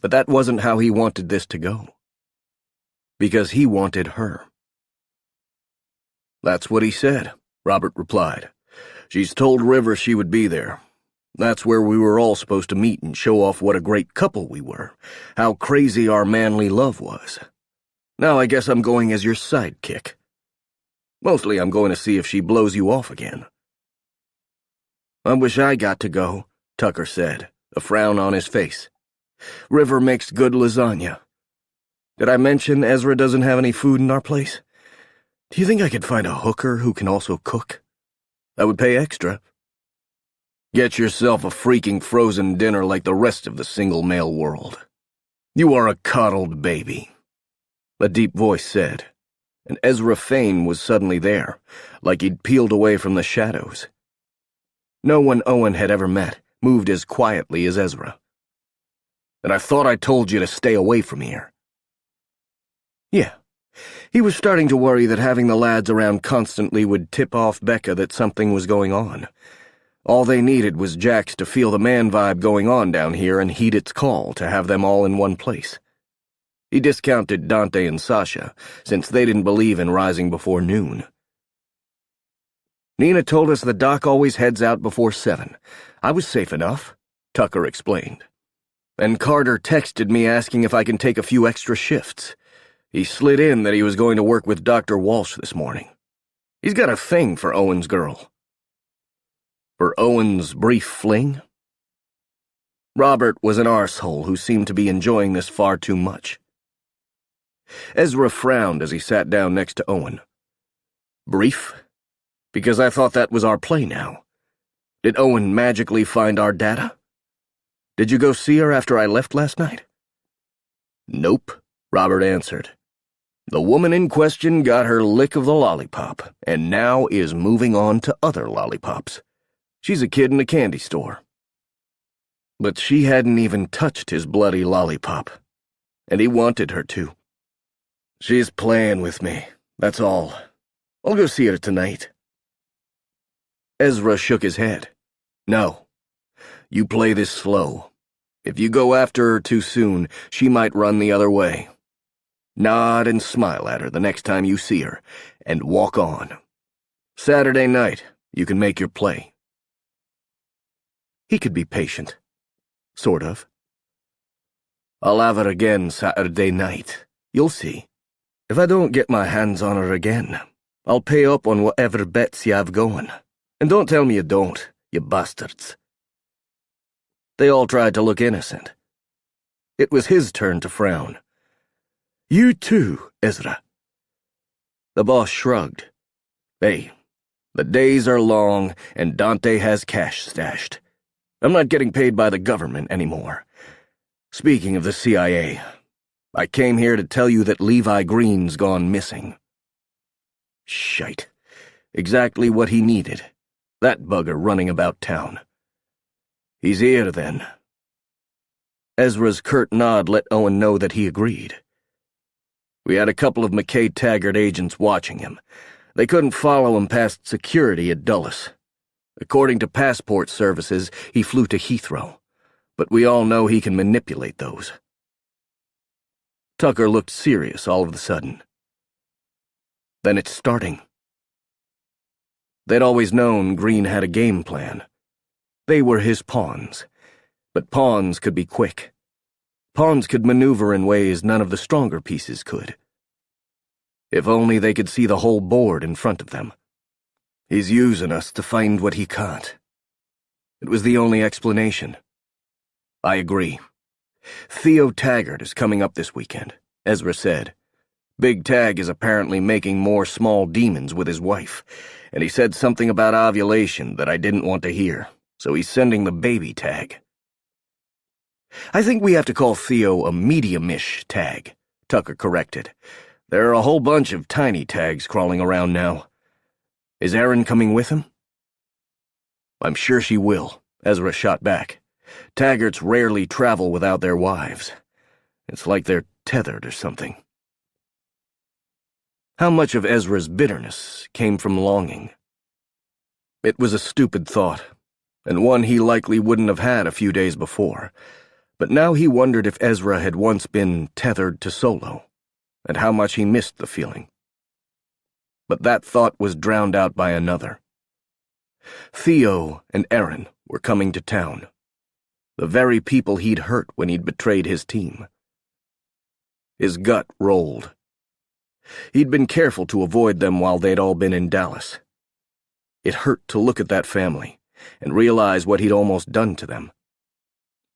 But that wasn't how he wanted this to go. Because he wanted her. That's what he said, Robert replied. She's told River she would be there. That's where we were all supposed to meet and show off what a great couple we were, how crazy our manly love was. Now I guess I'm going as your sidekick. Mostly I'm going to see if she blows you off again. I wish I got to go, Tucker said, a frown on his face. River makes good lasagna. Did I mention Ezra doesn't have any food in our place? Do you think I could find a hooker who can also cook? I would pay extra. Get yourself a freaking frozen dinner like the rest of the single male world. You are a coddled baby, a deep voice said, and Ezra Fane was suddenly there, like he'd peeled away from the shadows. No one Owen had ever met moved as quietly as Ezra. And I thought I told you to stay away from here. Yeah, he was starting to worry that having the lads around constantly would tip off Becca that something was going on. All they needed was Jax to feel the man vibe going on down here and heed its call to have them all in one place. He discounted Dante and Sasha, since they didn't believe in rising before noon. Nina told us the doc always heads out before 7. I was safe enough, Tucker explained. And Carter texted me asking if I can take a few extra shifts. He slid in that he was going to work with Dr. Walsh this morning. He's got a thing for Owen's girl. For Owen's brief fling? Robert was an arsehole who seemed to be enjoying this far too much. Ezra frowned as he sat down next to Owen. Brief? Because I thought that was our play now. Did Owen magically find our data? Did you go see her after I left last night? Nope, Robert answered. The woman in question got her lick of the lollipop, and now is moving on to other lollipops. She's a kid in a candy store. But she hadn't even touched his bloody lollipop, and he wanted her to. She's playing with me, that's all. I'll go see her tonight. Ezra shook his head. No. You play this slow. If you go after her too soon, she might run the other way. Nod and smile at her the next time you see her, and walk on. Saturday night, you can make your play. He could be patient. Sort of. I'll have her again Saturday night. You'll see. If I don't get my hands on her again, I'll pay up on whatever bets you have going. And don't tell me you don't, you bastards." They all tried to look innocent. It was his turn to frown. "You too, Ezra." The boss shrugged. "Hey, the days are long, and Dante has cash stashed. I'm not getting paid by the government anymore. Speaking of the CIA, I came here to tell you that Levi Green's gone missing." Shite. Exactly what he needed. That bugger running about town. "He's here, then." Ezra's curt nod let Owen know that he agreed. "We had a couple of McKay Taggart agents watching him. They couldn't follow him past security at Dulles. According to passport services, he flew to Heathrow, but we all know he can manipulate those." Tucker looked serious all of a sudden. "Then it's starting." They'd always known Green had a game plan. They were his pawns, but pawns could be quick. Pawns could maneuver in ways none of the stronger pieces could. If only they could see the whole board in front of them. "He's using us to find what he can't." It was the only explanation. "I agree. Theo Taggart is coming up this weekend," Ezra said. "Big Tag is apparently making more small demons with his wife, and he said something about ovulation that I didn't want to hear, so he's sending the baby Tag." "I think we have to call Theo a medium-ish Tag," Tucker corrected. "There are a whole bunch of tiny Tags crawling around now. Is Erin coming with him?" "I'm sure she will," Ezra shot back. "Taggarts rarely travel without their wives. It's like they're tethered or something." How much of Ezra's bitterness came from longing? It was a stupid thought, and one he likely wouldn't have had a few days before, but now he wondered if Ezra had once been tethered to Solo, and how much he missed the feeling. But that thought was drowned out by another. Theo and Erin were coming to town, the very people he'd hurt when he'd betrayed his team. His gut rolled. He'd been careful to avoid them while they'd all been in Dallas. It hurt to look at that family and realize what he'd almost done to them.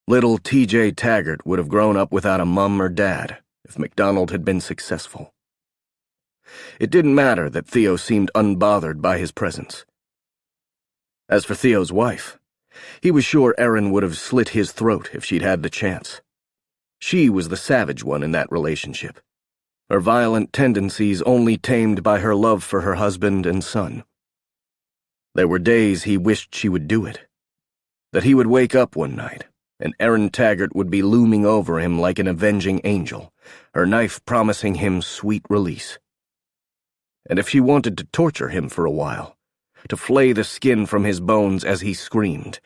Little T.J. Taggart would have grown up without a mum or dad if MacDonald had been successful. It didn't matter that Theo seemed unbothered by his presence. As for Theo's wife, he was sure Erin would have slit his throat if she'd had the chance. She was the savage one in that relationship, her violent tendencies only tamed by her love for her husband and son. There were days he wished she would do it, that he would wake up one night and Erin Taggart would be looming over him like an avenging angel, her knife promising him sweet release. And if she wanted to torture him for a while, to flay the skin from his bones as he screamed,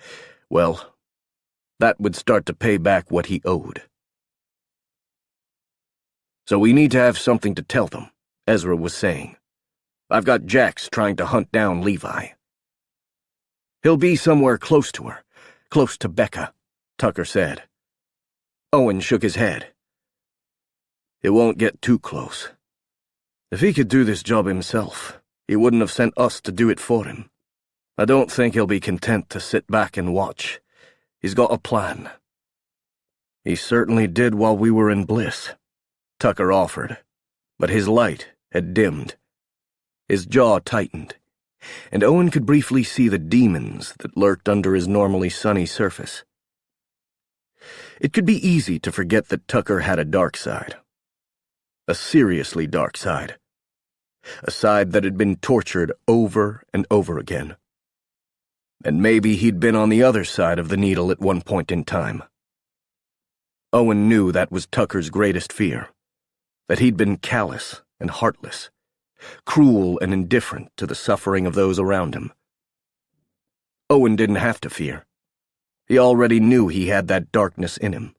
well, that would start to pay back what he owed. "So we need to have something to tell them," Ezra was saying. "I've got Jax trying to hunt down Levi." "He'll be somewhere close to her, close to Becca," Tucker said. Owen shook his head. "It won't get too close. If he could do this job himself, he wouldn't have sent us to do it for him. I don't think he'll be content to sit back and watch. He's got a plan." "He certainly did while we were in bliss," Tucker offered, but his light had dimmed. His jaw tightened, and Owen could briefly see the demons that lurked under his normally sunny surface. It could be easy to forget that Tucker had a dark side. A seriously dark side. A side that had been tortured over and over again. And maybe he'd been on the other side of the needle at one point in time. Owen knew that was Tucker's greatest fear, that he'd been callous and heartless, cruel and indifferent to the suffering of those around him. Owen didn't have to fear. He already knew he had that darkness in him.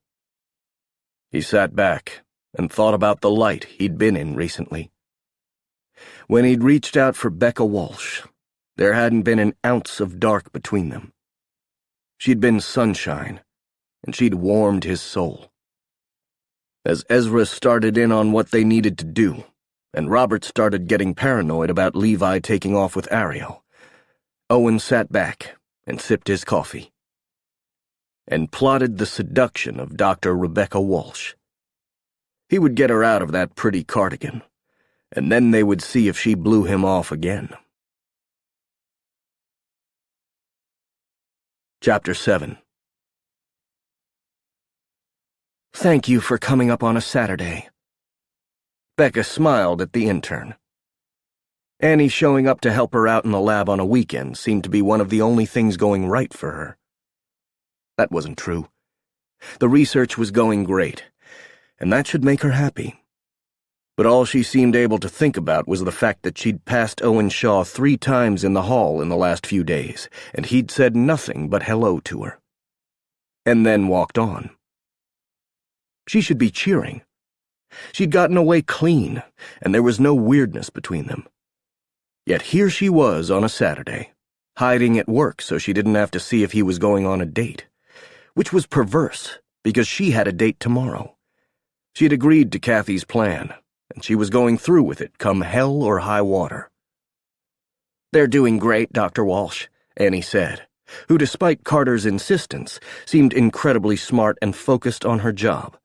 He sat back and thought about the light he'd been in recently. When he'd reached out for Becca Walsh, there hadn't been an ounce of dark between them. She'd been sunshine, and she'd warmed his soul. As Ezra started in on what they needed to do, and Robert started getting paranoid about Levi taking off with Ariel, Owen sat back and sipped his coffee and plotted the seduction of Dr. Rebecca Walsh. He would get her out of that pretty cardigan, and then they would see if she blew him off again. Chapter 7. Thank you for coming up on a Saturday. Becca smiled at the intern. Annie showing up to help her out in the lab on a weekend seemed to be one of the only things going right for her. That wasn't true. The research was going great, and that should make her happy. But all she seemed able to think about was the fact that she'd passed Owen Shaw 3 times in the hall in the last few days, and he'd said nothing but hello to her. And then walked on. She should be cheering. She'd gotten away clean, and there was no weirdness between them. Yet here she was on a Saturday, hiding at work so she didn't have to see if he was going on a date, which was perverse because she had a date tomorrow. She'd agreed to Kathy's plan, and she was going through with it come hell or high water. They're doing great, Dr. Walsh, Annie said, who, despite Carter's insistence, seemed incredibly smart and focused on her job.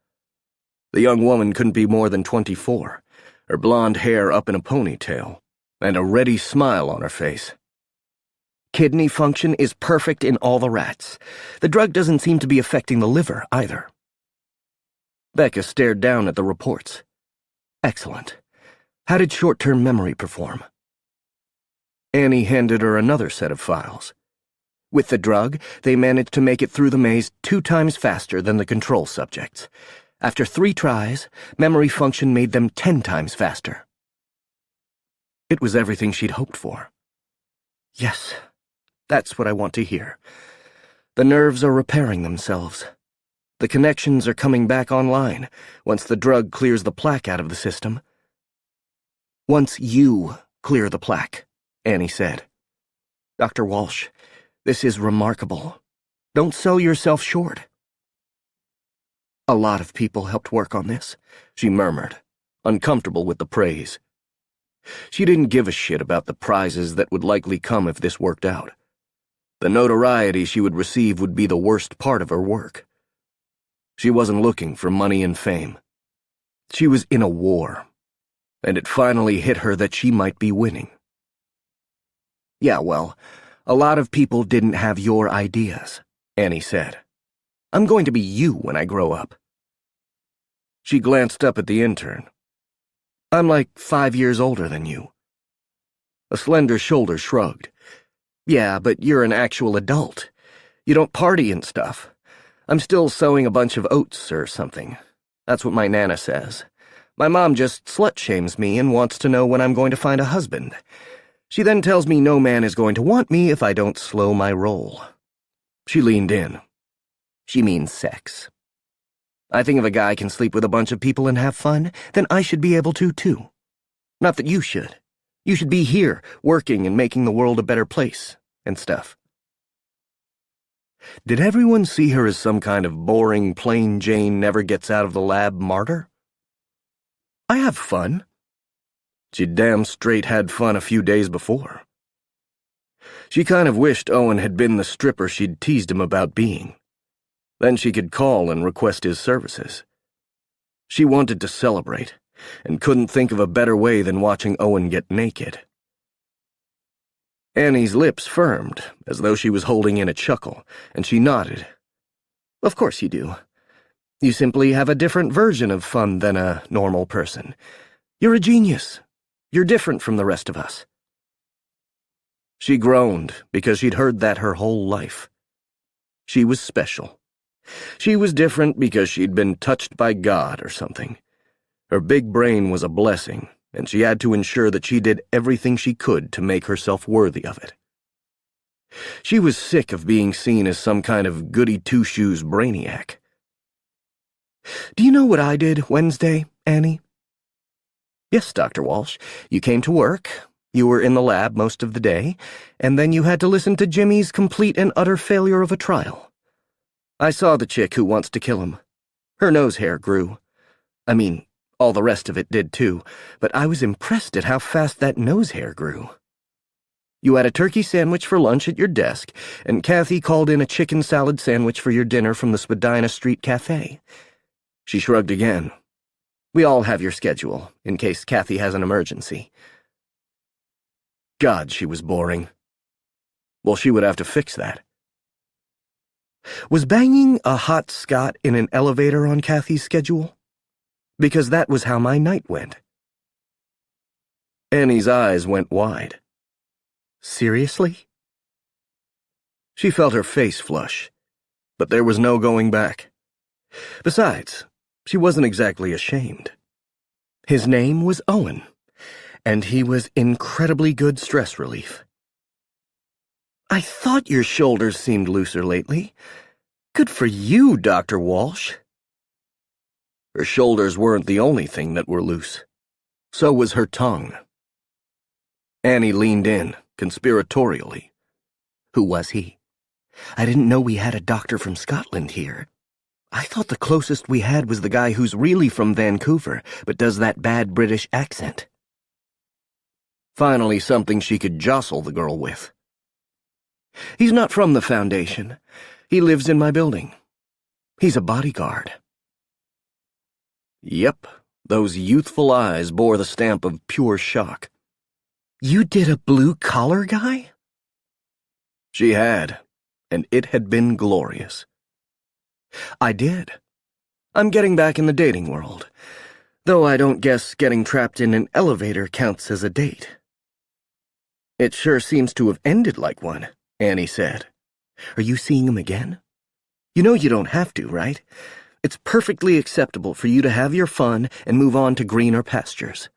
The young woman couldn't be more than 24, her blonde hair up in a ponytail, and a ready smile on her face. Kidney function is perfect in all the rats. The drug doesn't seem to be affecting the liver, either. Becca stared down at the reports. Excellent. How did short-term memory perform? Annie handed her another set of files. With the drug, they managed to make it through the maze 2 times faster than the control subjects. After 3 tries, memory function made them 10 times faster. It was everything she'd hoped for. Yes, that's what I want to hear. The nerves are repairing themselves. The connections are coming back online once the drug clears the plaque out of the system. Once you clear the plaque, Annie said. Dr. Walsh, this is remarkable. Don't sell yourself short. A lot of people helped work on this, she murmured, uncomfortable with the praise. She didn't give a shit about the prizes that would likely come if this worked out. The notoriety she would receive would be the worst part of her work. She wasn't looking for money and fame. She was in a war, and it finally hit her that she might be winning. Yeah, well, a lot of people didn't have your ideas, Annie said. I'm going to be you when I grow up. She glanced up at the intern. I'm like 5 years older than you. A slender shoulder shrugged. Yeah, but you're an actual adult. You don't party and stuff. I'm still sowing a bunch of oats or something. That's what my Nana says. My mom just slut-shames me and wants to know when I'm going to find a husband. She then tells me no man is going to want me if I don't slow my roll. She leaned in. She means sex. I think if a guy can sleep with a bunch of people and have fun, then I should be able to, too. Not that you should. You should be here, working and making the world a better place, and stuff. Did everyone see her as some kind of boring, plain Jane never-gets-out-of-the-lab martyr? I have fun. She damn straight had fun a few days before. She kind of wished Owen had been the stripper she'd teased him about being. Then she could call and request his services. She wanted to celebrate, and couldn't think of a better way than watching Owen get naked. Annie's lips firmed, as though she was holding in a chuckle, and she nodded. Of course you do. You simply have a different version of fun than a normal person. You're a genius. You're different from the rest of us. She groaned because she'd heard that her whole life. She was special. She was different because she'd been touched by God or something. Her big brain was a blessing, and she had to ensure that she did everything she could to make herself worthy of it. She was sick of being seen as some kind of goody-two-shoes brainiac. Do you know what I did Wednesday, Annie? Yes, Dr. Walsh. You came to work, you were in the lab most of the day, and then you had to listen to Jimmy's complete and utter failure of a trial. I saw the chick who wants to kill him. Her nose hair grew. I mean, all the rest of it did too, but I was impressed at how fast that nose hair grew. You had a turkey sandwich for lunch at your desk, and Kathy called in a chicken salad sandwich for your dinner from the Spadina Street Cafe. She shrugged again. We all have your schedule, in case Kathy has an emergency. God, she was boring. Well, she would have to fix that. Was banging a hot Scot in an elevator on Kathy's schedule? Because that was how my night went. Annie's eyes went wide. Seriously? She felt her face flush, but there was no going back. Besides, she wasn't exactly ashamed. His name was Owen, and he was incredibly good stress relief. I thought your shoulders seemed looser lately. Good for you, Dr. Walsh. Her shoulders weren't the only thing that were loose. So was her tongue. Annie leaned in, conspiratorially. Who was he? I didn't know we had a doctor from Scotland here. I thought the closest we had was the guy who's really from Vancouver, but does that bad British accent. Finally, something she could jostle the girl with. He's not from the Foundation. He lives in my building. He's a bodyguard. Yep, those youthful eyes bore the stamp of pure shock. You did a blue-collar guy? She had, and it had been glorious. I did. I'm getting back in the dating world, though I don't guess getting trapped in an elevator counts as a date. It sure seems to have ended like one, Annie said. Are you seeing him again? You know you don't have to, right? It's perfectly acceptable for you to have your fun and move on to greener pastures.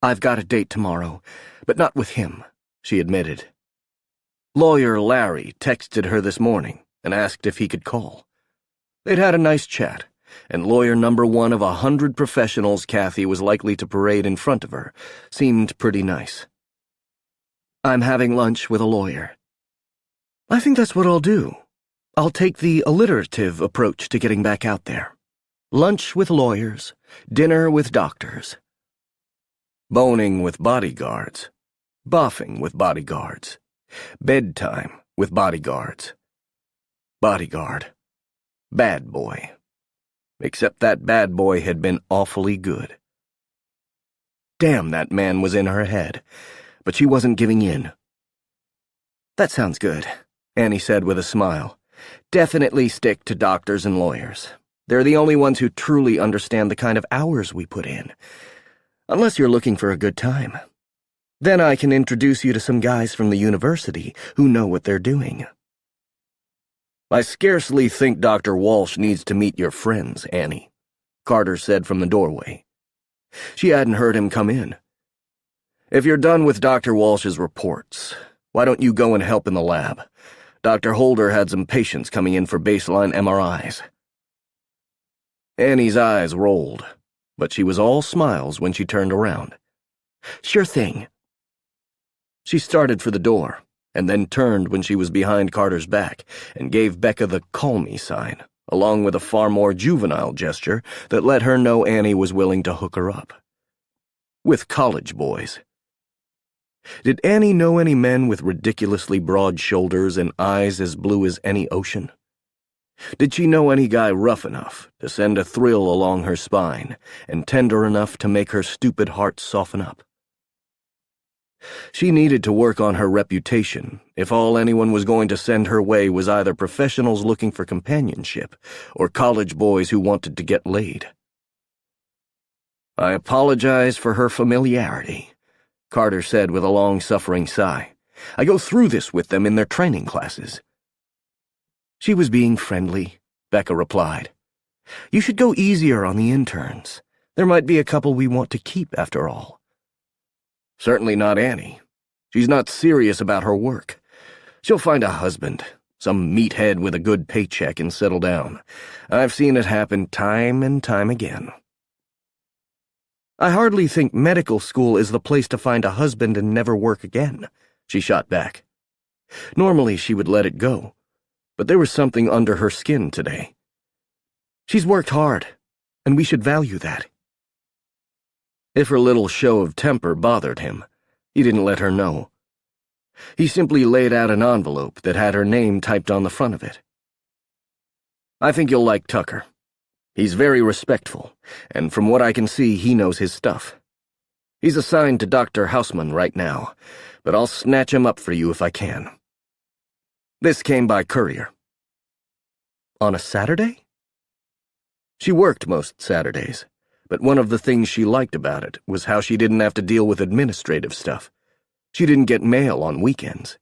I've got a date tomorrow, but not with him, she admitted. Lawyer Larry texted her this morning and asked if he could call. They'd had a nice chat, and lawyer number 1 of 100 professionals Kathy was likely to parade in front of her seemed pretty nice. I'm having lunch with a lawyer. I think that's what I'll do. I'll take the alliterative approach to getting back out there. Lunch with lawyers, dinner with doctors. Boning with bodyguards. Boffing with bodyguards. Bedtime with bodyguards. Bodyguard. Bad boy. Except that bad boy had been awfully good. Damn, that man was in her head, but she wasn't giving in. That sounds good, Annie said with a smile. Definitely stick to doctors and lawyers. They're the only ones who truly understand the kind of hours we put in. Unless you're looking for a good time. Then I can introduce you to some guys from the university who know what they're doing. I scarcely think Dr. Walsh needs to meet your friends, Annie, Carter said from the doorway. She hadn't heard him come in. If you're done with Dr. Walsh's reports, why don't you go and help in the lab? Dr. Holder had some patients coming in for baseline MRIs. Annie's eyes rolled, but she was all smiles when she turned around. Sure thing. She started for the door, and then turned when she was behind Carter's back and gave Becca the call me sign, along with a far more juvenile gesture that let her know Annie was willing to hook her up. With college boys. Did Annie know any men with ridiculously broad shoulders and eyes as blue as any ocean? Did she know any guy rough enough to send a thrill along her spine and tender enough to make her stupid heart soften up? She needed to work on her reputation if all anyone was going to send her way was either professionals looking for companionship or college boys who wanted to get laid. I apologize for her familiarity, Carter said with a long-suffering sigh. I go through this with them in their training classes. She was being friendly, Becca replied. You should go easier on the interns. There might be a couple we want to keep after all. Certainly not Annie. She's not serious about her work. She'll find a husband, some meathead with a good paycheck, and settle down. I've seen it happen time and time again. I hardly think medical school is the place to find a husband and never work again, she shot back. Normally she would let it go, but there was something under her skin today. She's worked hard, and we should value that." If her little show of temper bothered him, he didn't let her know. He simply laid out an envelope that had her name typed on the front of it. "I think you'll like Tucker. He's very respectful, and from what I can see, he knows his stuff. He's assigned to Dr. Hausman right now, but I'll snatch him up for you if I can. This came by courier." On a Saturday? She worked most Saturdays, but one of the things she liked about it was how she didn't have to deal with administrative stuff. She didn't get mail on weekends.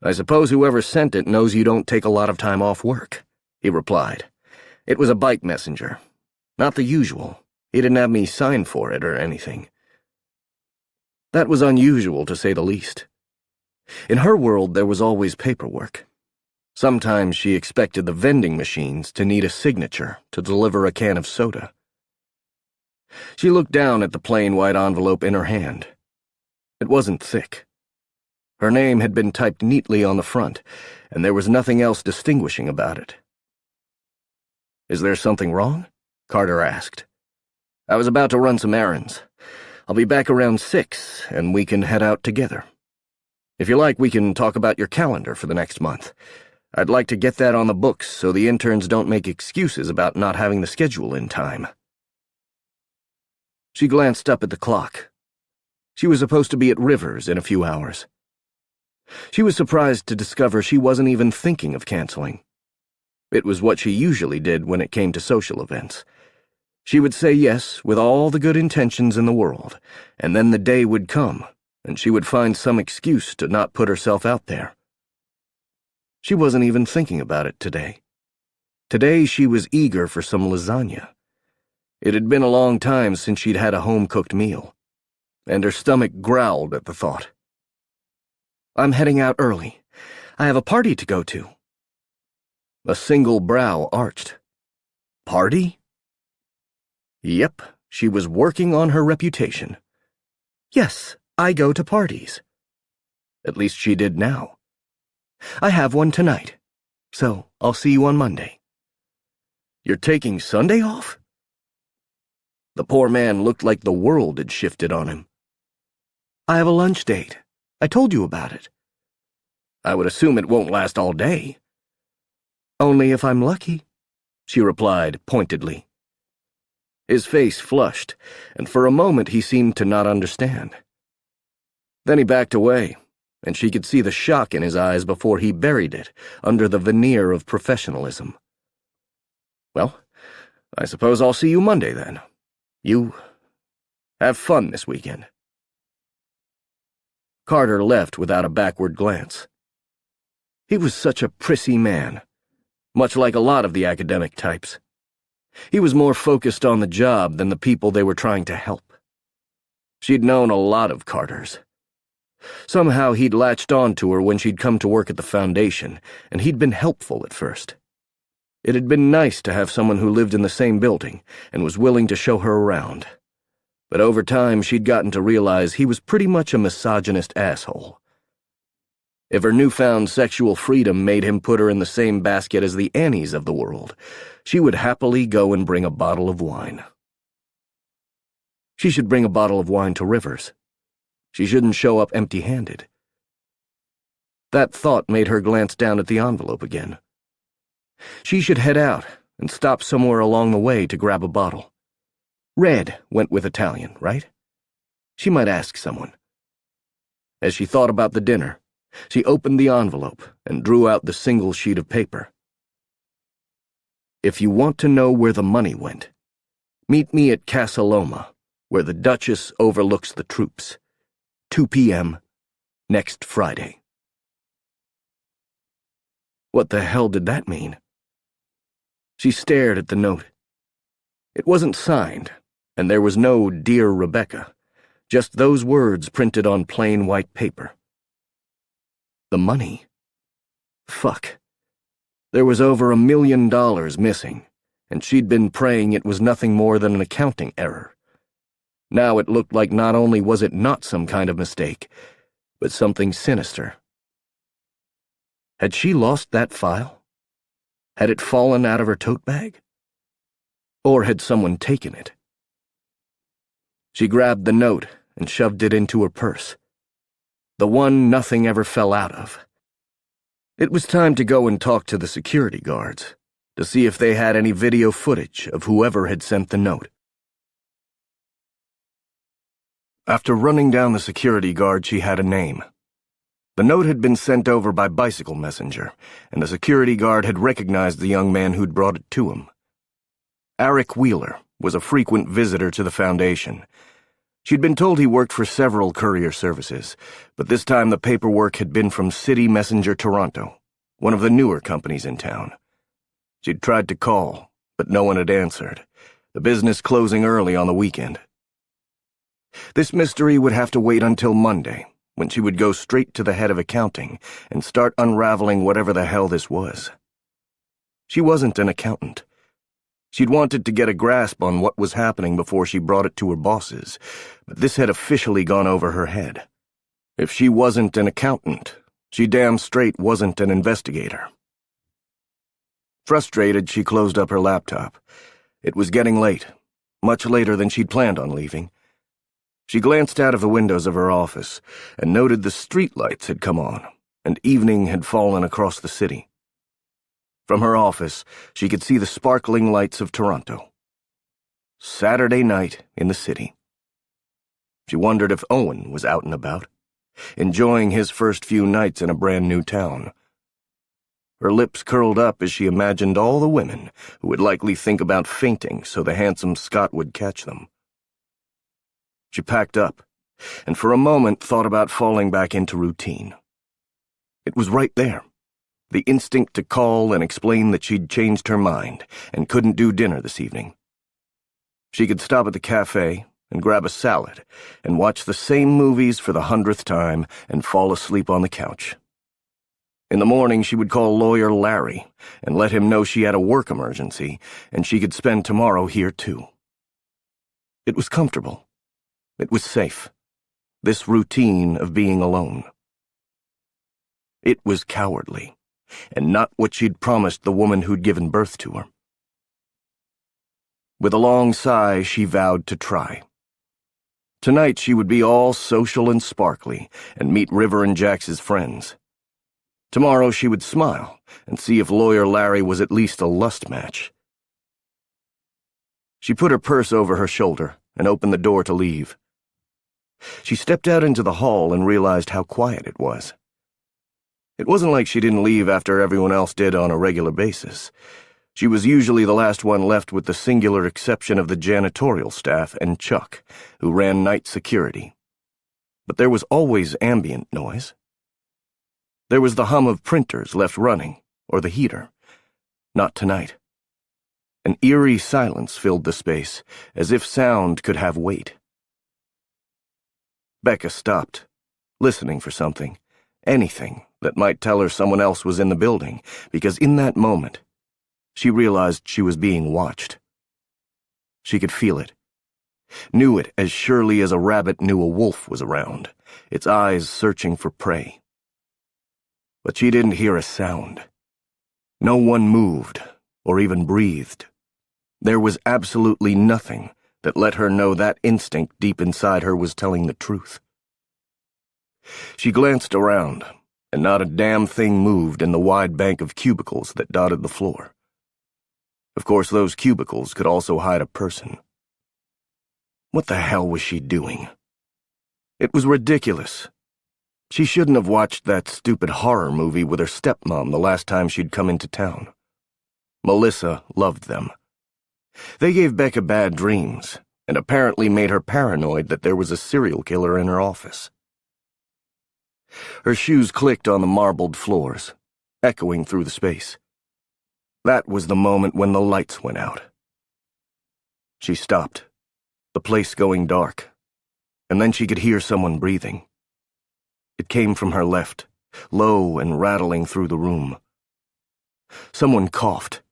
"I suppose whoever sent it knows you don't take a lot of time off work," he replied. "It was a bike messenger. Not the usual. He didn't have me sign for it or anything." That was unusual, to say the least. In her world, there was always paperwork. Sometimes she expected the vending machines to need a signature to deliver a can of soda. She looked down at the plain white envelope in her hand. It wasn't thick. Her name had been typed neatly on the front, and there was nothing else distinguishing about it. "Is there something wrong?" Carter asked. "I was about to run some errands. I'll be back around 6, and we can head out together. If you like, we can talk about your calendar for the next month. I'd like to get that on the books so the interns don't make excuses about not having the schedule in time." She glanced up at the clock. She was supposed to be at Rivers in a few hours. She was surprised to discover she wasn't even thinking of canceling. It was what she usually did when it came to social events. She would say yes with all the good intentions in the world, and then the day would come, and she would find some excuse to not put herself out there. She wasn't even thinking about it today. Today she was eager for some lasagna. It had been a long time since she'd had a home-cooked meal, and her stomach growled at the thought. "I'm heading out early. I have a party to go to." A single brow arched. Party? Yep, she was working on her reputation. "Yes, I go to parties." At least she did now. "I have one tonight, so I'll see you on Monday." "You're taking Sunday off?" The poor man looked like the world had shifted on him. "I have a lunch date. I told you about it." "I would assume it won't last all day." "Only if I'm lucky," she replied pointedly. His face flushed, and for a moment he seemed to not understand. Then he backed away, and she could see the shock in his eyes before he buried it under the veneer of professionalism. "Well, I suppose I'll see you Monday then. You have fun this weekend." Carter left without a backward glance. He was such a prissy man, much like a lot of the academic types. He was more focused on the job than the people they were trying to help. She'd known a lot of Carters. Somehow he'd latched on to her when she'd come to work at the foundation, and he'd been helpful at first. It had been nice to have someone who lived in the same building and was willing to show her around. But over time she'd gotten to realize he was pretty much a misogynist asshole. If her newfound sexual freedom made him put her in the same basket as the Annies of the world, she would happily go and bring a bottle of wine. She should bring a bottle of wine to Rivers. She shouldn't show up empty-handed. That thought made her glance down at the envelope again. She should head out and stop somewhere along the way to grab a bottle. Red went with Italian, right? She might ask someone. As she thought about the dinner, she opened the envelope and drew out the single sheet of paper. "If you want to know where the money went, meet me at Casa Loma, where the Duchess overlooks the troops. 2 p.m. next Friday." What the hell did that mean? She stared at the note. It wasn't signed, and there was no "Dear Rebecca," just those words printed on plain white paper. The money? Fuck. There was over $1 million missing, and she'd been praying it was nothing more than an accounting error. Now it looked like not only was it not some kind of mistake, but something sinister. Had she lost that file? Had it fallen out of her tote bag? Or had someone taken it? She grabbed the note and shoved it into her purse. The one nothing ever fell out of. It was time to go and talk to the security guards, to see if they had any video footage of whoever had sent the note. After running down the security guard, she had a name. The note had been sent over by bicycle messenger, and the security guard had recognized the young man who'd brought it to him. Eric Wheeler was a frequent visitor to the Foundation. She'd been told he worked for several courier services, but this time the paperwork had been from City Messenger Toronto, one of the newer companies in town. She'd tried to call, but no one had answered, the business closing early on the weekend. This mystery would have to wait until Monday, when she would go straight to the head of accounting and start unraveling whatever the hell this was. She wasn't an accountant. She'd wanted to get a grasp on what was happening before she brought it to her bosses, but this had officially gone over her head. If she wasn't an accountant, she damn straight wasn't an investigator. Frustrated, she closed up her laptop. It was getting late, much later than she'd planned on leaving. She glanced out of the windows of her office and noted the streetlights had come on, and evening had fallen across the city. From her office, she could see the sparkling lights of Toronto. Saturday night in the city. She wondered if Owen was out and about, enjoying his first few nights in a brand new town. Her lips curled up as she imagined all the women who would likely think about fainting so the handsome Scot would catch them. She packed up, and for a moment thought about falling back into routine. It was right there. The instinct to call and explain that she'd changed her mind and couldn't do dinner this evening. She could stop at the cafe and grab a salad and watch the same movies for the 100th time and fall asleep on the couch. In the morning, she would call lawyer Larry and let him know she had a work emergency and she could spend tomorrow here too. It was comfortable. It was safe. This routine of being alone. It was cowardly, and not what she'd promised the woman who'd given birth to her. With a long sigh, she vowed to try. Tonight she would be all social and sparkly and meet River and Jax's friends. Tomorrow she would smile and see if lawyer Larry was at least a lust match. She put her purse over her shoulder and opened the door to leave. She stepped out into the hall and realized how quiet it was. It wasn't like she didn't leave after everyone else did on a regular basis. She was usually the last one left with the singular exception of the janitorial staff and Chuck, who ran night security. But there was always ambient noise. There was the hum of printers left running, or the heater. Not tonight. An eerie silence filled the space, as if sound could have weight. Becca stopped, listening for something, anything that might tell her someone else was in the building, because in that moment, she realized she was being watched. She could feel it, knew it as surely as a rabbit knew a wolf was around, its eyes searching for prey. But she didn't hear a sound. No one moved, or even breathed. There was absolutely nothing that let her know that instinct deep inside her was telling the truth. She glanced around, and not a damn thing moved in the wide bank of cubicles that dotted the floor. Of course, those cubicles could also hide a person. What the hell was she doing? It was ridiculous. She shouldn't have watched that stupid horror movie with her stepmom the last time she'd come into town. Melissa loved them. They gave Becca bad dreams, and apparently made her paranoid that there was a serial killer in her office. Her shoes clicked on the marbled floors, echoing through the space. That was the moment when the lights went out. She stopped, the place going dark, and then she could hear someone breathing. It came from her left, low and rattling through the room. Someone coughed,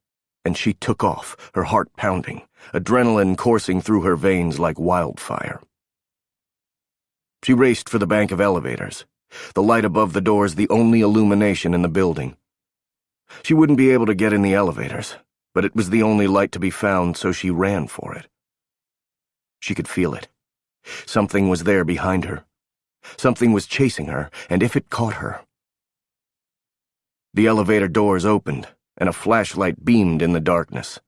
and she took off, her heart pounding, adrenaline coursing through her veins like wildfire. She raced for the bank of elevators, the light above the doors the only illumination in the building. She wouldn't be able to get in the elevators, but it was the only light to be found, so she ran for it. She could feel it. Something was there behind her. Something was chasing her, and if it caught her... The elevator doors opened, and a flashlight beamed in the darkness.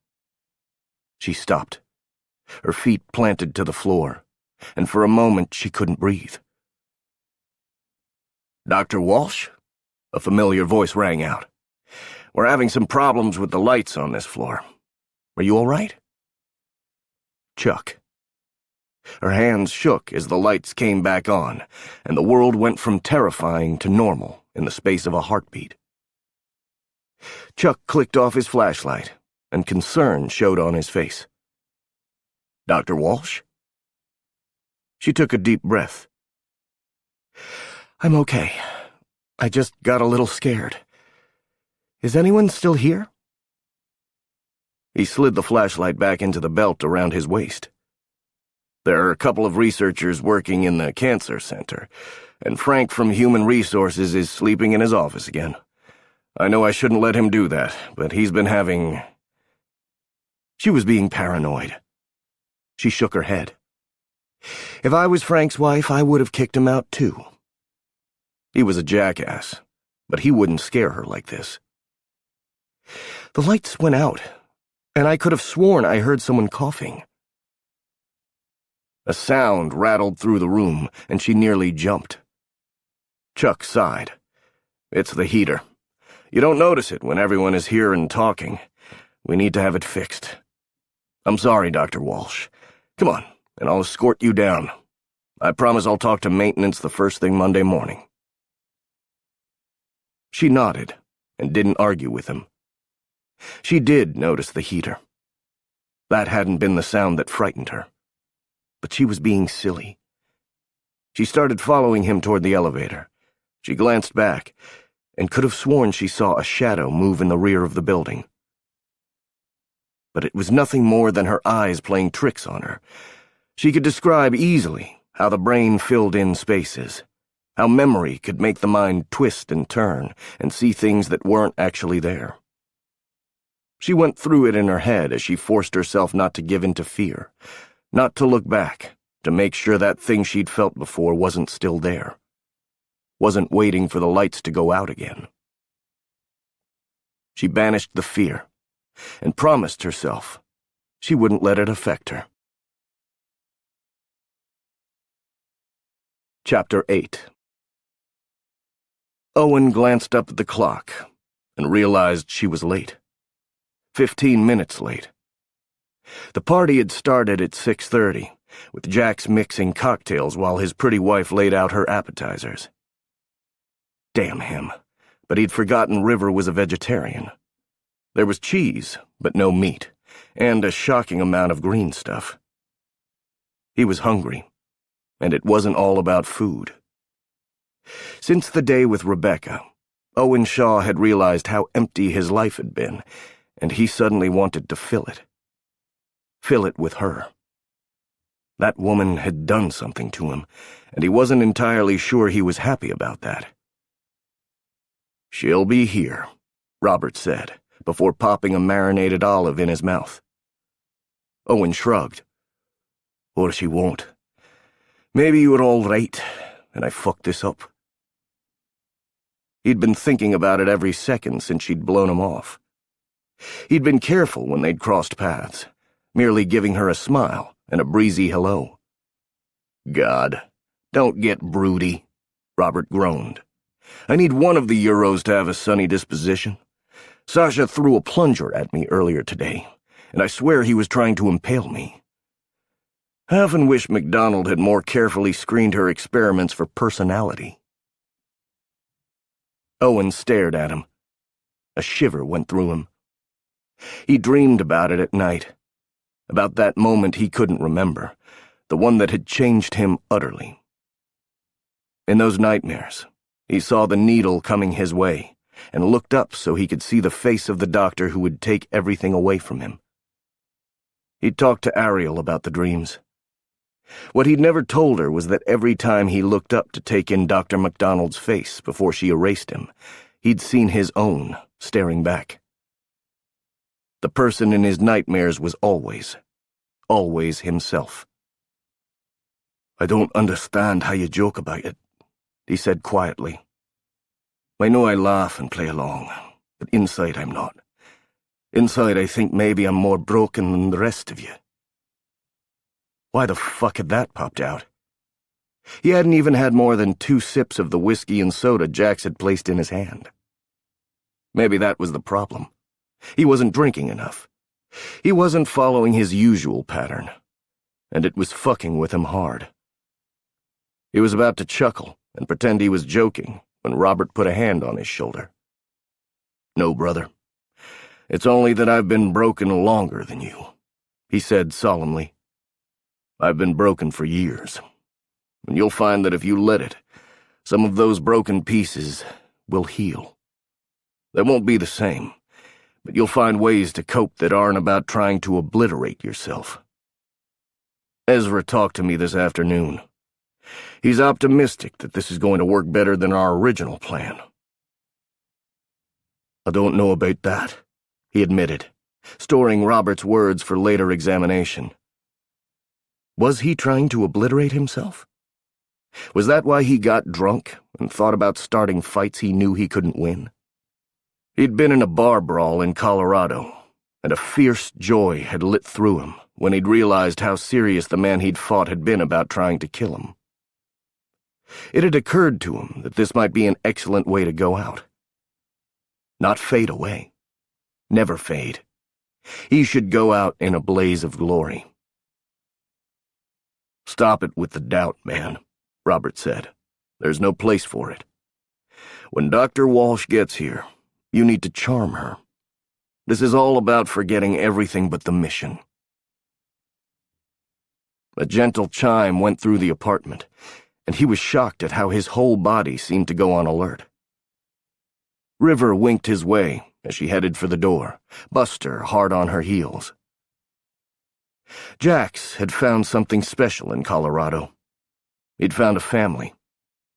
She stopped, her feet planted to the floor, and for a moment she couldn't breathe. "Dr. Walsh?" A familiar voice rang out. "We're having some problems with the lights on this floor. Are you all right?" Chuck. Her hands shook as the lights came back on, and the world went from terrifying to normal in the space of a heartbeat. Chuck clicked off his flashlight, and concern showed on his face. "Dr. Walsh?" She took a deep breath. "I'm okay. I just got a little scared. Is anyone still here?" He slid the flashlight back into the belt around his waist. "There are a couple of researchers working in the cancer center, and Frank from Human Resources is sleeping in his office again. I know I shouldn't let him do that, but he's been having..." She was being paranoid. She shook her head. If I was Frank's wife, I would have kicked him out too. He was a jackass, but he wouldn't scare her like this. The lights went out, and I could have sworn I heard someone coughing. A sound rattled through the room, and she nearly jumped. Chuck sighed. "It's the heater. You don't notice it when everyone is here and talking. We need to have it fixed. I'm sorry, Dr. Walsh. Come on, and I'll escort you down. I promise I'll talk to maintenance the first thing Monday morning." She nodded and didn't argue with him. She did notice the heater. That hadn't been the sound that frightened her. But she was being silly. She started following him toward the elevator. She glanced back and could have sworn she saw a shadow move in the rear of the building. But it was nothing more than her eyes playing tricks on her. She could describe easily how the brain filled in spaces, how memory could make the mind twist and turn and see things that weren't actually there. She went through it in her head as she forced herself not to give in to fear, not to look back, to make sure that thing she'd felt before wasn't still there, wasn't waiting for the lights to go out again. She banished the fear and promised herself she wouldn't let it affect her. Chapter 8. Owen glanced up at the clock and realized she was late. 15 minutes late. The party had started at 6:30, with Jax mixing cocktails while his pretty wife laid out her appetizers. Damn him, but he'd forgotten River was a vegetarian. There was cheese, but no meat, and a shocking amount of green stuff. He was hungry, and it wasn't all about food. Since the day with Rebecca, Owen Shaw had realized how empty his life had been, and he suddenly wanted to fill it. Fill it with her. That woman had done something to him, and he wasn't entirely sure he was happy about that. "She'll be here," Robert said, before popping a marinated olive in his mouth. Owen shrugged. "Or she won't. Maybe you were all right, and I fucked this up." He'd been thinking about it every second since she'd blown him off. He'd been careful when they'd crossed paths, merely giving her a smile and a breezy hello. "God, don't get broody," Robert groaned. "I need one of the Euros to have a sunny disposition. Sasha threw a plunger at me earlier today, and I swear he was trying to impale me. I often wish MacDonald had more carefully screened her experiments for personality." Owen stared at him. A shiver went through him. He dreamed about it at night, about that moment he couldn't remember, the one that had changed him utterly. In those nightmares, he saw the needle coming his way, and looked up so he could see the face of the doctor who would take everything away from him. He'd talked to Ariel about the dreams. What he'd never told her was that every time he looked up to take in Dr. MacDonald's face before she erased him, he'd seen his own staring back. The person in his nightmares was always himself. "I don't understand how you joke about it," he said quietly. "I know I laugh and play along, but inside I'm not. Inside I think maybe I'm more broken than the rest of you." Why the fuck had that popped out? He hadn't even had more than 2 sips of the whiskey and soda Jax had placed in his hand. Maybe that was the problem. He wasn't drinking enough. He wasn't following his usual pattern, and it was fucking with him hard. He was about to chuckle and pretend he was joking when Robert put a hand on his shoulder. "No, brother. It's only that I've been broken longer than you," he said solemnly. "I've been broken for years, and you'll find that if you let it, some of those broken pieces will heal. They won't be the same, but you'll find ways to cope that aren't about trying to obliterate yourself." Ezra talked to me this afternoon. He's optimistic that this is going to work better than our original plan. "I don't know about that," he admitted, storing Robert's words for later examination. Was he trying to obliterate himself? Was that why he got drunk and thought about starting fights he knew he couldn't win? He'd been in a bar brawl in Colorado, and a fierce joy had lit through him when he'd realized how serious the man he'd fought had been about trying to kill him. It had occurred to him that this might be an excellent way to go out. Not fade away. Never fade. He should go out in a blaze of glory. "Stop it with the doubt, man," Robert said. "There's no place for it. When Dr. Walsh gets here, you need to charm her. This is all about forgetting everything but the mission." A gentle chime went through the apartment, and he was shocked at how his whole body seemed to go on alert. River winked his way as she headed for the door, Buster hard on her heels. Jax had found something special in Colorado. He'd found a family,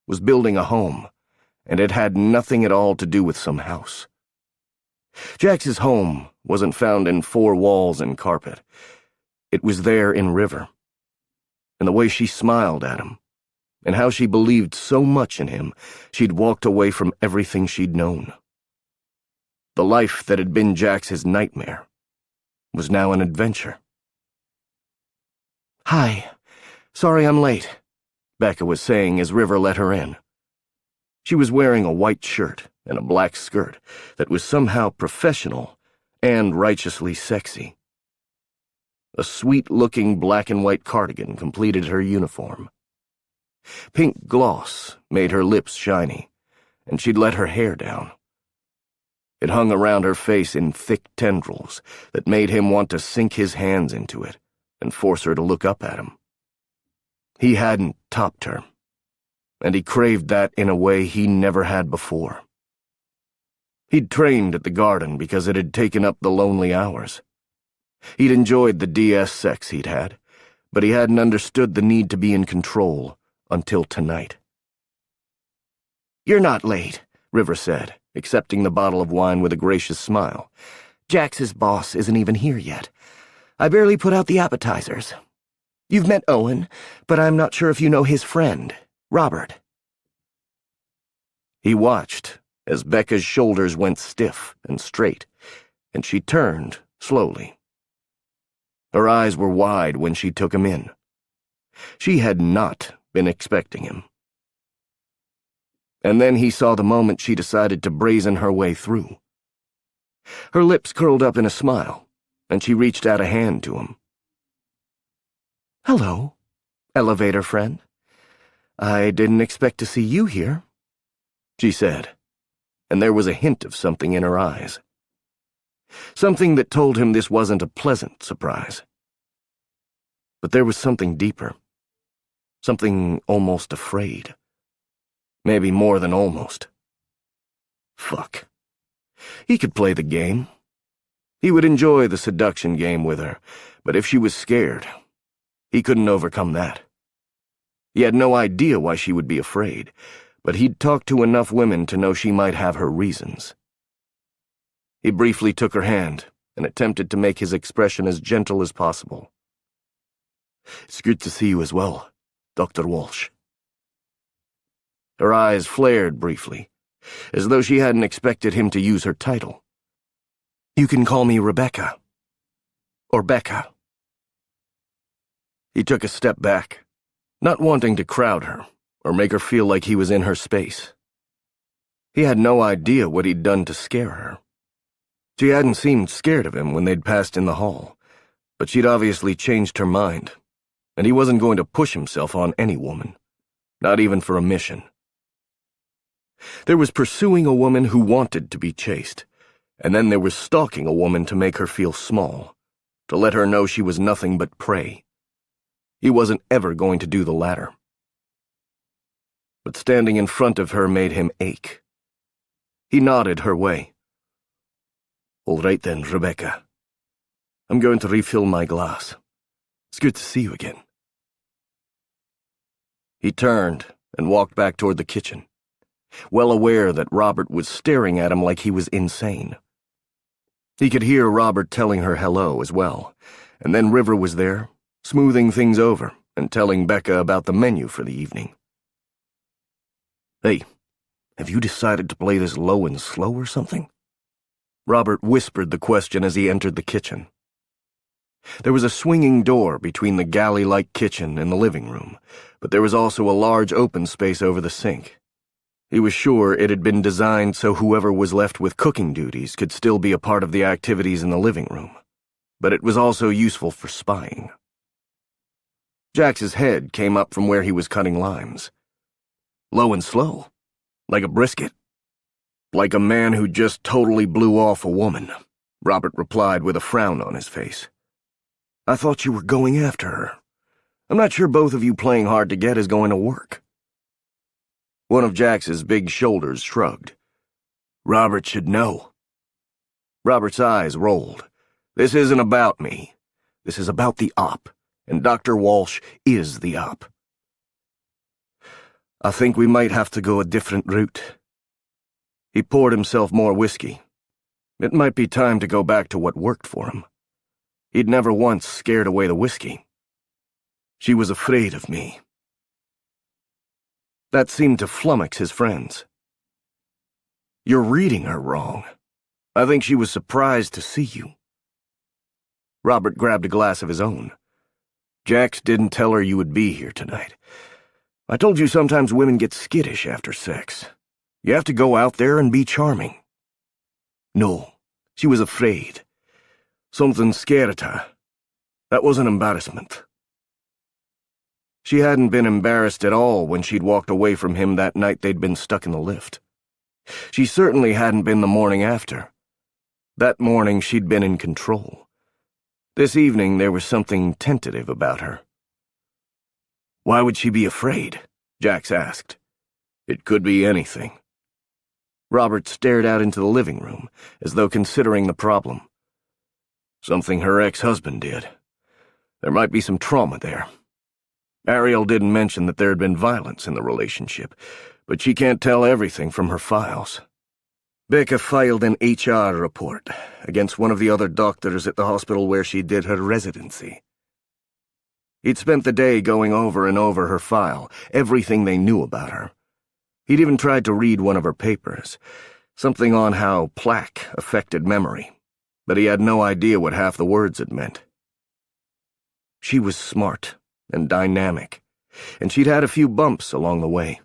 was building a home, and it had nothing at all to do with some house. Jax's home wasn't found in 4 walls and carpet. It was there in River. And the way she smiled at him, and how she believed so much in him, she'd walked away from everything she'd known. The life that had been Jax's nightmare was now an adventure. "Hi. Sorry I'm late," Becca was saying as River let her in. She was wearing a white shirt and a black skirt that was somehow professional and righteously sexy. A sweet-looking black and white cardigan completed her uniform. Pink gloss made her lips shiny, and she'd let her hair down. It hung around her face in thick tendrils that made him want to sink his hands into it and force her to look up at him. He hadn't topped her, and he craved that in a way he never had before. He'd trained at the garden because it had taken up the lonely hours. He'd enjoyed the DS sex he'd had, but he hadn't understood the need to be in control until tonight. "You're not late," River said, accepting the bottle of wine with a gracious smile. "Jax's boss isn't even here yet. I barely put out the appetizers. You've met Owen, but I'm not sure if you know his friend, Robert." He watched as Becca's shoulders went stiff and straight, and she turned slowly. Her eyes were wide when she took him in. She had not been expecting him. And then he saw the moment she decided to brazen her way through. Her lips curled up in a smile, and she reached out a hand to him. "Hello, elevator friend. I didn't expect to see you here," she said, and there was a hint of something in her eyes. Something that told him this wasn't a pleasant surprise. But there was something deeper. Something almost afraid. Maybe more than almost. Fuck. He could play the game. He would enjoy the seduction game with her, but if she was scared, he couldn't overcome that. He had no idea why she would be afraid, but he'd talked to enough women to know she might have her reasons. He briefly took her hand and attempted to make his expression as gentle as possible. "It's good to see you as well, Dr. Walsh." Her eyes flared briefly, as though she hadn't expected him to use her title. "You can call me Rebecca. Or Becca." He took a step back, not wanting to crowd her or make her feel like he was in her space. He had no idea what he'd done to scare her. She hadn't seemed scared of him when they'd passed in the hall, but she'd obviously changed her mind, and he wasn't going to push himself on any woman, not even for a mission. There was pursuing a woman who wanted to be chased, and then there was stalking a woman to make her feel small, to let her know she was nothing but prey. He wasn't ever going to do the latter. But standing in front of her made him ache. He nodded her way. "All right then, Rebecca. I'm going to refill my glass. It's good to see you again." He turned and walked back toward the kitchen, well aware that Robert was staring at him like he was insane. He could hear Robert telling her hello as well, and then River was there, smoothing things over and telling Becca about the menu for the evening. "Hey, have you decided to play this low and slow or something?" Robert whispered the question as he entered the kitchen. There was a swinging door between the galley-like kitchen and the living room, but there was also a large open space over the sink. He was sure it had been designed so whoever was left with cooking duties could still be a part of the activities in the living room, but it was also useful for spying. Jax's head came up from where he was cutting limes. "Low and slow? Like a brisket?" "Like a man who just totally blew off a woman," Robert replied with a frown on his face. "I thought you were going after her. I'm not sure both of you playing hard to get is going to work." One of Jax's big shoulders shrugged. "Robert should know." Robert's eyes rolled. "This isn't about me. This is about the op, and Dr. Walsh is the op." "I think we might have to go a different route." He poured himself more whiskey. It might be time to go back to what worked for him. He'd never once scared away the whiskey. "She was afraid of me." That seemed to flummox his friends. "You're reading her wrong. I think she was surprised to see you." Robert grabbed a glass of his own. "Jax didn't tell her you would be here tonight. I told you sometimes women get skittish after sex. You have to go out there and be charming." "No, she was afraid. Something scared her. That was an embarrassment." She hadn't been embarrassed at all when she'd walked away from him that night they'd been stuck in the lift. She certainly hadn't been the morning after. That morning she'd been in control. This evening there was something tentative about her. "Why would she be afraid?" Jax asked. "It could be anything." Robert stared out into the living room, as though considering the problem. "Something her ex-husband did. There might be some trauma there. Ariel didn't mention that there had been violence in the relationship, but she can't tell everything from her files. Becca filed an HR report against one of the other doctors at the hospital where she did her residency. He'd spent the day going over and over her file, everything they knew about her. He'd even tried to read one of her papers, something on how plaque affected memory, but he had no idea what half the words had meant. She was smart and dynamic, and she'd had a few bumps along the way.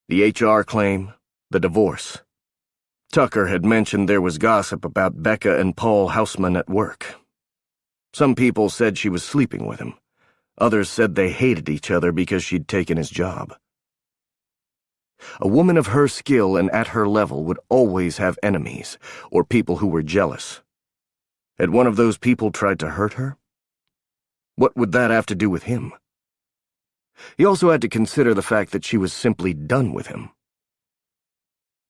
The HR claim, the divorce. Tucker had mentioned there was gossip about Becca and Paul Houseman at work. Some people said she was sleeping with him. Others said they hated each other because she'd taken his job. A woman of her skill and at her level would always have enemies, or people who were jealous. Had one of those people tried to hurt her? What would that have to do with him? He also had to consider the fact that she was simply done with him.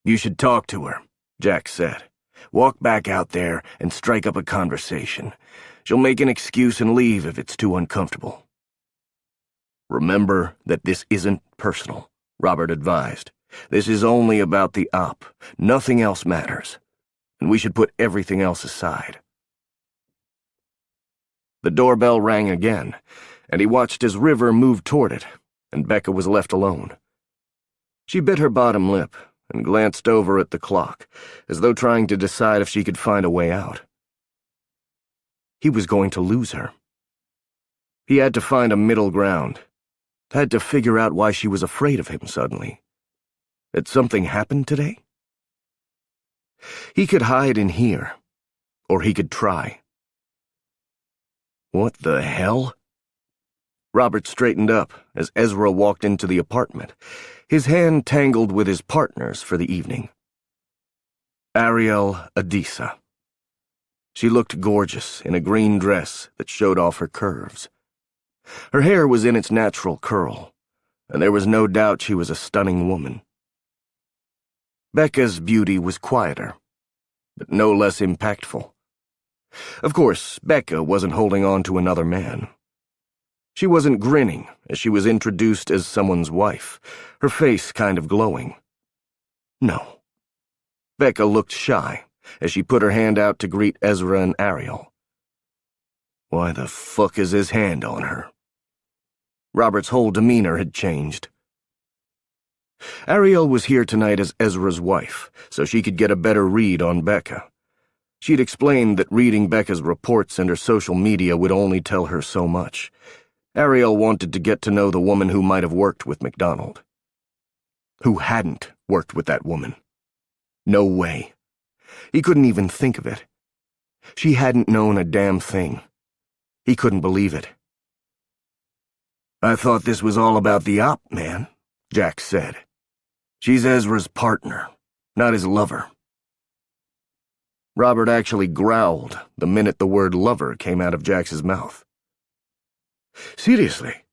"You should talk to her," Jax said. "Walk back out there and strike up a conversation. She'll make an excuse and leave if it's too uncomfortable." "Remember that this isn't personal," Robert advised. "This is only about the op. Nothing else matters. And we should put everything else aside. The doorbell rang again, and he watched as River moved toward it, and Becca was left alone. She bit her bottom lip and glanced over at the clock, as though trying to decide if she could find a way out. He was going to lose her. He had to find a middle ground, had to figure out why she was afraid of him suddenly. Had something happened today? He could hide in here, or he could try. What the hell? Robert straightened up as Ezra walked into the apartment, his hand tangled with his partner's for the evening. Ariel Adisa. She looked gorgeous in a green dress that showed off her curves. Her hair was in its natural curl, and there was no doubt she was a stunning woman. Becca's beauty was quieter, but no less impactful. Of course, Becca wasn't holding on to another man. She wasn't grinning as she was introduced as someone's wife, her face kind of glowing. No. Becca looked shy as she put her hand out to greet Ezra and Ariel. Why the fuck is his hand on her? Robert's whole demeanor had changed. Ariel was here tonight as Ezra's wife, so she could get a better read on Becca. She'd explained that reading Becca's reports and her social media would only tell her so much. Ariel wanted to get to know the woman who might have worked with MacDonald. Who hadn't worked with that woman. No way. He couldn't even think of it. She hadn't known a damn thing. He couldn't believe it. I thought this was all about the op, man, Jack said. She's Ezra's partner, not his lover. Robert actually growled the minute the word lover came out of Jax's mouth. Seriously?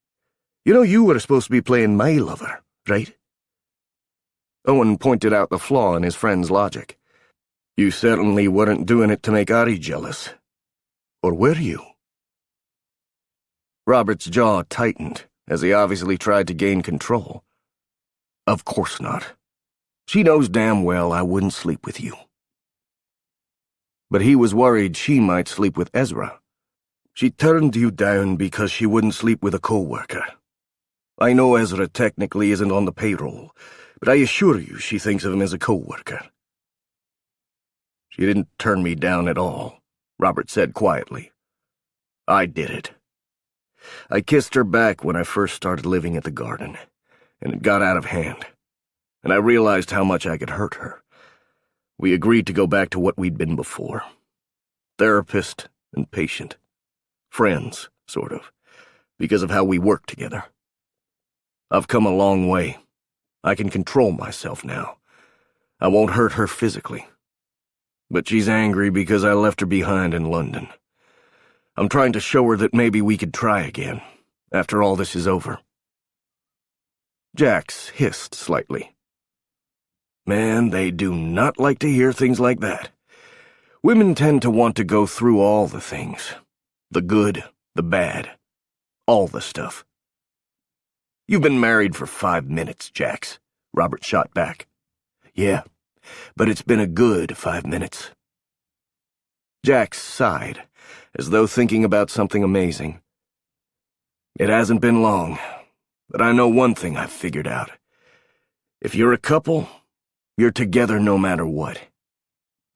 You know you were supposed to be playing my lover, right? Owen pointed out the flaw in his friend's logic. You certainly weren't doing it to make Ari jealous. Or were you? Robert's jaw tightened as he obviously tried to gain control. Of course not. She knows damn well I wouldn't sleep with you. But he was worried she might sleep with Ezra. She turned you down because she wouldn't sleep with a co-worker. I know Ezra technically isn't on the payroll, but I assure you she thinks of him as a co-worker. She didn't turn me down at all, Robert said quietly. I did it. I kissed her back when I first started living at the garden, and it got out of hand, and I realized how much I could hurt her. We agreed to go back to what we'd been before. Therapist and patient. Friends, sort of, because of how we worked together. I've come a long way. I can control myself now. I won't hurt her physically. But she's angry because I left her behind in London. I'm trying to show her that maybe we could try again, after all this is over. Jax hissed slightly. Man, they do not like to hear things like that. Women tend to want to go through all the things. The good, the bad, all the stuff. You've been married for 5 minutes, Jax, Robert shot back. Yeah, but it's been a good 5 minutes. Jax sighed, as though thinking about something amazing. It hasn't been long, but I know one thing I've figured out. If you're a couple, you're together no matter what.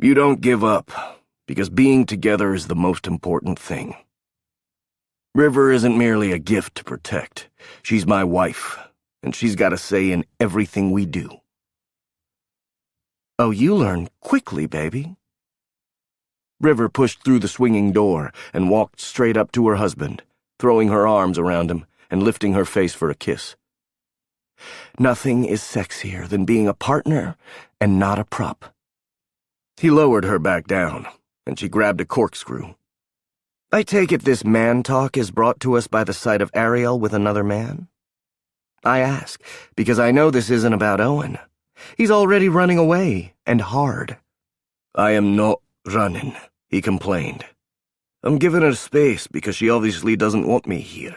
You don't give up, because being together is the most important thing. River isn't merely a gift to protect. She's my wife, and she's got a say in everything we do. Oh, you learn quickly, baby. River pushed through the swinging door and walked straight up to her husband, throwing her arms around him and lifting her face for a kiss. Nothing is sexier than being a partner and not a prop. He lowered her back down, and she grabbed a corkscrew. I take it this man talk is brought to us by the sight of Ariel with another man? I ask, because I know this isn't about Owen. He's already running away, and hard. I am not running, he complained. I'm giving her space because she obviously doesn't want me here.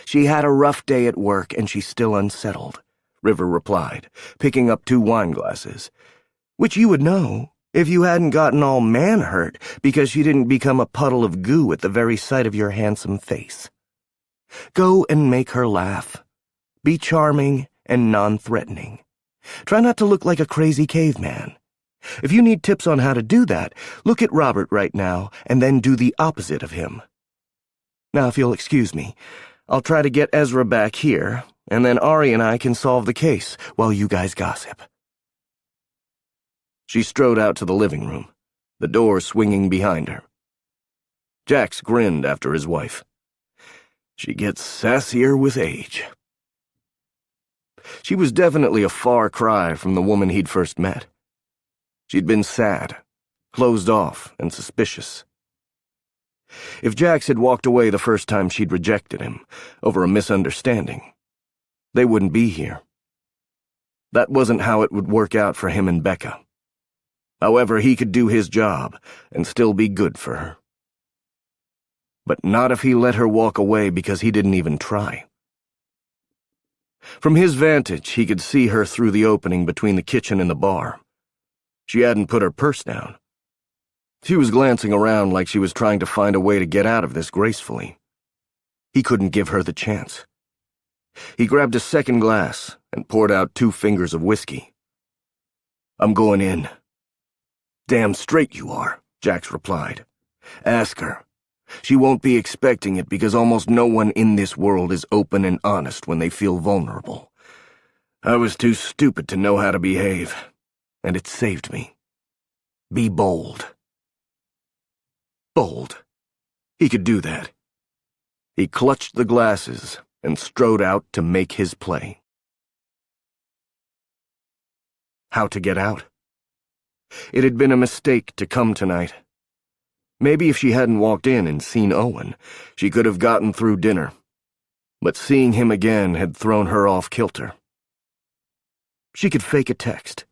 She had a rough day at work and she's still unsettled, River replied, picking up 2 wine glasses. Which you would know. If you hadn't gotten all man-hurt because she didn't become a puddle of goo at the very sight of your handsome face. Go and make her laugh. Be charming and non-threatening. Try not to look like a crazy caveman. If you need tips on how to do that, look at Robert right now and then do the opposite of him. Now, if you'll excuse me, I'll try to get Ezra back here, and then Ari and I can solve the case while you guys gossip. She strode out to the living room, the door swinging behind her. Jax grinned after his wife. She gets sassier with age. She was definitely a far cry from the woman he'd first met. She'd been sad, closed off, and suspicious. If Jax had walked away the first time she'd rejected him, over a misunderstanding, they wouldn't be here. That wasn't how it would work out for him and Becca. However, he could do his job and still be good for her. But not if he let her walk away because he didn't even try. From his vantage, he could see her through the opening between the kitchen and the bar. She hadn't put her purse down. She was glancing around like she was trying to find a way to get out of this gracefully. He couldn't give her the chance. He grabbed a second glass and poured out 2 fingers of whiskey. "I'm going in." "Damn straight you are," Jax replied. "Ask her. She won't be expecting it because almost no one in this world is open and honest when they feel vulnerable. I was too stupid to know how to behave, and it saved me. Be bold." Bold. He could do that. He clutched the glasses and strode out to make his play. How to get out? It had been a mistake to come tonight. Maybe if she hadn't walked in and seen Owen, she could have gotten through dinner. But seeing him again had thrown her off kilter. She could fake a text.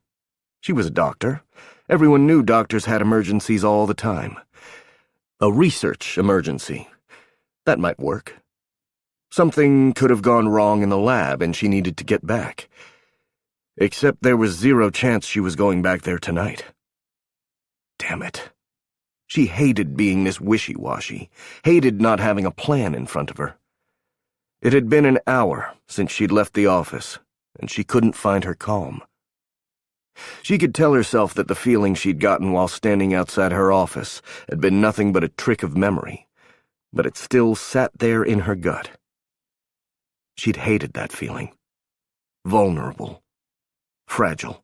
She was a doctor. Everyone knew doctors had emergencies all the time. A research emergency. That might work. Something could have gone wrong in the lab and she needed to get back. Except there was 0 chance she was going back there tonight. Damn it. She hated being this wishy-washy, hated not having a plan in front of her. It had been an hour since she'd left the office, and she couldn't find her calm. She could tell herself that the feeling she'd gotten while standing outside her office had been nothing but a trick of memory, but it still sat there in her gut. She'd hated that feeling. Vulnerable. Fragile.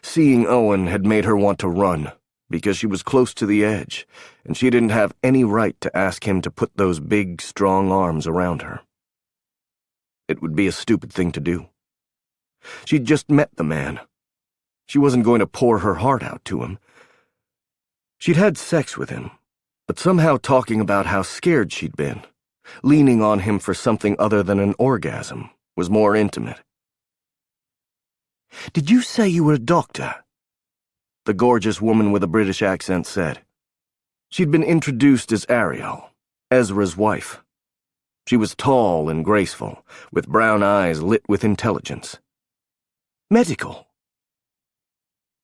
Seeing Owen had made her want to run, because she was close to the edge, and she didn't have any right to ask him to put those big, strong arms around her. It would be a stupid thing to do. She'd just met the man. She wasn't going to pour her heart out to him. She'd had sex with him, but somehow talking about how scared she'd been, leaning on him for something other than an orgasm, was more intimate. "Did you say you were a doctor?" the gorgeous woman with a British accent said. She'd been introduced as Ariel, Ezra's wife. She was tall and graceful, with brown eyes lit with intelligence. "Medical?"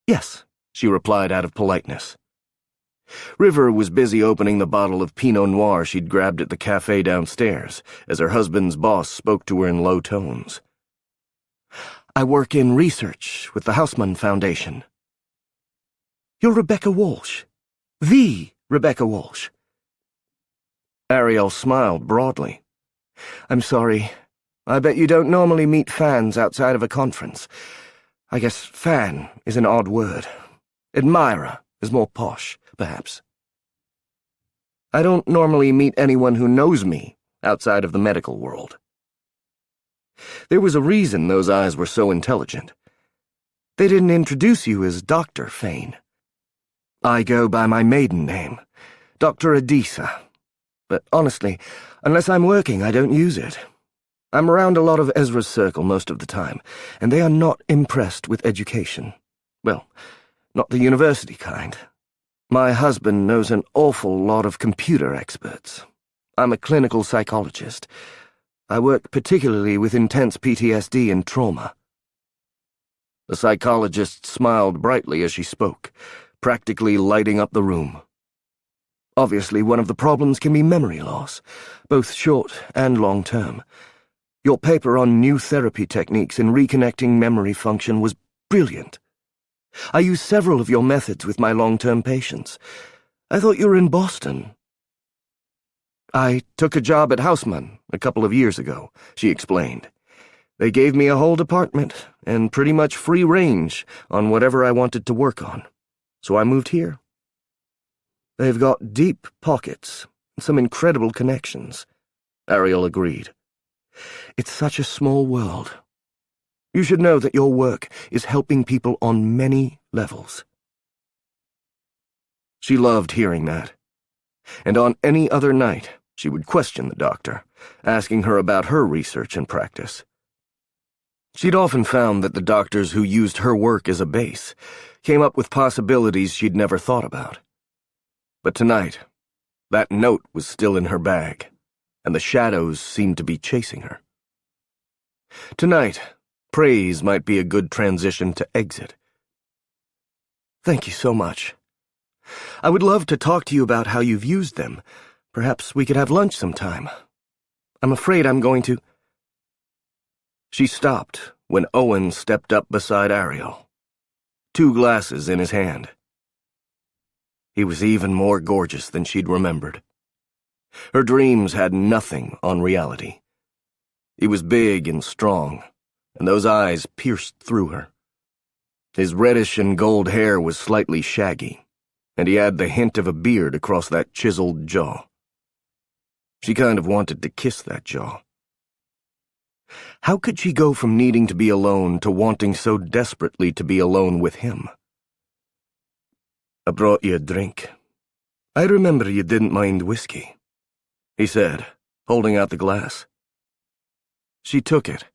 "Yes," she replied out of politeness. River was busy opening the bottle of Pinot Noir she'd grabbed at the cafe downstairs, as her husband's boss spoke to her in low tones. "I work in research with the Haussmann Foundation." "You're Rebecca Walsh. The Rebecca Walsh." Ariel smiled broadly. "I'm sorry. I bet you don't normally meet fans outside of a conference. I guess fan is an odd word. Admirer is more posh, perhaps. I don't normally meet anyone who knows me outside of the medical world." There was a reason those eyes were so intelligent. "They didn't introduce you as Dr. Fane." "I go by my maiden name, Dr. Adisa. But honestly, unless I'm working, I don't use it. I'm around a lot of Ezra's circle most of the time, and they are not impressed with education. Well, not the university kind. My husband knows an awful lot of computer experts. I'm a clinical psychologist. I work particularly with intense PTSD and trauma." The psychologist smiled brightly as she spoke, practically lighting up the room. Obviously, one of the problems can be memory loss, both short and long-term. Your paper on new therapy techniques in reconnecting memory function was brilliant. I use several of your methods with my long-term patients. I thought you were in Boston. I took a job at Haussmann a couple of years ago, she explained. They gave me a whole department and pretty much free range on whatever I wanted to work on, so I moved here. They've got deep pockets and some incredible connections, Ariel agreed. It's such a small world. You should know that your work is helping people on many levels. She loved hearing that, and on any other night she would question the doctor, asking her about her research and practice. She'd often found that the doctors who used her work as a base came up with possibilities she'd never thought about. But tonight, that note was still in her bag, and the shadows seemed to be chasing her. Tonight, praise might be a good transition to exit. Thank you so much. I would love to talk to you about how you've used them. Perhaps we could have lunch sometime. I'm afraid I'm going to... She stopped when Owen stepped up beside Ariel, 2 glasses in his hand. He was even more gorgeous than she'd remembered. Her dreams had nothing on reality. He was big and strong, and those eyes pierced through her. His reddish and gold hair was slightly shaggy, and he had the hint of a beard across that chiseled jaw. She kind of wanted to kiss that jaw. How could she go from needing to be alone to wanting so desperately to be alone with him? I brought you a drink. I remember you didn't mind whiskey, he said, holding out the glass. She took it,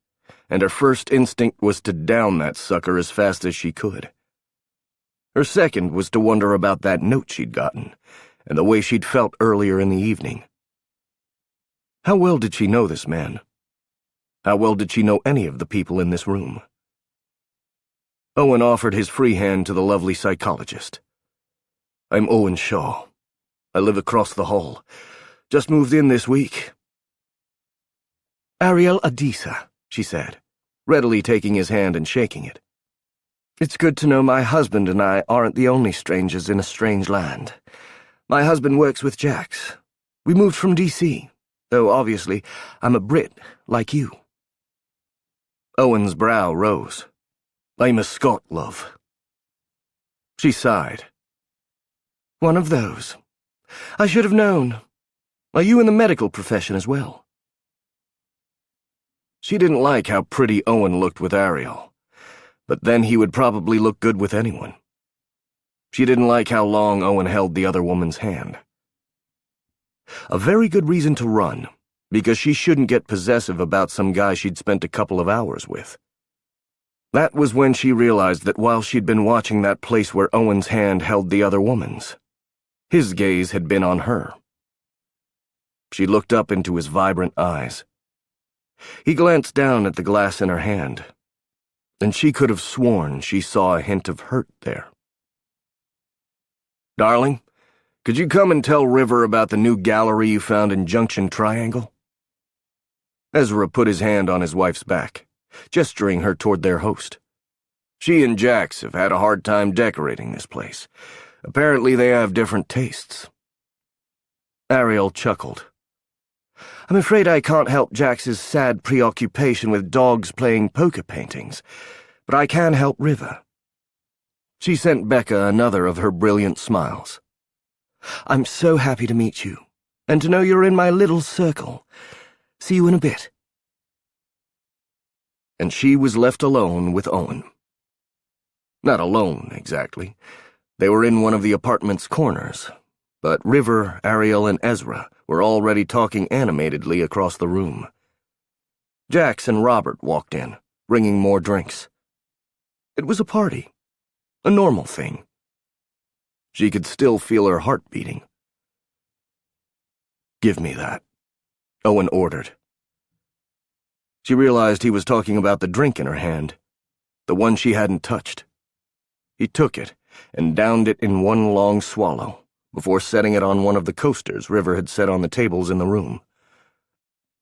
and her first instinct was to down that sucker as fast as she could. Her second was to wonder about that note she'd gotten, and the way she'd felt earlier in the evening. How well did she know this man? How well did she know any of the people in this room? Owen offered his free hand to the lovely psychologist. I'm Owen Shaw. I live across the hall. Just moved in this week. Ariel Adisa, she said, readily taking his hand and shaking it. It's good to know my husband and I aren't the only strangers in a strange land. My husband works with Jax. We moved from D.C., though obviously I'm a Brit, like you. Owen's brow rose. I'm a Scot, love. She sighed. One of those. I should have known. Are you in the medical profession as well? She didn't like how pretty Owen looked with Ariel, but then he would probably look good with anyone. She didn't like how long Owen held the other woman's hand. A very good reason to run, because she shouldn't get possessive about some guy she'd spent a couple of hours with. That was when she realized that while she'd been watching that place where Owen's hand held the other woman's, his gaze had been on her. She looked up into his vibrant eyes. He glanced down at the glass in her hand, and she could have sworn she saw a hint of hurt there. Darling, could you come and tell River about the new gallery you found in Junction Triangle? Ezra put his hand on his wife's back, gesturing her toward their host. She and Jax have had a hard time decorating this place. Apparently they have different tastes. Ariel chuckled. I'm afraid I can't help Jax's sad preoccupation with dogs playing poker paintings, but I can help River. She sent Becca another of her brilliant smiles. I'm so happy to meet you, and to know you're in my little circle. See you in a bit. And she was left alone with Owen. Not alone, exactly. They were in one of the apartment's corners, but River, Ariel, and Ezra were already talking animatedly across the room. Jax and Robert walked in, bringing more drinks. It was a party, a normal thing. She could still feel her heart beating. Give me that, Owen ordered. She realized he was talking about the drink in her hand. the one she hadn't touched. He took it and downed it in one long swallow before setting it on one of the coasters River had set on the tables in the room.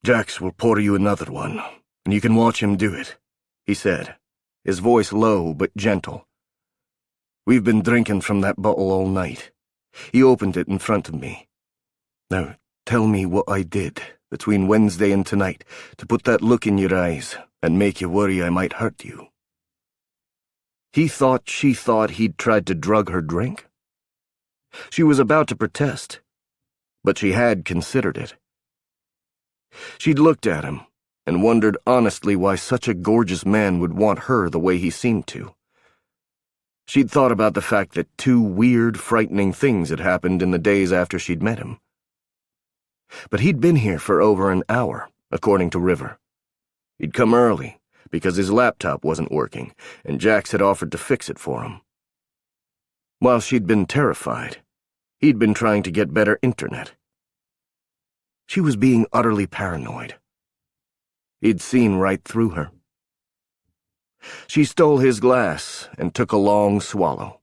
"Jax will pour you another one, and you can watch him do it," he said, his voice low but gentle. "We've been drinking from that bottle all night." He opened it in front of me. "Now, tell me what I did between Wednesday and tonight to put that look in your eyes and make you worry I might hurt you." He thought she thought he'd tried to drug her drink. She was about to protest, but she had considered it. She'd looked at him and wondered honestly why such a gorgeous man would want her the way he seemed to. She'd thought about the fact that two weird, frightening things had happened in the days after she'd met him. But he'd been here for over an hour, according to River. He'd come early because his laptop wasn't working, and Jax had offered to fix it for him. While she'd been terrified, he'd been trying to get better internet. She was being utterly paranoid. He'd seen right through her. She stole his glass and took a long swallow,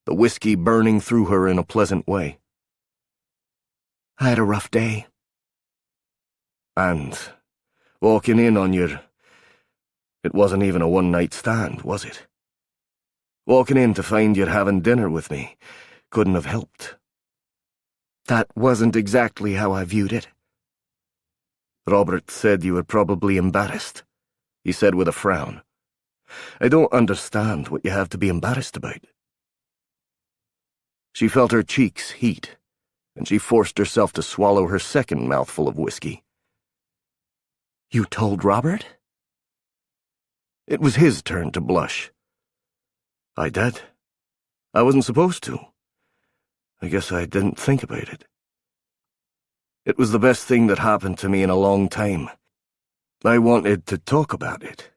the whiskey burning through her in a pleasant way. "I had a rough day." "And walking in on your... It wasn't even a one-night stand, was it? Walking in to find you're having dinner with me couldn't have helped." "That wasn't exactly how I viewed it." "Robert said you were probably embarrassed," he said with a frown. "I don't understand what you have to be embarrassed about." She felt her cheeks heat, and she forced herself to swallow her second mouthful of whiskey. "You told Robert?" It was his turn to blush. "I did. I wasn't supposed to. I guess I didn't think about it. It was the best thing that happened to me in a long time. I wanted to talk about it."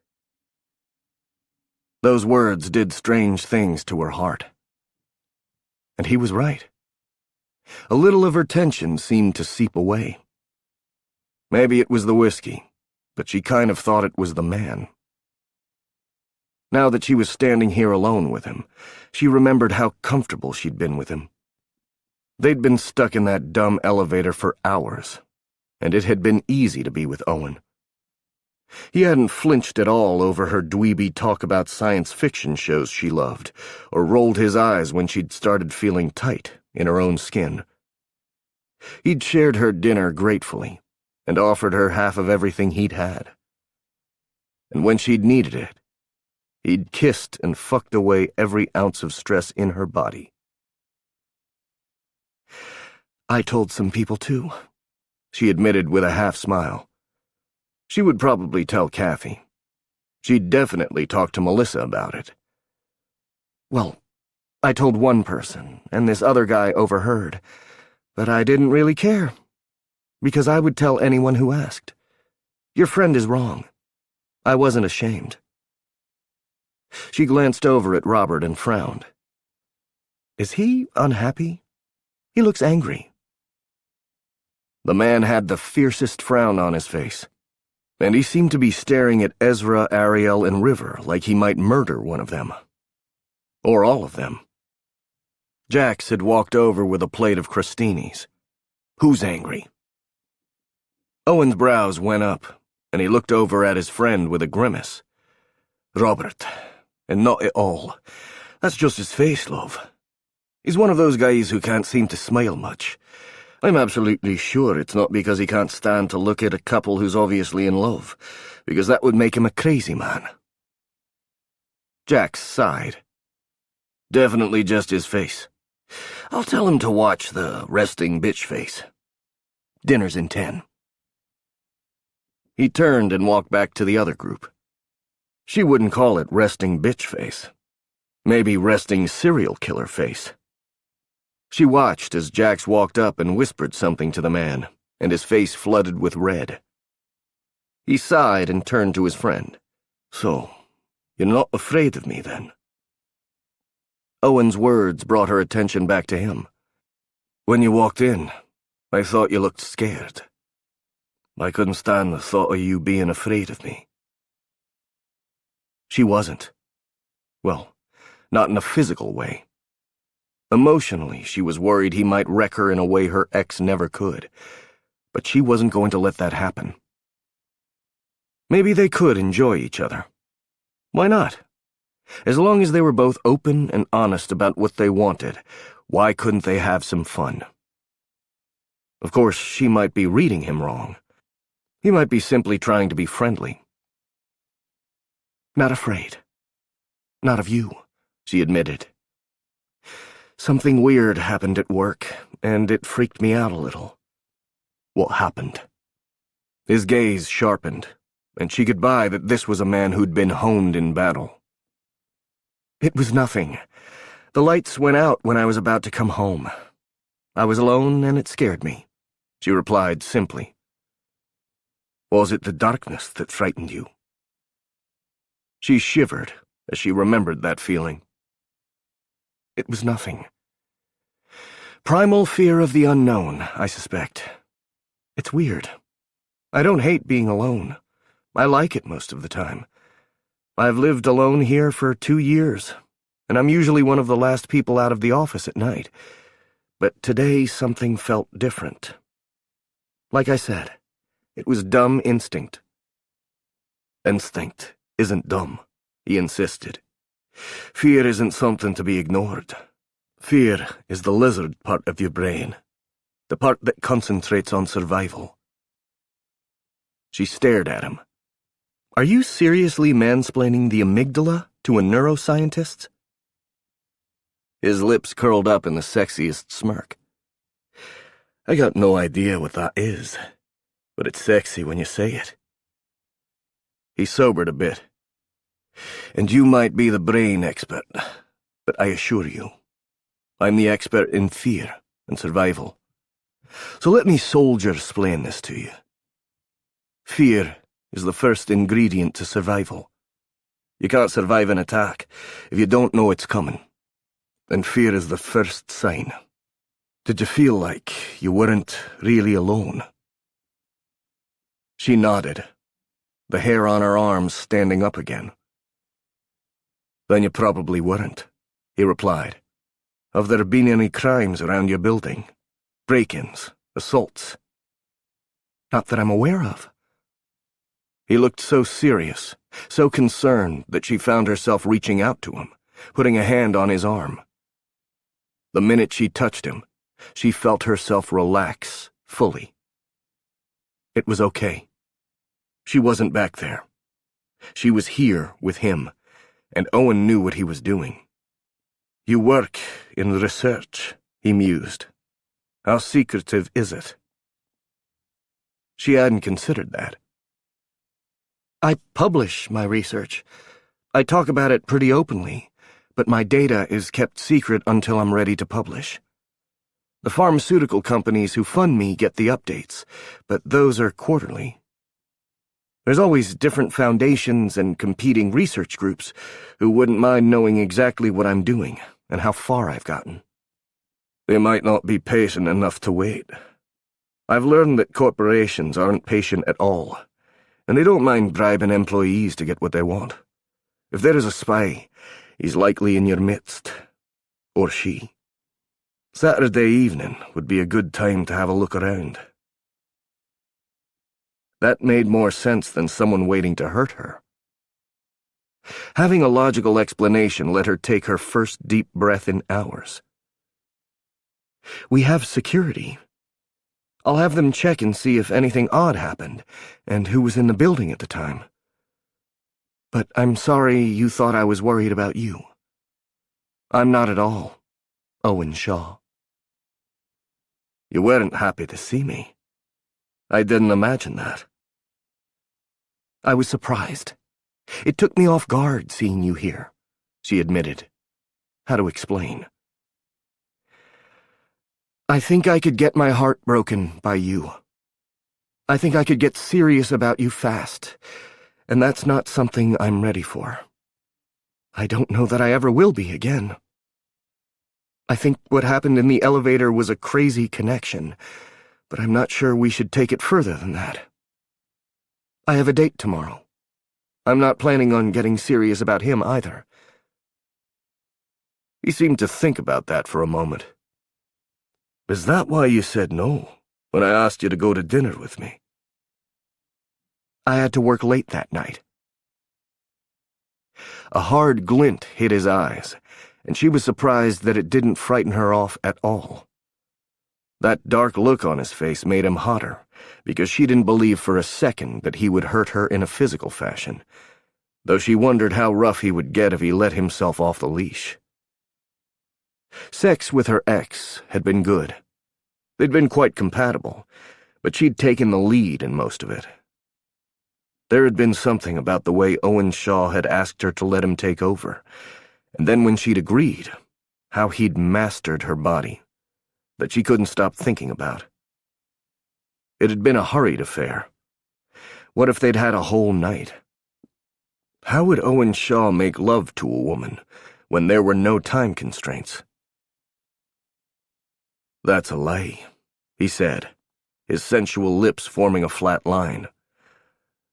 Those words did strange things to her heart. And he was right. A little of her tension seemed to seep away. Maybe it was the whiskey, but she kind of thought it was the man. Now that she was standing here alone with him, she remembered how comfortable she'd been with him. They'd been stuck in that dumb elevator for hours, and it had been easy to be with Owen. He hadn't flinched at all over her dweeby talk about science fiction shows she loved, or rolled his eyes when she'd started feeling tight in her own skin. He'd shared her dinner gratefully, and offered her half of everything he'd had. And when she'd needed it, he'd kissed and fucked away every ounce of stress in her body. "I told some people too," she admitted with a half-smile. She would probably tell Kathy. She'd definitely talk to Melissa about it. "Well, I told one person, and this other guy overheard, but I didn't really care, because I would tell anyone who asked. Your friend is wrong. I wasn't ashamed." She glanced over at Robert and frowned. "Is he unhappy? He looks angry." The man had the fiercest frown on his face, and he seemed to be staring at Ezra, Ariel, and River like he might murder one of them. Or all of them. Jax had walked over with a plate of crostinis. "Who's angry?" Owen's brows went up, and he looked over at his friend with a grimace. "Robert, and not at all. That's just his face, love. He's one of those guys who can't seem to smile much. I'm absolutely sure it's not because he can't stand to look at a couple who's obviously in love, because that would make him a crazy man." Jax sighed. "Definitely just his face. I'll tell him to watch the resting bitch face. Dinner's in 10. He turned and walked back to the other group. She wouldn't call it resting bitch face. Maybe resting serial killer face. She watched as Jax walked up and whispered something to the man, and his face flooded with red. He sighed and turned to his friend. "So, you're not afraid of me, then?" Owen's words brought her attention back to him. "When you walked in, I thought you looked scared. I couldn't stand the thought of you being afraid of me." She wasn't. Well, not in a physical way. Emotionally, she was worried he might wreck her in a way her ex never could, but she wasn't going to let that happen. Maybe they could enjoy each other. Why not? As long as they were both open and honest about what they wanted, why couldn't they have some fun? Of course, she might be reading him wrong. He might be simply trying to be friendly. Not afraid. Not of you, she admitted. Something weird happened at work, and it freaked me out a little. What happened? His gaze sharpened, and she could buy that this was a man who'd been honed in battle. It was nothing. The lights went out when I was about to come home. I was alone, and it scared me, she replied simply. Was it the darkness that frightened you? She shivered as she remembered that feeling. It was nothing. Primal fear of the unknown, I suspect. It's weird. I don't hate being alone. I like it most of the time. I've lived alone here for 2 years, and I'm usually one of the last people out of the office at night. But today something felt different. Like I said, it was dumb instinct. Instinct isn't dumb, he insisted. Fear isn't something to be ignored. Fear is the lizard part of your brain, the part that concentrates on survival. She stared at him. Are you seriously mansplaining the amygdala to a neuroscientist? His lips curled up in the sexiest smirk. I got no idea what that is, but it's sexy when you say it. He sobered a bit. And you might be the brain expert, but I assure you, I'm the expert in fear and survival. So let me soldier-splain this to you. Fear is the first ingredient to survival. You can't survive an attack if you don't know it's coming. And fear is the first sign. Did you feel like you weren't really alone? She nodded, the hair on her arms standing up again. Then you probably weren't, he replied. Have there been any crimes around your building? Break-ins, assaults? Not that I'm aware of. He looked so serious, so concerned that she found herself reaching out to him, putting a hand on his arm. The minute she touched him, she felt herself relax fully. It was okay. She wasn't back there. She was here with him, and Owen knew what he was doing. You work in research, he mused. How secretive is it? She hadn't considered that. I publish my research. I talk about it pretty openly, but my data is kept secret until I'm ready to publish. The pharmaceutical companies who fund me get the updates, but those are quarterly. There's always different foundations and competing research groups who wouldn't mind knowing exactly what I'm doing and how far I've gotten. They might not be patient enough to wait. I've learned that corporations aren't patient at all, and they don't mind bribing employees to get what they want. If there is a spy, he's likely in your midst. Or she. Saturday evening would be a good time to have a look around. That made more sense than someone waiting to hurt her. Having a logical explanation let her take her first deep breath in hours. We have security. I'll have them check and see if anything odd happened, and who was in the building at the time. But I'm sorry you thought I was worried about you. I'm not at all, Owen Shaw. You weren't happy to see me. I didn't imagine that. I was surprised. It took me off guard seeing you here, she admitted. How to explain? I think I could get my heart broken by you. I think I could get serious about you fast, and that's not something I'm ready for. I don't know that I ever will be again. I think what happened in the elevator was a crazy connection, but I'm not sure we should take it further than that. I have a date tomorrow. I'm not planning on getting serious about him either. He seemed to think about that for a moment. Is that why you said no when I asked you to go to dinner with me? I had to work late that night. A hard glint hit his eyes, and she was surprised that it didn't frighten her off at all. That dark look on his face made him hotter, because she didn't believe for a second that he would hurt her in a physical fashion, though she wondered how rough he would get if he let himself off the leash. Sex with her ex had been good. They'd been quite compatible, but she'd taken the lead in most of it. There had been something about the way Owen Shaw had asked her to let him take over, and then when she'd agreed, how he'd mastered her body, that she couldn't stop thinking about. It had been a hurried affair. What if they'd had a whole night? How would Owen Shaw make love to a woman when there were no time constraints? That's a lie, he said, his sensual lips forming a flat line.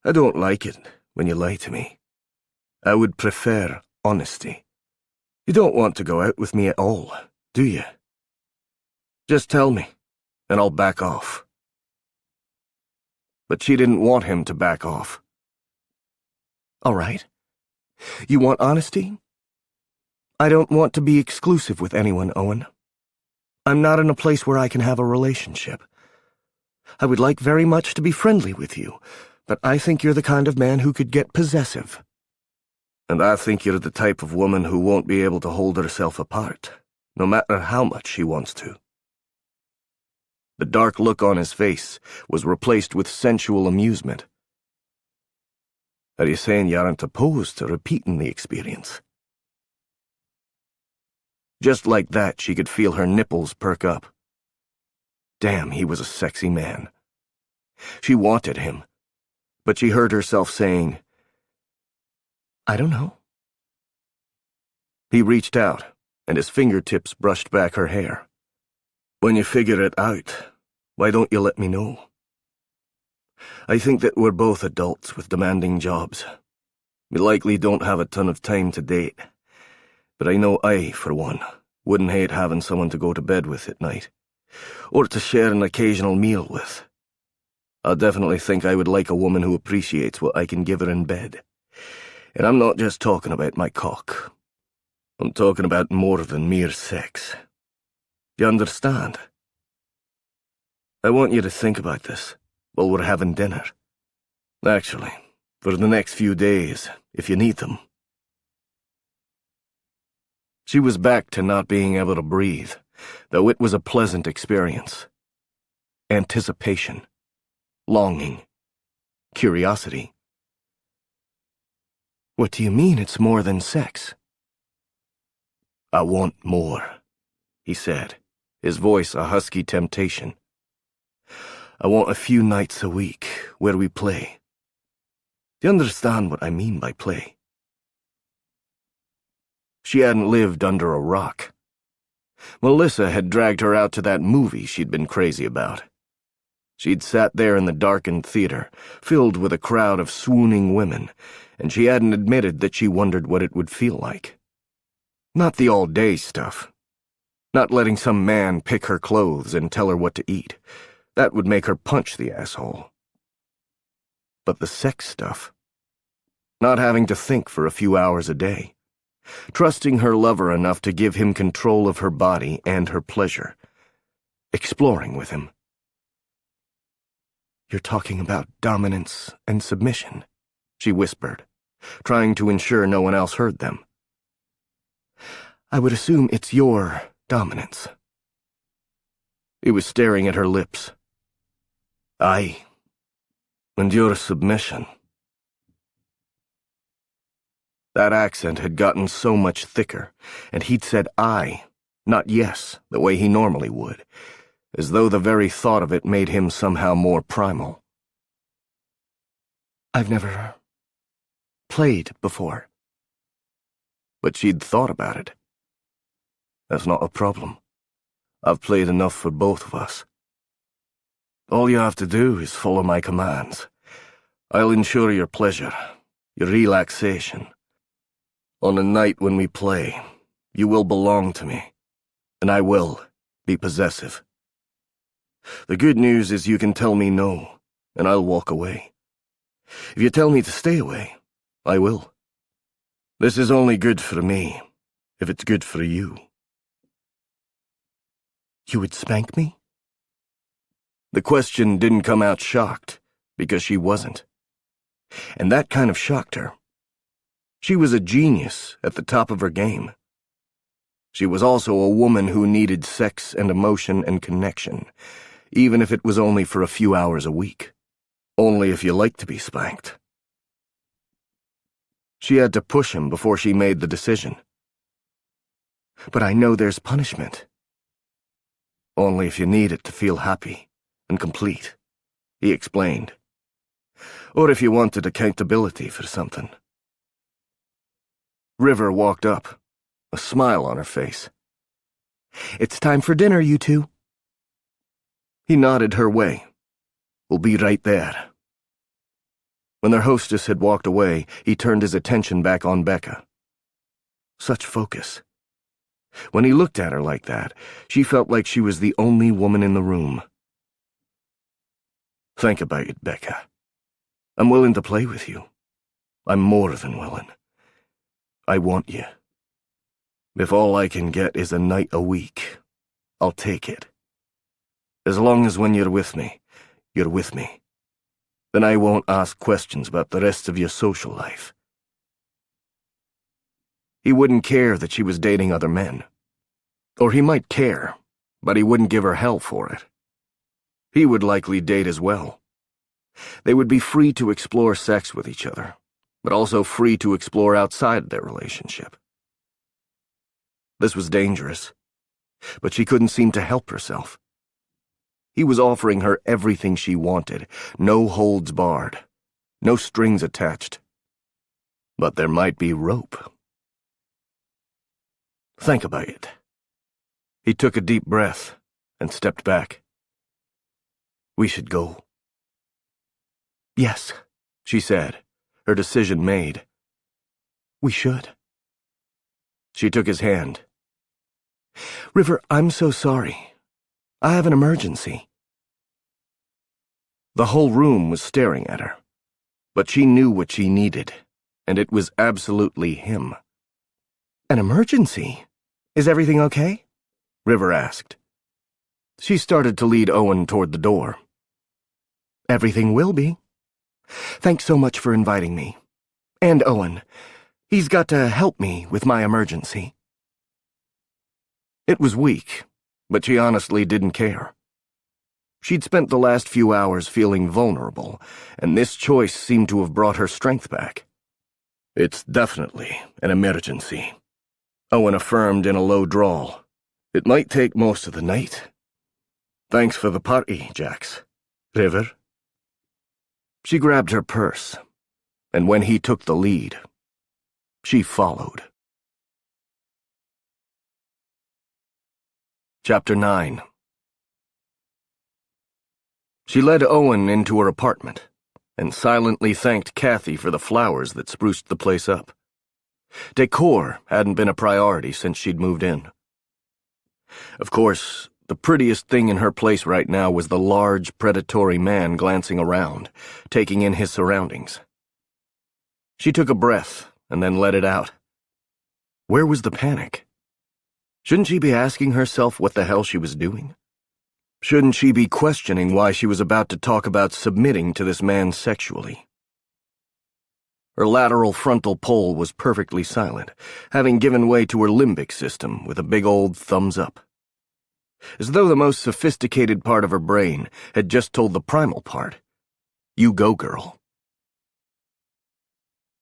I don't like it when you lie to me. I would prefer honesty. You don't want to go out with me at all, do you? Just tell me, and I'll back off. But she didn't want him to back off. All right. You want honesty? I don't want to be exclusive with anyone, Owen. I'm not in a place where I can have a relationship. I would like very much to be friendly with you, but I think you're the kind of man who could get possessive. And I think you're the type of woman who won't be able to hold herself apart, no matter how much she wants to. The dark look on his face was replaced with sensual amusement. Are you saying you aren't opposed to repeating the experience? Just like that, she could feel her nipples perk up. Damn, he was a sexy man. She wanted him, but she heard herself saying, I don't know. He reached out, and his fingertips brushed back her hair. When you figure it out, why don't you let me know? I think that we're both adults with demanding jobs. We likely don't have a ton of time to date, but I know I, for one, wouldn't hate having someone to go to bed with at night, or to share an occasional meal with. I definitely think I would like a woman who appreciates what I can give her in bed. And I'm not just talking about my cock. I'm talking about more than mere sex. You understand? I want you to think about this while we're having dinner. Actually, for the next few days, if you need them. She was back to not being able to breathe, though it was a pleasant experience. Anticipation, longing, curiosity. What do you mean it's more than sex? I want more, he said, his voice a husky temptation. I want a few nights a week where we play. Do you understand what I mean by play? She hadn't lived under a rock. Melissa had dragged her out to that movie she'd been crazy about. She'd sat there in the darkened theater, filled with a crowd of swooning women, and she hadn't admitted that she wondered what it would feel like. Not the all-day stuff. Not letting some man pick her clothes and tell her what to eat. That would make her punch the asshole. But the sex stuff. Not having to think for a few hours a day. Trusting her lover enough to give him control of her body and her pleasure. Exploring with him. You're talking about dominance and submission, she whispered, trying to ensure no one else heard them. I would assume it's your dominance. He was staring at her lips. Aye. And your submission. That accent had gotten so much thicker, and he'd said aye, not yes, the way he normally would, as though the very thought of it made him somehow more primal. I've never played before. But she'd thought about it. That's not a problem. I've played enough for both of us. All you have to do is follow my commands. I'll ensure your pleasure, your relaxation. On a night when we play, You will belong to me, and I will be possessive. The good news is you can tell me no, and I'll walk away. If you tell me to stay away, I will. This is only good for me, if it's good for you. You would spank me? The question didn't come out shocked, because she wasn't. And that kind of shocked her. She was a genius at the top of her game. She was also a woman who needed sex and emotion and connection, even if it was only for a few hours a week. Only if you like to be spanked. She had to push him before she made the decision. But I know there's punishment. Only if you need it to feel happy and complete, he explained. Or if you wanted accountability for something. River walked up, a smile on her face. It's time for dinner, you two. He nodded her way. We'll be right there. When their hostess had walked away, he turned his attention back on Becca. Such focus. When he looked at her like that, she felt like she was the only woman in the room. Think about it, Becca. I'm willing to play with you. I'm more than willing. I want you. If all I can get is a night a week, I'll take it. As long as when you're with me, you're with me. Then I won't ask questions about the rest of your social life. He wouldn't care that she was dating other men. Or he might care, but he wouldn't give her hell for it. He would likely date as well. They would be free to explore sex with each other, but also free to explore outside their relationship. This was dangerous, but she couldn't seem to help herself. He was offering her everything she wanted, no holds barred, no strings attached. But there might be rope. Think about it. He took a deep breath and stepped back. We should go. Yes, she said, her decision made. We should. She took his hand. River, I'm so sorry. I have an emergency. The whole room was staring at her, but she knew what she needed, and it was absolutely him. An emergency? Is everything okay? River asked. She started to lead Owen toward the door. Everything will be. Thanks so much for inviting me. And Owen. He's got to help me with my emergency. It was weak, but she honestly didn't care. She'd spent the last few hours feeling vulnerable, and this choice seemed to have brought her strength back. It's definitely an emergency, Owen affirmed in a low drawl. It might take most of the night. Thanks for the party, Jax. River? She grabbed her purse, and when he took the lead, she followed. Chapter 9. She led Owen into her apartment, and silently thanked Kathy for the flowers that spruced the place up. Decor hadn't been a priority since she'd moved in. Of course, the prettiest thing in her place right now was the large, predatory man glancing around, taking in his surroundings. She took a breath and then let it out. Where was the panic? Shouldn't she be asking herself what the hell she was doing? Shouldn't she be questioning why she was about to talk about submitting to this man sexually? Her lateral frontal pole was perfectly silent, having given way to her limbic system with a big old thumbs up. As though the most sophisticated part of her brain had just told the primal part, "You go, girl."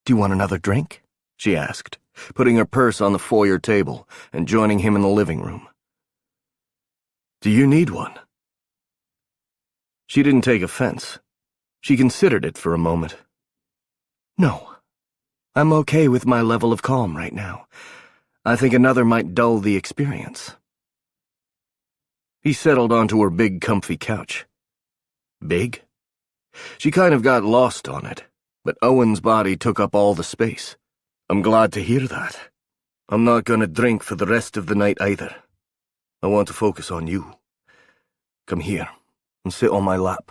Do you want another drink? She asked, putting her purse on the foyer table and joining him in the living room. Do you need one? She didn't take offense. She considered it for a moment. No. I'm okay with my level of calm right now. I think another might dull the experience. He settled onto her big, comfy couch. Big? She kind of got lost on it, but Owen's body took up all the space. I'm glad to hear that. I'm not gonna drink for the rest of the night either. I want to focus on you. Come here and sit on my lap.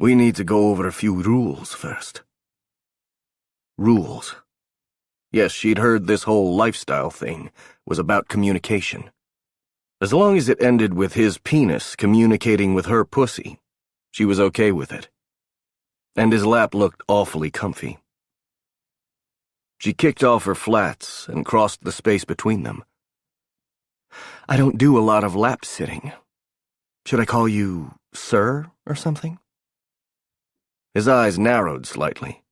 We need to go over a few rules first. Rules. Yes, she'd heard this whole lifestyle thing was about communication. As long as it ended with his penis communicating with her pussy, she was okay with it. And his lap looked awfully comfy. She kicked off her flats and crossed the space between them. I don't do a lot of lap sitting. Should I call you Sir or something? His eyes narrowed slightly.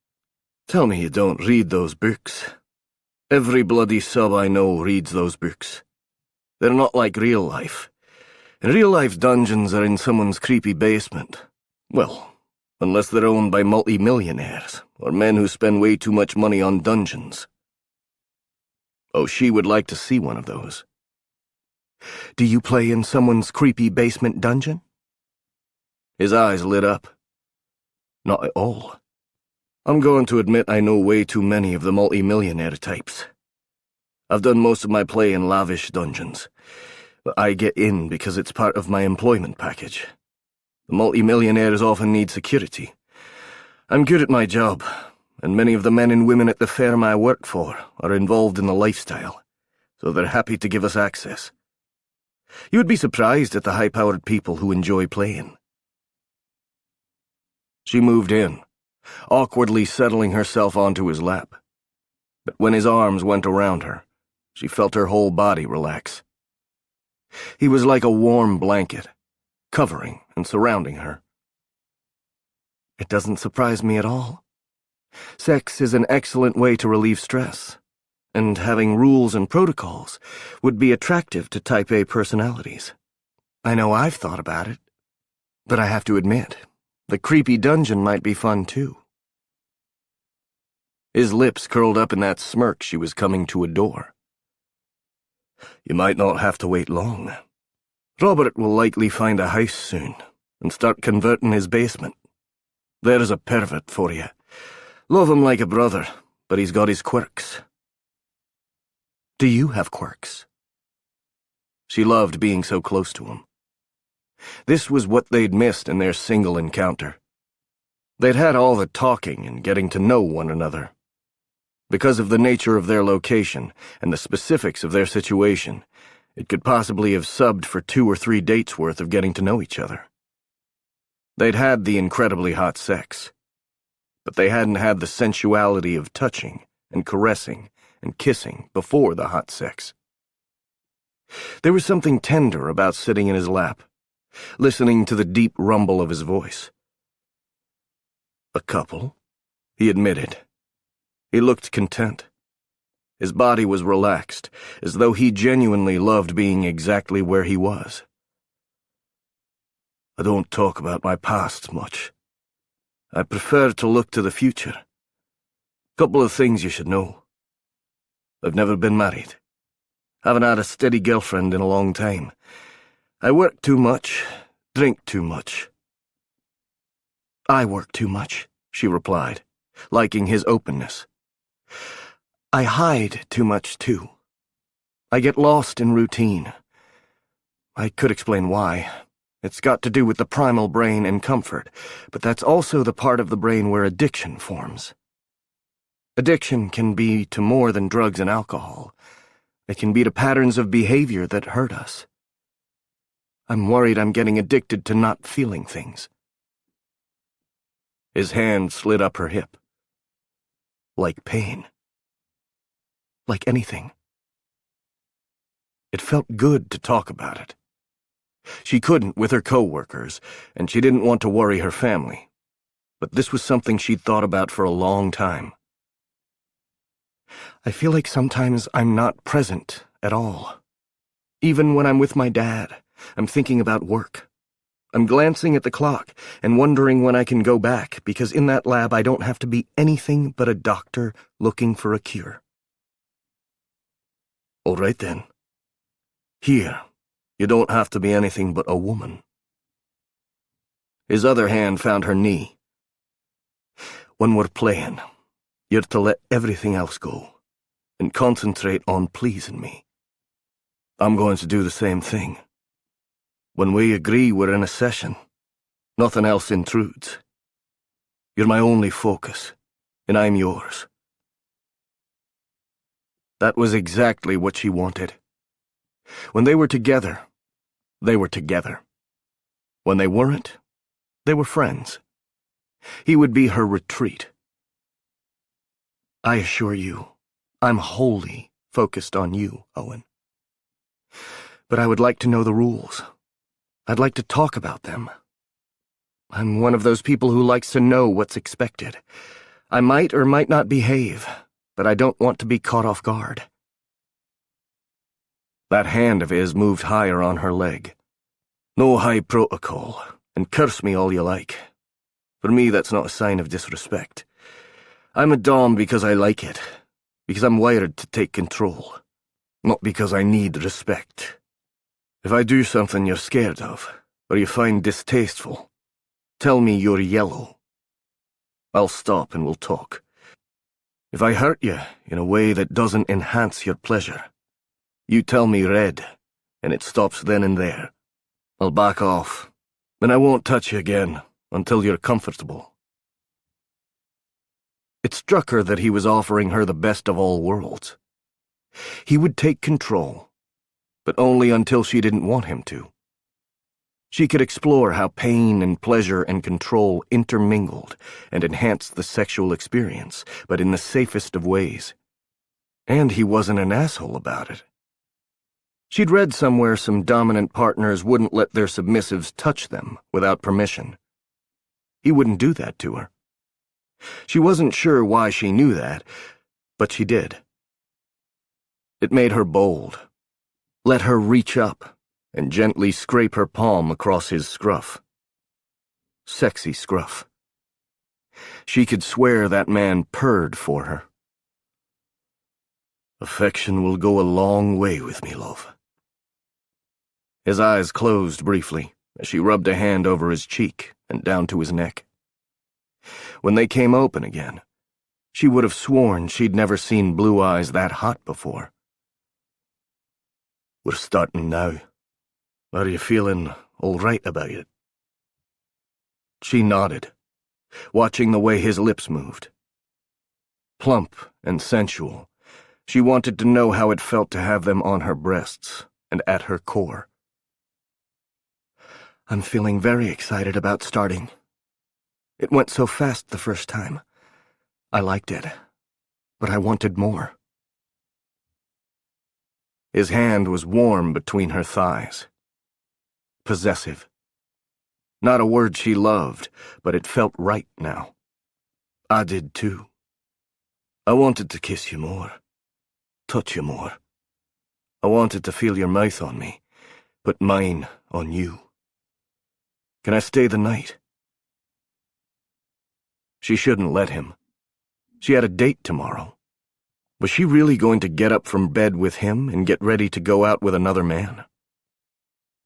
Tell me you don't read those books. Every bloody sub I know reads those books. They're not like real life. In real life, dungeons are in someone's creepy basement. Well, unless they're owned by multi-millionaires, or men who spend way too much money on dungeons. Oh, she would like to see one of those. Do you play in someone's creepy basement dungeon? His eyes lit up. Not at all. I'm going to admit I know way too many of the multi-millionaire types. I've done most of my play in lavish dungeons, but I get in because it's part of my employment package. The multi-millionaires often need security. I'm good at my job, and many of the men and women at the firm I work for are involved in the lifestyle, so they're happy to give us access. You would be surprised at the high-powered people who enjoy playing. She moved in, awkwardly settling herself onto his lap. But when his arms went around her, she felt her whole body relax. He was like a warm blanket, covering and surrounding her. It doesn't surprise me at all. Sex is an excellent way to relieve stress, and having rules and protocols would be attractive to Type A personalities. I know I've thought about it, but I have to admit, the creepy dungeon might be fun too. His lips curled up in that smirk she was coming to adore. You might not have to wait long. Robert will likely find a house soon and start converting his basement. There's a pervert for you. Love him like a brother, but he's got his quirks. Do you have quirks? She loved being so close to him. This was what they'd missed in their single encounter. They'd had all the talking and getting to know one another. Because of the nature of their location and the specifics of their situation, it could possibly have subbed for 2 or 3 dates worth of getting to know each other. They'd had the incredibly hot sex, but they hadn't had the sensuality of touching and caressing and kissing before the hot sex. There was something tender about sitting in his lap, listening to the deep rumble of his voice. A couple, he admitted. He looked content. His body was relaxed, as though he genuinely loved being exactly where he was. I don't talk about my past much. I prefer to look to the future. Couple of things you should know. I've never been married. Haven't had a steady girlfriend in a long time. I work too much, drink too much. I work too much, she replied, liking his openness. I hide too much, too. I get lost in routine. I could explain why. It's got to do with the primal brain and comfort, but that's also the part of the brain where addiction forms. Addiction can be to more than drugs and alcohol. It can be to patterns of behavior that hurt us. I'm worried I'm getting addicted to not feeling things. His hand slid up her hip. Like pain. Like anything. It felt good to talk about it. She couldn't with her co-workers, and she didn't want to worry her family. But this was something she'd thought about for a long time. I feel like sometimes I'm not present at all. Even when I'm with my dad, I'm thinking about work. I'm glancing at the clock and wondering when I can go back, because in that lab I don't have to be anything but a doctor looking for a cure. All right then. Here, you don't have to be anything but a woman. His other hand found her knee. When we're playing, you're to let everything else go, and concentrate on pleasing me. I'm going to do the same thing. When we agree we're in a session, nothing else intrudes. You're my only focus, and I'm yours. That was exactly what she wanted. When they were together, they were together. When they weren't, they were friends. He would be her retreat. I assure you, I'm wholly focused on you, Owen. But I would like to know the rules. I'd like to talk about them. I'm one of those people who likes to know what's expected. I might or might not behave, but I don't want to be caught off guard. That hand of his moved higher on her leg. No high protocol, and curse me all you like. For me, that's not a sign of disrespect. I'm a dom because I like it, because I'm wired to take control, not because I need respect. If I do something you're scared of, or you find distasteful, tell me you're yellow. I'll stop and we'll talk. If I hurt you in a way that doesn't enhance your pleasure, you tell me red, and it stops then and there. I'll back off, and I won't touch you again until you're comfortable. It struck her that he was offering her the best of all worlds. He would take control, but only until she didn't want him to. She could explore how pain and pleasure and control intermingled and enhanced the sexual experience, but in the safest of ways. And he wasn't an asshole about it. She'd read somewhere some dominant partners wouldn't let their submissives touch them without permission. He wouldn't do that to her. She wasn't sure why she knew that, but she did. It made her bold. Let her reach up and gently scrape her palm across his scruff. Sexy scruff. She could swear that man purred for her. Affection will go a long way with me, love. His eyes closed briefly as she rubbed a hand over his cheek and down to his neck. When they came open again, she would have sworn she'd never seen blue eyes that hot before. We're starting now. Are you feeling all right about it? She nodded, watching the way his lips moved. Plump and sensual, she wanted to know how it felt to have them on her breasts and at her core. I'm feeling very excited about starting. It went so fast the first time. I liked it, but I wanted more. His hand was warm between her thighs. Possessive. Not a word she loved, but it felt right now. I did too. I wanted to kiss you more, touch you more. I wanted to feel your mouth on me, put mine on you. Can I stay the night? She shouldn't let him. She had a date tomorrow. Was she really going to get up from bed with him and get ready to go out with another man?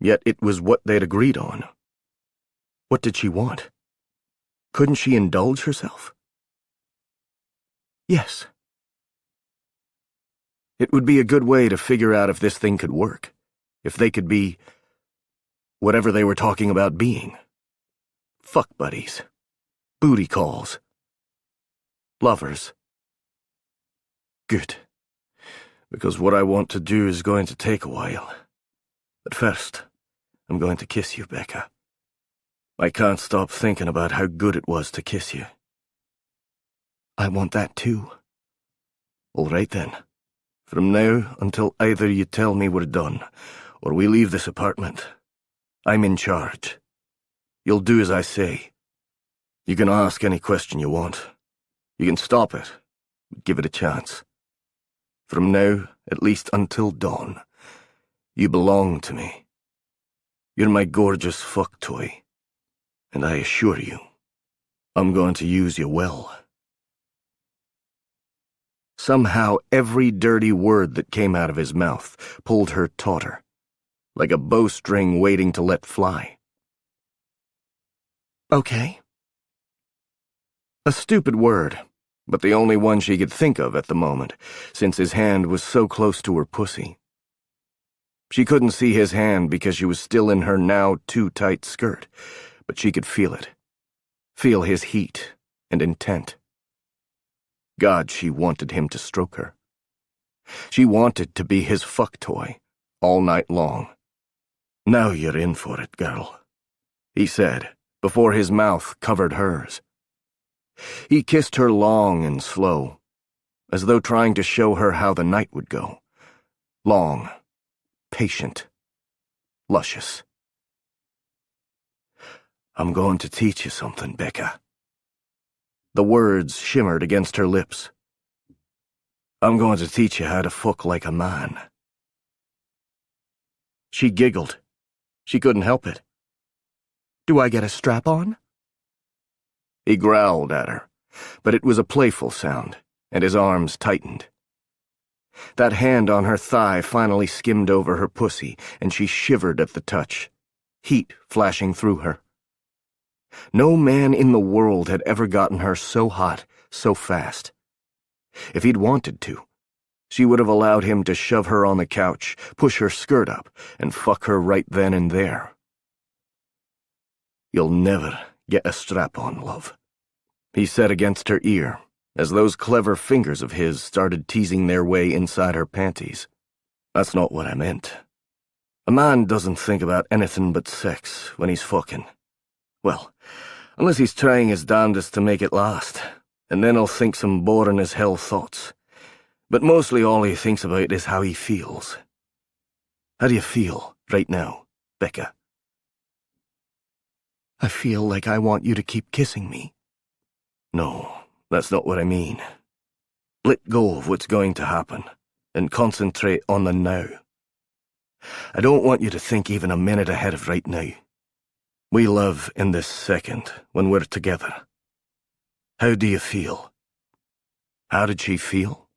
Yet it was what they'd agreed on. What did she want? Couldn't she indulge herself? Yes. It would be a good way to figure out if this thing could work, if they could be whatever they were talking about being. Fuck buddies. Booty calls. Lovers. Good. Because what I want to do is going to take a while. But first, I'm going to kiss you, Becca. I can't stop thinking about how good it was to kiss you. I want that too. All right then. From now until either you tell me we're done, or we leave this apartment, I'm in charge. You'll do as I say. You can ask any question you want. You can stop it, give it a chance. From now, at least until dawn, you belong to me. You're my gorgeous fuck toy, and I assure you, I'm going to use you well. Somehow every dirty word that came out of his mouth pulled her tauter, like a bowstring waiting to let fly. Okay. A stupid word, but the only one she could think of at the moment, since his hand was so close to her pussy. She couldn't see his hand because she was still in her now too tight skirt, but she could feel it. Feel his heat and intent. God, she wanted him to stroke her. She wanted to be his fuck toy all night long. "Now you're in for it, girl," he said, before his mouth covered hers. He kissed her long and slow, as though trying to show her how the night would go. Long, patient, luscious. "I'm going to teach you something, Becca." The words shimmered against her lips. "I'm going to teach you how to fuck like a man." She giggled. She couldn't help it. "Do I get a strap on?" He growled at her, but it was a playful sound, and his arms tightened. That hand on her thigh finally skimmed over her pussy, and she shivered at the touch, heat flashing through her. No man in the world had ever gotten her so hot, so fast. If he'd wanted to, she would have allowed him to shove her on the couch, push her skirt up, and fuck her right then and there. "You'll never get a strap-on, love," he said against her ear, as those clever fingers of his started teasing their way inside her panties. "That's not what I meant. A man doesn't think about anything but sex when he's fucking. Well, unless he's trying his damnedest to make it last, and then he'll think some boring as hell thoughts. But mostly all he thinks about is how he feels. How do you feel right now, Becca?" "I feel like I want you to keep kissing me." "No, that's not what I mean. Let go of what's going to happen, and concentrate on the now. I don't want you to think even a minute ahead of right now. We live in this second when we're together. How do you feel?" How did she feel?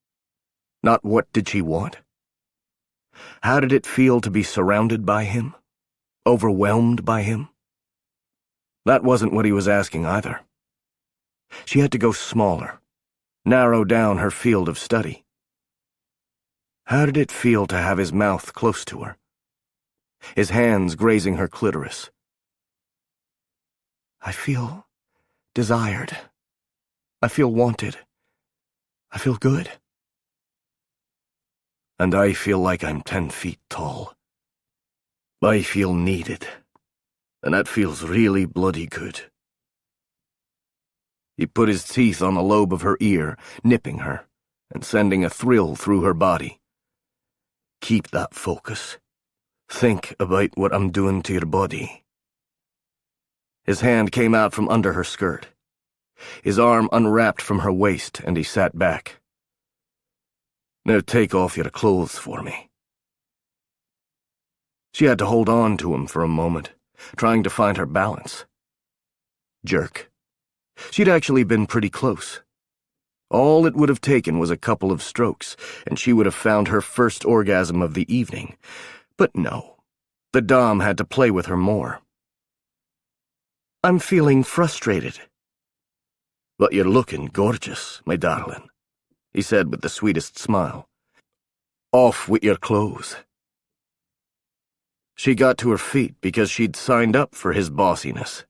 Not what did she want? How did it feel to be surrounded by him? Overwhelmed by him? That wasn't what he was asking either. She had to go smaller, narrow down her field of study. How did it feel to have his mouth close to her? His hands grazing her clitoris? "I feel desired. I feel wanted. I feel good. And I feel like I'm 10 feet tall. I feel needed, and that feels really bloody good." He put his teeth on the lobe of her ear, nipping her, and sending a thrill through her body. "Keep that focus. Think about what I'm doing to your body." His hand came out from under her skirt. His arm unwrapped from her waist, and he sat back. "Now take off your clothes for me." She had to hold on to him for a moment, trying to find her balance. Jerk. She'd actually been pretty close. All it would have taken was a couple of strokes, and she would have found her first orgasm of the evening. But no, the dom had to play with her more. "I'm feeling frustrated." "But you're looking gorgeous, my darling," he said with the sweetest smile. "Off with your clothes." She got to her feet because she'd signed up for his bossiness.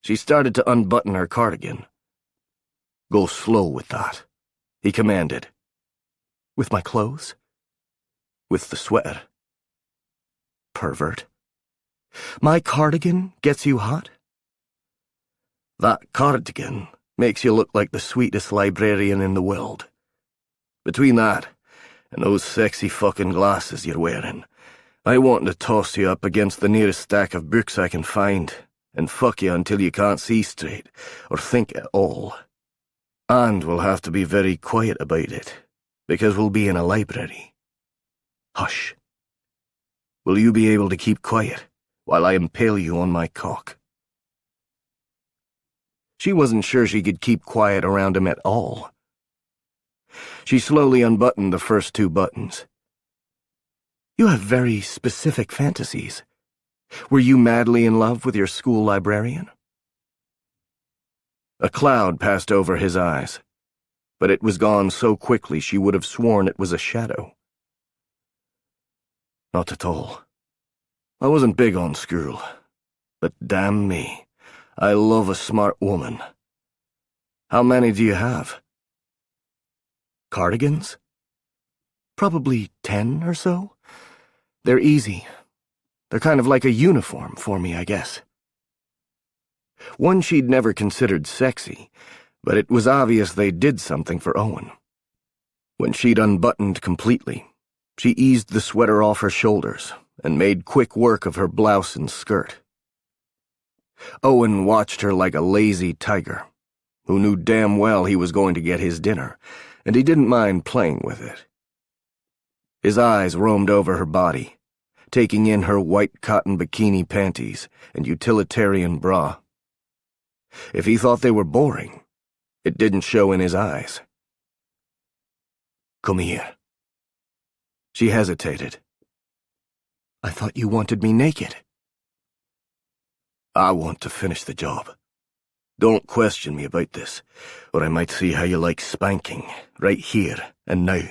She started to unbutton her cardigan. "Go slow with that," he commanded. "With my clothes?" "With the sweater." Pervert. "My cardigan gets you hot?" "That cardigan makes you look like the sweetest librarian in the world. Between that and those sexy fucking glasses you're wearing, I want to toss you up against the nearest stack of books I can find and fuck you until you can't see straight or think at all. And we'll have to be very quiet about it, because we'll be in a library. Hush. Will you be able to keep quiet while I impale you on my cock?" She wasn't sure she could keep quiet around him at all. She slowly unbuttoned the first 2 buttons. "You have very specific fantasies. Were you madly in love with your school librarian?" A cloud passed over his eyes. but it was gone so quickly she would have sworn it was a shadow. Not at all. I wasn't big on school, but damn me, I love a smart woman. How many do you have? Cardigans? Probably 10 or so. They're easy. They're kind of like a uniform for me, I guess. One she'd never considered sexy, but it was obvious they did something for Owen. When she'd unbuttoned completely, she eased the sweater off her shoulders and made quick work of her blouse and skirt. Owen watched her like a lazy tiger, who knew damn well he was going to get his dinner, and he didn't mind playing with it. His eyes roamed over her body, taking in her white cotton bikini panties and utilitarian bra. If he thought they were boring, it didn't show in his eyes. Come here. She hesitated. I thought you wanted me naked. I want to finish the job. Don't question me about this, or I might see how you like spanking, right here and now.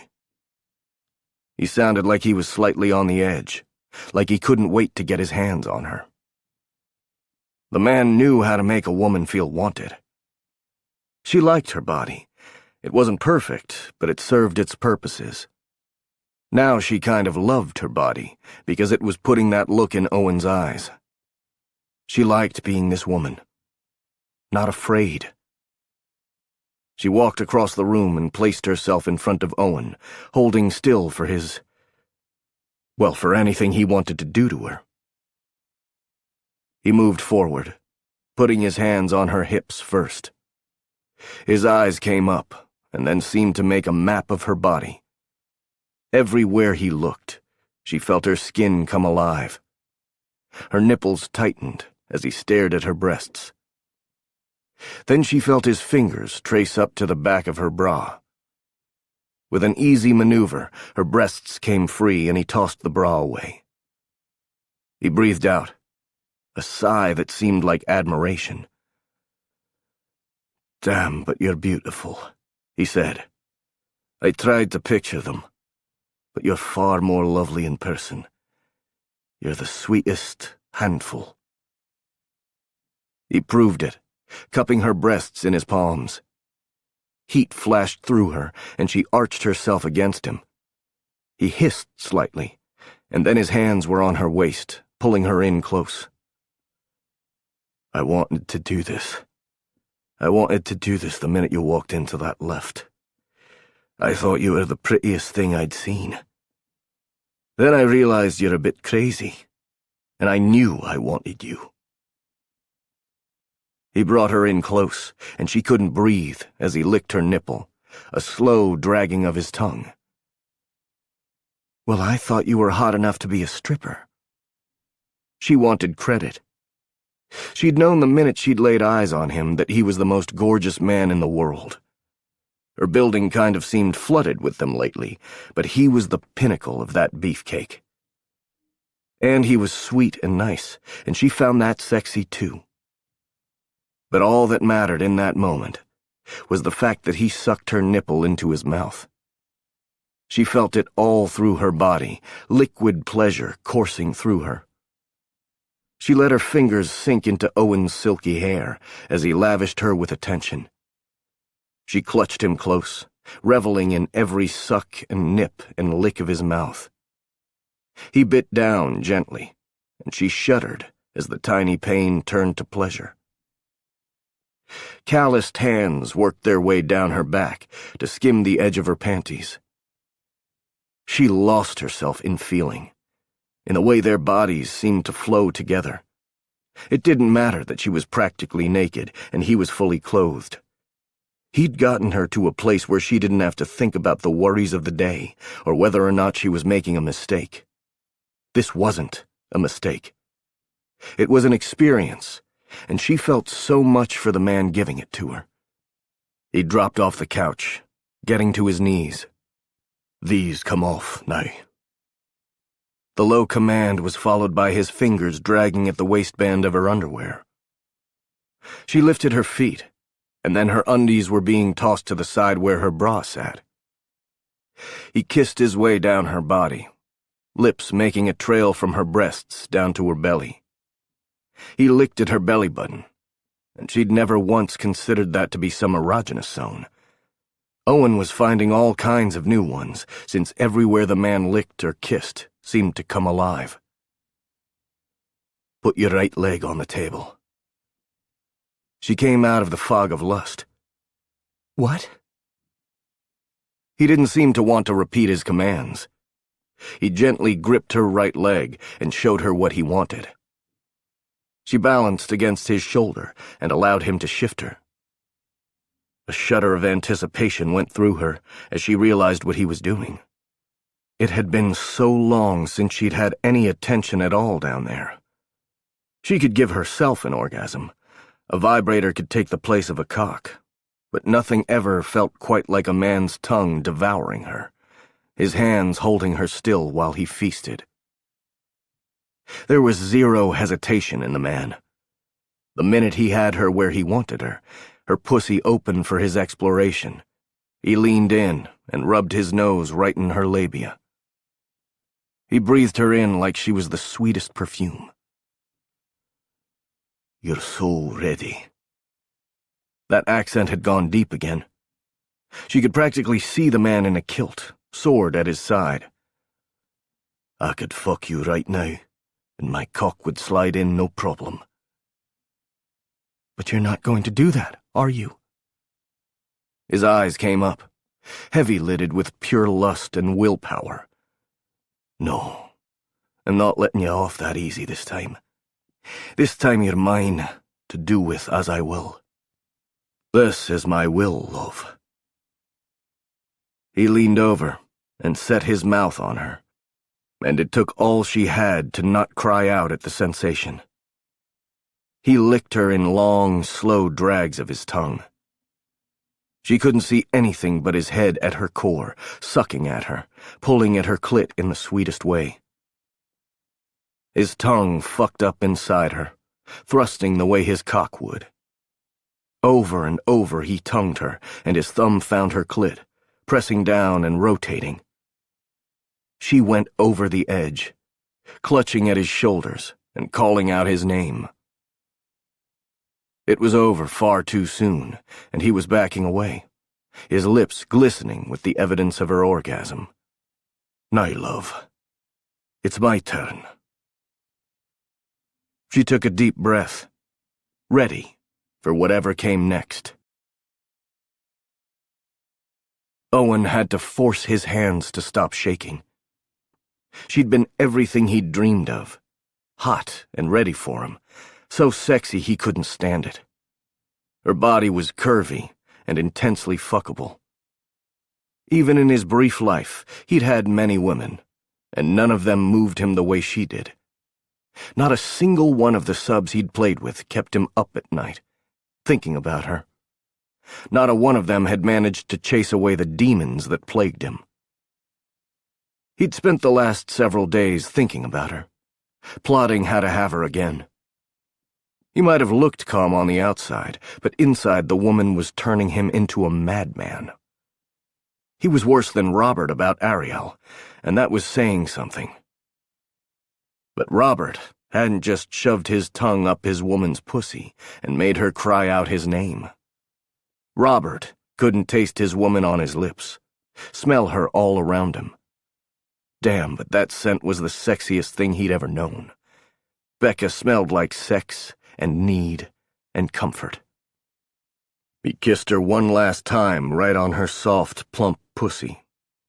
He sounded like he was slightly on the edge, like he couldn't wait to get his hands on her. The man knew how to make a woman feel wanted. She liked her body. It wasn't perfect, but it served its purposes. Now she kind of loved her body, because it was putting that look in Owen's eyes. She liked being this woman. Not afraid. She walked across the room and placed herself in front of Owen, holding still for for anything he wanted to do to her. He moved forward, putting his hands on her hips first. His eyes came up, and then seemed to make a map of her body. Everywhere he looked, she felt her skin come alive. Her nipples tightened as he stared at her breasts. Then she felt his fingers trace up to the back of her bra. With an easy maneuver, her breasts came free and he tossed the bra away. He breathed out, a sigh that seemed like admiration. Damn, but you're beautiful, he said. I tried to picture them, but you're far more lovely in person. You're the sweetest handful. He proved it, cupping her breasts in his palms. Heat flashed through her, and she arched herself against him. He hissed slightly, and then his hands were on her waist, pulling her in close. I wanted to do this. I wanted to do this the minute you walked into that left. I thought you were the prettiest thing I'd seen. Then I realized you're a bit crazy, and I knew I wanted you. He brought her in close, and she couldn't breathe as he licked her nipple, a slow dragging of his tongue. Well, I thought you were hot enough to be a stripper. She wanted credit. She'd known the minute she'd laid eyes on him that he was the most gorgeous man in the world. Her building kind of seemed flooded with them lately, but he was the pinnacle of that beefcake. And he was sweet and nice, and she found that sexy too. But all that mattered in that moment was the fact that he sucked her nipple into his mouth. She felt it all through her body, liquid pleasure coursing through her. She let her fingers sink into Owen's silky hair as he lavished her with attention. She clutched him close, reveling in every suck and nip and lick of his mouth. He bit down gently, and she shuddered as the tiny pain turned to pleasure. Calloused hands worked their way down her back to skim the edge of her panties. She lost herself in feeling, in the way their bodies seemed to flow together. It didn't matter that she was practically naked and he was fully clothed. He'd gotten her to a place where she didn't have to think about the worries of the day or whether or not she was making a mistake. This wasn't a mistake. It was an experience, and she felt so much for the man giving it to her. He dropped off the couch, getting to his knees. These come off now. The low command was followed by his fingers dragging at the waistband of her underwear. She lifted her feet, and then her undies were being tossed to the side where her bra sat. He kissed his way down her body, lips making a trail from her breasts down to her belly. He licked at her belly button, and she'd never once considered that to be some erogenous zone. Owen was finding all kinds of new ones, since everywhere the man licked or kissed seemed to come alive. Put your right leg on the table. She came out of the fog of lust. What? He didn't seem to want to repeat his commands. He gently gripped her right leg and showed her what he wanted. She balanced against his shoulder and allowed him to shift her. A shudder of anticipation went through her as she realized what he was doing. It had been so long since she'd had any attention at all down there. She could give herself an orgasm. A vibrator could take the place of a cock, but nothing ever felt quite like a man's tongue devouring her, his hands holding her still while he feasted. There was zero hesitation in the man. The minute he had her where he wanted her, her pussy open for his exploration, he leaned in and rubbed his nose right in her labia. He breathed her in like she was the sweetest perfume. You're so ready. That accent had gone deep again. She could practically see the man in a kilt, sword at his side. I could fuck you right now, and my cock would slide in no problem. But you're not going to do that, are you? His eyes came up, heavy-lidded with pure lust and willpower. No, I'm not letting you off that easy this time. This time you're mine, to do with as I will. This is my will, love. He leaned over and set his mouth on her, and it took all she had to not cry out at the sensation. He licked her in long, slow drags of his tongue. She couldn't see anything but his head at her core, sucking at her, pulling at her clit in the sweetest way. His tongue fucked up inside her, thrusting the way his cock would. Over and over he tongued her, and his thumb found her clit, pressing down and rotating. She went over the edge, clutching at his shoulders and calling out his name. It was over far too soon, and he was backing away, his lips glistening with the evidence of her orgasm. Now, love, it's my turn. She took a deep breath, ready for whatever came next. Owen had to force his hands to stop shaking. She'd been everything he'd dreamed of, hot and ready for him, so sexy he couldn't stand it. Her body was curvy and intensely fuckable. Even in his brief life, he'd had many women, and none of them moved him the way she did. Not a single one of the subs he'd played with kept him up at night, thinking about her. Not a one of them had managed to chase away the demons that plagued him. He'd spent the last several days thinking about her, plotting how to have her again. He might have looked calm on the outside, but inside the woman was turning him into a madman. He was worse than Robert about Ariel, and that was saying something. But Robert hadn't just shoved his tongue up his woman's pussy and made her cry out his name. Robert couldn't taste his woman on his lips, smell her all around him. Damn, but that scent was the sexiest thing he'd ever known. Becca smelled like sex and need and comfort. He kissed her one last time right on her soft, plump pussy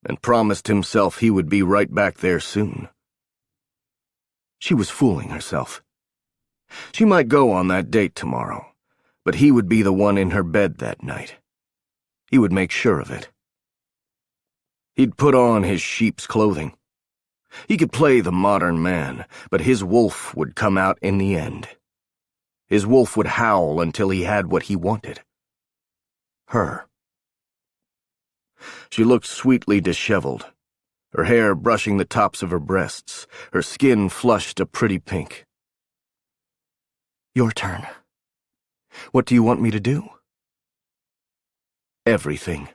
and promised himself he would be right back there soon. She was fooling herself. She might go on that date tomorrow, but he would be the one in her bed that night. He would make sure of it. He'd put on his sheep's clothing. He could play the modern man, but his wolf would come out in the end. His wolf would howl until he had what he wanted. Her. She looked sweetly disheveled, her hair brushing the tops of her breasts, her skin flushed a pretty pink. Your turn. What do you want me to do? Everything.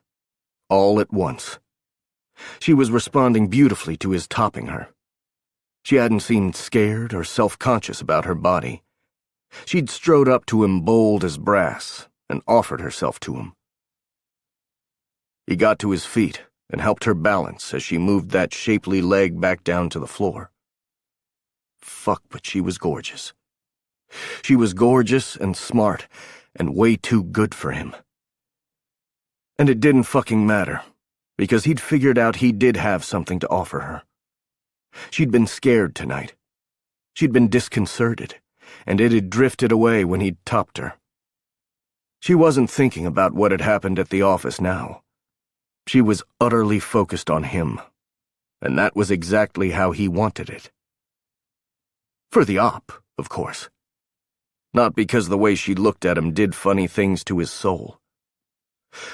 All at once. She was responding beautifully to his topping her. She hadn't seemed scared or self-conscious about her body. She'd strode up to him bold as brass and offered herself to him. He got to his feet and helped her balance as she moved that shapely leg back down to the floor. Fuck, but she was gorgeous. She was gorgeous and smart and way too good for him. And it didn't fucking matter, because he'd figured out he did have something to offer her. She'd been scared tonight. She'd been disconcerted, and it had drifted away when he'd topped her. She wasn't thinking about what had happened at the office now. She was utterly focused on him, and that was exactly how he wanted it. For the op, of course. Not because the way she looked at him did funny things to his soul.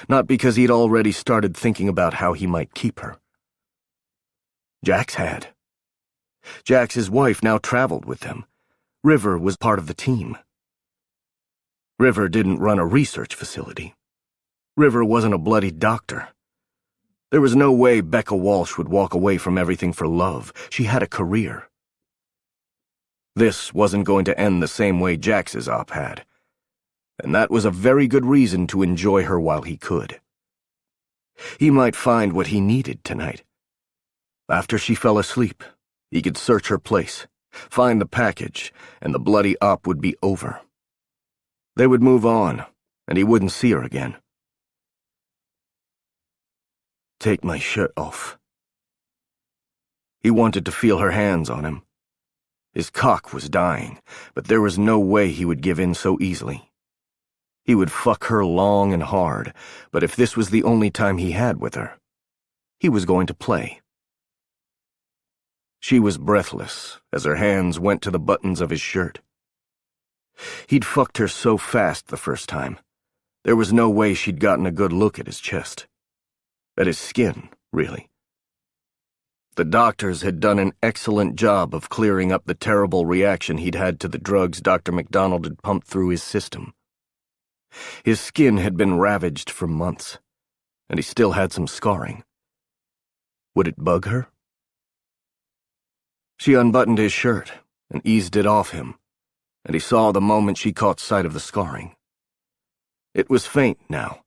Not because he'd already started thinking about how he might keep her. Jax had. Jax's wife now traveled with them. River was part of the team. River didn't run a research facility. River wasn't a bloody doctor. There was no way Becca Walsh would walk away from everything for love. She had a career. This wasn't going to end the same way Jax's op had, and that was a very good reason to enjoy her while he could. He might find what he needed tonight. After she fell asleep, he could search her place, find the package, and the bloody op would be over. They would move on, and he wouldn't see her again. Take my shirt off. He wanted to feel her hands on him. His cock was dying, but there was no way he would give in so easily. He would fuck her long and hard, but if this was the only time he had with her, he was going to play. She was breathless as her hands went to the buttons of his shirt. He'd fucked her so fast the first time, there was no way she'd gotten a good look at his chest. At his skin, really. The doctors had done an excellent job of clearing up the terrible reaction he'd had to the drugs Dr. MacDonald had pumped through his system. His skin had been ravaged for months, and he still had some scarring. Would it bug her? She unbuttoned his shirt and eased it off him, and he saw the moment she caught sight of the scarring. It was faint now,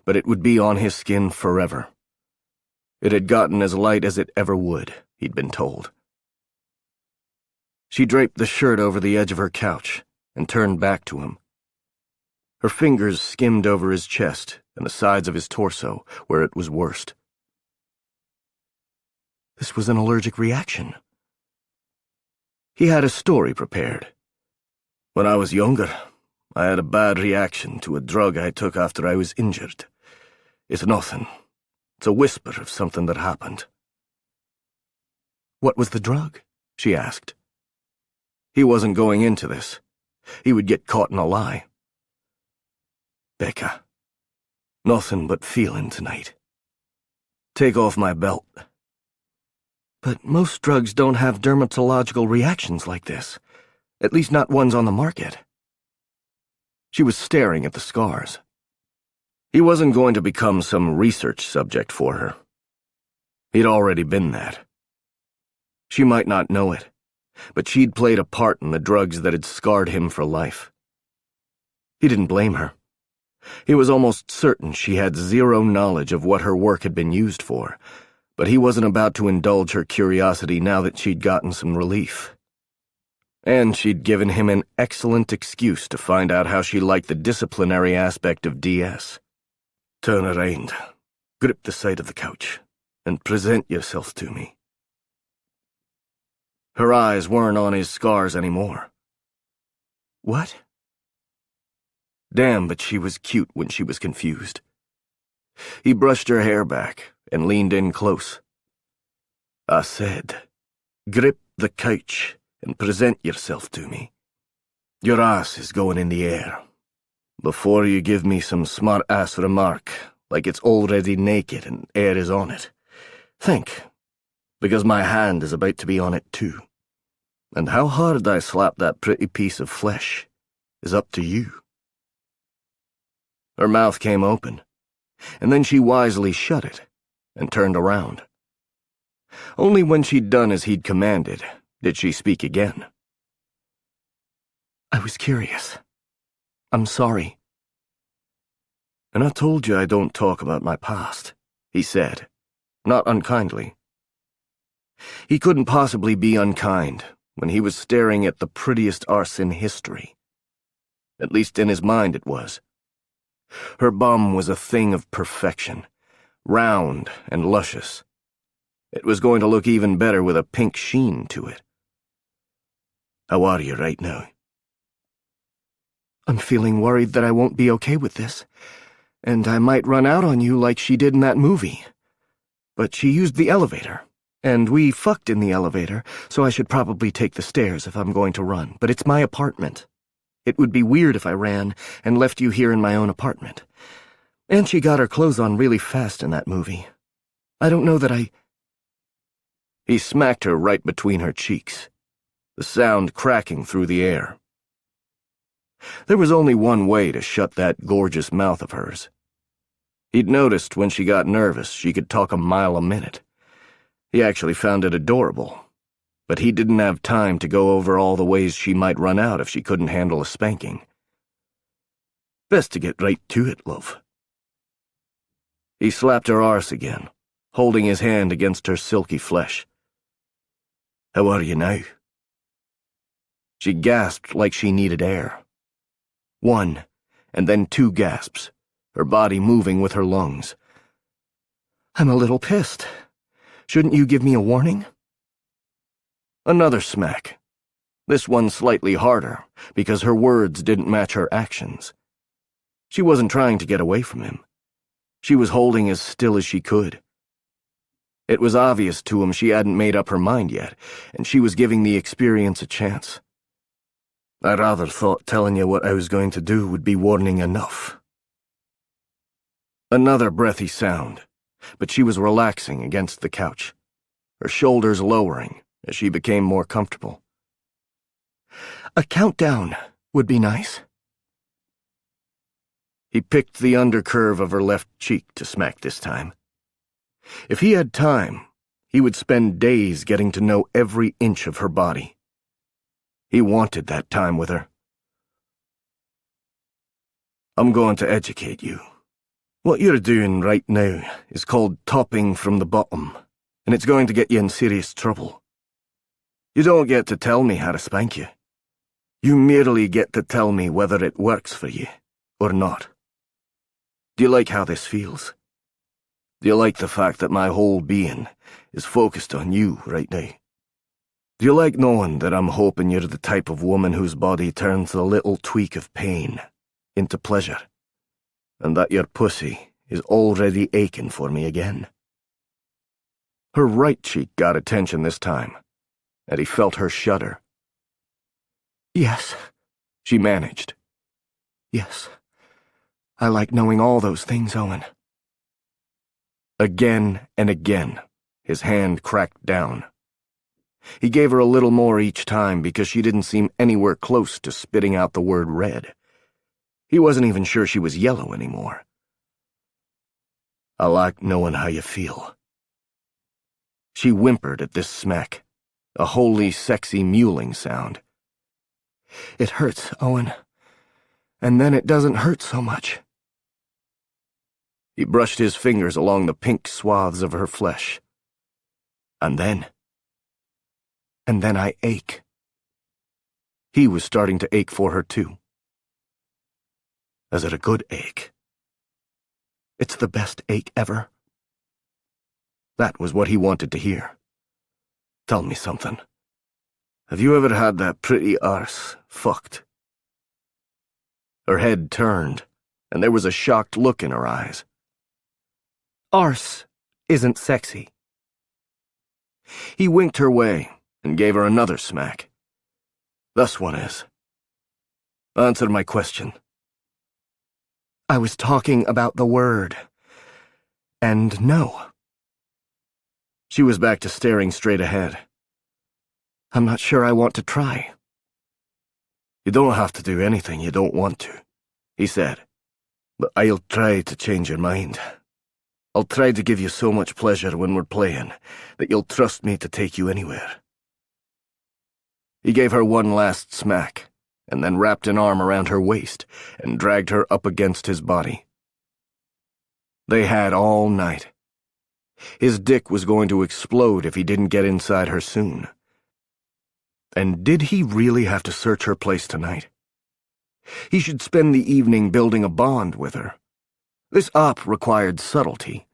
but it would be on his skin forever. It had gotten as light as it ever would, he'd been told. She draped the shirt over the edge of her couch and turned back to him. Her fingers skimmed over his chest and the sides of his torso, where it was worst. This was an allergic reaction. He had a story prepared. When I was younger, I had a bad reaction to a drug I took after I was injured. It's nothing. It's a whisper of something that happened. What was the drug? She asked. He wasn't going into this. He would get caught in a lie. Becca, nothing but feeling tonight. Take off my belt. But most drugs don't have dermatological reactions like this. At least not ones on the market. She was staring at the scars. He wasn't going to become some research subject for her. He'd already been that. She might not know it, but she'd played a part in the drugs that had scarred him for life. He didn't blame her. He was almost certain she had zero knowledge of what her work had been used for, but he wasn't about to indulge her curiosity now that she'd gotten some relief. And she'd given him an excellent excuse to find out how she liked the disciplinary aspect of DS. Turn around, grip the side of the couch, and present yourself to me. Her eyes weren't on his scars anymore. What? Damn, but she was cute when she was confused. He brushed her hair back and leaned in close. I said, grip the couch and present yourself to me. Your ass is going in the air. Before you give me some smart-ass remark, like it's already naked and air is on it. Think, because my hand is about to be on it too. And how hard I slap that pretty piece of flesh is up to you. Her mouth came open, and then she wisely shut it and turned around. Only when she'd done as he'd commanded did she speak again. I was curious. I'm sorry. And I told you I don't talk about my past, he said, not unkindly. He couldn't possibly be unkind when he was staring at the prettiest arse in history. At least in his mind it was. Her bum was a thing of perfection, round and luscious. It was going to look even better with a pink sheen to it. How are you right now? I'm feeling worried that I won't be okay with this, and I might run out on you like she did in that movie. But she used the elevator, and we fucked in the elevator, so I should probably take the stairs if I'm going to run, but it's my apartment. It would be weird if I ran and left you here in my own apartment. And she got her clothes on really fast in that movie. I don't know that I... He smacked her right between her cheeks, the sound cracking through the air. There was only one way to shut that gorgeous mouth of hers. He'd noticed when she got nervous she could talk a mile a minute. He actually found it adorable, but he didn't have time to go over all the ways she might run out if she couldn't handle a spanking. Best to get right to it, love. He slapped her arse again, holding his hand against her silky flesh. How are you now? She gasped like she needed air. One, and then two gasps, her body moving with her lungs. I'm a little pissed. Shouldn't you give me a warning? Another smack. This one slightly harder, because her words didn't match her actions. She wasn't trying to get away from him. She was holding as still as she could. It was obvious to him she hadn't made up her mind yet, and she was giving the experience a chance. I rather thought telling you what I was going to do would be warning enough. Another breathy sound, but she was relaxing against the couch, her shoulders lowering as she became more comfortable. A countdown would be nice. He picked the undercurve of her left cheek to smack this time. If he had time, he would spend days getting to know every inch of her body. He wanted that time with her. I'm going to educate you. What you're doing right now is called topping from the bottom, and it's going to get you in serious trouble. You don't get to tell me how to spank you. You merely get to tell me whether it works for you or not. Do you like how this feels? Do you like the fact that my whole being is focused on you right now? Do you like knowing that I'm hoping you're the type of woman whose body turns a little tweak of pain into pleasure, and that your pussy is already aching for me again? Her right cheek got attention this time, and he felt her shudder. Yes, she managed. Yes. I like knowing all those things, Owen. Again and again, his hand cracked down. He gave her a little more each time because she didn't seem anywhere close to spitting out the word red. He wasn't even sure she was yellow anymore. I like knowing how you feel. She whimpered at this smack, a wholly sexy mewling sound. It hurts, Owen. And then it doesn't hurt so much. He brushed his fingers along the pink swaths of her flesh. And then I ache. He was starting to ache for her too. Is it a good ache? It's the best ache ever. That was what he wanted to hear. Tell me something. Have you ever had that pretty arse fucked? Her head turned, and there was a shocked look in her eyes. Arse isn't sexy. He winked her way and gave her another smack. This one is. Answer my question. I was talking about the word. And no. She was back to staring straight ahead. I'm not sure I want to try. You don't have to do anything you don't want to, he said. But I'll try to change your mind. I'll try to give you so much pleasure when we're playing that you'll trust me to take you anywhere." He gave her one last smack, and then wrapped an arm around her waist and dragged her up against his body. They had all night. His dick was going to explode if he didn't get inside her soon. And did he really have to search her place tonight? He should spend the evening building a bond with her. This op required subtlety.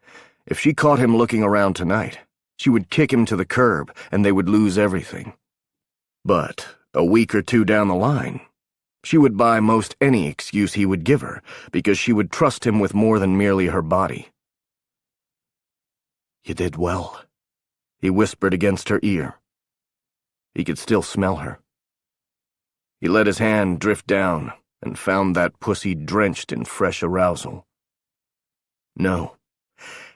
If she caught him looking around tonight, she would kick him to the curb and they would lose everything. But a week or two down the line, she would buy most any excuse he would give her because she would trust him with more than merely her body. "You did well," he whispered against her ear. He could still smell her. He let his hand drift down and found that pussy drenched in fresh arousal. No,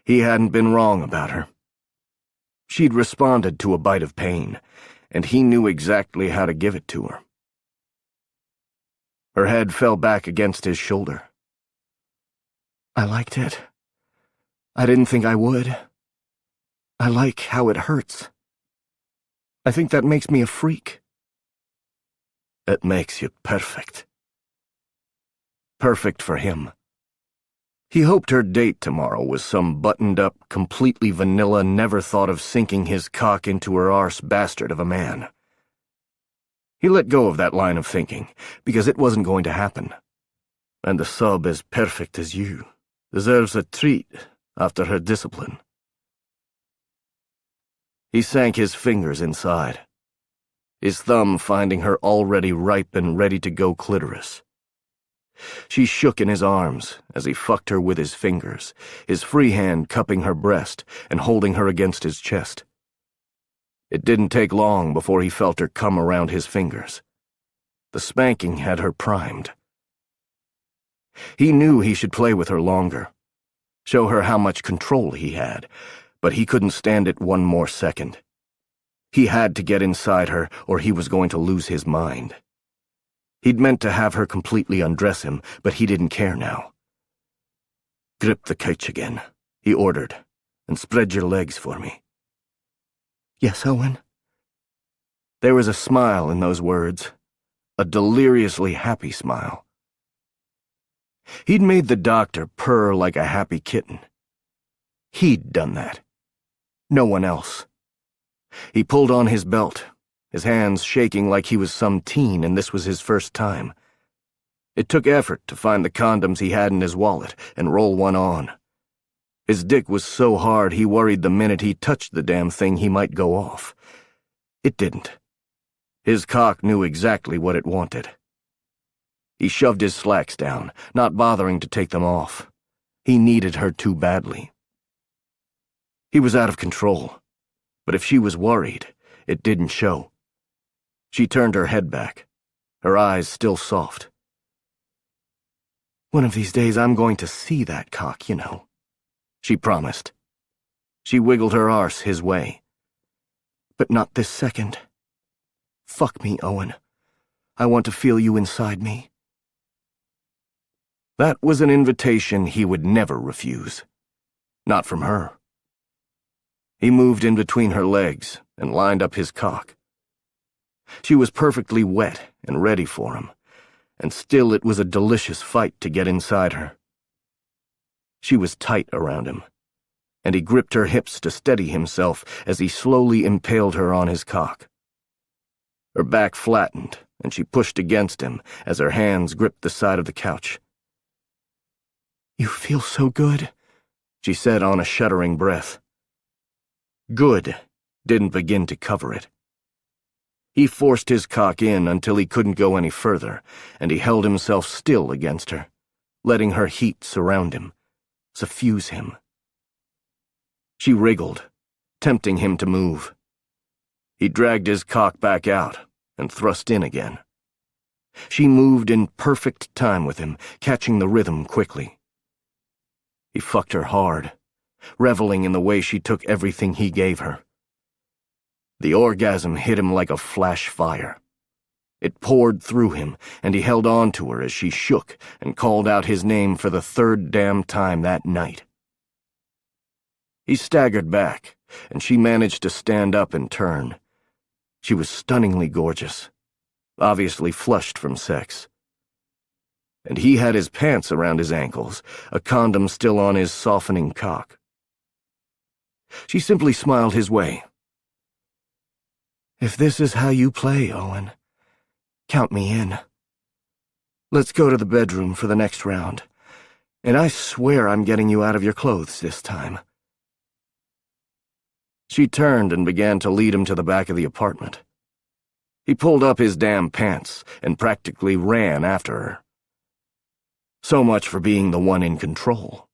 he hadn't been wrong about her. She'd responded to a bite of pain, and he knew exactly how to give it to her. Her head fell back against his shoulder. "I liked it. I didn't think I would. I like how it hurts. I think that makes me a freak." "It makes you perfect." Perfect for him. He hoped her date tomorrow was some buttoned-up, completely vanilla, never-thought-of-sinking his cock into her arse bastard of a man. He let go of that line of thinking, because it wasn't going to happen. And the sub as perfect as you deserves a treat after her discipline. He sank his fingers inside, his thumb finding her already ripe and ready-to-go clitoris. She shook in his arms as he fucked her with his fingers, his free hand cupping her breast and holding her against his chest. It didn't take long before he felt her come around his fingers. The spanking had her primed. He knew he should play with her longer, show her how much control he had, but he couldn't stand it one more second. He had to get inside her or he was going to lose his mind. He'd meant to have her completely undress him, but he didn't care now. "Grip the couch again," he ordered, "and spread your legs for me." "Yes, Owen." There was a smile in those words, a deliriously happy smile. He'd made the doctor purr like a happy kitten. He'd done that. No one else. He pulled on his belt, his hands shaking like he was some teen and this was his first time. It took effort to find the condoms he had in his wallet and roll one on. His dick was so hard he worried the minute he touched the damn thing he might go off. It didn't. His cock knew exactly what it wanted. He shoved his slacks down, not bothering to take them off. He needed her too badly. He was out of control, but if she was worried, it didn't show. She turned her head back, her eyes still soft. "One of these days I'm going to see that cock, you know," she promised. She wiggled her arse his way. "But not this second. Fuck me, Owen. I want to feel you inside me." That was an invitation he would never refuse. Not from her. He moved in between her legs and lined up his cock. She was perfectly wet and ready for him, and still it was a delicious fight to get inside her. She was tight around him, and he gripped her hips to steady himself as he slowly impaled her on his cock. Her back flattened, and she pushed against him as her hands gripped the side of the couch. "You feel so good," she said on a shuddering breath. Good didn't begin to cover it. He forced his cock in until he couldn't go any further, and he held himself still against her, letting her heat surround him, suffuse him. She wriggled, tempting him to move. He dragged his cock back out and thrust in again. She moved in perfect time with him, catching the rhythm quickly. He fucked her hard, reveling in the way she took everything he gave her. The orgasm hit him like a flash fire. It poured through him, and he held on to her as she shook and called out his name for the third damn time that night. He staggered back, and she managed to stand up and turn. She was stunningly gorgeous, obviously flushed from sex. And he had his pants around his ankles, a condom still on his softening cock. She simply smiled his way. "If this is how you play, Owen, count me in. Let's go to the bedroom for the next round, and I swear I'm getting you out of your clothes this time." She turned and began to lead him to the back of the apartment. He pulled up his damn pants and practically ran after her. So much for being the one in control.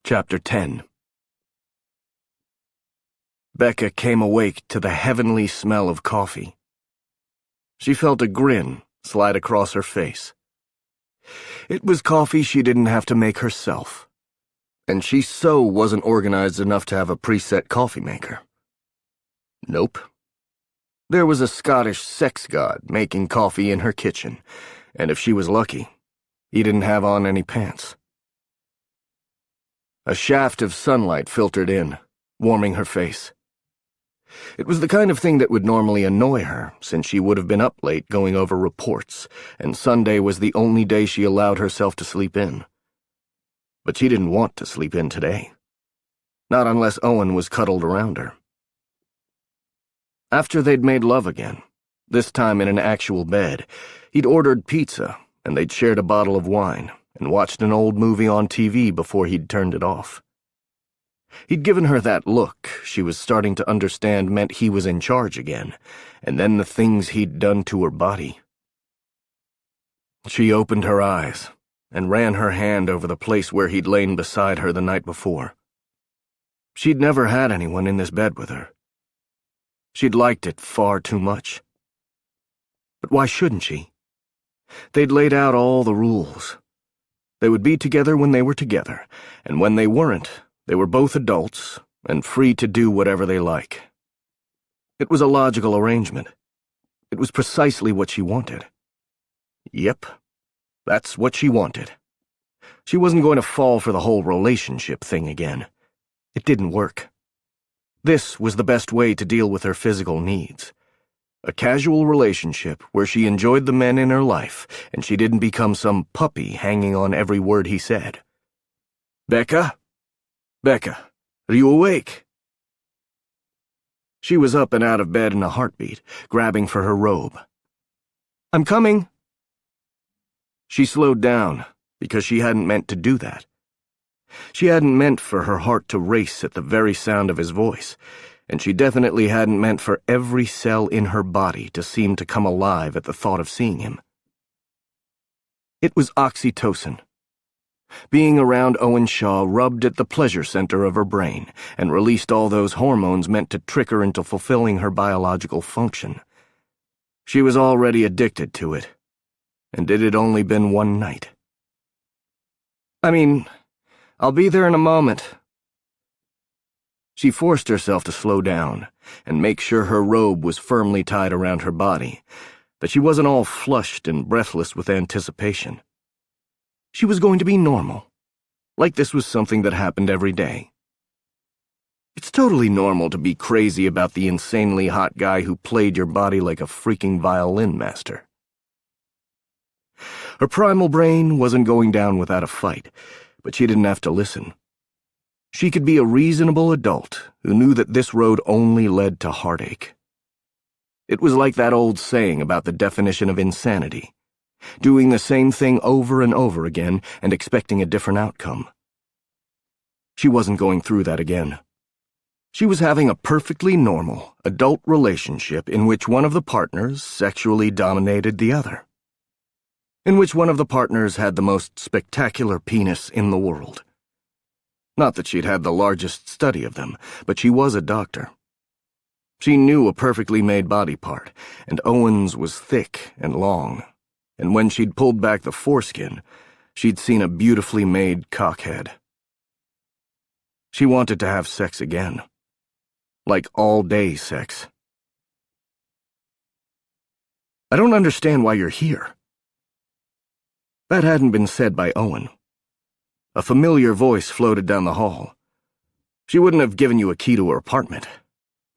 Chapter 10. Becca came awake to the heavenly smell of coffee. She felt a grin slide across her face. It was coffee she didn't have to make herself, and she so wasn't organized enough to have a preset coffee maker. Nope. There was a Scottish sex god making coffee in her kitchen, and if she was lucky, he didn't have on any pants. A shaft of sunlight filtered in, warming her face. It was the kind of thing that would normally annoy her, since she would have been up late going over reports, and Sunday was the only day she allowed herself to sleep in. But she didn't want to sleep in today. Not unless Owen was cuddled around her. After they'd made love again, this time in an actual bed, he'd ordered pizza, and they'd shared a bottle of wine, and watched an old movie on TV before he'd turned it off. He'd given her that look she was starting to understand meant he was in charge again, and then the things he'd done to her body. She opened her eyes and ran her hand over the place where he'd lain beside her the night before. She'd never had anyone in this bed with her. She'd liked it far too much. But why shouldn't she? They'd laid out all the rules. They would be together when they were together, and when they weren't, they were both adults and free to do whatever they like. It was a logical arrangement. It was precisely what she wanted. Yep, that's what she wanted. She wasn't going to fall for the whole relationship thing again. It didn't work. This was the best way to deal with her physical needs. A casual relationship where she enjoyed the men in her life and she didn't become some puppy hanging on every word he said. "Becca? Becca, are you awake?" She was up and out of bed in a heartbeat, grabbing for her robe. "I'm coming." She slowed down because she hadn't meant to do that. She hadn't meant for her heart to race at the very sound of his voice, and she definitely hadn't meant for every cell in her body to seem to come alive at the thought of seeing him. It was oxytocin. Being around Owen Shaw rubbed at the pleasure center of her brain and released all those hormones meant to trick her into fulfilling her biological function. She was already addicted to it, and it had only been one night. I'll be there in a moment." She forced herself to slow down and make sure her robe was firmly tied around her body, that she wasn't all flushed and breathless with anticipation. She was going to be normal, like this was something that happened every day. It's totally normal to be crazy about the insanely hot guy who played your body like a freaking violin master. Her primal brain wasn't going down without a fight, but she didn't have to listen. She could be a reasonable adult who knew that this road only led to heartache. It was like that old saying about the definition of insanity, doing the same thing over and over again and expecting a different outcome. She wasn't going through that again. She was having a perfectly normal, adult relationship in which one of the partners sexually dominated the other. In which one of the partners had the most spectacular penis in the world. Not that she'd had the largest study of them, but she was a doctor. She knew a perfectly made body part, and Owen's was thick and long, and when she'd pulled back the foreskin, she'd seen a beautifully made cockhead. She wanted to have sex again. Like all-day sex. I don't understand why you're here." That hadn't been said by Owen. A familiar voice floated down the hall. "She wouldn't have given you a key to her apartment.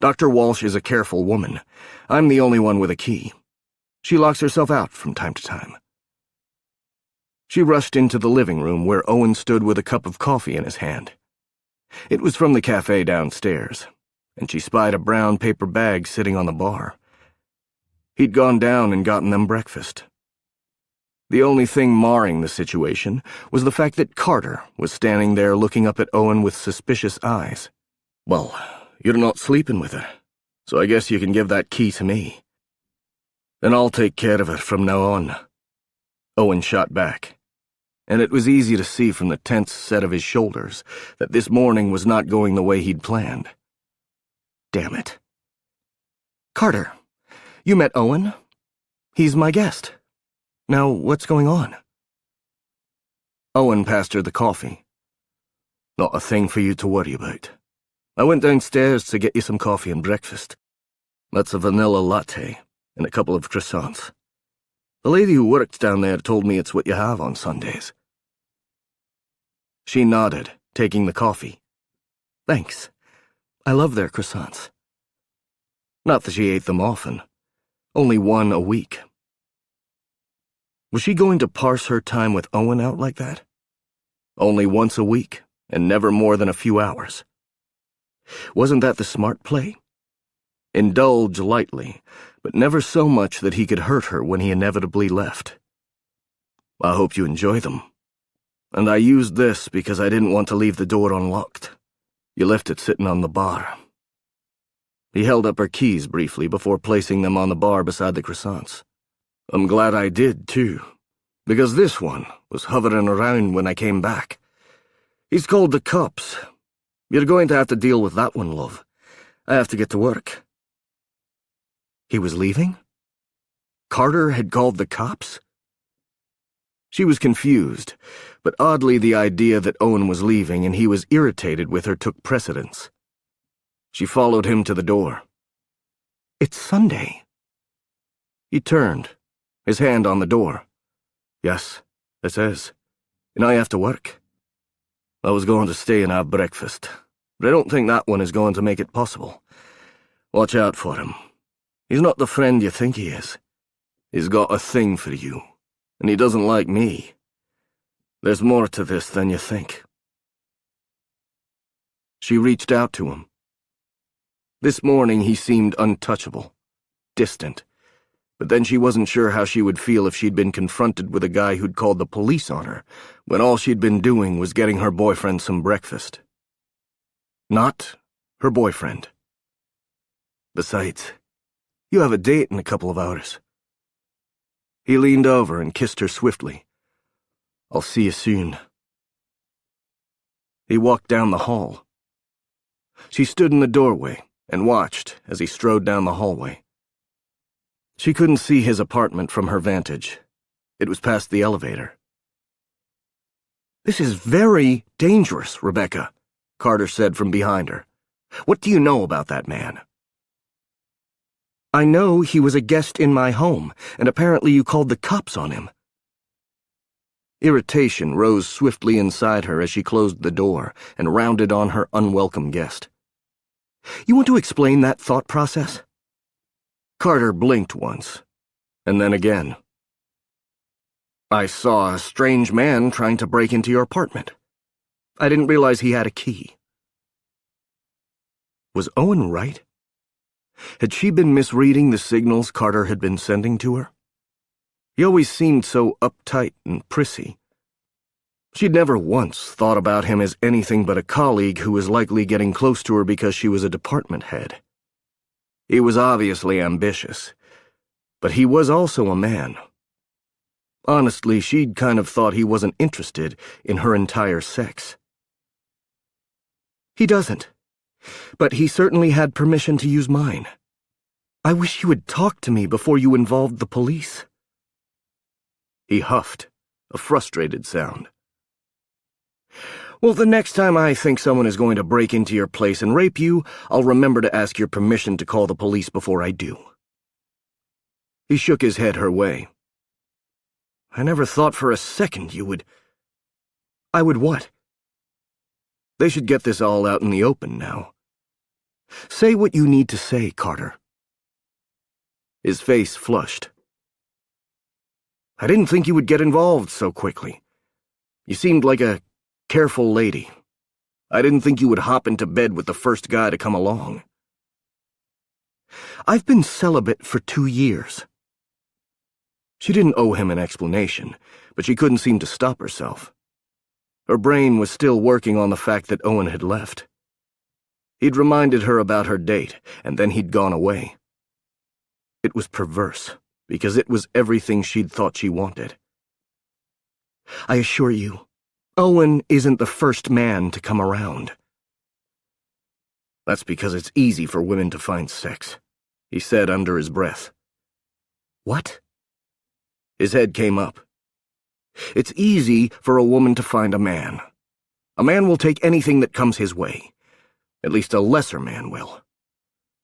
Dr. Walsh is a careful woman. I'm the only one with a key. She locks herself out from time to time." She rushed into the living room where Owen stood with a cup of coffee in his hand. It was from the cafe downstairs, and she spied a brown paper bag sitting on the bar. He'd gone down and gotten them breakfast. The only thing marring the situation was the fact that Carter was standing there looking up at Owen with suspicious eyes. "Well, you're not sleeping with her, so I guess you can give that key to me. Then I'll take care of it from now on," Owen shot back, and it was easy to see from the tense set of his shoulders that this morning was not going the way he'd planned. Damn it. "Carter, you met Owen? He's my guest. Now, what's going on?" Owen passed her the coffee. "Not a thing for you to worry about. I went downstairs to get you some coffee and breakfast. That's a vanilla latte and a couple of croissants. The lady who works down there told me it's what you have on Sundays." She nodded, taking the coffee. "Thanks. I love their croissants." Not that she ate them often. Only one a week. Was she going to parse her time with Owen out like that? Only once a week, and never more than a few hours. Wasn't that the smart play? Indulge lightly, but never so much that he could hurt her when he inevitably left. "I hope you enjoy them. And I used this because I didn't want to leave the door unlocked. You left it sitting on the bar." He held up her keys briefly before placing them on the bar beside the croissants. "I'm glad I did, too, because this one was hovering around when I came back. He's called the cops. You're going to have to deal with that one, love. I have to get to work." He was leaving? Carter had called the cops? She was confused, but oddly the idea that Owen was leaving and he was irritated with her took precedence. She followed him to the door. "It's Sunday." He turned, his hand on the door. "Yes, it is. And I have to work. I was going to stay and have breakfast, but I don't think that one is going to make it possible. Watch out for him. He's not the friend you think he is. He's got a thing for you, and he doesn't like me. There's more to this than you think." She reached out to him. This morning he seemed untouchable, distant, but then she wasn't sure how she would feel if she'd been confronted with a guy who'd called the police on her, when all she'd been doing was getting her boyfriend some breakfast. Not her boyfriend. Besides, you have a date in a couple of hours. He leaned over and kissed her swiftly. "I'll see you soon." He walked down the hall. She stood in the doorway and watched as he strode down the hallway. She couldn't see his apartment from her vantage. It was past the elevator. "This is very dangerous, Rebecca," Carter said from behind her. "What do you know about that man?" "I know he was a guest in my home, and apparently you called the cops on him." Irritation rose swiftly inside her as she closed the door and rounded on her unwelcome guest. "You want to explain that thought process?" Carter blinked once, and then again. "I saw a strange man trying to break into your apartment. I didn't realize he had a key." Was Owen right? Had she been misreading the signals Carter had been sending to her? He always seemed so uptight and prissy. She'd never once thought about him as anything but a colleague who was likely getting close to her because she was a department head. He was obviously ambitious, but he was also a man. Honestly, she'd kind of thought he wasn't interested in her entire sex. "He doesn't, but he certainly had permission to use mine. I wish you would talk to me before you involved the police." He huffed, a frustrated sound. "Well, the next time I think someone is going to break into your place and rape you, I'll remember to ask your permission to call the police before I do." He shook his head her way. I never thought for a second you would... I would what? They should get this all out in the open now. Say what you need to say, Carter. His face flushed. I didn't think you would get involved so quickly. You seemed like a careful lady. I didn't think you would hop into bed with the first guy to come along. I've been celibate for 2 years. She didn't owe him an explanation, but she couldn't seem to stop herself. Her brain was still working on the fact that Owen had left. He'd reminded her about her date, and then he'd gone away. It was perverse, because it was everything she'd thought she wanted. I assure you, Owen isn't the first man to come around. That's because it's easy for women to find sex, he said under his breath. What? His head came up. It's easy for a woman to find a man. A man will take anything that comes his way. At least a lesser man will.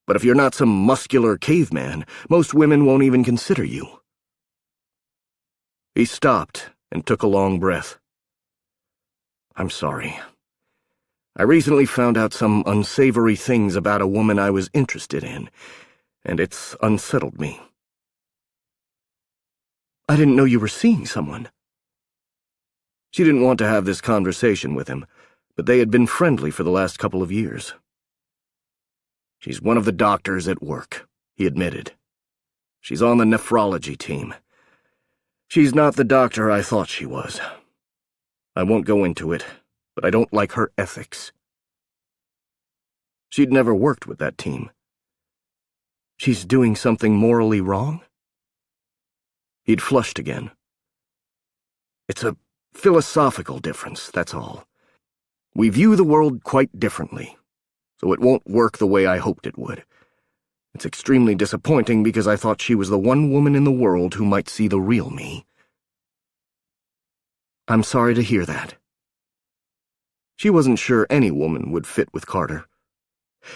But if you're not some muscular caveman, most women won't even consider you. He stopped and took a long breath. I'm sorry. I recently found out some unsavory things about a woman I was interested in, and it's unsettled me. I didn't know you were seeing someone. She didn't want to have this conversation with him, but they had been friendly for the last couple of years. She's one of the doctors at work, he admitted. She's on the nephrology team. She's not the doctor I thought she was. I won't go into it, but I don't like her ethics. She'd never worked with that team. She's doing something morally wrong? He'd flushed again. It's a philosophical difference, that's all. We view the world quite differently, so it won't work the way I hoped it would. It's extremely disappointing because I thought she was the one woman in the world who might see the real me. I'm sorry to hear that. She wasn't sure any woman would fit with Carter.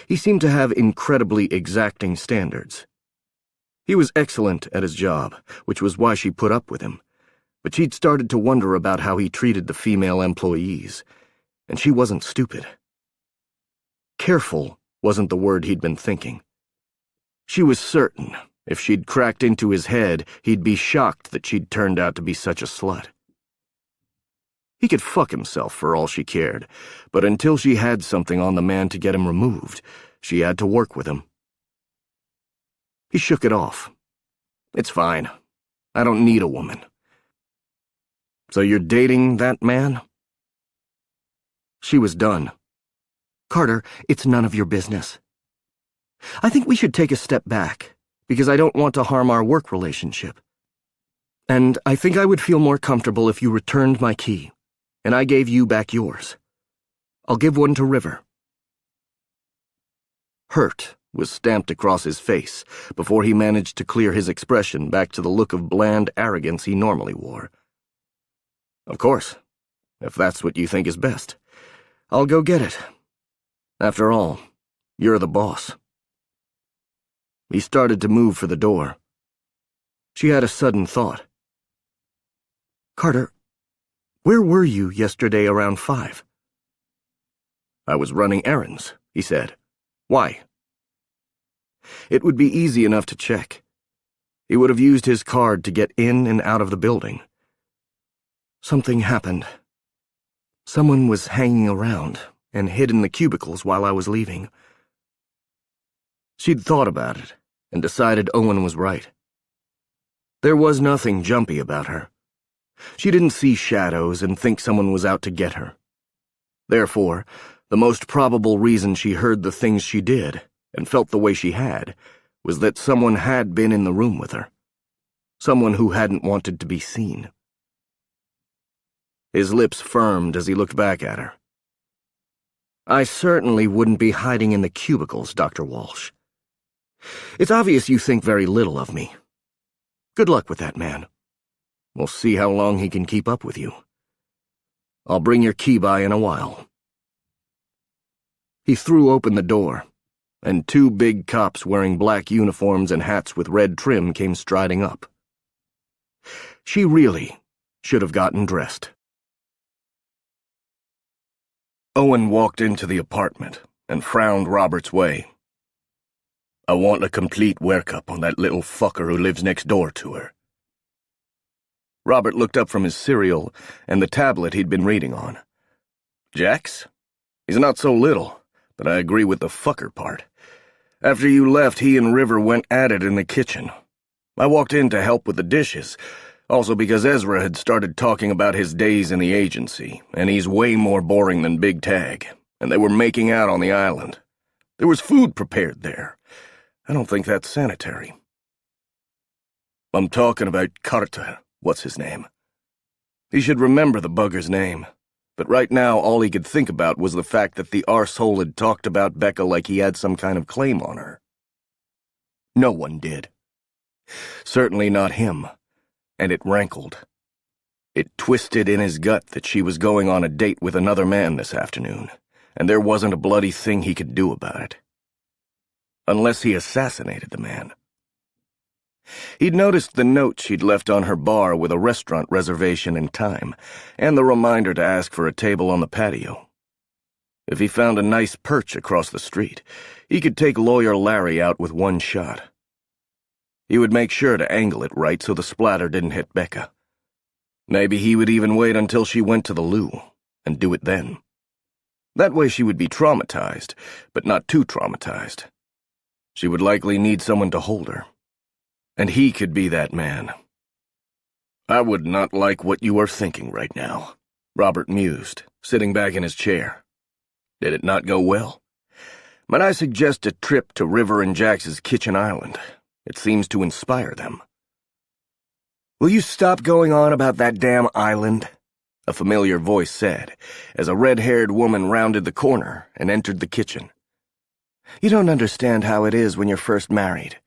He seemed to have incredibly exacting standards. He was excellent at his job, which was why she put up with him, but she'd started to wonder about how he treated the female employees, and she wasn't stupid. Careful wasn't the word he'd been thinking. She was certain if she'd cracked into his head, he'd be shocked that she'd turned out to be such a slut. He could fuck himself for all she cared, but until she had something on the man to get him removed, she had to work with him. He shook it off. It's fine. I don't need a woman. So you're dating that man? She was done. Carter, it's none of your business. I think we should take a step back, because I don't want to harm our work relationship. And I think I would feel more comfortable if you returned my key, and I gave you back yours. I'll give one to River. Hurt was stamped across his face before he managed to clear his expression back to the look of bland arrogance he normally wore. Of course, if that's what you think is best. I'll go get it. After all, you're the boss. He started to move for the door. She had a sudden thought. Carter, where were you yesterday around 5? I was running errands, he said. Why? It would be easy enough to check. He would have used his card to get in and out of the building. Something happened. Someone was hanging around and hid in the cubicles while I was leaving. She'd thought about it and decided Owen was right. There was nothing jumpy about her. She didn't see shadows and think someone was out to get her. Therefore, the most probable reason she heard the things she did and felt the way she had was that someone had been in the room with her. Someone who hadn't wanted to be seen. His lips firmed as he looked back at her. I certainly wouldn't be hiding in the cubicles, Dr. Walsh. It's obvious you think very little of me. Good luck with that man. We'll see how long he can keep up with you. I'll bring your key by in a while. He threw open the door. and 2 big cops wearing black uniforms and hats with red trim came striding up. She really should have gotten dressed. Owen walked into the apartment and frowned Robert's way. "I want a complete workup on that little fucker who lives next door to her." Robert looked up from his cereal and the tablet he'd been reading on. "Jax? He's not so little, but I agree with the fucker part. After you left, he and River went at it in the kitchen. I walked in to help with the dishes, also because Ezra had started talking about his days in the agency, and he's way more boring than Big Tag, and they were making out on the island. There was food prepared there. I don't think that's sanitary." "I'm talking about Carter, what's his name?" He should remember the bugger's name, but right now all he could think about was the fact that the arsehole had talked about Becca like he had some kind of claim on her. No one did. Certainly not him, and it rankled. It twisted in his gut that she was going on a date with another man this afternoon, and there wasn't a bloody thing he could do about it. Unless he assassinated the man. He'd noticed the note she'd left on her bar with a restaurant reservation and time, and the reminder to ask for a table on the patio. If he found a nice perch across the street, he could take Lawyer Larry out with one shot. He would make sure to angle it right so the splatter didn't hit Becca. Maybe he would even wait until she went to the loo, and do it then. That way she would be traumatized, but not too traumatized. She would likely need someone to hold her. And he could be that man. "I would not like what you are thinking right now," Robert mused, sitting back in his chair. "Did it not go well? Might I suggest a trip to River and Jax's kitchen island? It seems to inspire them." "Will you stop going on about that damn island?" a familiar voice said, as a red-haired woman rounded the corner and entered the kitchen. "You don't understand how it is when you're first married.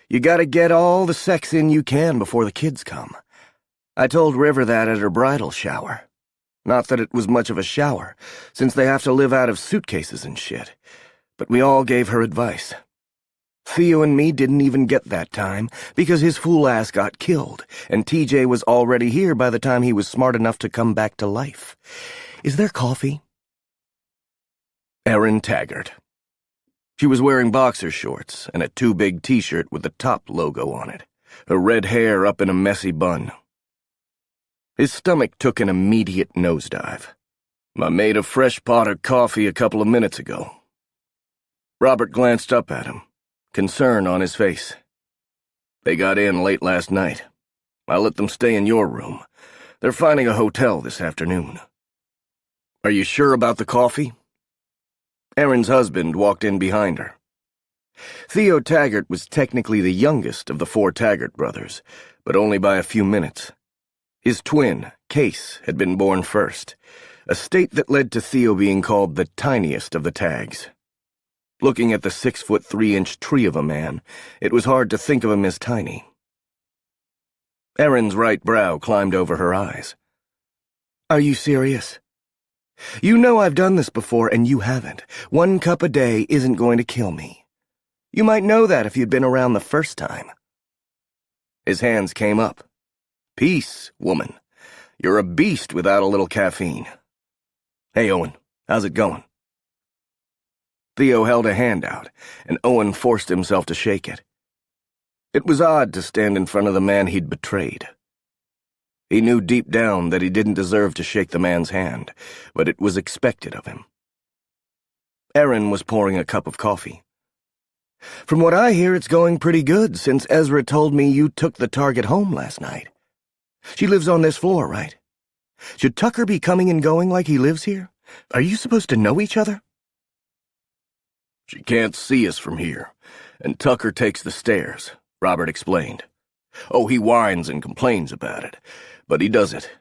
You gotta get all the sex in you can before the kids come. I told River that at her bridal shower. Not that it was much of a shower, since they have to live out of suitcases and shit, but we all gave her advice. Theo and me didn't even get that time, because his fool ass got killed, and TJ was already here by the time he was smart enough to come back to life. Is there coffee?" Erin Taggart. She was wearing boxer shorts and a too big t-shirt with the top logo on it, her red hair up in a messy bun. His stomach took an immediate nosedive. "I made a fresh pot of coffee a couple of minutes ago." Robert glanced up at him, concern on his face. "They got in late last night. I let them stay in your room. They're finding a hotel this afternoon." "Are you sure about the coffee?" Erin's husband walked in behind her. Theo Taggart was technically the youngest of the 4 Taggart brothers, but only by a few minutes. His twin, Case, had been born first, a state that led to Theo being called the tiniest of the Tags. Looking at the 6'3" tree of a man, it was hard to think of him as tiny. Erin's right brow climbed over her eyes. "Are you serious? You know I've done this before, and you haven't. 1 cup a day isn't going to kill me. You might know that if you'd been around the first time." His hands came up. "Peace, woman. You're a beast without a little caffeine. Hey, Owen, how's it going?" Theo held a hand out, and Owen forced himself to shake it. It was odd to stand in front of the man he'd betrayed. He knew deep down that he didn't deserve to shake the man's hand, but it was expected of him. Erin was pouring a cup of coffee. "From what I hear, it's going pretty good, since Ezra told me you took the target home last night. She lives on this floor, right? Should Tucker be coming and going like he lives here? Are you supposed to know each other?" "She can't see us from here, and Tucker takes the stairs," Robert explained. "Oh, he whines and complains about it, but he does it.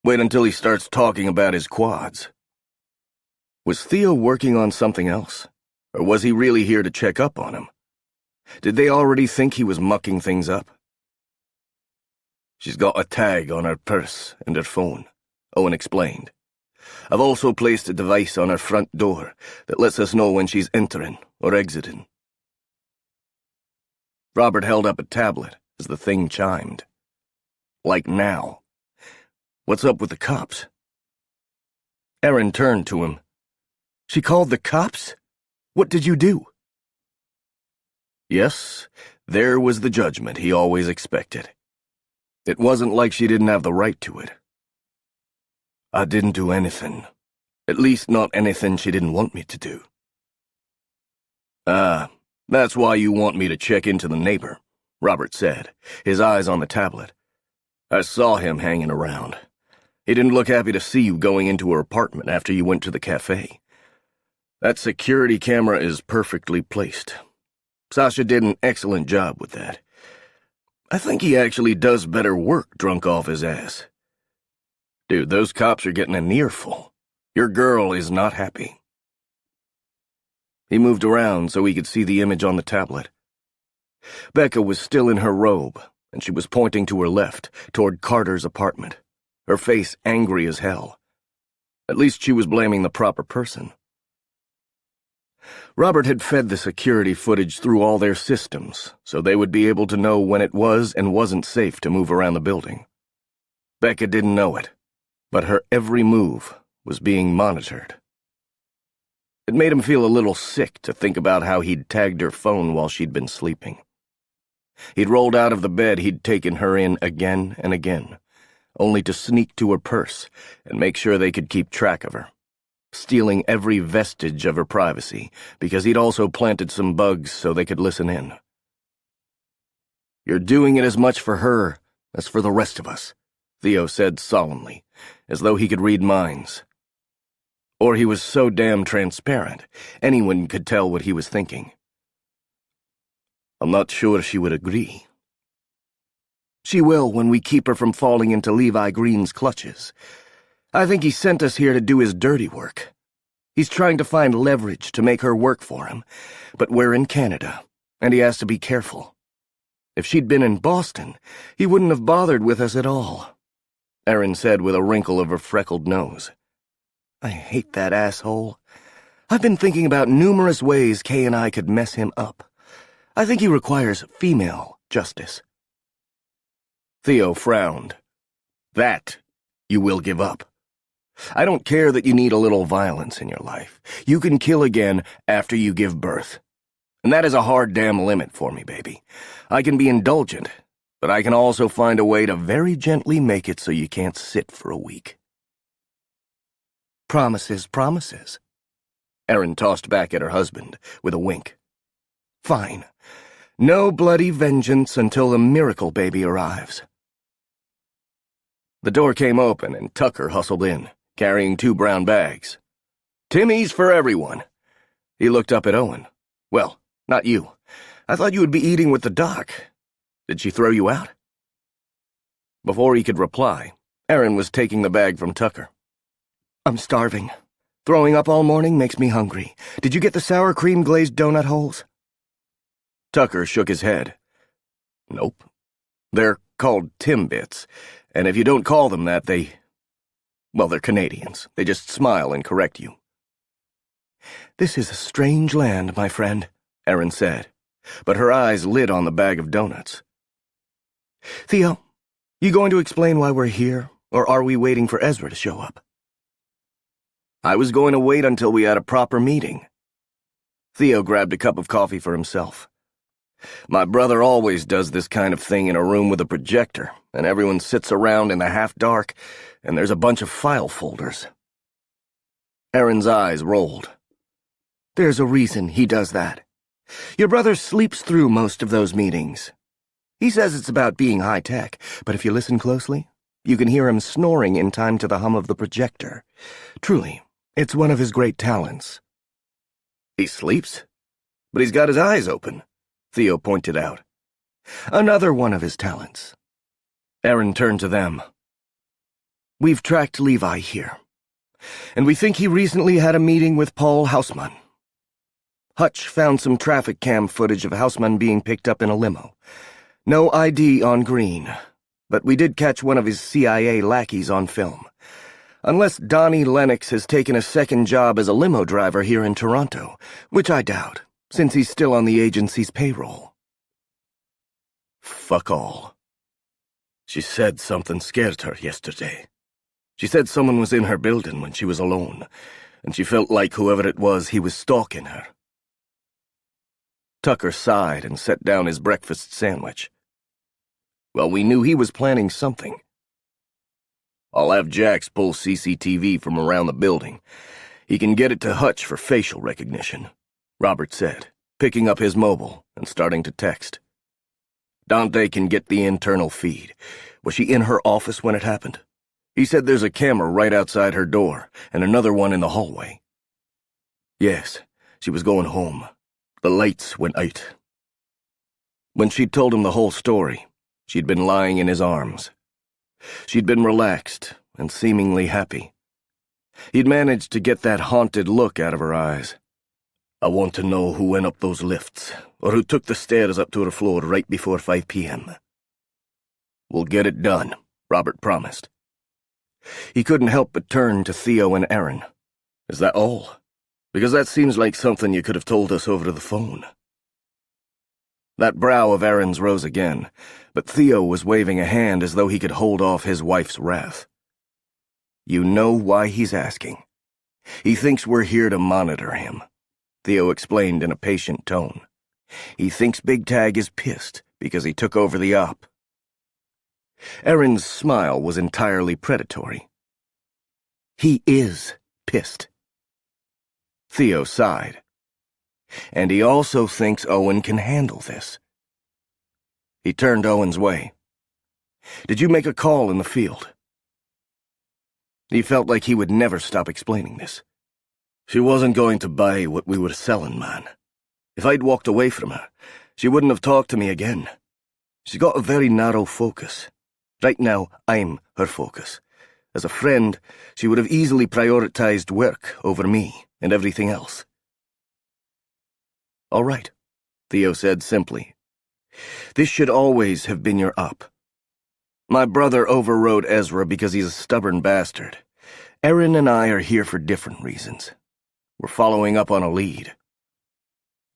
Wait until he starts talking about his quads." Was Theo working on something else? Or was he really here to check up on him? Did they already think he was mucking things up? "She's got a tag on her purse and her phone," Owen explained. I've also placed a device on her front door that lets us know when she's entering or exiting. Robert held up a tablet as the thing chimed. Like now. What's up with the cops? Erin turned to him. She called the cops? What did you do? Yes, there was the judgment he always expected. It wasn't like she didn't have the right to it. I didn't do anything. At least not anything she didn't want me to do. That's why you want me to check into the neighbor, Robert said, his eyes on the tablet. I saw him hanging around. He didn't look happy to see you going into her apartment after you went to the cafe. That security camera is perfectly placed. Sasha did an excellent job with that. I think he actually does better work drunk off his ass. Dude, those cops are getting an earful. Your girl is not happy. He moved around so he could see the image on the tablet. Becca was still in her robe, and she was pointing to her left, toward Carter's apartment, her face angry as hell. At least she was blaming the proper person. Robert had fed the security footage through all their systems, so they would be able to know when it was and wasn't safe to move around the building. Becca didn't know it, but her every move was being monitored. It made him feel a little sick to think about how he'd tagged her phone while she'd been sleeping. He'd rolled out of the bed he'd taken her in again and again, only to sneak to her purse and make sure they could keep track of her, stealing every vestige of her privacy because he'd also planted some bugs so they could listen in. You're doing it as much for her as for the rest of us, Theo said solemnly, as though he could read minds. Or he was so damn transparent, anyone could tell what he was thinking. I'm not sure she would agree. She will when we keep her from falling into Levi Green's clutches. I think he sent us here to do his dirty work. He's trying to find leverage to make her work for him, but we're in Canada, and he has to be careful. If she'd been in Boston, he wouldn't have bothered with us at all, Erin said with a wrinkle of her freckled nose. I hate that asshole. I've been thinking about numerous ways Kay and I could mess him up. I think he requires female justice. Theo frowned. That you will give up. I don't care that you need a little violence in your life. You can kill again after you give birth. And that is a hard damn limit for me, baby. I can be indulgent, but I can also find a way to very gently make it so you can't sit for a week. Promises, promises. Erin tossed back at her husband with a wink. Fine. No bloody vengeance until the miracle baby arrives. The door came open and Tucker hustled in, carrying 2 brown bags. Timmy's for everyone. He looked up at Owen. Well, not you. I thought you would be eating with the doc. Did she throw you out? Before he could reply, Erin was taking the bag from Tucker. I'm starving. Throwing up all morning makes me hungry. Did you get the sour cream glazed donut holes? Tucker shook his head. Nope. They're called Timbits, and if you don't call them that, they're Canadians. They just smile and correct you. This is a strange land, my friend, Erin said, but her eyes lit on the bag of donuts. Theo, you going to explain why we're here, or are we waiting for Ezra to show up? I was going to wait until we had a proper meeting. Theo grabbed a cup of coffee for himself. My brother always does this kind of thing in a room with a projector, and everyone sits around in the half-dark, and there's a bunch of file folders. Erin's eyes rolled. There's a reason he does that. Your brother sleeps through most of those meetings. He says it's about being high-tech, but if you listen closely, you can hear him snoring in time to the hum of the projector. Truly, it's one of his great talents. He sleeps? But he's got his eyes open, Theo pointed out. Another one of his talents. Erin turned to them. We've tracked Levi here, and we think he recently had a meeting with Paul Hausmann. Hutch found some traffic cam footage of Hausmann being picked up in a limo. No ID on Green, but we did catch one of his CIA lackeys on film. Unless Donnie Lennox has taken a second job as a limo driver here in Toronto, which I doubt, since he's still on the agency's payroll. Fuck all. She said something scared her yesterday. She said someone was in her building when she was alone, and she felt like whoever it was, he was stalking her. Tucker sighed and set down his breakfast sandwich. Well, we knew he was planning something. I'll have Jax pull CCTV from around the building. He can get it to Hutch for facial recognition, Robert said, picking up his mobile and starting to text. Dante can get the internal feed. Was she in her office when it happened? He said there's a camera right outside her door and another one in the hallway. Yes, she was going home. The lights went out. When she'd told him the whole story, she'd been lying in his arms. She'd been relaxed and seemingly happy. He'd managed to get that haunted look out of her eyes. I want to know who went up those lifts, or who took the stairs up to her floor right before 5 p.m. We'll get it done, Robert promised. He couldn't help but turn to Theo and Aaron. Is that all? Because that seems like something you could have told us over the phone. That brow of Aaron's rose again, but Theo was waving a hand as though he could hold off his wife's wrath. You know why he's asking. He thinks we're here to monitor him, Theo explained in a patient tone. He thinks Big Tag is pissed because he took over the op. Aaron's smile was entirely predatory. He is pissed. Theo sighed. And he also thinks Owen can handle this. He turned Owen's way. Did you make a call in the field? He felt like he would never stop explaining this. She wasn't going to buy what we were selling, man. If I'd walked away from her, she wouldn't have talked to me again. She's got a very narrow focus. Right now, I'm her focus. As a friend, she would have easily prioritized work over me and everything else. All right, Theo said simply. This should always have been your op. My brother overrode Ezra because he's a stubborn bastard. Aaron and I are here for different reasons. We're following up on a lead.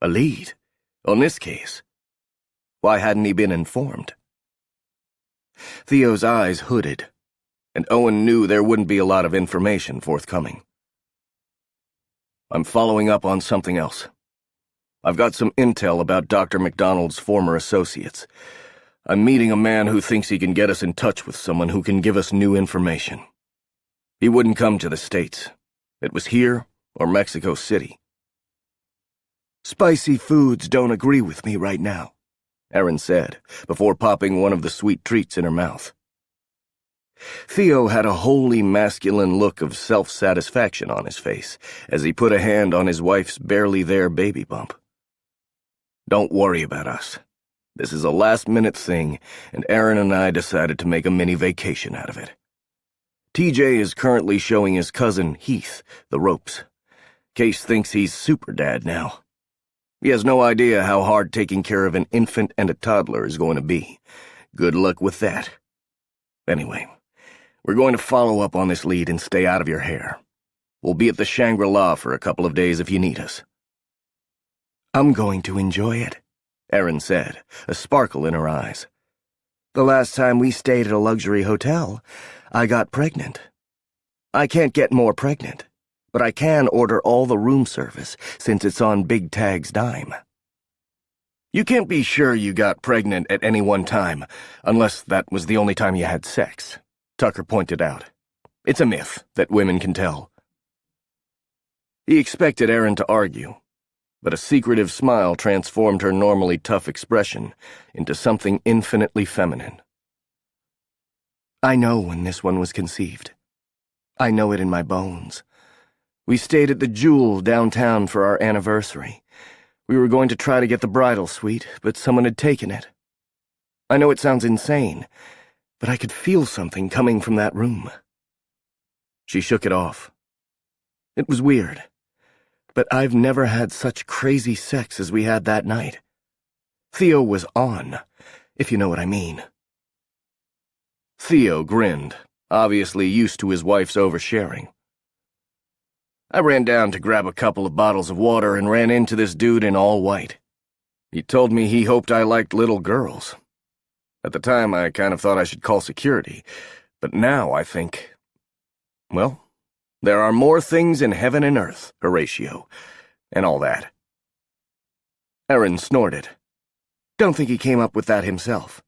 A lead? On this case? Why hadn't he been informed? Theo's eyes hooded, and Owen knew there wouldn't be a lot of information forthcoming. I'm following up on something else. I've got some intel about Dr. McDonald's former associates. I'm meeting a man who thinks he can get us in touch with someone who can give us new information. He wouldn't come to the States. It was here or Mexico City. Spicy foods don't agree with me right now, Aaron said, before popping one of the sweet treats in her mouth. Theo had a wholly masculine look of self-satisfaction on his face as he put a hand on his wife's barely there baby bump. Don't worry about us. This is a last-minute thing, and Aaron and I decided to make a mini vacation out of it. TJ is currently showing his cousin Heath the ropes. Case thinks he's super dad now. He has no idea how hard taking care of an infant and a toddler is going to be. Good luck with that. Anyway, we're going to follow up on this lead and stay out of your hair. We'll be at the Shangri-La for a couple of days if you need us. I'm going to enjoy it, Aaron said, a sparkle in her eyes. The last time we stayed at a luxury hotel, I got pregnant. I can't get more pregnant, but I can order all the room service since it's on Big Tag's dime. You can't be sure you got pregnant at any one time, unless that was the only time you had sex, Tucker pointed out. It's a myth that women can tell. He expected Aaron to argue, but a secretive smile transformed her normally tough expression into something infinitely feminine. I know when this one was conceived. I know it in my bones. We stayed at the Jewel downtown for our anniversary. We were going to try to get the bridal suite, but someone had taken it. I know it sounds insane, but I could feel something coming from that room. She shook it off. It was weird, but I've never had such crazy sex as we had that night. Theo was on, if you know what I mean. Theo grinned, obviously used to his wife's oversharing. I ran down to grab a couple of bottles of water and ran into this dude in all white. He told me he hoped I liked little girls. At the time, I kind of thought I should call security, but now I think, well, there are more things in heaven and earth, Horatio, and all that. Erin snorted. Don't think he came up with that himself.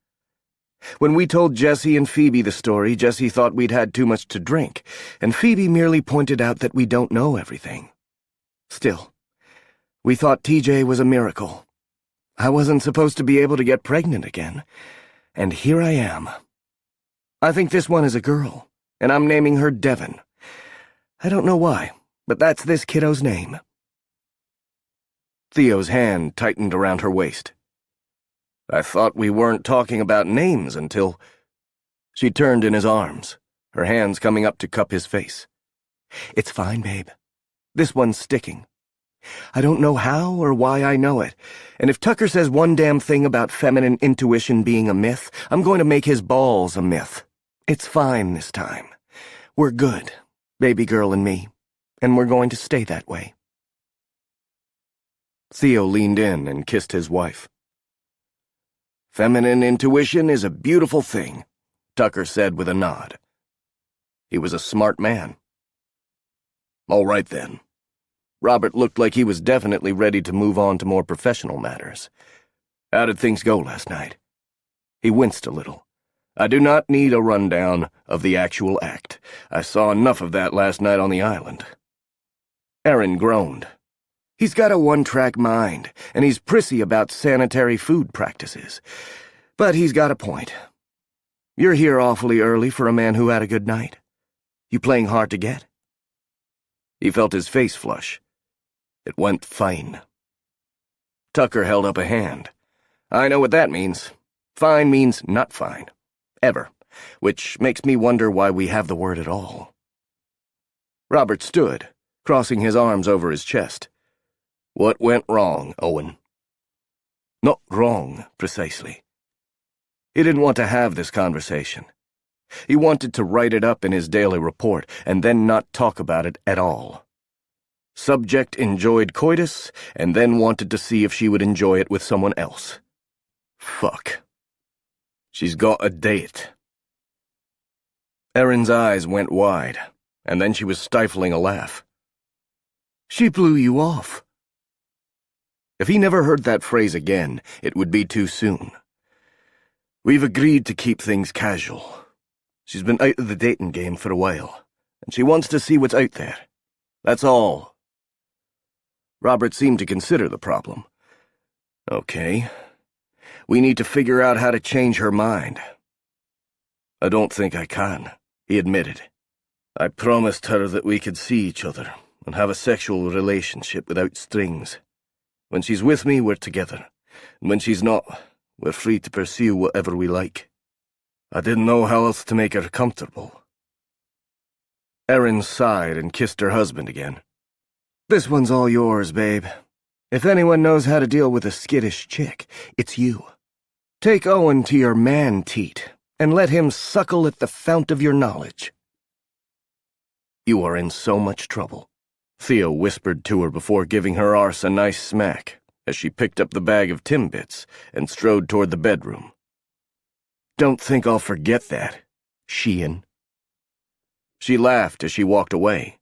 When we told Jesse and Phoebe the story, Jesse thought we'd had too much to drink, and Phoebe merely pointed out that we don't know everything. Still, we thought TJ was a miracle. I wasn't supposed to be able to get pregnant again, and here I am. I think this one is a girl, and I'm naming her Devon. I don't know why, but that's this kiddo's name. Theo's hand tightened around her waist. I thought we weren't talking about names until... She turned in his arms, her hands coming up to cup his face. It's fine, babe. This one's sticking. I don't know how or why I know it, and if Tucker says one damn thing about feminine intuition being a myth, I'm going to make his balls a myth. It's fine this time. We're good, baby girl and me, and we're going to stay that way. Theo leaned in and kissed his wife. Feminine intuition is a beautiful thing, Tucker said with a nod. He was a smart man. All right then. Robert looked like he was definitely ready to move on to more professional matters. How did things go last night? He winced a little. I do not need a rundown of the actual act. I saw enough of that last night on the island. Erin groaned. He's got a one-track mind, and he's prissy about sanitary food practices. But he's got a point. You're here awfully early for a man who had a good night. You playing hard to get? He felt his face flush. It went fine. Tucker held up a hand. I know what that means. Fine means not fine. Ever. Which makes me wonder why we have the word at all. Robert stood, crossing his arms over his chest. What went wrong, Owen? Not wrong, precisely. He didn't want to have this conversation. He wanted to write it up in his daily report and then not talk about it at all. Subject enjoyed coitus, and then wanted to see if she would enjoy it with someone else. Fuck. She's got a date. Erin's eyes went wide, and then she was stifling a laugh. She blew you off. If he never heard that phrase again, it would be too soon. We've agreed to keep things casual. She's been out of the dating game for a while, and she wants to see what's out there. That's all. Robert seemed to consider the problem. Okay. We need to figure out how to change her mind. I don't think I can, he admitted. I promised her that we could see each other and have a sexual relationship without strings. When she's with me, we're together, and when she's not, we're free to pursue whatever we like. I didn't know how else to make her comfortable. Erin sighed and kissed her husband again. This one's all yours, babe. If anyone knows how to deal with a skittish chick, it's you. Take Owen to your man-teat, and let him suckle at the fount of your knowledge. You are in so much trouble, Theo whispered to her before giving her arse a nice smack, as she picked up the bag of Timbits and strode toward the bedroom. Don't think I'll forget that, Sheehan. She laughed as she walked away.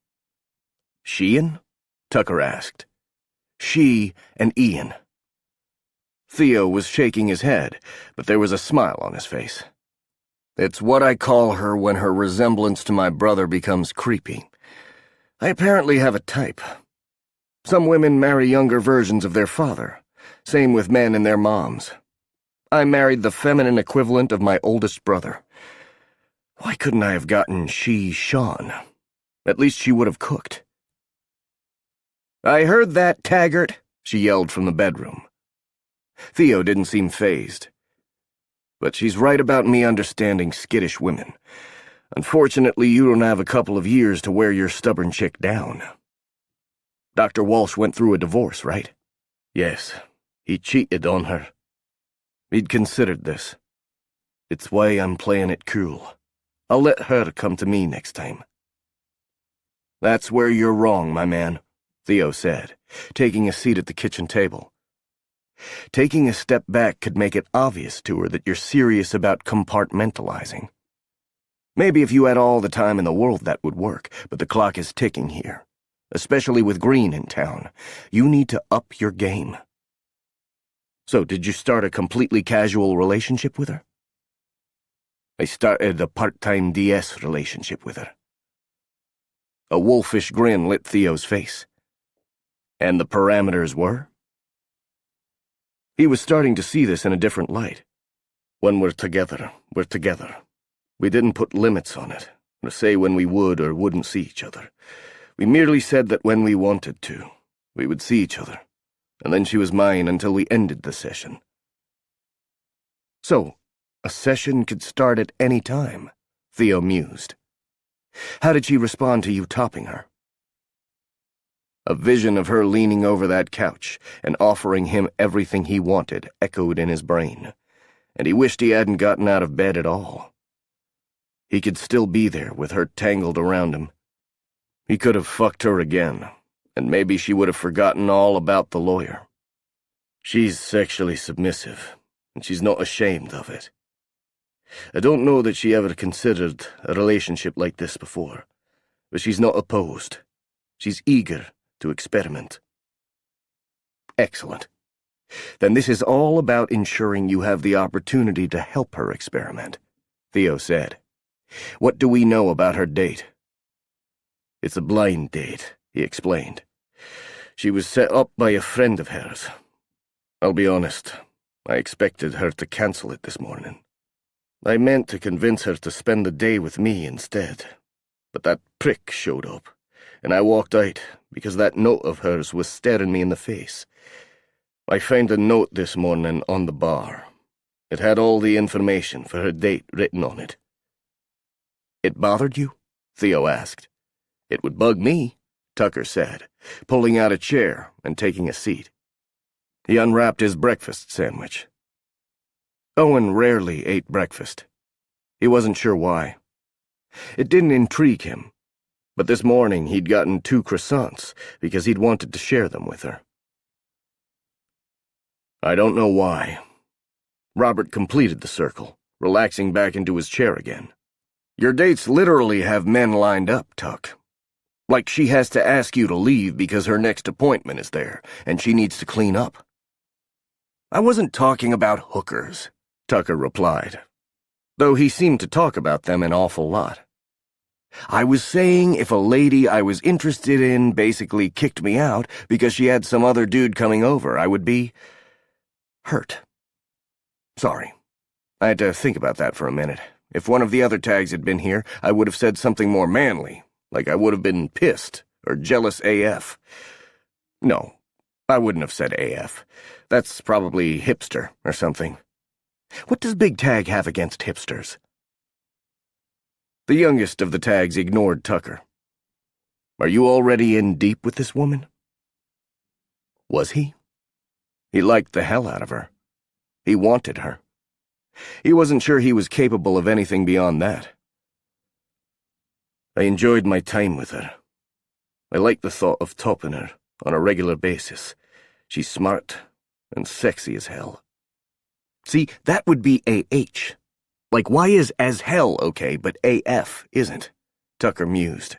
Sheehan? Tucker asked. She and Ian. Theo was shaking his head, but there was a smile on his face. It's what I call her when her resemblance to my brother becomes creepy. I apparently have a type. Some women marry younger versions of their father. Same with men and their moms. I married the feminine equivalent of my oldest brother. Why couldn't I have gotten Sean? At least she would have cooked. I heard that, Taggart, she yelled from the bedroom. Theo didn't seem fazed. But she's right about me understanding skittish women. Unfortunately, you don't have a couple of years to wear your stubborn chick down. Dr. Walsh went through a divorce, right? Yes, he cheated on her. He'd considered this. It's why I'm playing it cool. I'll let her come to me next time." "That's where you're wrong, my man," Theo said, taking a seat at the kitchen table. "Taking a step back could make it obvious to her that you're serious about compartmentalizing. Maybe if you had all the time in the world that would work, but the clock is ticking here. Especially with Green in town. You need to up your game." "So, did you start a completely casual relationship with her?" "I started a part-time DS relationship with her." A wolfish grin lit Theo's face. "And the parameters were?" He was starting to see this in a different light. "When we're together, we're together. We didn't put limits on it, or say when we would or wouldn't see each other. We merely said that when we wanted to, we would see each other, and then she was mine until we ended the session." "So, a session could start at any time," Theo mused. "How did she respond to you topping her?" A vision of her leaning over that couch and offering him everything he wanted echoed in his brain, and he wished he hadn't gotten out of bed at all. He could still be there with her tangled around him. He could have fucked her again, and maybe she would have forgotten all about the lawyer. She's sexually submissive, and she's not ashamed of it. I don't know that she ever considered a relationship like this before, but she's not opposed. She's eager to experiment." "Excellent. Then this is all about ensuring you have the opportunity to help her experiment," Theo said. "What do we know about her date?" "It's a blind date," he explained. "She was set up by a friend of hers. I'll be honest, I expected her to cancel it this morning. I meant to convince her to spend the day with me instead, but that prick showed up, and I walked out because that note of hers was staring me in the face. I found a note this morning on the bar. It had all the information for her date written on it." "It bothered you?" Theo asked. "It would bug me," Tucker said, pulling out a chair and taking a seat. He unwrapped his breakfast sandwich. Owen rarely ate breakfast. He wasn't sure why. It didn't intrigue him, but this morning he'd gotten 2 croissants because he'd wanted to share them with her. "I don't know why." Robert completed the circle, relaxing back into his chair again. "Your dates literally have men lined up, Tuck. Like she has to ask you to leave because her next appointment is there, and she needs to clean up." "I wasn't talking about hookers," Tucker replied, though he seemed to talk about them an awful lot. "I was saying if a lady I was interested in basically kicked me out because she had some other dude coming over, I would be hurt. Sorry. I had to think about that for a minute. If one of the other tags had been here, I would have said something more manly, like I would have been pissed or jealous AF. No, I wouldn't have said AF. That's probably hipster or something. What does Big Tag have against hipsters?" The youngest of the tags ignored Tucker. "Are you already in deep with this woman?" Was he? He liked the hell out of her. He wanted her. He wasn't sure he was capable of anything beyond that. "I enjoyed my time with her. I like the thought of topping her on a regular basis. She's smart and sexy as hell." See, that would be AH. Like, why is as hell okay, but AF isn't? Tucker mused.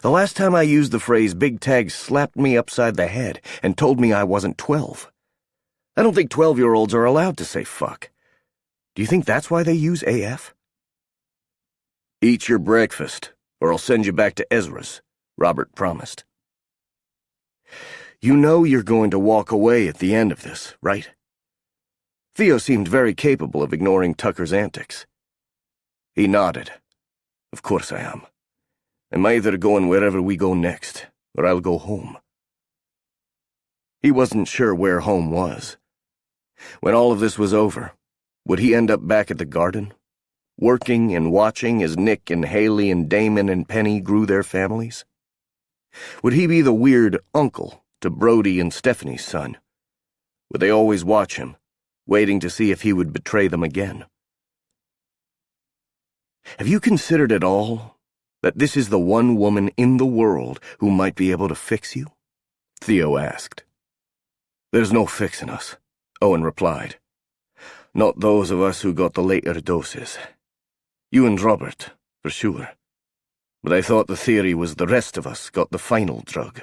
The last time I used the phrase, Big Tag slapped me upside the head and told me I wasn't 12. I don't think 12-year-olds are allowed to say fuck. Do you think that's why they use AF? "Eat your breakfast, or I'll send you back to Ezra's," Robert promised. "You know you're going to walk away at the end of this, right?" Theo seemed very capable of ignoring Tucker's antics. He nodded. "Of course I am. I'm either going wherever we go next, or I'll go home." He wasn't sure where home was. When all of this was over, would he end up back at the garden, working and watching as Nick and Haley and Damon and Penny grew their families? Would he be the weird uncle to Brody and Stephanie's son? Would they always watch him, waiting to see if he would betray them again? Have you considered at all that this is the one woman in the world who might be able to fix you? Theo asked. There's no fixing us, Owen replied. Not those of us who got the later doses. You and Robert, for sure. But I thought the theory was the rest of us got the final drug.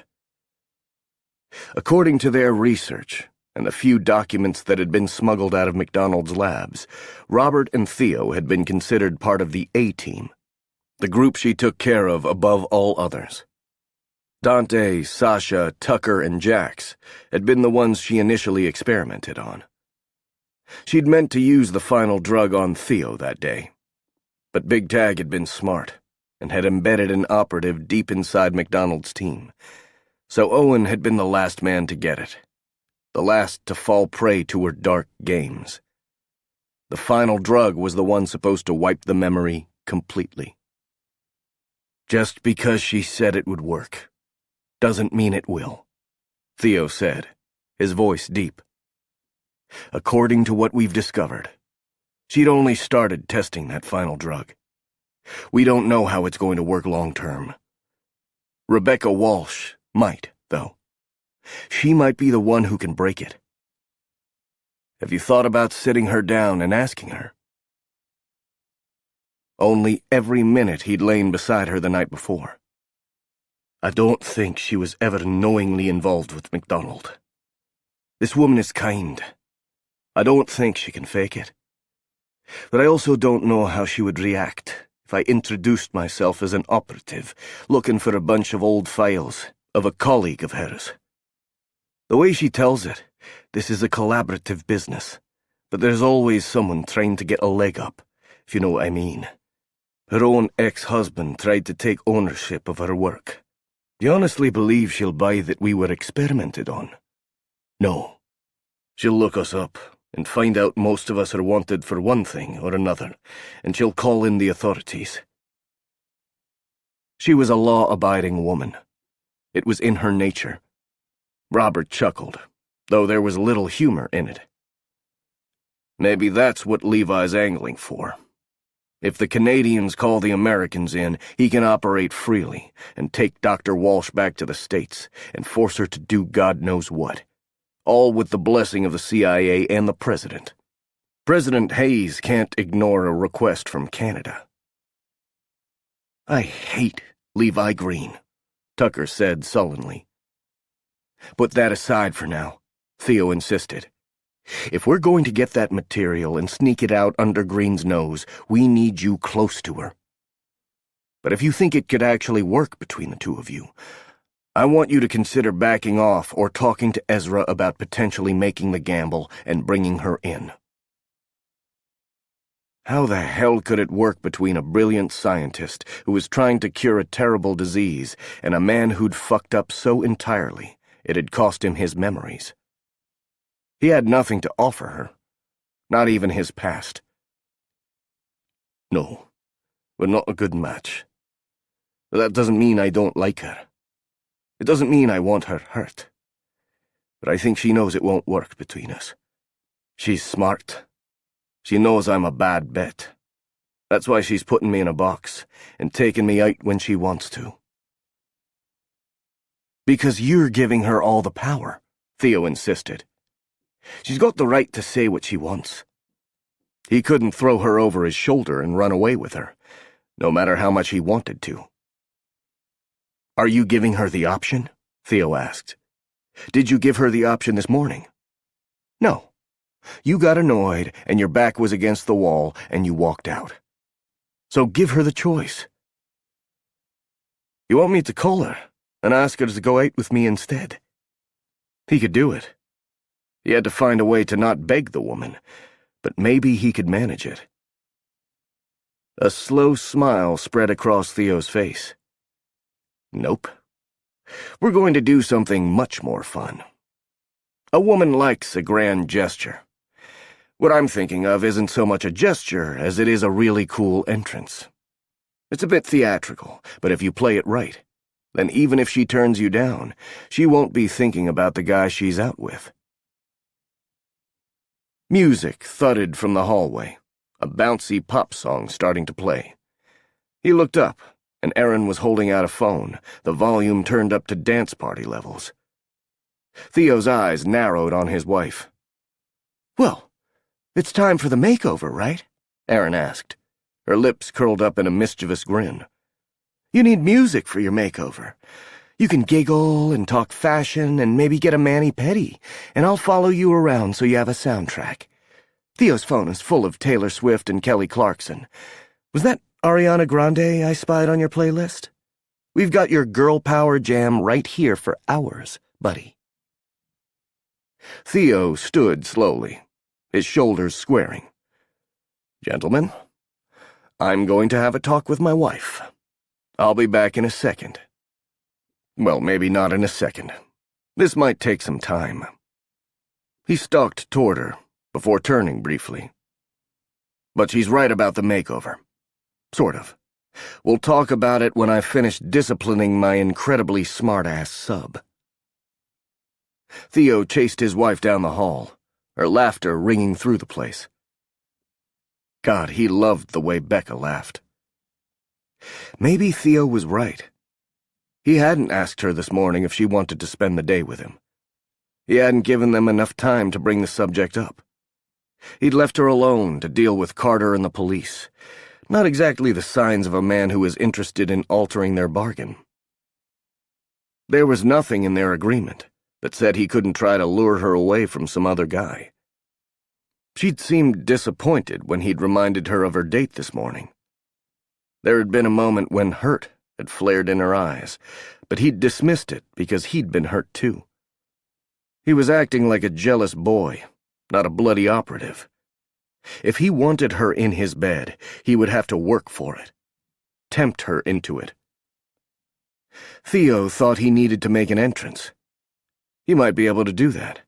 According to their research, and the few documents that had been smuggled out of McDonald's labs, Robert and Theo had been considered part of the A-team, the group she took care of above all others. Dante, Sasha, Tucker, and Jax had been the ones she initially experimented on. She'd meant to use the final drug on Theo that day, but Big Tag had been smart and had embedded an operative deep inside McDonald's team, so Owen had been the last man to get it. The last to fall prey to her dark games. The final drug was the one supposed to wipe the memory completely. Just because she said it would work doesn't mean it will, Theo said, his voice deep. According to what we've discovered, she'd only started testing that final drug. We don't know how it's going to work long term. Rebecca Walsh might, though. She might be the one who can break it. Have you thought about sitting her down and asking her? Only every minute he'd lain beside her the night before. I don't think she was ever knowingly involved with MacDonald. This woman is kind. I don't think she can fake it. But I also don't know how she would react if I introduced myself as an operative, looking for a bunch of old files of a colleague of hers. The way she tells it, this is a collaborative business, but there's always someone trying to get a leg up, if you know what I mean. Her own ex-husband tried to take ownership of her work. Do you honestly believe she'll buy that we were experimented on? No. She'll look us up and find out most of us are wanted for one thing or another, and she'll call in the authorities. She was a law-abiding woman. It was in her nature. Robert chuckled, though there was little humor in it. Maybe that's what Levi's angling for. If the Canadians call the Americans in, he can operate freely and take Dr. Walsh back to the States and force her to do God knows what, all with the blessing of the CIA and the President. President Hayes can't ignore a request from Canada. I hate Levi Green, Tucker said sullenly. Put that aside for now, Theo insisted. If we're going to get that material and sneak it out under Green's nose, we need you close to her. But if you think it could actually work between the two of you, I want you to consider backing off or talking to Ezra about potentially making the gamble and bringing her in. How the hell could it work between a brilliant scientist who was trying to cure a terrible disease and a man who'd fucked up so entirely it had cost him his memories? He had nothing to offer her, not even his past. No, we're not a good match. But that doesn't mean I don't like her. It doesn't mean I want her hurt. But I think she knows it won't work between us. She's smart. She knows I'm a bad bet. That's why she's putting me in a box and taking me out when she wants to. Because you're giving her all the power, Theo insisted. She's got the right to say what she wants. He couldn't throw her over his shoulder and run away with her, no matter how much he wanted to. Are you giving her the option? Theo asked. Did you give her the option this morning? No. You got annoyed and your back was against the wall and you walked out. So give her the choice. You want me to call her and ask her to go out with me instead? He could do it. He had to find a way to not beg the woman, but maybe he could manage it. A slow smile spread across Theo's face. Nope. We're going to do something much more fun. A woman likes a grand gesture. What I'm thinking of isn't so much a gesture as it is a really cool entrance. It's a bit theatrical, but if you play it right, then even if she turns you down, she won't be thinking about the guy she's out with. Music thudded from the hallway, a bouncy pop song starting to play. He looked up, and Erin was holding out a phone, the volume turned up to dance party levels. Theo's eyes narrowed on his wife. "Well, it's time for the makeover, right?" Erin asked, her lips curled up in a mischievous grin. "You need music for your makeover. You can giggle and talk fashion and maybe get a mani-pedi, and I'll follow you around so you have a soundtrack. Theo's phone is full of Taylor Swift and Kelly Clarkson. Was that Ariana Grande I spied on your playlist? We've got your girl power jam right here for hours, buddy." Theo stood slowly, his shoulders squaring. "Gentlemen, I'm going to have a talk with my wife. I'll be back in a second. Well, maybe not in a second. This might take some time." He stalked toward her, before turning briefly. "But she's right about the makeover. Sort of. We'll talk about it when I've finished disciplining my incredibly smart-ass sub." Theo chased his wife down the hall, her laughter ringing through the place. God, he loved the way Becca laughed. Maybe Theo was right. He hadn't asked her this morning if she wanted to spend the day with him. He hadn't given them enough time to bring the subject up. He'd left her alone to deal with Carter and the police. Not exactly the signs of a man who is interested in altering their bargain. There was nothing in their agreement that said he couldn't try to lure her away from some other guy. She'd seemed disappointed when he'd reminded her of her date this morning. There had been a moment when hurt had flared in her eyes, but he'd dismissed it because he'd been hurt too. He was acting like a jealous boy, not a bloody operative. If he wanted her in his bed, he would have to work for it, tempt her into it. Theo thought he needed to make an entrance. He might be able to do that.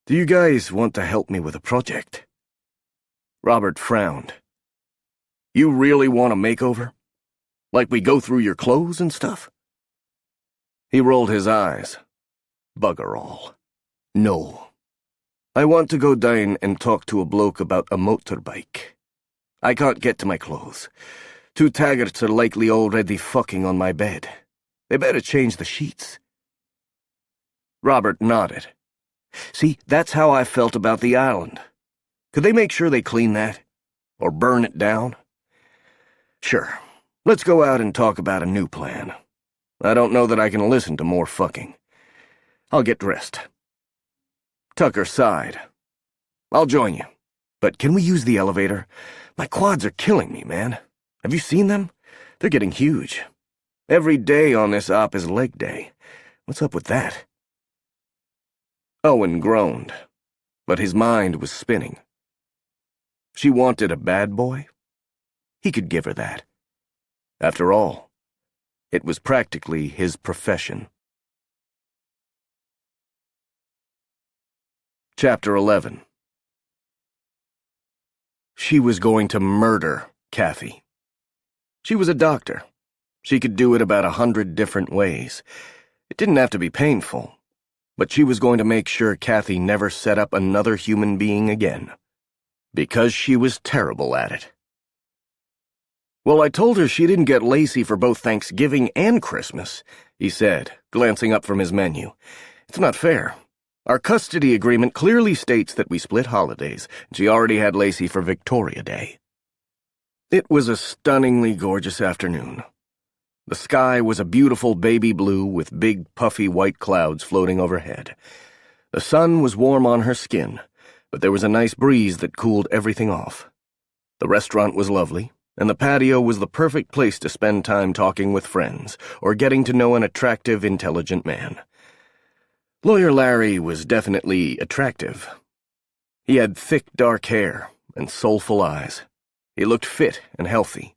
"Do you guys want to help me with a project?" Robert frowned. "You really want a makeover? Like we go through your clothes and stuff?" He rolled his eyes. "Bugger all. No. I want to go down and talk to a bloke about a motorbike. I can't get to my clothes. Two taggarts are likely already fucking on my bed. They better change the sheets." Robert nodded. "See, that's how I felt about the island. Could they make sure they clean that? Or burn it down? Sure. Let's go out and talk about a new plan. I don't know that I can listen to more fucking. I'll get dressed." Tucker sighed. "I'll join you. But can we use the elevator? My quads are killing me, man. Have you seen them? They're getting huge. Every day on this op is leg day. What's up with that?" Owen groaned, but his mind was spinning. She wanted a bad boy? He could give her that. After all, it was practically his profession. Chapter 11. She was going to murder Kathy. She was a doctor. She could do it about 100 different ways. It didn't have to be painful, but she was going to make sure Kathy never set up another human being again, because she was terrible at it. "Well, I told her she didn't get Lacey for both Thanksgiving and Christmas," he said, glancing up from his menu. "It's not fair. Our custody agreement clearly states that we split holidays, and she already had Lacey for Victoria Day." It was a stunningly gorgeous afternoon. The sky was a beautiful baby blue with big, puffy white clouds floating overhead. The sun was warm on her skin, but there was a nice breeze that cooled everything off. The restaurant was lovely, and the patio was the perfect place to spend time talking with friends or getting to know an attractive, intelligent man. Lawyer Larry was definitely attractive. He had thick, dark hair and soulful eyes. He looked fit and healthy.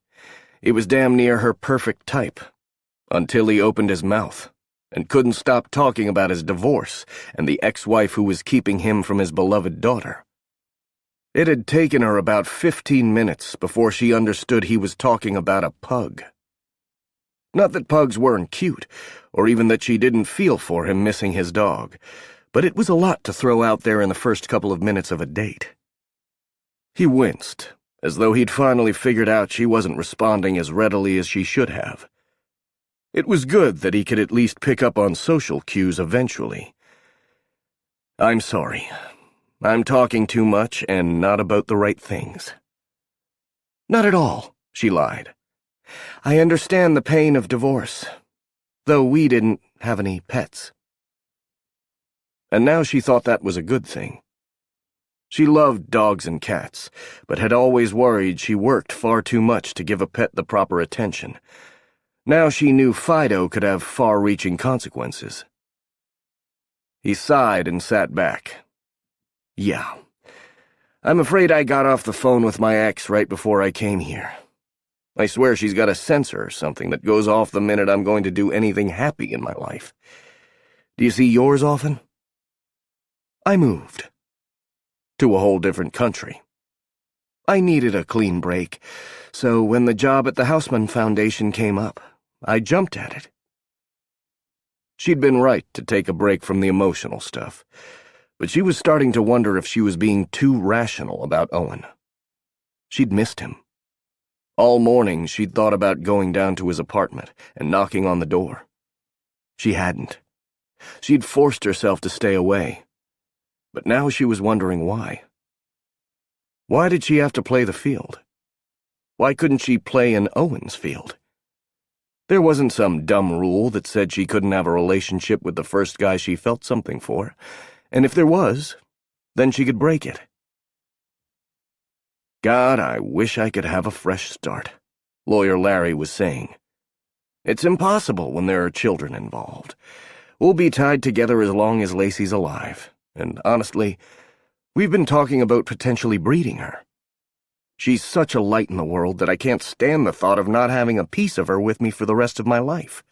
He was damn near her perfect type, until he opened his mouth and couldn't stop talking about his divorce and the ex-wife who was keeping him from his beloved daughter. It had taken her about 15 minutes before she understood he was talking about a pug. Not that pugs weren't cute, or even that she didn't feel for him missing his dog, but it was a lot to throw out there in the first couple of minutes of a date. He winced as though he'd finally figured out she wasn't responding as readily as she should have. It was good that he could at least pick up on social cues eventually. "I'm sorry. I'm talking too much and not about the right things." "Not at all," she lied. "I understand the pain of divorce, though we didn't have any pets." And now she thought that was a good thing. She loved dogs and cats, but had always worried she worked far too much to give a pet the proper attention. Now she knew Fido could have far-reaching consequences. He sighed and sat back. "Yeah. I'm afraid I got off the phone with my ex right before I came here. I swear she's got a sensor or something that goes off the minute I'm going to do anything happy in my life. Do you see yours often?" "I moved. To a whole different country. I needed a clean break, so when the job at the Houseman Foundation came up, I jumped at it." She'd been right to take a break from the emotional stuff, but she was starting to wonder if she was being too rational about Owen. She'd missed him. All morning she'd thought about going down to his apartment and knocking on the door. She hadn't. She'd forced herself to stay away, but now she was wondering why. Why did she have to play the field? Why couldn't she play in Owen's field? There wasn't some dumb rule that said she couldn't have a relationship with the first guy she felt something for, and if there was, then she could break it. "God, I wish I could have a fresh start," Lawyer Larry was saying. "It's impossible when there are children involved. We'll be tied together as long as Lacey's alive, and honestly, we've been talking about potentially breeding her. She's such a light in the world that I can't stand the thought of not having a piece of her with me for the rest of my life."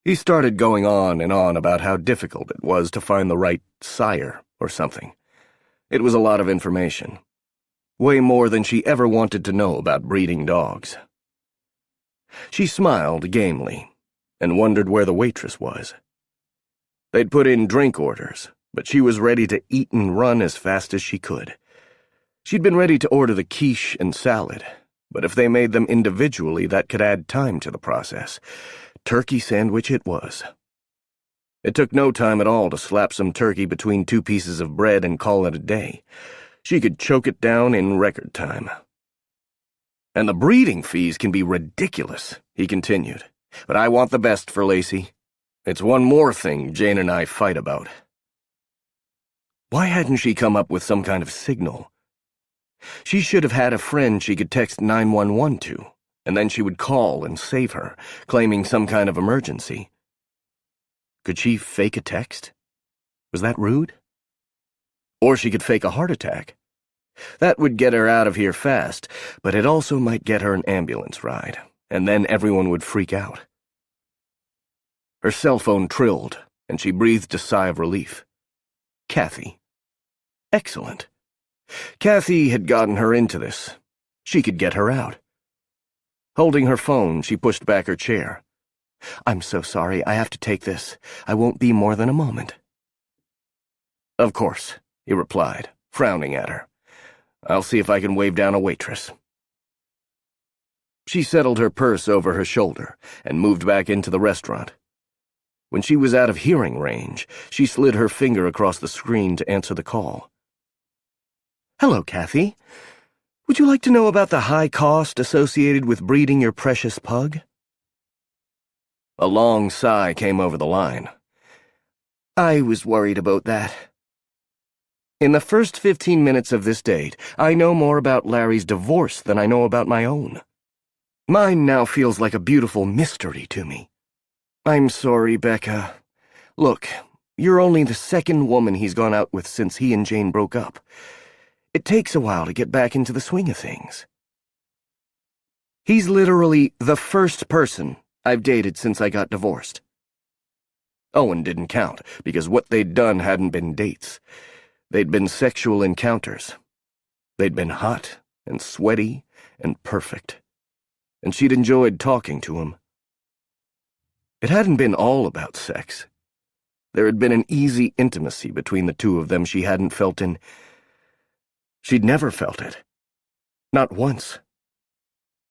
He started going on and on about how difficult it was to find the right sire or something. It was a lot of information. Way more than she ever wanted to know about breeding dogs. She smiled gamely and wondered where the waitress was. They'd put in drink orders, but she was ready to eat and run as fast as she could. She'd been ready to order the quiche and salad, but if they made them individually, that could add time to the process. Turkey sandwich it was. It took no time at all to slap some turkey between two pieces of bread and call it a day. She could choke it down in record time. "And the breeding fees can be ridiculous," he continued. "But I want the best for Lacey. It's one more thing Jane and I fight about." Why hadn't she come up with some kind of signal? She should have had a friend she could text 911 to, and then she would call and save her, claiming some kind of emergency. Could she fake a text? Was that rude? Or she could fake a heart attack. That would get her out of here fast, but it also might get her an ambulance ride, and then everyone would freak out. Her cell phone trilled, and she breathed a sigh of relief. Kathy. Excellent. Kathy had gotten her into this. She could get her out. Holding her phone, she pushed back her chair. "I'm so sorry, I have to take this. I won't be more than a moment." "Of course," he replied, frowning at her. "I'll see if I can wave down a waitress." She settled her purse over her shoulder and moved back into the restaurant. When she was out of hearing range, she slid her finger across the screen to answer the call. "Hello, Kathy. Would you like to know about the high cost associated with breeding your precious pug?" A long sigh came over the line. "I was worried about that. In the first 15 minutes of this date, I know more about Larry's divorce than I know about my own. Mine now feels like a beautiful mystery to me. I'm sorry, Becca. Look, you're only the second woman he's gone out with since he and Jane broke up. It takes a while to get back into the swing of things. He's literally the first person I've dated since I got divorced." Owen didn't count, because what they'd done hadn't been dates. They'd been sexual encounters. They'd been hot and sweaty and perfect. And she'd enjoyed talking to him. It hadn't been all about sex. There had been an easy intimacy between the two of them she hadn't felt in... She'd never felt it, Not once.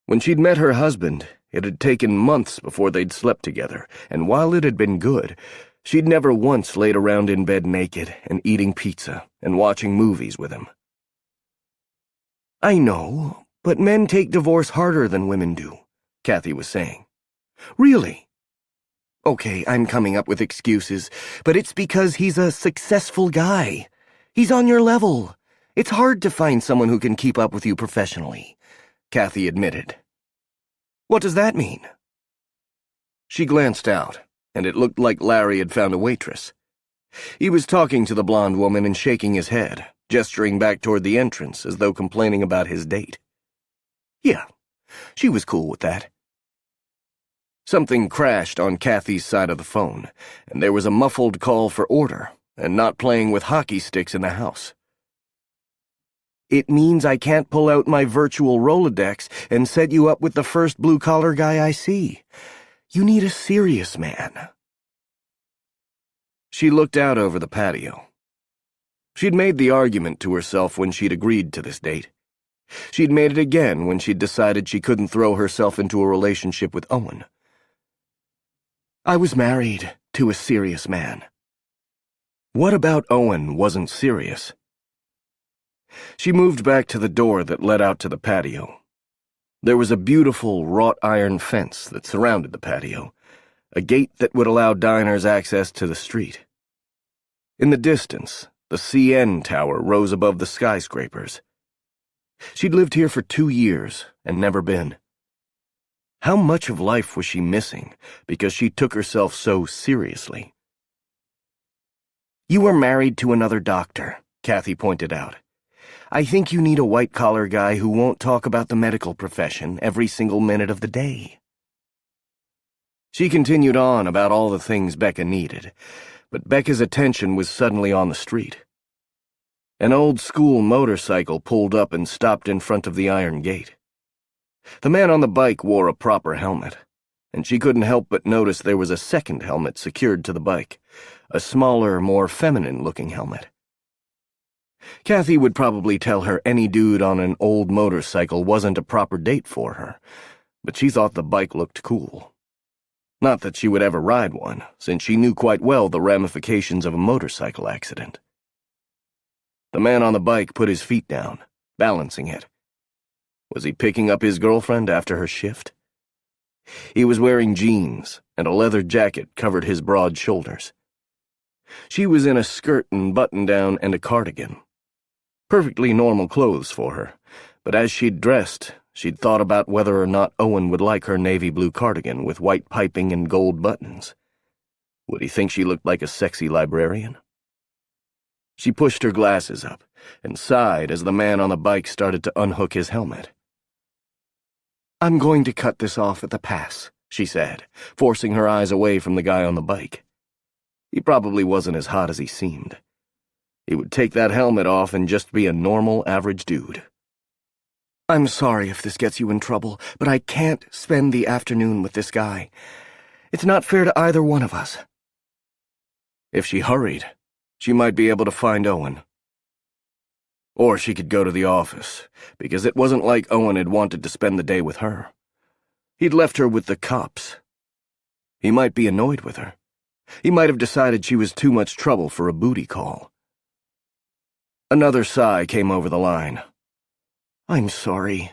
When she'd met her husband, it had taken months before they'd slept together, and while it had been good, she'd never once laid around in bed naked and eating pizza and watching movies with him. I know, but men take divorce harder than women do, Kathy was saying. Really? Okay, I'm coming up with excuses, but it's because he's a successful guy. He's on your level. It's hard to find someone who can keep up with you professionally, Kathy admitted. What does that mean? She glanced out, and it looked like Larry had found a waitress. He was talking to the blonde woman and shaking his head, gesturing back toward the entrance as though complaining about his date. Yeah, she was cool with that. Something crashed on Kathy's side of the phone, and there was a muffled call for order and not playing with hockey sticks in the house. It means I can't pull out my virtual Rolodex and set you up with the first blue-collar guy I see. You need a serious man. She looked out over the patio. She'd made the argument to herself when she'd agreed to this date. She'd made it again when she'd decided she couldn't throw herself into a relationship with Owen. I was married to a serious man. What about Owen wasn't serious? She moved back to the door that led out to the patio. There was a beautiful wrought iron fence that surrounded the patio, a gate that would allow diners access to the street. In the distance, the CN Tower rose above the skyscrapers. She'd lived here for 2 years and never been. How much of life was she missing because she took herself so seriously? You were married to another doctor, Kathy pointed out. I think you need a white-collar guy who won't talk about the medical profession every single minute of the day. She continued on about all the things Becca needed, but Becca's attention was suddenly on the street. An old-school motorcycle pulled up and stopped in front of the iron gate. The man on the bike wore a proper helmet, and she couldn't help but notice there was a second helmet secured to the bike, a smaller, more feminine-looking helmet. Kathy would probably tell her any dude on an old motorcycle wasn't a proper date for her, but she thought the bike looked cool. Not that she would ever ride one, since she knew quite well the ramifications of a motorcycle accident. The man on the bike put his feet down, balancing it. Was he picking up his girlfriend after her shift? He was wearing jeans, and a leather jacket covered his broad shoulders. She was in a skirt and button-down and a cardigan. Perfectly normal clothes for her, but as she'd dressed, she'd thought about whether or not Owen would like her navy blue cardigan with white piping and gold buttons. Would he think she looked like a sexy librarian? She pushed her glasses up and sighed as the man on the bike started to unhook his helmet. I'm going to cut this off at the pass, she said, forcing her eyes away from the guy on the bike. He probably wasn't as hot as he seemed. He would take that helmet off and just be a normal, average dude. I'm sorry if this gets you in trouble, but I can't spend the afternoon with this guy. It's not fair to either one of us. If she hurried, she might be able to find Owen. Or she could go to the office, because it wasn't like Owen had wanted to spend the day with her. He'd left her with the cops. He might be annoyed with her. He might have decided she was too much trouble for a booty call. Another sigh came over the line. I'm sorry.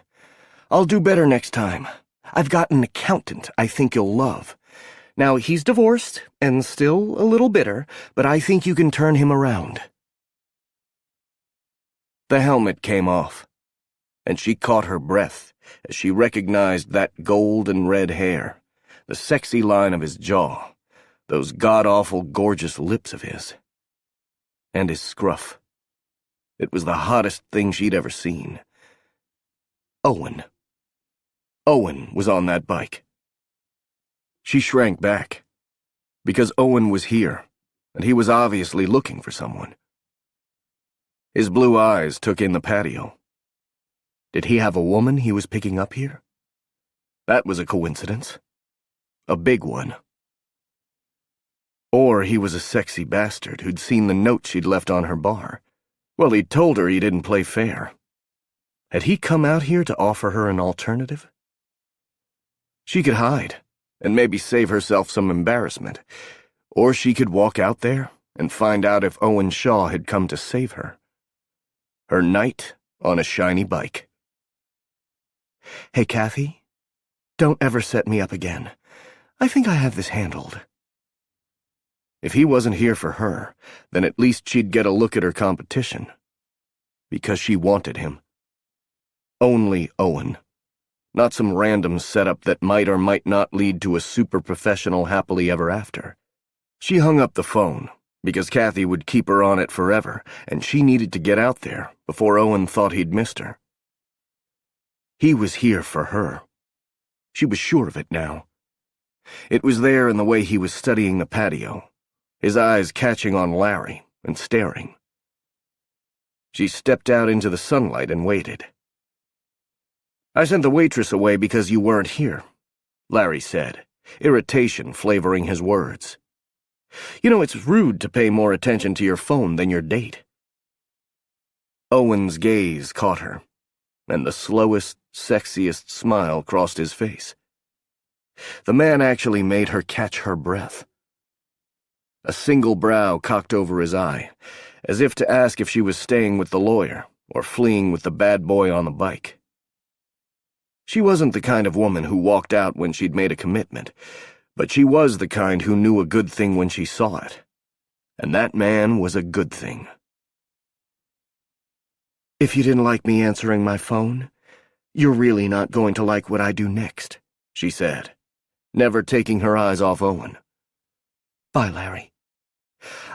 I'll do better next time. I've got an accountant I think you'll love. Now, he's divorced and still a little bitter, but I think you can turn him around. The helmet came off, and she caught her breath as she recognized that gold and red hair, the sexy line of his jaw, those god-awful gorgeous lips of his, and his scruff. It was the hottest thing she'd ever seen. Owen. Owen was on that bike. She shrank back, because Owen was here, and he was obviously looking for someone. His blue eyes took in the patio. Did he have a woman he was picking up here? That was a coincidence. A big one. Or he was a sexy bastard who'd seen the note she'd left on her bar. Well, he'd told her he didn't play fair. Had he come out here to offer her an alternative? She could hide, and maybe save herself some embarrassment. Or she could walk out there and find out if Owen Shaw had come to save her. Her knight on a shiny bike. Hey, Kathy, don't ever set me up again. I think I have this handled. If he wasn't here for her, then at least she'd get a look at her competition. Because she wanted him. Only Owen. Not some random setup that might or might not lead to a super professional happily ever after. She hung up the phone, because Kathy would keep her on it forever, and she needed to get out there before Owen thought he'd missed her. He was here for her. She was sure of it now. It was there in the way he was studying the patio, his eyes catching on Larry and staring. She stepped out into the sunlight and waited. I sent the waitress away because you weren't here, Larry said, irritation flavoring his words. You know, it's rude to pay more attention to your phone than your date. Owen's gaze caught her, and the slowest, sexiest smile crossed his face. The man actually made her catch her breath. A single brow cocked over his eye, as if to ask if she was staying with the lawyer or fleeing with the bad boy on the bike. She wasn't the kind of woman who walked out when she'd made a commitment, but she was the kind who knew a good thing when she saw it. And that man was a good thing. If you didn't like me answering my phone, you're really not going to like what I do next, she said, never taking her eyes off Owen. Bye, Larry.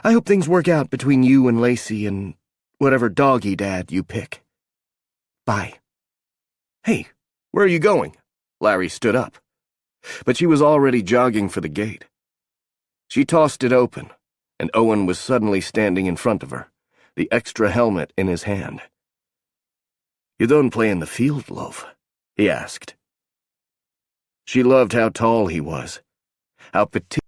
I hope things work out between you and Lacey and whatever doggy dad you pick. Bye. Hey, where are you going? Larry stood up. But she was already jogging for the gate. She tossed it open, and Owen was suddenly standing in front of her, the extra helmet in his hand. You don't play in the field, love? He asked. She loved how tall he was, how petite.